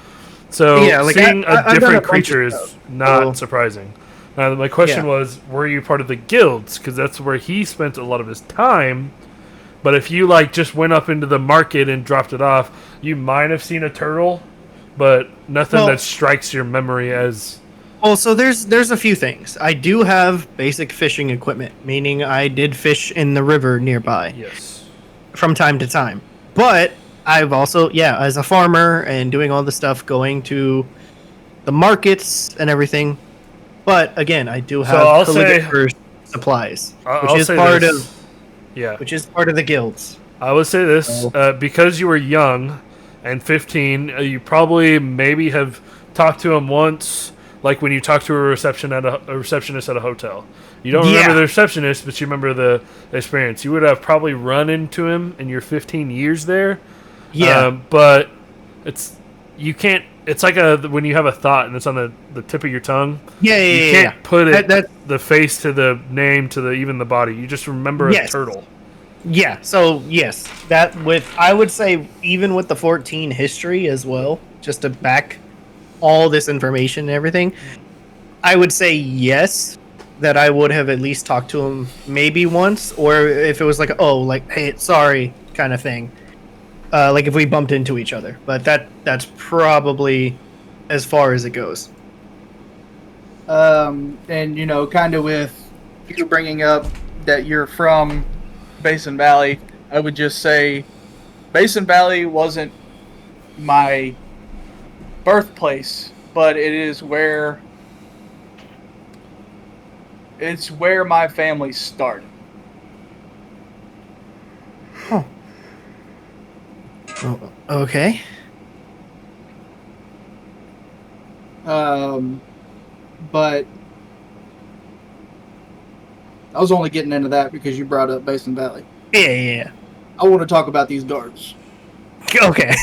seeing a different creature is not surprising. My question was, were you part of the guilds? Because that's where he spent a lot of his time. But if you like just went up into the market and dropped it off, you might have seen a turtle, but nothing that strikes your memory as. Well, so there's a few things. I do have basic fishing equipment, meaning I did fish in the river nearby. Yes. from time to time. But I've also, as a farmer and doing all the stuff, going to the markets and everything. But again, I do have for supplies, which is part of the guilds. I would say this because you were young and 15, you probably maybe have talked to him once, like when you talked to a receptionist at a hotel. You don't remember the receptionist, but you remember the experience. You would have probably run into him in your 15 years there. Yeah, but you can't. It's like when you have a thought and it's on the tip of your tongue. You can't put it the face to the name to even the body. You just remember a turtle. Yeah. So yes, I would say even with the 14 history as well, just to back all this information and everything, I would say yes, that I would have at least talked to him maybe once, or if it was like, hey, sorry kind of thing. Like if we bumped into each other, but that's probably as far as it goes. And kind of with you bringing up that you're from Basin Valley, I would just say Basin Valley wasn't my birthplace, but it's where my family started. Huh. Oh, okay. But I was only getting into that because you brought up Basin Valley. Yeah. I want to talk about these guards. Okay.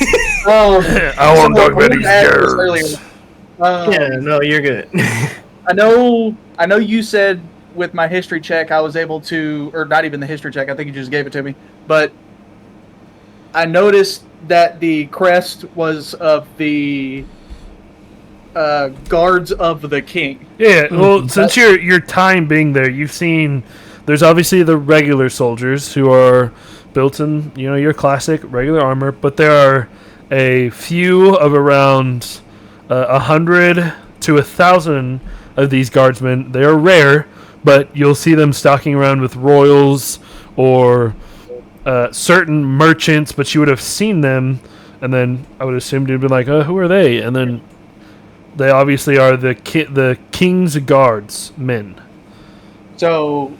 I want to talk about these guards. No, you're good. I know you said with my history check I was able to, or not even the history check, I think you just gave it to me, but I noticed that the crest was of the guards of the king. Yeah, well, since your time being there, you've seen there's obviously the regular soldiers who are built in, your classic regular armor, but there are a few of around 100 to 1,000 of these guardsmen. They are rare, but you'll see them stalking around with royals or certain merchants, but you would have seen them, and then I would assume you'd be like, who are they? And then they obviously are the king's guards men. So,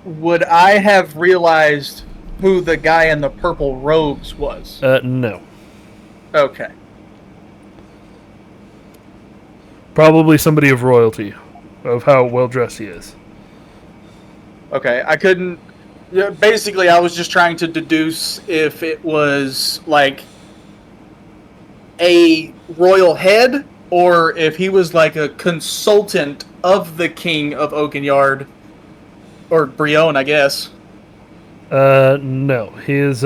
would I have realized who the guy in the purple robes was? No. Okay. Probably somebody of royalty, of how well dressed he is. Okay, I couldn't. Basically, I was just trying to deduce if it was like a royal head or if he was like a consultant of the king of Oakenyard or Brion, I guess. No, he is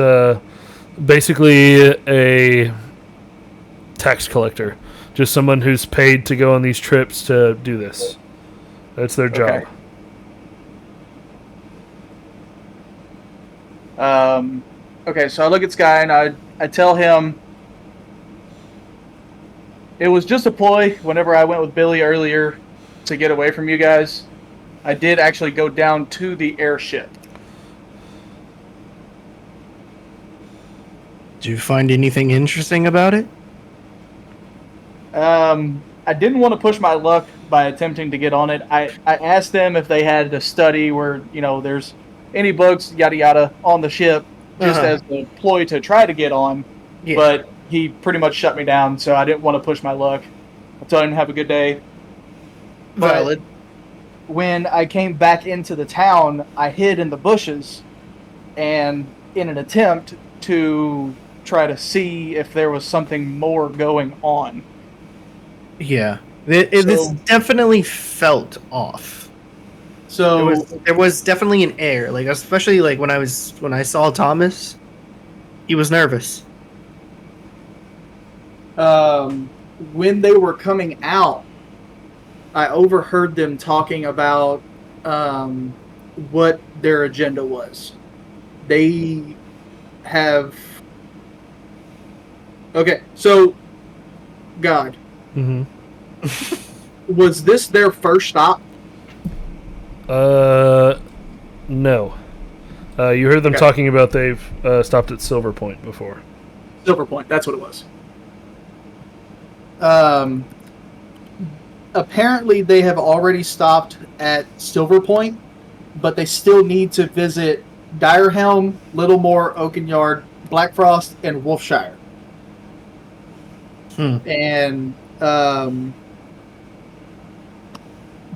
basically a tax collector, just someone who's paid to go on these trips to do this. That's their job. Okay, so I look at Sky and I tell him it was just a ploy whenever I went with Billy earlier to get away from you guys. I did actually go down to the airship. Did you find anything interesting about it? I didn't want to push my luck by attempting to get on it. I asked them if they had a study where, there's any books, yada yada, on the ship, just as a ploy to try to get on. Yeah. But he pretty much shut me down, so I didn't want to push my luck. I told him to have a good day. Valid. But when I came back into the town, I hid in the bushes, and in an attempt to try to see if there was something more going on. Yeah. This definitely felt off. So there was definitely an air, like especially like when I saw Thomas, he was nervous. When they were coming out, I overheard them talking about what their agenda was. They have so God. Mm-hmm. Was this their first stop? No. You heard them Okay. talking about they've stopped at Silver Point before. Silver Point, that's what it was. Apparently, they have already stopped at Silver Point, but they still need to visit Direhelm, Littlemore, Oakenyard, Blackfrost, and Wolfshire. And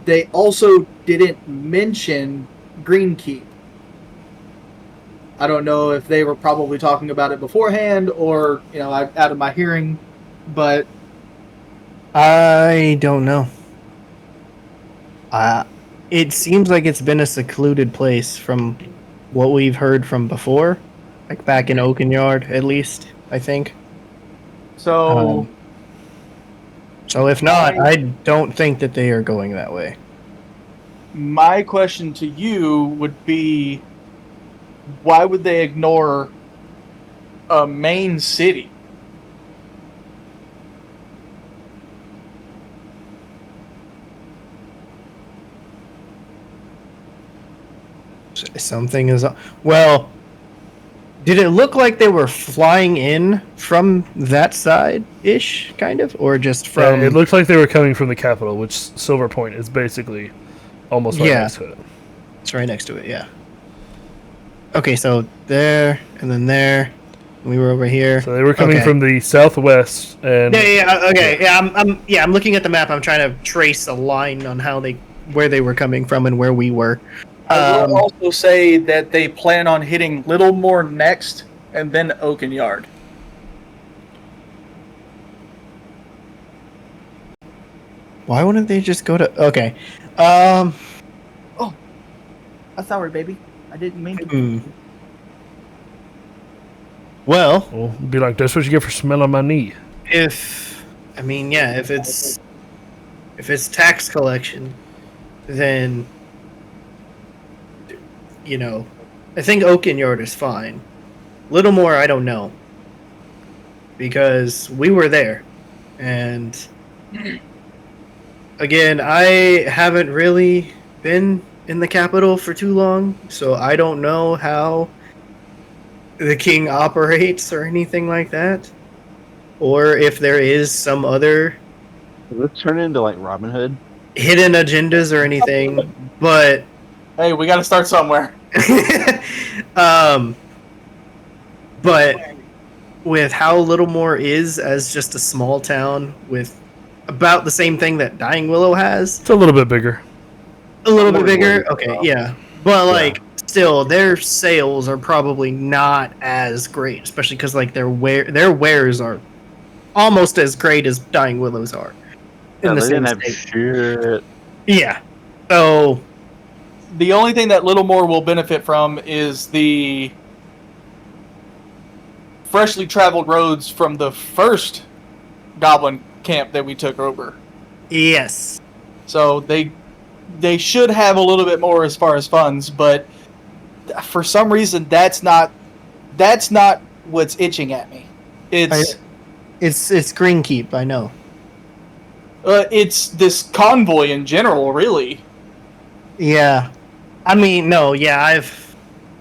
they also didn't mention Greenkeep. I don't know if they were probably talking about it beforehand or, out of my hearing, but I don't know. It seems like it's been a secluded place from what we've heard from before, like back in Oakenyard, at least, I think. So, So if not, I don't think that they are going that way. my question to you would be, why would they ignore a main city? Something is... Well, did it look like they were flying in from that side-ish, kind of? Or just from... it looked like they were coming from the capital, which Silver Point is basically almost right next to it. It's right next to it, yeah. Okay, so there, and then there. We were over here. So they were coming from the southwest, and I'm looking at the map. I'm trying to trace a line on where they were coming from and where we were. I will also say that they plan on hitting Littlemore next, and then Oakenyard. Why wouldn't they just go to... Okay. I'm sorry, baby. I didn't mean to. Well, be like, that's what you get for smelling my knee. if it's tax collection, then I think Oakenyard is fine. Littlemore, I don't know, because we were there, and again, I haven't really been in the capital for too long, so I don't know how the king operates or anything like that, or if there is some other Let's turn it into like Robin Hood. hidden agendas or anything. But Hey, we got to start somewhere. but with how Littlemore is as just a small town with about the same thing that Dying Willow has, It's a little bit bigger. a little bit bigger. Okay, yeah, but still, their sales are probably not as great, especially because their wares are almost as great as Dying Willows are. Yeah, the they same didn't have state. shit. Yeah. So The only thing that Littlemore will benefit from is the freshly traveled roads from the first goblin camp that we took over. yes, So they should have a little bit more as far as funds, but for some reason that's not what's itching at me. It's Greenkeep. I know. it's this convoy in general, really. Yeah. I mean, no, yeah,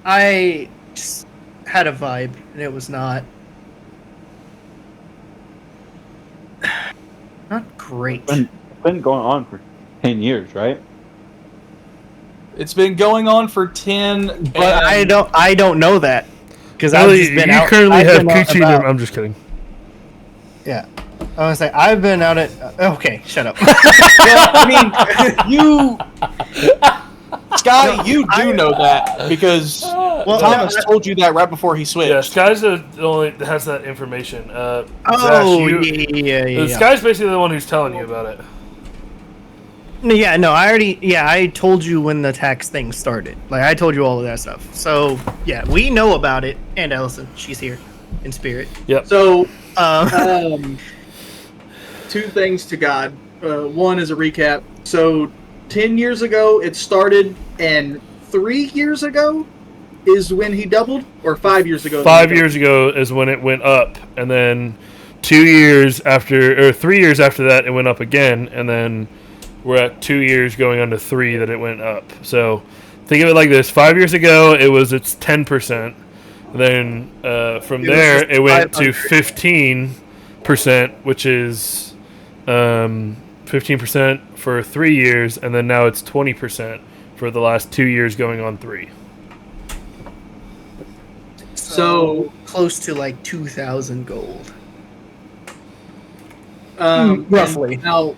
I just had a vibe, and it was not great. It's been going on for 10 years, right? It's been going on for 10, But I don't know that because I've Well, just been you out. currently I've have been out Coochie in about- your... I'm just kidding. Yeah, I was like, I've been out at. Okay, shut up. Well, I mean, you, Sky, you do know that because Thomas told you that right before he switched. Yeah, Sky's the only that has that information. Oh, Zash, yeah. Sky's basically the one who's telling you about it. Yeah, no, I told you when the tax thing started. I told you all of that stuff. So, yeah, we know about it. And Ellison, she's here in spirit. Yep. So, two things to God. One is a recap. So, 10 years ago it started, and 3 years ago is when he doubled, or 5 years ago? 5 years ago is when it went up, and then 2 years after, or 3 years after that, it went up again, and then we're at 2 years going on to 3 that it went up. So think of it like this: 5 years ago, it was its 10%. Then from there, it went to 15%, which is 15% for 3 years, and then now it's 20% for the last 2 years, going on 3. So close to like 2,000 gold. roughly. Now,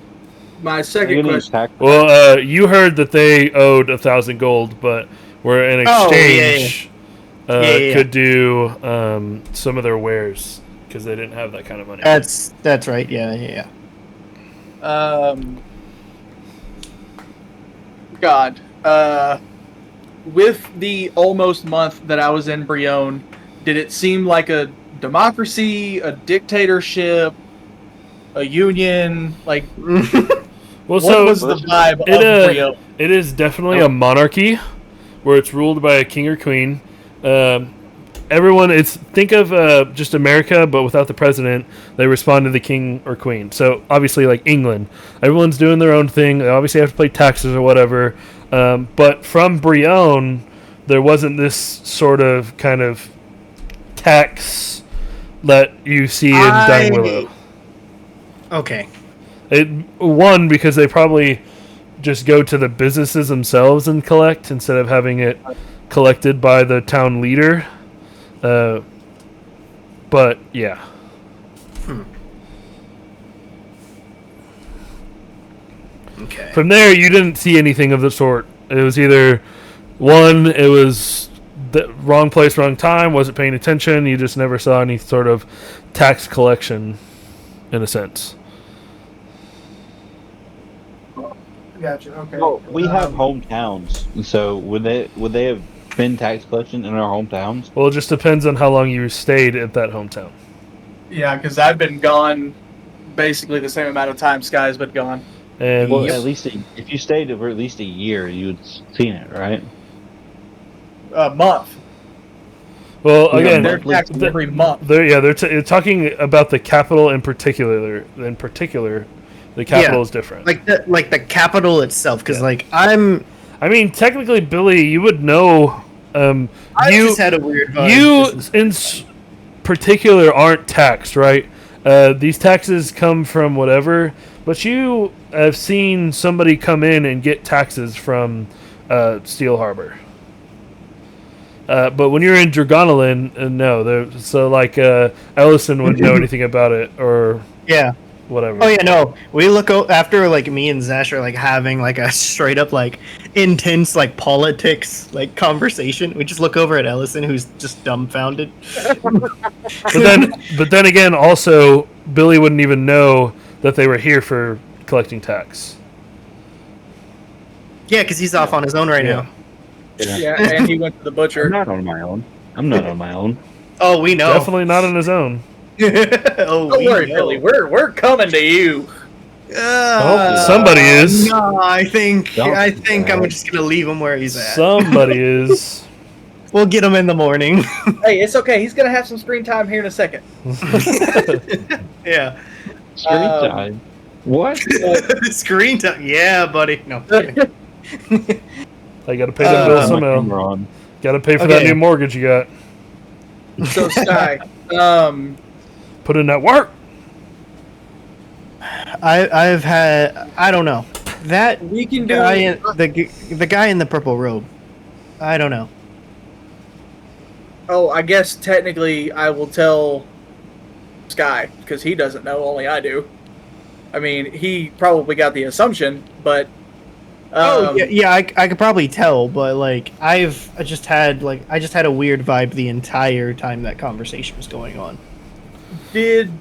my second question. Well, you heard that they owed 1,000 gold, but were in exchange could do some of their wares because they didn't have that kind of money. That's right. Yeah. God. With the almost month that I was in Brion, did it seem like a democracy, a dictatorship, a union? Like, well, what so was the vibe of Brion? It is definitely a monarchy where it's ruled by a king or queen. Everyone, think of just America, but without the president. They respond to the king or queen. So obviously, like England, everyone's doing their own thing. They obviously have to pay taxes or whatever. But from Brion, there wasn't this sort of kind of tax that you see in Dying Willow. Okay. One, because they probably just go to the businesses themselves and collect instead of having it collected by the town leader. But yeah. Okay. From there, you didn't see anything of the sort. It was either one, it was the wrong place, wrong time, wasn't paying attention. You just never saw any sort of tax collection, in a sense. Gotcha. Okay. Well, we have hometowns, so would they have been tax collection in our hometowns? Well, it just depends on how long you stayed at that hometown. Yeah, because I've been gone basically the same amount of time Sky's been gone. And well, at least if you stayed for at least a year, you'd seen it, right? A month. Well, again, they're taxed every month. They're talking about the capital in particular. In particular, the capital is different. Like the capital itself, because I mean, technically, Billy, you would know. I just had a weird vibe. You, in particular, aren't taxed, right? These taxes come from whatever, but you have seen somebody come in and get taxes from Steel Harbor. But when you're in Dragonolin, no. So, Ellison wouldn't know anything about it, or whatever. Oh yeah, no. We look after me and Zash are having a straight up intense politics conversation. We just look over at Ellison, who's just dumbfounded. but then again, also Billy wouldn't even know that they were here for collecting tax. Yeah, because he's off on his own right now. Yeah, and he went to the butcher. I'm not on my own. Oh, we know. Definitely not on his own. Don't worry, Billy. We're coming to you. Somebody is. No, I think I'm just gonna leave him where he's at. Somebody is. We'll get him in the morning. Hey, it's okay. He's gonna have some screen time here in a second. Yeah. Screen time. What? Screen time? Yeah, buddy. No. I gotta pay that bill somehow. Gotta pay for that new mortgage you got. So Sky, put in that work. I've had, I don't know, that we can do guy the guy in the purple robe. I don't know. Oh, I guess technically I will tell Sky because he doesn't know. Only I do. I mean, he probably got the assumption, but. I could probably tell, but I just had a weird vibe the entire time that conversation was going on. And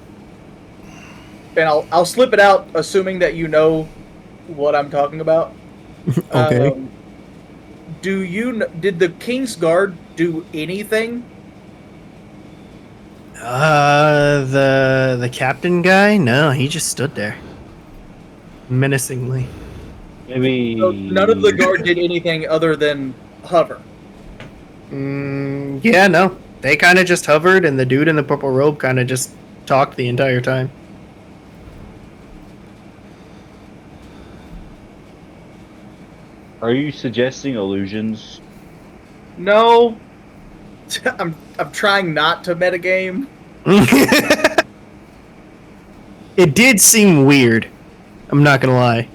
I'll slip it out, assuming that you know what I'm talking about. Okay. Did the King's Guard do anything? The captain guy? No, he just stood there menacingly. Maybe So none of the guard did anything other than hover. Yeah, no. They kind of just hovered, and the dude in the purple robe kind of just talked the entire time. Are you suggesting illusions? No, I'm trying not to metagame. It did seem weird. I'm not gonna lie.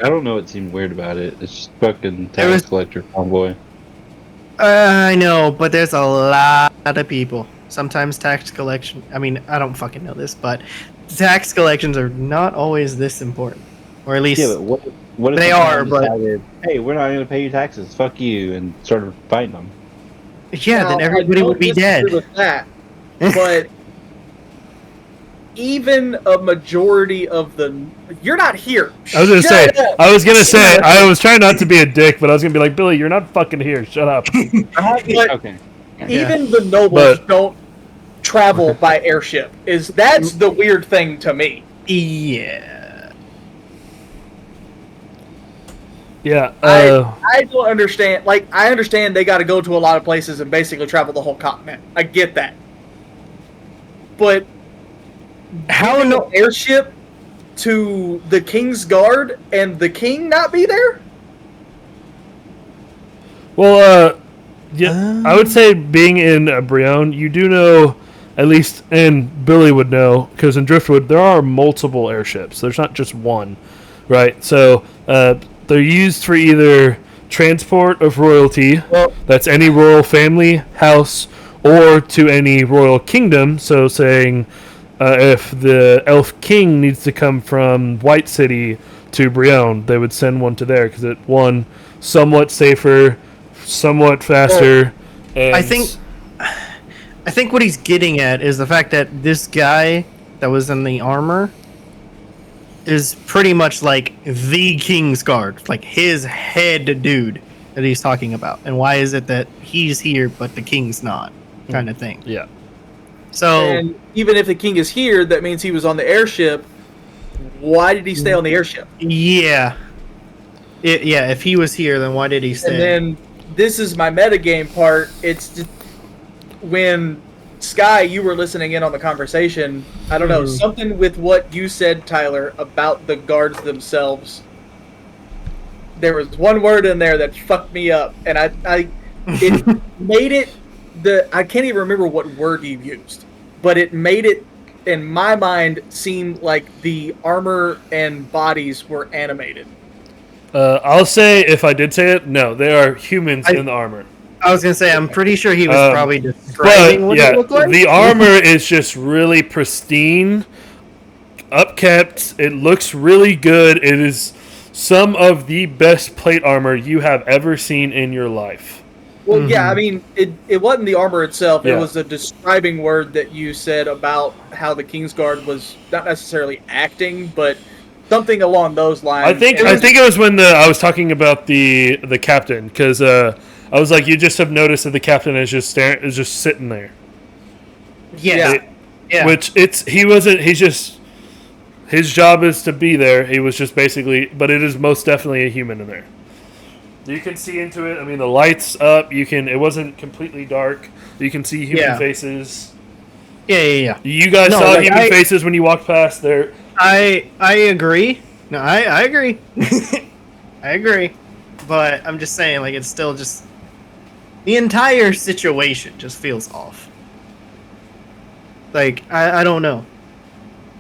I don't know what seemed weird about it. It's just fucking There was- tax collector convoy. I know, but there's a lot of people. Sometimes tax collection. I mean, I don't fucking know this, but tax collections are not always this important, or at least Yeah, but what if They someone are, but- decided, hey, we're not going to pay you taxes, fuck you, and started fighting them? yeah, then Now, everybody I would be don't disagree dead. with that, but even a majority of the you're not here. I was gonna say. Shut up. I was gonna say. I was trying not to be a dick, but I was gonna be like, Billy, you're not fucking here. Shut up. But Okay. even the nobles But- don't travel by airship. That's the weird thing to me. Yeah. Yeah. I don't understand. Like, I understand they got to go to a lot of places and basically travel the whole continent. I get that. But How no no? airship to the King's Guard and the King not be there? Well, yeah, I would say being in Brion, you do know, at least, and Billy would know, because in Driftwood there are multiple airships. There's not just one, right? So they're used for either transport of royalty, that's any royal family, house, or to any royal kingdom. So saying if the Elf King needs to come from White City to Brion, they would send one to there, because it, one, somewhat safer, somewhat faster. And I think what he's getting at is the fact that this guy that was in the armor is pretty much like the King's Guard, like his head dude that he's talking about. And why is it that he's here but the King's not, kind of thing. Yeah. So And even if the King is here, that means he was on the airship. Why did he stay on the airship? yeah, if he was here, then why did he stay? And then this is my metagame part. It's just when Sky, you were listening in on the conversation. I don't know, something with what you said, Tyler, about the guards themselves. There was one word in there that fucked me up, and it made it I can't even remember what word you used, but it made it in my mind seem like the armor and bodies were animated. I'll say, if I did say it, no, they are humans in the armor. I was gonna say, I'm pretty sure he was probably But describing what yeah, it looked like. the armor is just really pristine, upkept. It looks really good. It is some of the best plate armor you have ever seen in your life. Well, yeah, I mean, it wasn't the armor itself. Yeah. It was a describing word that you said about how the Kingsguard was not necessarily acting, but something along those lines. I think it was when I was talking about the captain, because I was like, you just have noticed that the captain is just sitting there. Yeah. Which he's just, his job is to be there. He was just basically, but it is most definitely a human in there. You can see into it. I mean, the lights up. It wasn't completely dark. You can see human faces. Yeah. You guys saw human faces when you walked past there. I agree. No, I agree. I agree. But I'm just saying, like, it's still just the entire situation just feels off. Like, I don't know.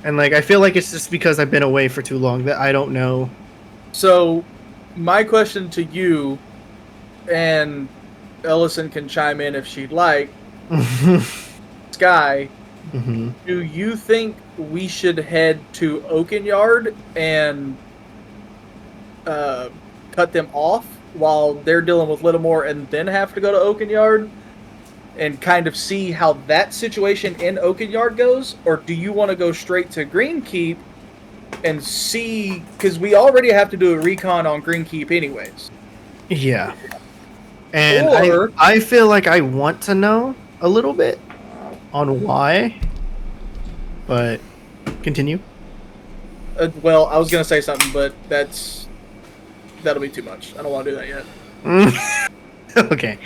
And like, I feel like it's just because I've been away for too long that I don't know. So, my question to you, and Ellison can chime in if she'd like. Sky, do you think we should head to Oaken Yard and cut them off while they're dealing with Littlemore and then have to go to Oaken Yard and kind of see how that situation in Oaken Yard goes? Or do you want to go straight to Greenkeep and see, because we already have to do a recon on Greenkeep anyways. Yeah. And Or- I feel like I want to know a little bit on why. But continue. Well, I was going to say something, but that'll be too much. I don't want to do that yet. Okay.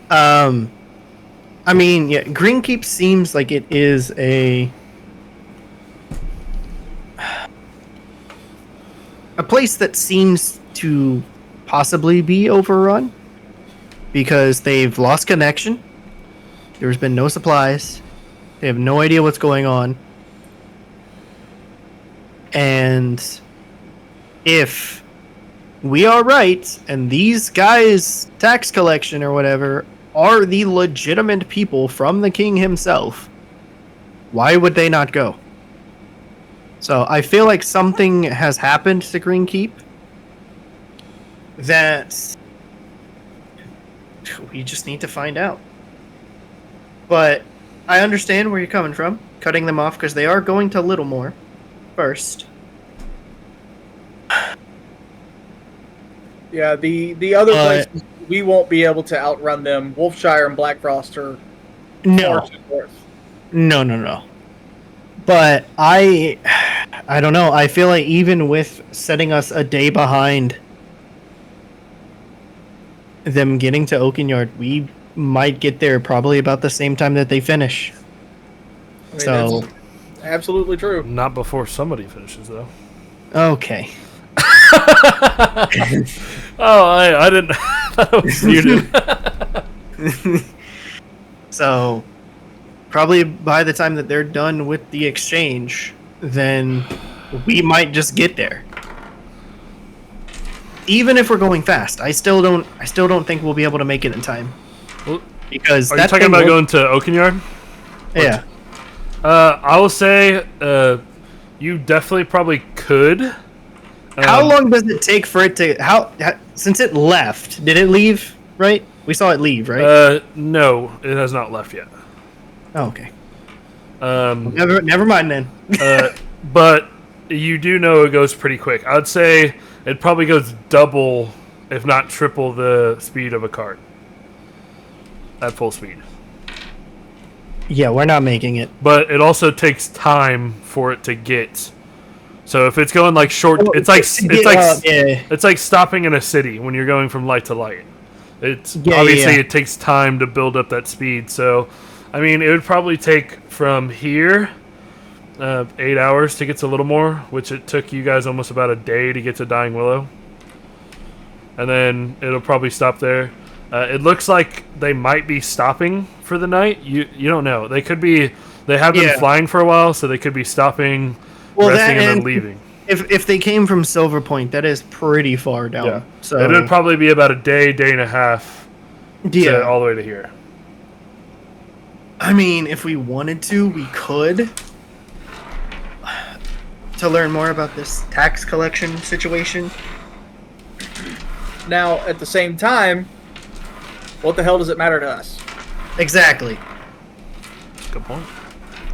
I mean, yeah, Greenkeep seems like it is a place that seems to possibly be overrun because they've lost connection. There's been no supplies. They have no idea what's going on. And if we are right, and these guys' tax collection or whatever are the legitimate people from the king himself, why would they not go? So I feel like something has happened to Green Keep that we just need to find out. But I understand where you're coming from, cutting them off because they are going to Littlemore first. Yeah, the other places we won't be able to outrun them. Wolfshire and Blackfrost are far too north. No. But I don't know. I feel like even with setting us a day behind them getting to Oakenyard, we might get there probably about the same time that they finish. I mean, that's absolutely true. Not before somebody finishes, though. Okay. Oh, I didn't. I was muted. So, probably by the time that they're done with the exchange, then we might just get there. Even if we're going fast, I still don't think we'll be able to make it in time. Well, because are you talking about going to Oakenyard? Yeah. I will say you definitely probably could. How long does it take for it to since it left? Did it leave? Right? We saw it leave, right? No, it has not left yet. Oh, okay. Never mind then. But you do know it goes pretty quick. I'd say it probably goes double, if not triple, the speed of a cart at full speed. Yeah, we're not making it. But it also takes time for it to get. So if it's going like short, it's like stopping in a city when you're going from light to light. It's obviously it takes time to build up that speed. So, I mean, it would probably take from here 8 hours to get to Littlemore, which it took you guys almost about a day to get to Dying Willow. And then it'll probably stop there. It looks like they might be stopping for the night. You don't know. They could be. They have been flying for a while, so they could be stopping, resting, and then leaving. If they came from Silver Point, that is pretty far down. Yeah. So it would probably be about a day and a half. Yeah. All the way to here. I mean, if we wanted to, we could. To learn more about this tax collection situation. Now, at the same time, what the hell does it matter to us? Exactly. Good point.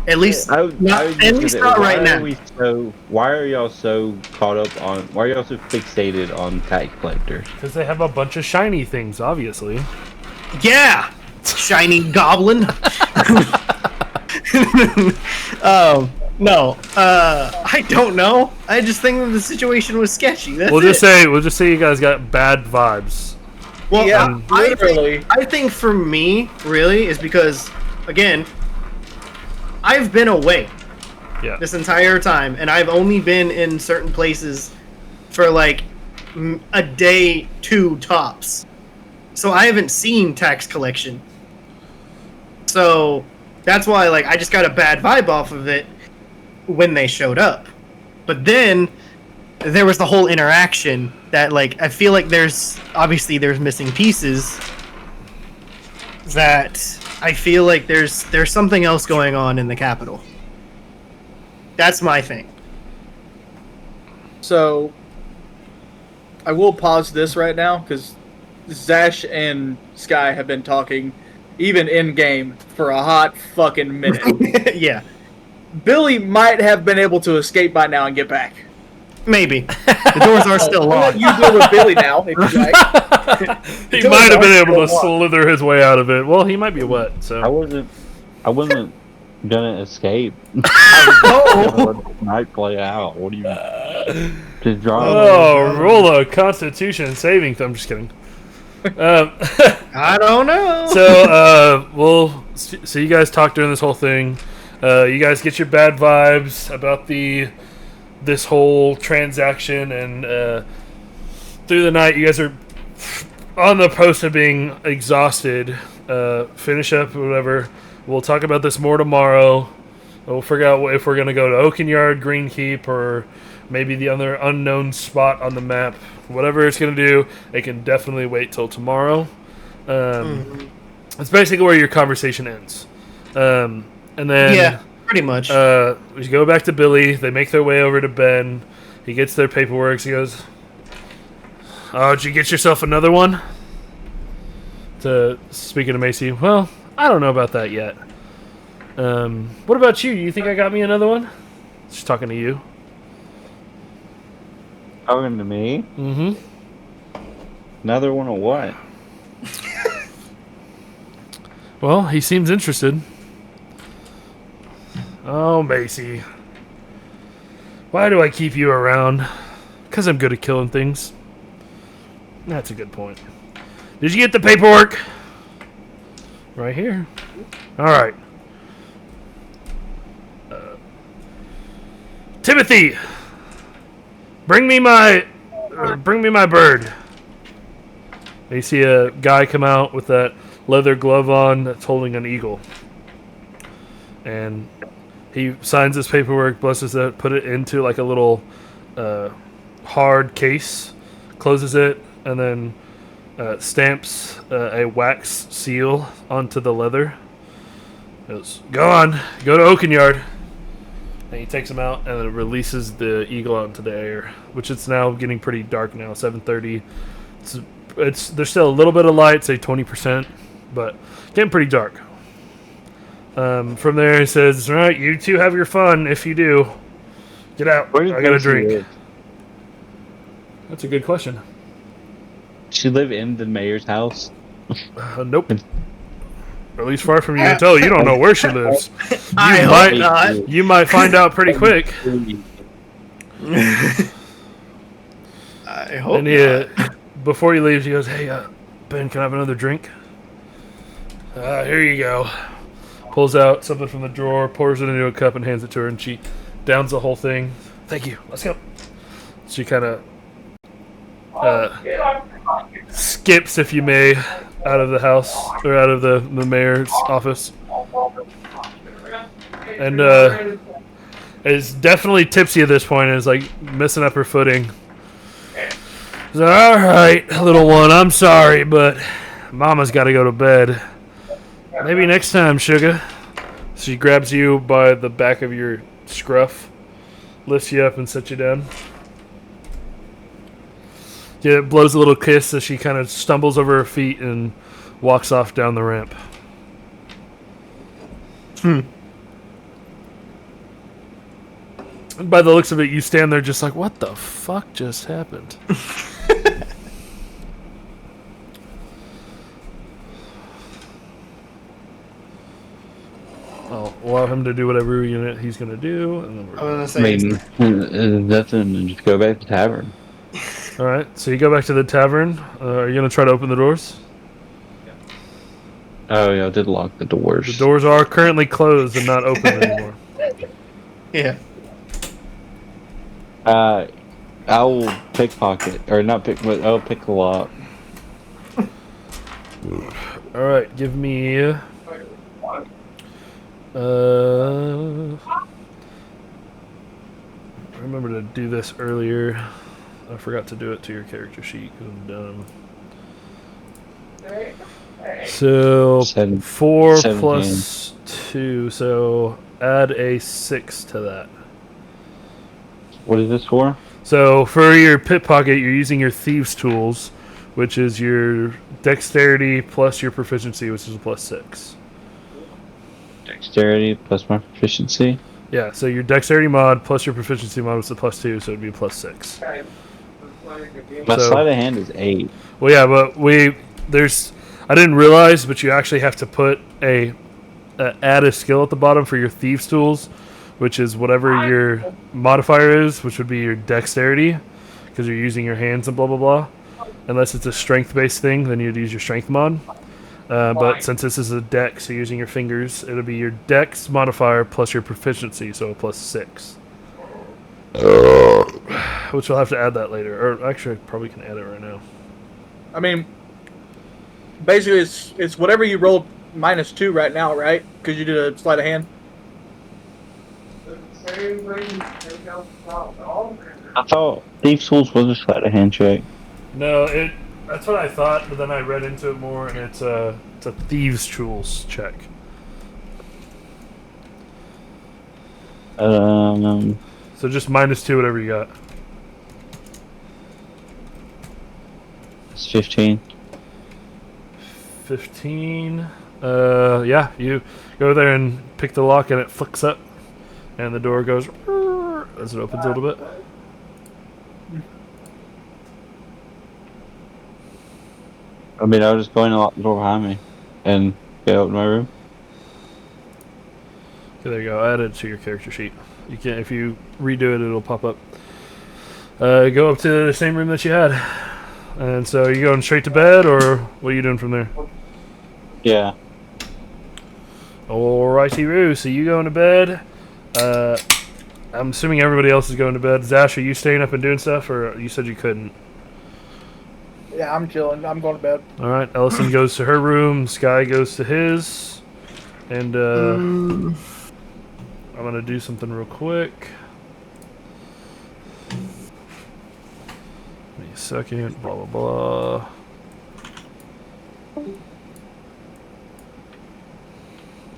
At least, not right now. Why are y'all so caught up on? Why are y'all so fixated on tax collectors? Because they have a bunch of shiny things, obviously. Yeah, shiny goblin. No. I don't know. I just think that the situation was sketchy. We'll just say you guys got bad vibes. Well, yeah, I think for me, really, is because again, I've been away this entire time, and I've only been in certain places for like a day, 2 tops. So I haven't seen tax collection. So that's why, like, I just got a bad vibe off of it when they showed up. But then there was the whole interaction that, like, I feel like there's missing pieces that I feel like there's something else going on in the capital. That's my thing. So I will pause this right now because Zash and Sky have been talking even in game for a hot fucking minute. Yeah. Billy might have been able to escape by now and get back. Maybe. The doors are still locked. You deal with Billy now, if you like. He might have been able to slither his way out of it. Well, he might be wet, so. I wasn't gonna escape. I was gonna let the night play out. What do you just draw? Oh, roll a Constitution saving throw. I'm just kidding. I don't know. So you guys talk during this whole thing. You guys get your bad vibes about this whole transaction, and through the night, you guys are on the post of being exhausted, finish up whatever. We'll talk about this more tomorrow. We'll figure out if we're going to go to Oaken Yard, Green Keep, or maybe the other unknown spot on the map. Whatever it's going to do, it can definitely wait till tomorrow. It's basically where your conversation ends. And then... Yeah, pretty much. We go back to Billy. They make their way over to Ben. He gets their paperwork. He goes, "Oh, did you get yourself another one?" Speaking to Macie, well, I don't know about that yet. What about you? You think I got me another one? She's talking to you. Talking to me? Mm-hmm. Another one of what? Well, he seems interested. Oh, Macie. Why do I keep you around? Because I'm good at killing things. That's a good point. Did you get the paperwork? Right here. All right. Timothy, bring me my bird. You see a guy come out with that leather glove on that's holding an eagle, and he signs this paperwork, blesses it, put it into like a little hard case, closes it, and then stamps a wax seal onto the leather. Goes, go to Oaken Yard. And he takes him out and then releases the eagle out into the air, which it's now getting pretty dark now, 7:30. There's still a little bit of light, say 20%, but getting pretty dark. From there, he says, "All right, you two have your fun. If you do, get out. I got a drink." That's a good question. She live in the mayor's house? Nope. Or at least far from you can tell. You don't know where she lives. I hope not. You might find out pretty quick. I hope And before he leaves, he goes, "Hey, Ben, can I have another drink?" Here you go. Pulls out something from the drawer, pours it into a cup, and hands it to her, and she downs the whole thing. "Thank you. Let's go." She kind of skips, if you may, out of the house, or out of the mayor's office. And is definitely tipsy at this point and is like messing up her footing. She's like, "All right, little one, I'm sorry, but Mama's got to go to bed. Maybe next time, sugar." She grabs you by the back of your scruff, lifts you up, and sets you down. Yeah, blows a little kiss as she kind of stumbles over her feet and walks off down the ramp. And by the looks of it, you stand there just like, what the fuck just happened? I'll allow him to do whatever he's going to do. And then I'm gonna I say mean, nothing. Just go back to the tavern. all right, so you go back to the tavern. Are you going to try to open the doors? Oh yeah, I did lock the doors. The doors are currently closed and not open anymore. yeah. I'll pickpocket, or not pick, but I'll pick the lock. All right, give me. I remember to do this earlier. I forgot to do it to your character sheet because I'm dumb. So 4 17. plus 2, so add a 6 to that. What is this for? So for your pickpocket, you're using your thieves' tools, which is your dexterity plus your proficiency, which is a plus 6. Dexterity plus my proficiency. Yeah, so your dexterity mod plus your proficiency mod was a plus 2, so it'd be a plus 6. My So- sleight of hand is 8. Well, yeah, but I didn't realize, but you actually have to put add a skill at the bottom for your thieves' tools, which is whatever your modifier is, which would be your dexterity, because you're using your hands and blah blah blah. Unless it's a strength-based thing, then you'd use your strength mod. But since this is a dex, so you're using your fingers, it'll be your dex modifier plus your proficiency, so a plus 6. Which we'll have to add that later. Or actually, I probably can add it right now. I mean, basically, it's whatever you rolled -2 right now, right? Because you did a sleight of hand. I thought Thieves' Tools was a sleight of hand check. No, that's what I thought, but then I read into it more, and it's a Thieves' Tools check. So just -2, whatever you got. It's 15. 15. Yeah, you go there and pick the lock, and it flicks up, and the door goes as it opens a little bit. I mean, I was just going to lock the door behind me and get out of my room. Okay, there you go. Add it to your character sheet. You can, if you redo it, it'll pop up. Go up to the same room that you had. And so, are you going straight to bed, or what are you doing from there? Yeah. Alrighty-roo. So you going to bed. I'm assuming everybody else is going to bed. Zash, are you staying up and doing stuff, or you said you couldn't? Yeah, I'm chilling. I'm going to bed. Alright, Ellison goes to her room, Sky goes to his, and I'm gonna do something real quick. Give me a second, blah blah blah.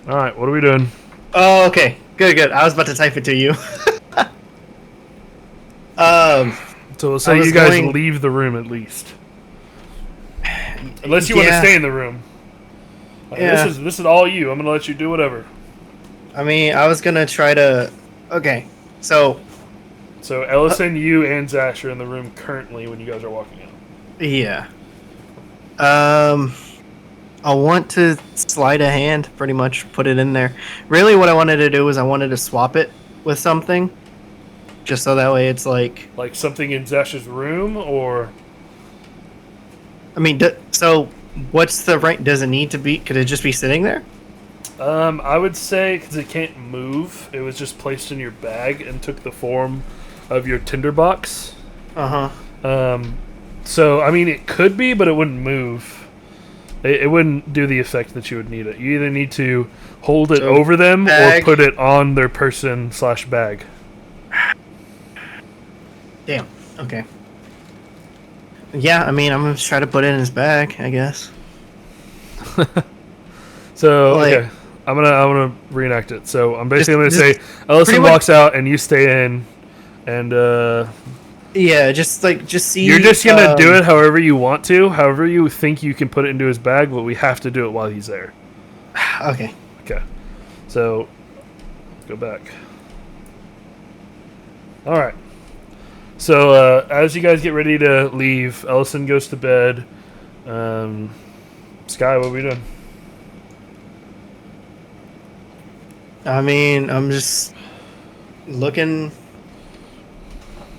Alright, what are we doing? Oh, okay. Good. I was about to type it to you. So we'll say you guys leave the room at least. Unless you want to stay in the room. Yeah. This is all you. I'm gonna let you do whatever. I mean, I was gonna try to. Okay, so Ellison, you and Zash are in the room currently when you guys are walking out. yeah. I want to slide a hand, pretty much put it in there. Really, what I wanted to do was I wanted to swap it with something, just so that way it's like something in Zash's room, or. I mean, so what's the right? Does it need to be? Could it just be sitting there? I would say because it can't move, it was just placed in your bag and took the form of your tinderbox. So I mean, it could be, but it wouldn't move. It wouldn't do the effect that you would need it. You either need to hold it over them or put it on their person/bag. Damn. Okay. Yeah, I mean, I'm gonna try to put it in his bag, I guess. So okay, I'm gonna reenact it. So I'm basically gonna say Ellison walks out and you stay in, and yeah, just see. You're just gonna do it however you want to, however you think you can put it into his bag, but we have to do it while he's there. Okay. Okay. So go back. All right. So as you guys get ready to leave, Ellison goes to bed. Sky, what are we doing? I mean, I'm just looking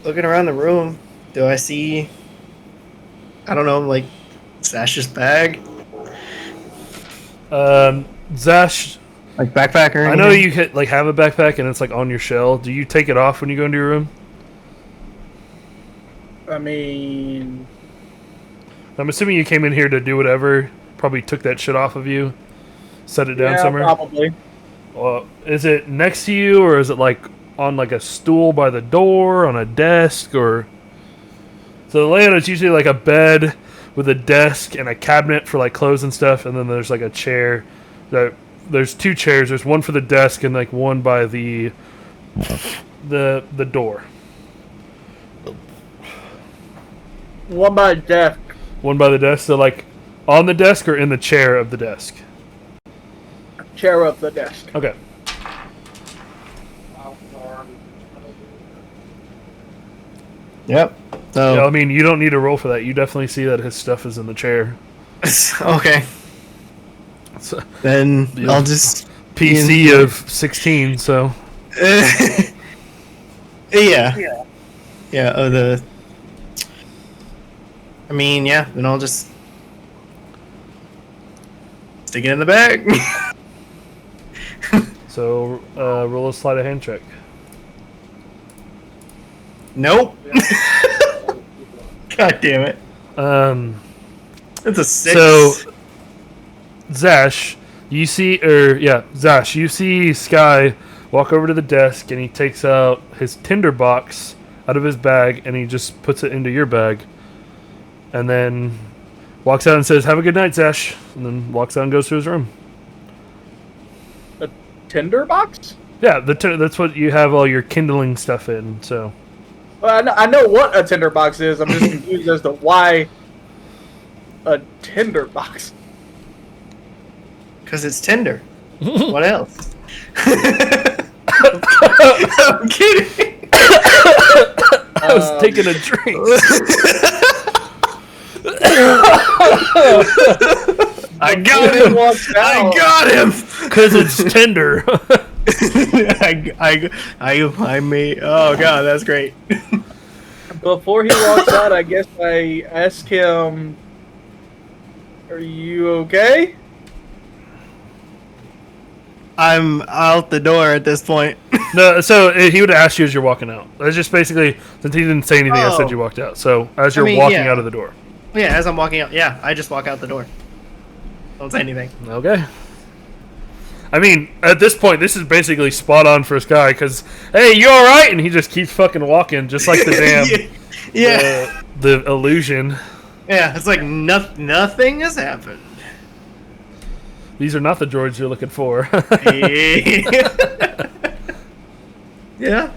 around the room. Do I see? I don't know, like Zash's bag. Zash, like backpack or anything? I know you have a backpack and it's like on your shell. Do you take it off when you go into your room? I mean, I'm assuming you came in here to do whatever. Probably took that shit off of you, set it down somewhere. Probably. Well, is it next to you, or is it like on like a stool by the door, on a desk, or? So the layout is usually like a bed with a desk and a cabinet for like clothes and stuff, and then there's like a chair. There's two chairs. There's one for the desk and like one by the door. One by the desk. One by the desk. So like on the desk or in the chair of the desk. Chair of the desk. Okay. Yep. So yeah, I mean, you don't need to roll for that. You definitely see that his stuff is in the chair. Okay. So, then I'll just PC of 16. So. Yeah. Yeah. I mean, yeah. Then I'll just stick it in the bag. So roll a sleight of hand check. Nope. God damn it. It's a 6. So, Zash, you see Sky walk over to the desk, and he takes out his tinder box out of his bag, and he just puts it into your bag, and then walks out and says, "Have a good night, Zash," and then walks out and goes to his room. A tinder box? Yeah, that's what you have all your kindling stuff in. So, Well, I know what a tinder box is. I'm just confused as to why a tinder box. Because it's Tinder. What else? I'm kidding. I was taking a drink. I got him. I got him. Because it's Tinder. I may. Oh god, that's great. Before he walks out, I guess I ask him, "Are you okay?" I'm out the door at this point. No, so he would ask you as you're walking out. That's just basically, since he didn't say anything, I said you walked out. So as you're walking out of the door. Yeah, as I'm walking out. Yeah, I just walk out the door. Don't say anything. Okay. I mean, at this point, this is basically spot on for Sky, because, hey, you alright? And he just keeps fucking walking, just like the damn... Yeah. The illusion. Yeah, it's like nothing has happened. These are not the droids you're looking for. Yeah.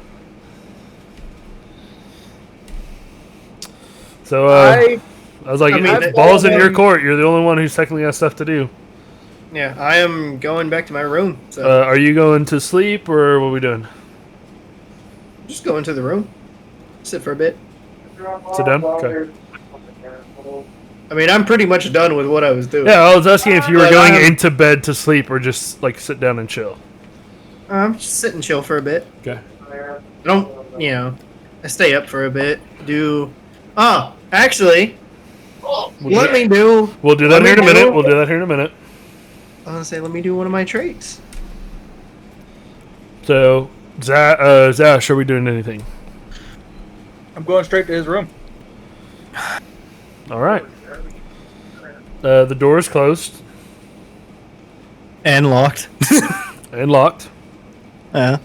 So, I was like, ball's in your court. You're the only one who's technically has stuff to do. Yeah, I am going back to my room. So are you going to sleep, or what are we doing? just go into the room. Sit for a bit. Sit down? Okay. I mean, I'm pretty much done with what I was doing. Yeah, I was asking if you were going into bed to sleep, or just, like, sit down and chill. I'm just sit and chill for a bit. Okay. I don't, I stay up for a bit. Actually, let me do... We'll do that here in a minute. We'll do that here in a minute. I was going to say, let me do one of my traits. So, Zash, are we doing anything? I'm going straight to his room. All right. The door is closed. And locked. And locked. Yeah.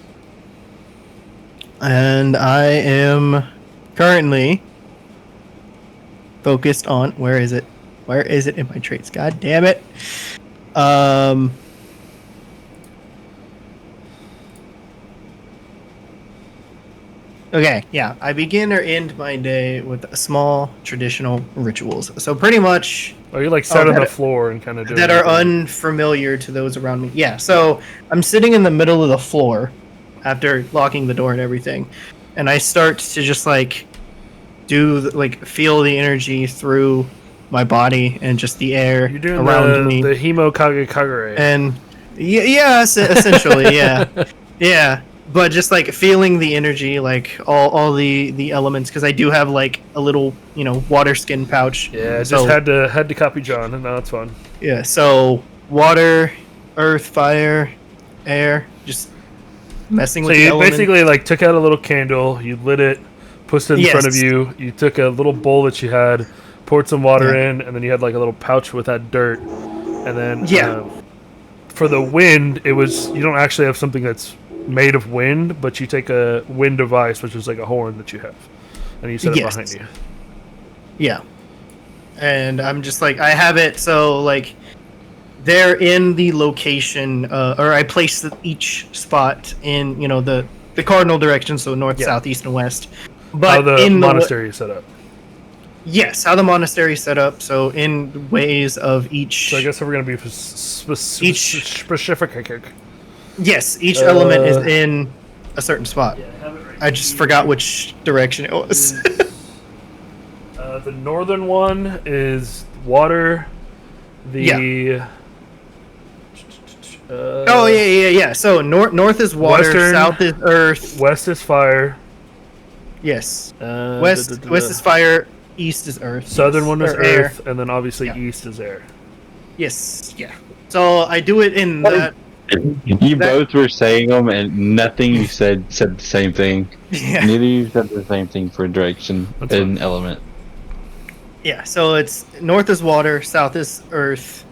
And I am currently focused on... Where is it? Where is it in my traits? God damn it. Okay, yeah. I begin or end my day with small traditional rituals. So pretty much... Oh, you like sat on the floor and kind of doing that are unfamiliar to those around me. Yeah, so I'm sitting in the middle of the floor after locking the door and everything, and I start to just like feel the energy through my body and just the air You're doing around me. The Himo Kagekagure. And essentially, yeah, yeah. But just like feeling the energy, like all the elements, because I do have like a little water skin pouch. Yeah, so, just had to copy John, and now it's fun. Yeah, so water, earth, fire, air, just messing with the So you elements. basically like took out a little candle, you lit it, pushed it in front of you. You took a little bowl that you had, poured some water in, and then you had like a little pouch with that dirt. And then for the wind, it was you don't actually have something that's made of wind, but you take a wind device, which is like a horn that you have, and you set it behind you. Yeah. And I'm just like, I have it so like they're in the location, or I place each spot in the cardinal direction, so north, south, east, and west. But how the monastery is set up. Yes, how the monastery is set up. So in ways of each. So I guess we're going to be specific. Yes, each element is in a certain spot. I just forgot which direction it was. The northern one is water. Yeah. So north is water, south is earth, west is fire. Yes. West is fire, east is earth. Southern one is earth, air. and then obviously east is air. Yes. Yeah. So I do it in that. You both were saying them, and nothing you said the same thing. Yeah. Neither of you said the same thing for direction and element. Yeah, so it's north is water, south is earth,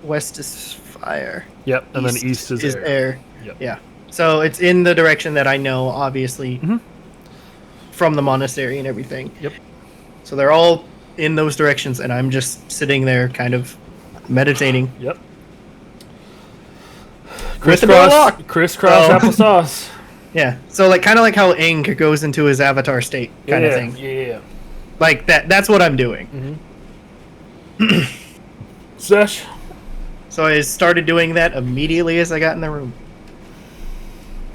west is fire. Yep, and then east is air. air. Yep. Yeah. So it's in the direction that I know, obviously, from the monastery and everything. Yep. So they're all in those directions, and I'm just sitting there kind of meditating. Yep. With the door locked. Crisscross applesauce. Yeah. So like kind of like how Aang goes into his avatar state kind of thing. Yeah. Like that's what I'm doing. Sesh? So I started doing that immediately as I got in the room.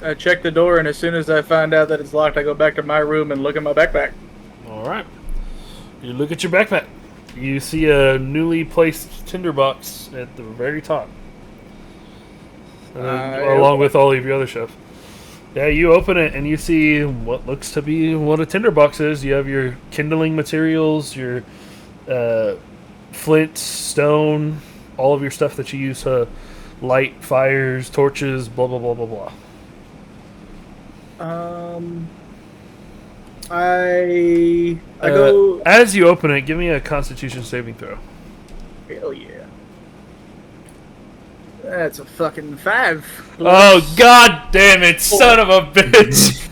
I check the door, and as soon as I find out that it's locked, I go back to my room and look at my backpack. All right. You look at your backpack. You see a newly placed tinderbox at the very top. Along with all of your other stuff. Yeah, you open it and you see what looks to be what a tinderbox is. You have your kindling materials, your flint, stone, all of your stuff that you use to light fires, torches, blah, blah, blah, blah, blah. I go. As you open it, give me a Constitution saving throw. Hell yeah. That's a fucking 5. Oh, god damn it, son of a bitch!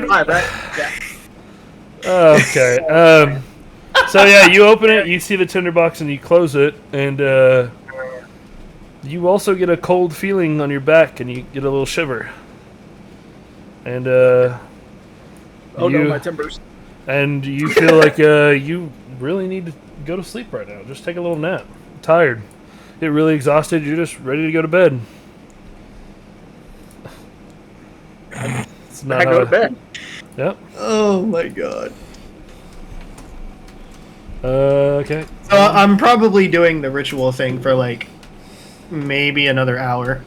Five, right? Yeah. Okay. So yeah, you open it, you see the tinderbox, and you close it, and you also get a cold feeling on your back, and you get a little shiver. And oh no, my timbers. And you feel like you really need to go to sleep right now. Just take a little nap. I'm tired. Get really exhausted. You're just ready to go to bed. It's not I go to bed. Yep. Oh my god. Okay. So I'm probably doing the ritual thing for like maybe another hour.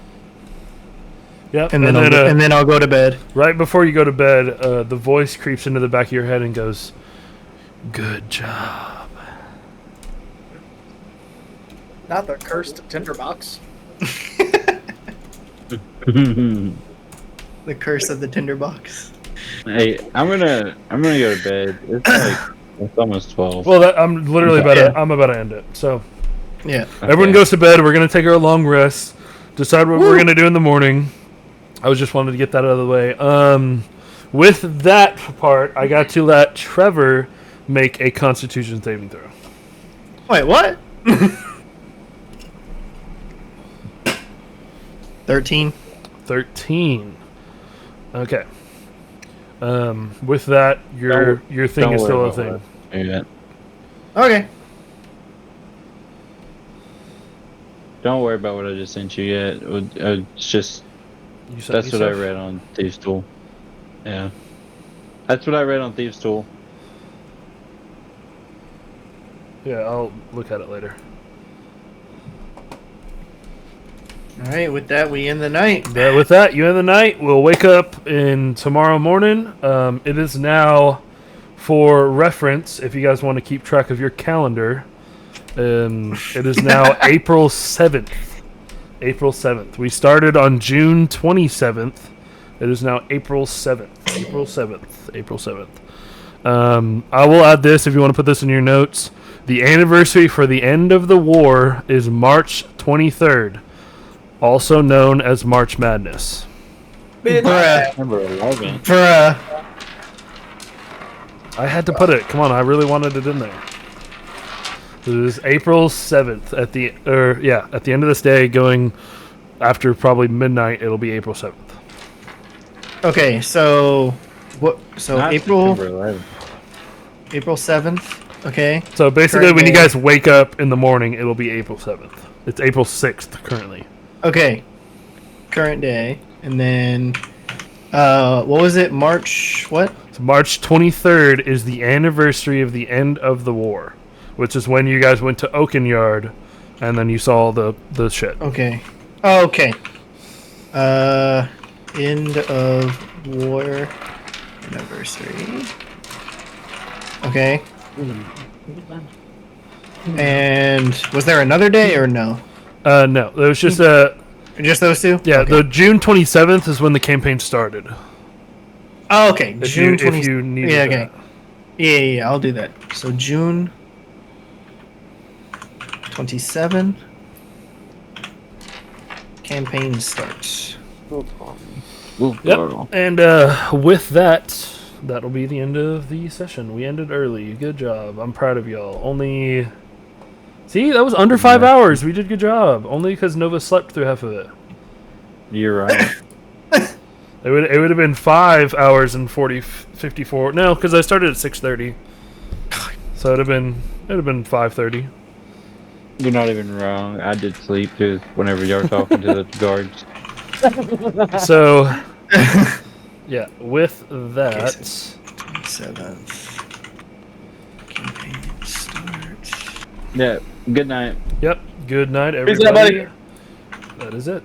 Yep. And then I'll go to bed. Right before you go to bed, the voice creeps into the back of your head and goes, "Good job." Not the cursed tinderbox. The curse of the tinderbox. Hey, I'm gonna go to bed. It's almost 12. Well, I'm literally I'm about to end it. So yeah, everyone goes to bed. We're gonna take our long rest. Decide what we're gonna do in the morning. I was just wanted to get that out of the way. With that part, I got to let Trevor make a Constitution saving throw. Wait, what? 13. 13. Okay. With that, your thing is still a thing. Yeah. Okay. Don't worry about what I just sent you yet. It's just that's what I read on Thieves' Tool. Yeah. That's what I read on Thieves' Tool. Yeah, I'll look at it later. All right, with that, we end the night. But with that, you end the night. We'll wake up in tomorrow morning. It is now, for reference, if you guys want to keep track of your calendar, it is now April 7th. April 7th. We started on June 27th. It is now April 7th. April 7th. April 7th. I will add this if you want to put this in your notes. The anniversary for the end of the war is March 23rd. Also known as March Madness. Bruh. Number 11. Bruh. I had to put it. Come on, I really wanted it in there. It is April 7th at the end of this day, going after probably midnight. It'll be April 7th. Okay, so what? So Not April September 11th. April 7th. Okay. So basically, Current when you day. guys wake up in the morning, it'll be April 7th. It's April 6th currently. Okay. Current day, and then what was it? March what? So March 23rd is the anniversary of the end of the war, which is when you guys went to Oaken Yard, and then you saw the shit. Okay. Oh, okay. End of war anniversary. Okay. And was there another day or no? No, it was just Just those two? yeah. Okay. The June 27th is when the campaign started. Oh, okay. If June you 20. if you need Yeah, okay. Yeah, I'll do that. So June 27. Campaign starts. Yep. And with that, that'll be the end of the session. We ended early. Good job. I'm proud of y'all. Only. See, that was under 5 hours. We did good job. Only because Nova slept through half of it. You're right. It would have been 5 hours and 54. No, because I started at 6:30. So it'd have been 5:30. You're not even wrong. I did sleep too whenever you were talking to the guards. So yeah, with that, 27th. Campaign starts. Yeah. Good night. yep. Good night, Peace out, everybody. buddy. That is it.